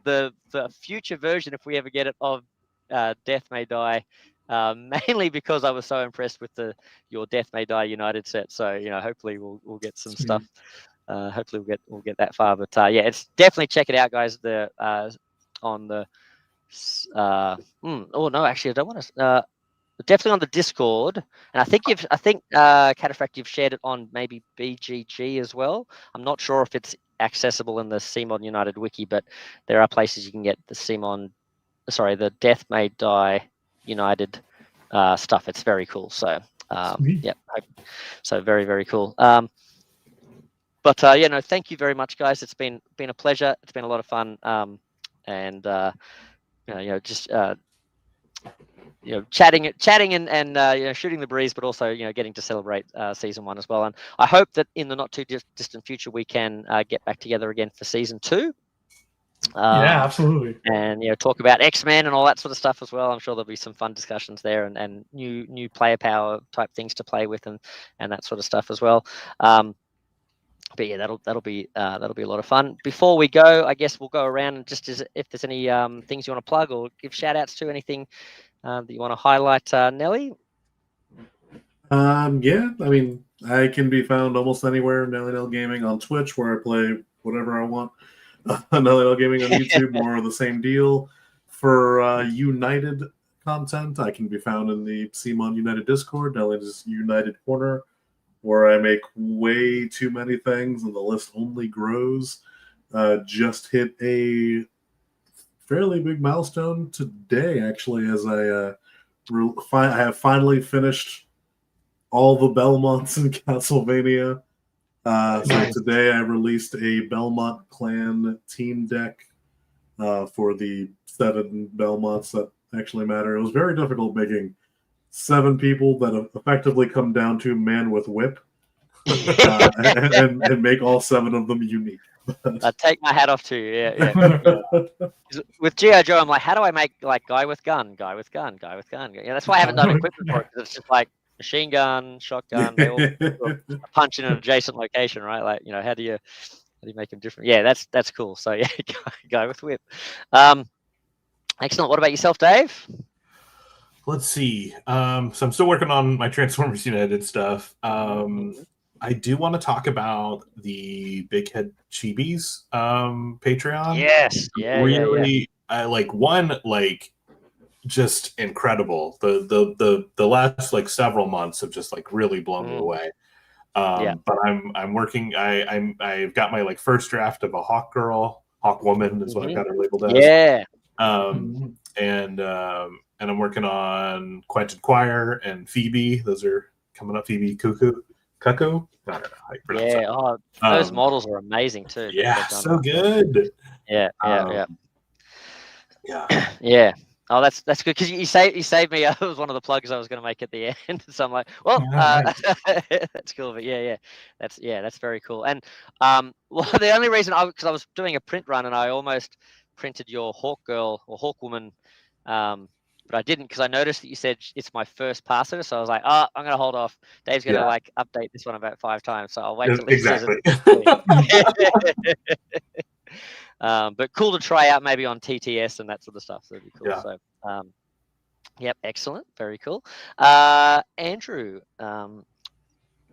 the future version, if we ever get it, of Death May Die. Mainly because I was so impressed with your Death May Die United set. So hopefully we'll get some stuff. Hopefully we'll get that far. But it's definitely check it out, guys. On the no, actually I don't want to. Definitely on the Discord, and I think Cataphract, you've shared it on maybe BGG as well. I'm not sure if it's accessible in the CMON United wiki, but there are places you can get the Death May Die United stuff. It's very cool. So so very, very cool. Thank you very much, guys. It's been a pleasure. It's been a lot of fun. And chatting and shooting the breeze, but also getting to celebrate season 1 as well. And I hope that in the not too distant future we can get back together again for season 2. Yeah, absolutely. And talk about X-Men and all that sort of stuff as well. I'm sure there'll be some fun discussions there, and new player power type things to play with, and that sort of stuff as well. But yeah, that'll be a lot of fun. Before we go, I guess we'll go around and just if there's any things you want to plug or give shout outs to, anything that you want to highlight, Nelly. I mean, I can be found almost anywhere. Nelly Gaming on Twitch, where I play whatever I want. Nelly Gaming on YouTube, more of the same deal. For United content, I can be found in the CMON United Discord, Nelly's United Corner, where I make way too many things and the list only grows. Just hit a fairly big milestone today, actually, as I have finally finished all the Belmonts in Castlevania So today I released a Belmont Clan team deck for the 7 Belmonts that actually matter. It was very difficult making 7 people that effectively come down to man with whip and make all 7 of them unique. I take my hat off to you. Yeah. With G.I. Joe, I'm like, how do I make like guy with gun? Yeah, that's why I haven't done equipment for it, because it's just like machine gun, shotgun. They all punch in an adjacent location, right? Like, how do you make them different? Yeah, that's cool. So yeah, guy with whip. Excellent. What about yourself, Dave? Let's see. So I'm still working on my Transformers United stuff. I do want to talk about the Big Head Chibis Patreon. Yes. Really, I like one, like, just incredible. The last like several months have just like really blown me away. But I'm working. I've got my like first draft of a Hawk Woman is what I've got her labeled as. Yeah. And I'm working on Quentin Quire and Phoebe. Those are coming up. Phoebe Cuckoo. I don't know how you pronounce it. Oh, those models are amazing too. Yeah, so good. Yeah. Yeah. Oh, that's good, because you saved me. It was one of the plugs I was going to make at the end. So I'm like, well, that's cool. But that's very cool. And well, the only reason because I was doing a print run and I almost printed your Hawk Girl or Hawk Woman, but I didn't, because I noticed that you said it's my first passer. So I was like, I'm going to hold off. Dave's going to like update this one about 5 times. So I'll wait till he says it. But cool to try out maybe on TTS and that sort of stuff. So that'd be cool. Yeah. So, yep, excellent, very cool. Andrew,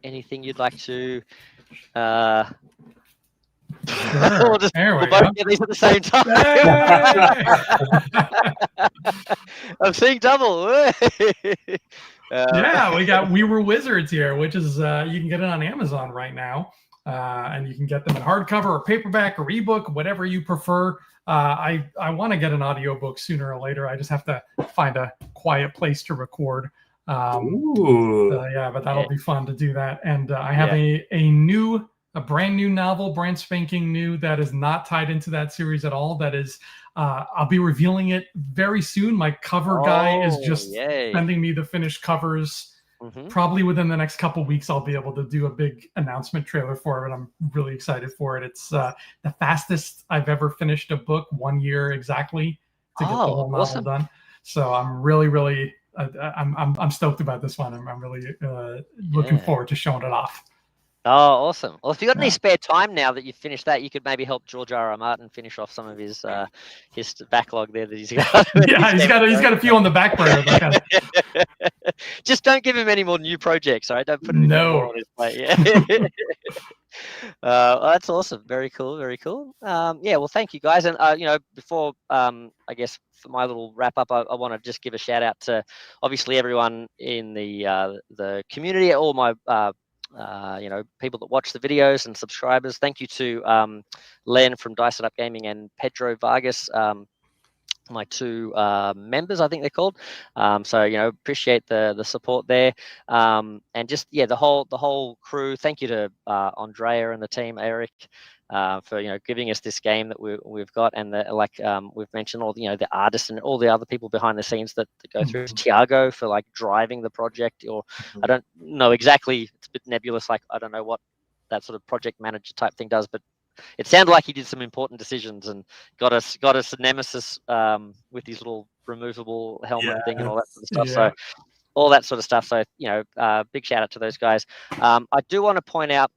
anything you'd like to? Sure. We'll both get these at the same time. I'm seeing double. We Were Wizards here, which is you can get it on Amazon right now. And you can get them in hardcover or paperback or ebook, whatever you prefer. I want to get an audiobook sooner or later. I just have to find a quiet place to record. But that'll be fun to do that. And I have a brand new novel, brand spanking new, that is not tied into that series at all. That is, I'll be revealing it very soon. My cover guy is just sending me the finished covers. Probably within the next couple weeks, I'll be able to do a big announcement trailer for it. I'm really excited for it. It's the fastest I've ever finished a book, 1 year exactly to get the whole novel done. So I'm really, I'm stoked about this one. I'm really looking forward to showing it off. Oh, awesome. Well, if you've got any spare time now that you've finished that, you could maybe help George R.R. Martin finish off some of his backlog there that he's got. He's got a few on the back burner. Just don't give him any more new projects, all right? Don't put any more on his plate. Yeah. Well, that's awesome. Very cool. Well, thank you guys. And before I guess for my little wrap up, I want to just give a shout out to obviously everyone in the community, all my people that watch the videos and subscribers. Thank you to Len from Dice It Up Gaming and Pedro Vargas, my 2 members, I think they're called. So appreciate the support there, and just the whole crew. Thank you to Andrea and the team, Eric, for giving us this game that we've got, and we've mentioned all the artists and all the other people behind the scenes that go through. Tiago for like driving the project, or I don't know exactly, it's a bit nebulous, like I don't know what that sort of project manager type thing does, but it sounded like he did some important decisions and got us a Nemesis with his little removable helmet thing and all that sort of stuff. So all that sort of stuff. So big shout out to those guys. I do want to point out,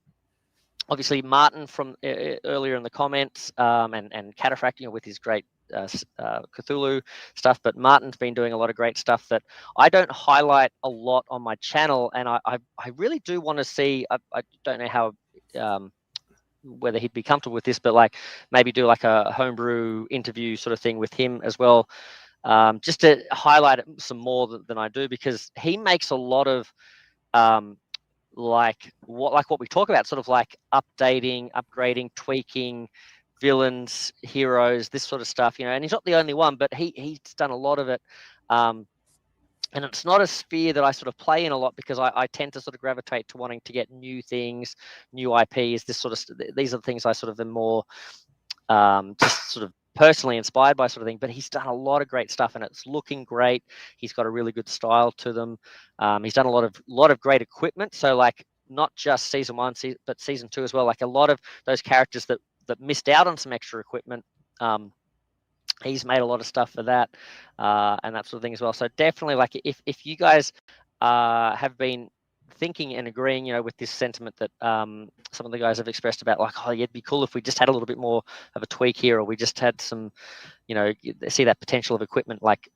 obviously, Martin from earlier in the comments, and Cataphract, with his great Cthulhu stuff. But Martin's been doing a lot of great stuff that I don't highlight a lot on my channel, and I really do want to see. I don't know how. Whether he'd be comfortable with this, but like maybe do like a homebrew interview sort of thing with him as well, just to highlight it some more than I do, because he makes a lot of like what we talk about, sort of like updating, upgrading, tweaking villains, heroes, this sort of stuff, and he's not the only one, but he's done a lot of it. And it's not a sphere that I sort of play in a lot because I tend to sort of gravitate to wanting to get new things, new IPs. These are the things I sort of am more just sort of personally inspired by, sort of thing. But he's done a lot of great stuff, and it's looking great. He's got a really good style to them. He's done a lot of great equipment. So like not just season 1, but season 2 as well. Like a lot of those characters that missed out on some extra equipment. He's made a lot of stuff for that and that sort of thing as well. So definitely, like if you guys have been thinking and agreeing, with this sentiment that some of the guys have expressed about, like, oh, yeah, it'd be cool if we just had a little bit more of a tweak here, or we just had some, see that potential of equipment, like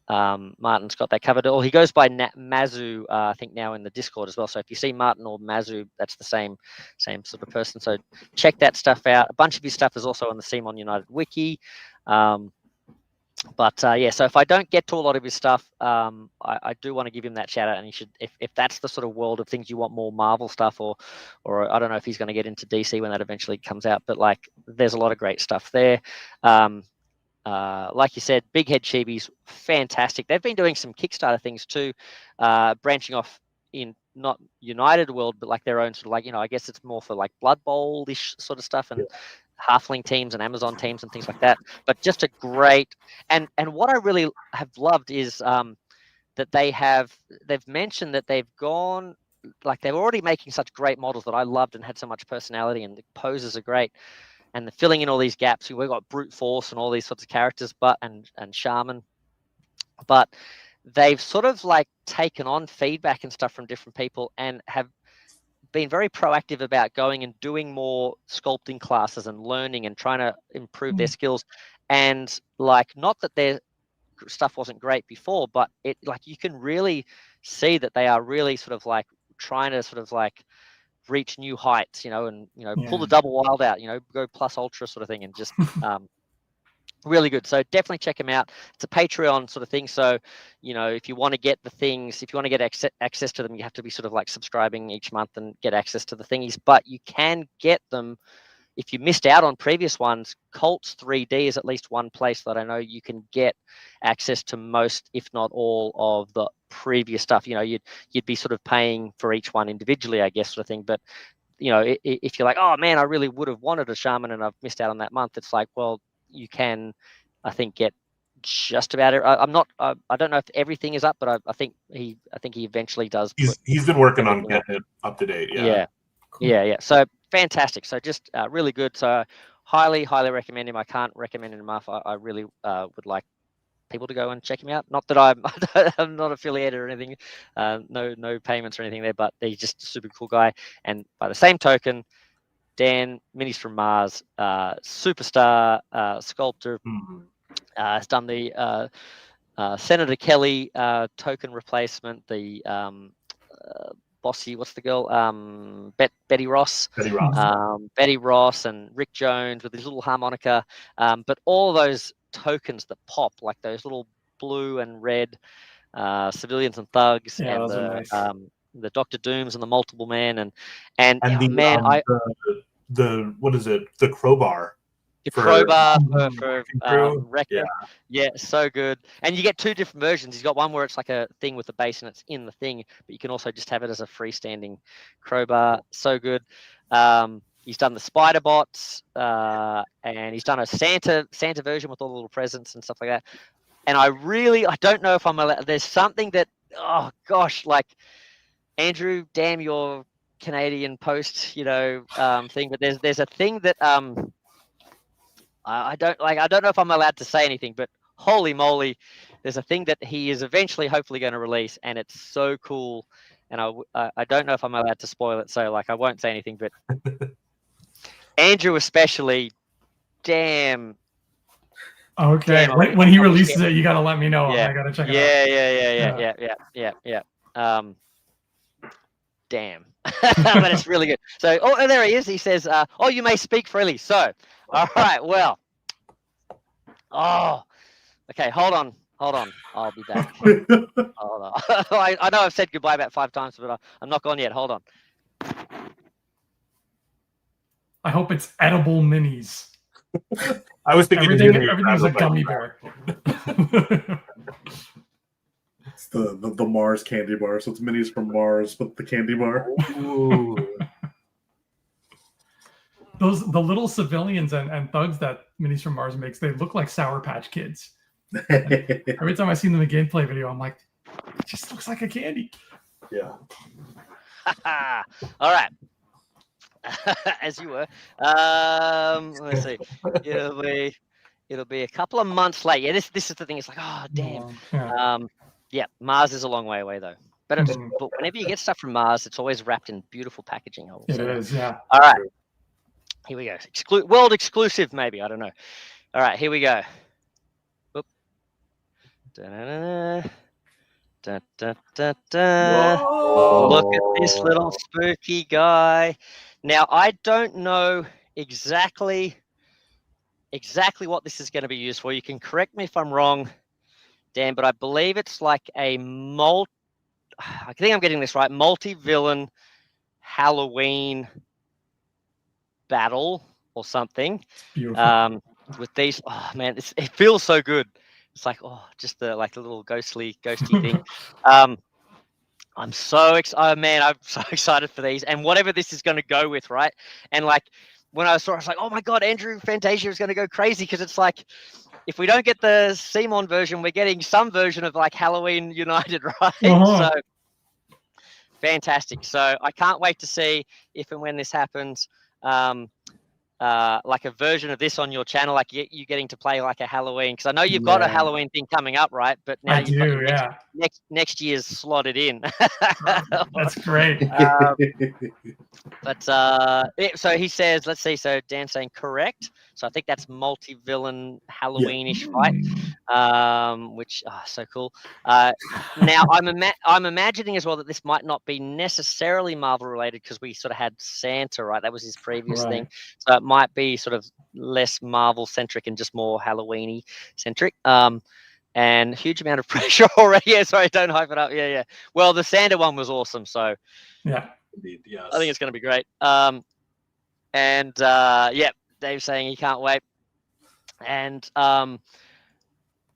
Martin's got that covered. Or he goes by Mazu, I think, now in the Discord as well. So if you see Martin or Mazu, that's the same sort of person. So check that stuff out. A bunch of his stuff is also on the CMON United wiki. But yeah, so if I don't get to a lot of his stuff, I do want to give him that shout out, and he should, if that's the sort of world of things you want more Marvel stuff, or I don't know if he's going to get into DC when that eventually comes out, but like there's a lot of great stuff there. Like you said, Big Head Chibi's fantastic. They've been doing some Kickstarter things too, branching off in not United World, but like their own sort of, like, I guess it's more for like Blood Bowl-ish sort of stuff, and Halfling teams and Amazon teams and things like that. But just a great, and what I really have loved is that they've mentioned that they've gone, like, they're already making such great models that I loved and had so much personality, and the poses are great, and they're filling in all these gaps. We've got Brute Force and all these sorts of characters, and Shaman, but they've sort of like taken on feedback and stuff from different people, and have been very proactive about going and doing more sculpting classes and learning and trying to improve their skills. And like, not that their stuff wasn't great before, but it, like, you can really see that they are really sort of like trying to sort of like reach new heights, and pull the double wild out, go plus ultra sort of thing, and just really good. So definitely check them out. It's a Patreon sort of thing. So, if you want to get the things, if you want to get access to them, you have to be sort of like subscribing each month and get access to the thingies. But you can get them if you missed out on previous ones. Colts 3D is at least one place that I know you can get access to most, if not all, of the previous stuff. You'd be sort of paying for each one individually, I guess, sort of thing. But if you're like, oh man, I really would have wanted a Shaman and I've missed out on that month, it's like, well, you can, I think, get just about it. I don't know if everything is up, but I think he eventually does. He's been working on getting it up to date. Yeah. Cool. Yeah. So fantastic. So just really good. So highly recommend him. I can't recommend him enough. I really would like people to go and check him out. Not that I'm not affiliated or anything. No payments or anything there, but he's just a super cool guy. And by the same token, Dan, Minis from Mars, superstar sculptor, has done the Senator Kelly token replacement, the bossy, what's the girl? Betty Ross. Betty Ross and Rick Jones with his little harmonica. But all those tokens that pop, like those little blue and red civilians and thugs, and the Dr. Dooms and the Multiple Man, and the what is it? The crowbar. The crowbar for Wrecker. Yeah, so good. And you get two different versions. He's got one where it's like a thing with the base and it's in the thing, but you can also just have it as a freestanding crowbar. So good. He's done the spider bots, and he's done a Santa version with all the little presents and stuff like that. And I don't know if I'm allowed. There's something that, oh gosh, like, Andrew, damn your Canadian Post, thing, but there's a thing that I don't know if I'm allowed to say anything, but holy moly, there's a thing that he is eventually hopefully going to release, and it's so cool, and I don't know if I'm allowed to spoil it, so like I won't say anything, but Andrew especially, damn. Okay, when he releases it, you got to let me know. I got to check it out. Yeah. Damn. But it's really good. So, there he is. He says, you may speak freely. So, all right, well. Okay, hold on. I'll be back. Hold on. I know I've said goodbye about 5 times, but I'm not gone yet. Hold on. I hope it's edible minis. I was thinking everything's a gummy bear. the Mars candy bar. So it's minis from Mars, but the candy bar. Ooh. The little civilians and thugs that Minis from Mars makes, they look like Sour Patch Kids. Every time I see them in a gameplay video, I'm like, it just looks like a candy. Yeah. All right. As you were. Let's see. It'll be a couple of months late. Yeah, this is the thing. It's like, oh damn. Yeah, Mars is a long way away though. But whenever you get stuff from Mars, it's always wrapped in beautiful packaging. It is, yeah. All right. Here we go. World exclusive, maybe. I don't know. All right, here we go. Oop. Da-da-da-da. Da, da, da, da. Look at this little spooky guy. Now, I don't know exactly what this is going to be used for. You can correct me if I'm wrong, Dan, but I believe it's like a I think I'm getting this right, multi-villain Halloween battle or something. Beautiful. With these, oh man, it feels so good. It's like, oh, just the little ghosty thing. I'm so excited, man. I'm so excited for these and whatever this is going to go with, right? And like when I saw it, I was like, oh my god, Andrew Fantasia is going to go crazy because it's like, if we don't get the Simon version, we're getting some version of like Halloween United, right? So fantastic. So I can't wait to see if and when this happens. Like a version of this on your channel, like you getting to play like a Halloween, because I know you've got a Halloween thing coming up, right? But now you've got next year's slotted in. That's great. So he says, let's see. So Dan's saying correct. So I think that's multi-villain Halloweenish fight, which so cool. Now I'm imagining as well that this might not be necessarily Marvel related because we sort of had Santa, right? That was his previous thing. So it might be sort of less Marvel centric and just more Halloweeny centric. And huge amount of pressure already. Yeah, sorry, don't hype it up. Yeah. Well, the Santa one was awesome. So Indeed, yes. I think it's going to be great. Dave's saying he can't wait. And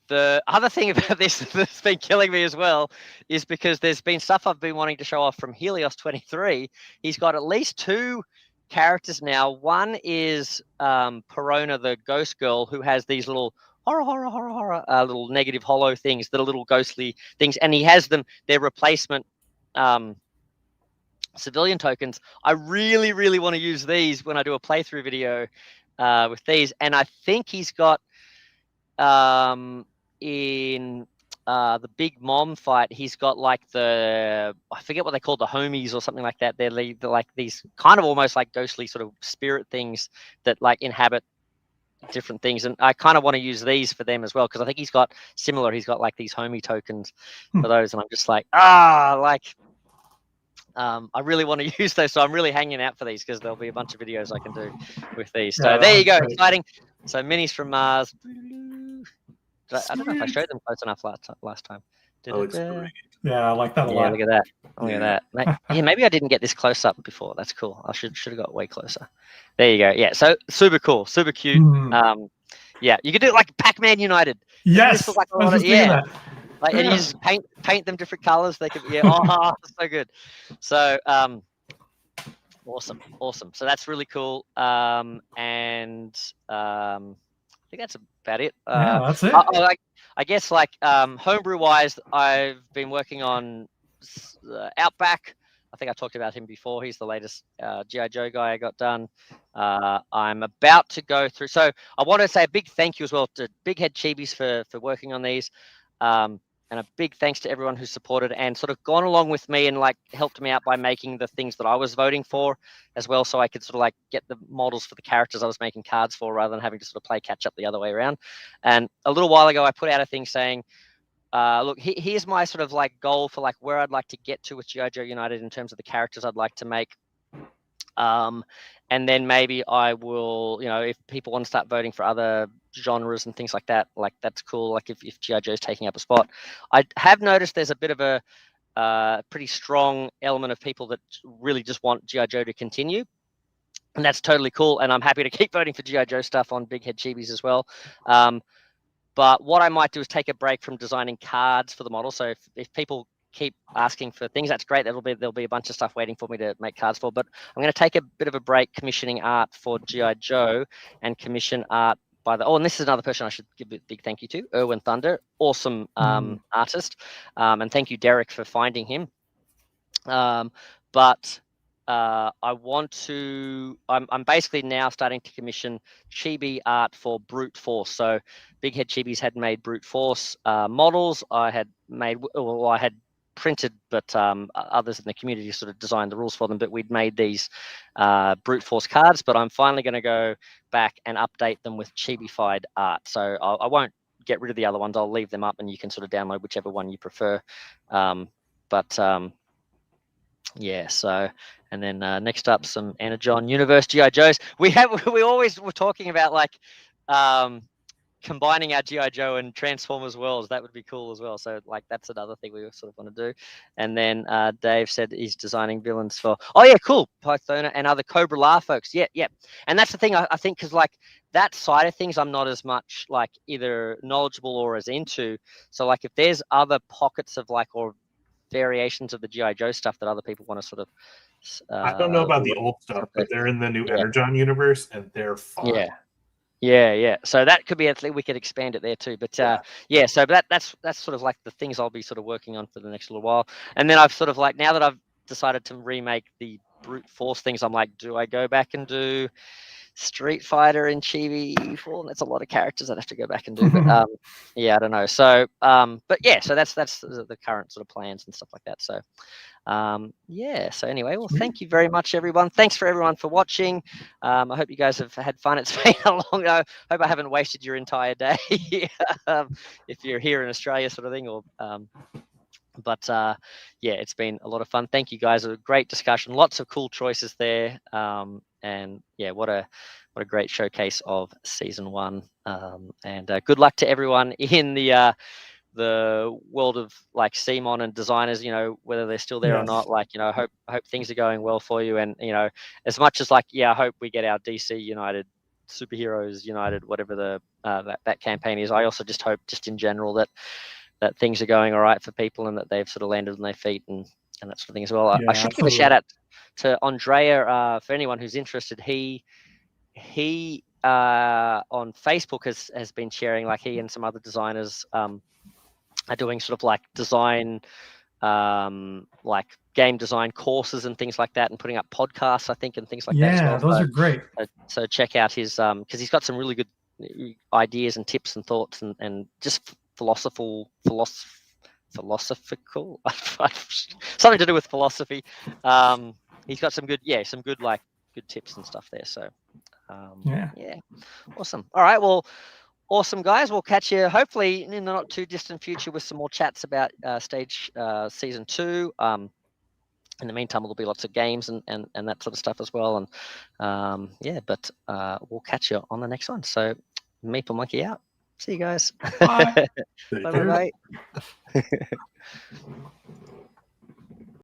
the other thing about this that's been killing me as well is because there's been stuff I've been wanting to show off from Helios 23. He's got at least 2 characters now. One is Perona, the ghost girl, who has these little horror, little negative hollow things that are little ghostly things, and he has them. They're replacement civilian tokens. I really, really want to use these when I do a playthrough video with these, and I think he's got in the Big Mom fight, he's got like I forget what they call the homies or something like that. They're like these kind of almost like ghostly sort of spirit things that like inhabit different things, and I kind of want to use these for them as well because I think he's got similar. He's got like these homie tokens for those, and I'm just like I really want to use those, so I'm really hanging out for these because there'll be a bunch of videos I can do with these. So there you go, exciting. So minis from Mars. I don't know if I showed them close enough last time. Yeah, I like that a lot. Look at that. Look at that. Yeah, maybe I didn't get this close up before. That's cool. I should have got way closer. There you go. Yeah, so super cool, super cute. Yeah, you could do it like Pac-Man United. Yes. Like a lot of, like, and you just paint them different colors. They could, so good. So awesome. So that's really cool. And I think that's about it. That's it. I guess like homebrew wise, I've been working on Outback. I think I talked about him before. He's the latest G.I. Joe guy I got done. I'm about to go through. So I want to say a big thank you as well to Big Head Chibis for working on these. And a big thanks to everyone who supported and sort of gone along with me and like helped me out by making the things that I was voting for as well, so I could sort of like get the models for the characters I was making cards for rather than having to sort of play catch up the other way around. And a little while ago, I put out a thing saying, look, here's my sort of like goal for like where I'd like to get to with G.I. Joe United in terms of the characters I'd like to make. And then maybe I will, if people want to start voting for other genres and things like that, like that's cool. Like if G.I. Joe is taking up a spot, I have noticed there's a bit of a pretty strong element of people that really just want G.I. Joe to continue. And that's totally cool. And I'm happy to keep voting for G.I. Joe stuff on Big Head Chibis as well. But what I might do is take a break from designing cards for the model. So if people keep asking for things, that's great. There'll be a bunch of stuff waiting for me to make cards for. But I'm going to take a bit of a break commissioning art for G.I. Joe and commission art by the. Oh, and this is another person I should give a big thank you to, Erwin Thunder, awesome artist, and thank you, Derek, for finding him. But I want to. I'm basically now starting to commission chibi art for Brute Force. So Big Head Chibis had made Brute Force models. I had printed, but others in the community sort of designed the rules for them. But we'd made these Brute Force cards. But I'm finally going to go back and update them with chibified art. So I won't get rid of the other ones. I'll leave them up, and you can sort of download whichever one you prefer. Yeah, so, and then next up, some Energon Universe G.I. Joes. We always were talking about like combining our G.I. Joe and Transformers worlds. That would be cool as well. So like that's another thing we sort of want to do. And then Dave said he's designing villains for. Oh yeah, cool. Pythona and other Cobra La folks. Yeah. And that's the thing I think, because like that side of things I'm not as much like either knowledgeable or as into. So like if there's other pockets of like or variations of the G.I. Joe stuff that other people want to sort of I don't know about the old stuff, but they're in the new Energon universe and they're fun. Yeah. So that could be we could expand it there too. But so that's sort of like the things I'll be sort of working on for the next little while. And then I've sort of like, now that I've decided to remake the Brute Force things, I'm like, do I go back and do Street Fighter and Chibi form? That's a lot of characters I'd have to go back and do. But I don't know. So but yeah, so that's the current sort of plans and stuff like that. So so anyway, well, thank you very much, everyone. Thanks for everyone for watching. I hope you guys have had fun. It's been a long. I hope I haven't wasted your entire day if you're here in Australia, sort of thing. Or it's been a lot of fun. Thank you guys. A great discussion. Lots of cool choices there. And yeah, what a great showcase of season 1. And good luck to everyone in the world of like CMON and designers, whether they're still there or not. Like, I hope things are going well for you. And, as much as like, I hope we get our DC United, Superheroes United, whatever the that campaign is. I also just hope, just in general, that things are going all right for people and that they've sort of landed on their feet and that sort of thing as well. I should give a shout out to Andrea for anyone who's interested. He on Facebook has been sharing, like, he and some other designers are doing sort of like design, like game design courses and things like that, and putting up podcasts, I think, and things like that as well. Yeah, those are great. So check out his because he's got some really good ideas and tips and thoughts and just philosophical something to do with philosophy. He's got some good like good tips and stuff there. So awesome. All right, well, awesome guys, we'll catch you hopefully in the not too distant future with some more chats about stage season 2. In the meantime, there'll be lots of games and that sort of stuff as well. And but we'll catch you on the next one. So Meeple Monkey out. See you guys. Bye. Bye.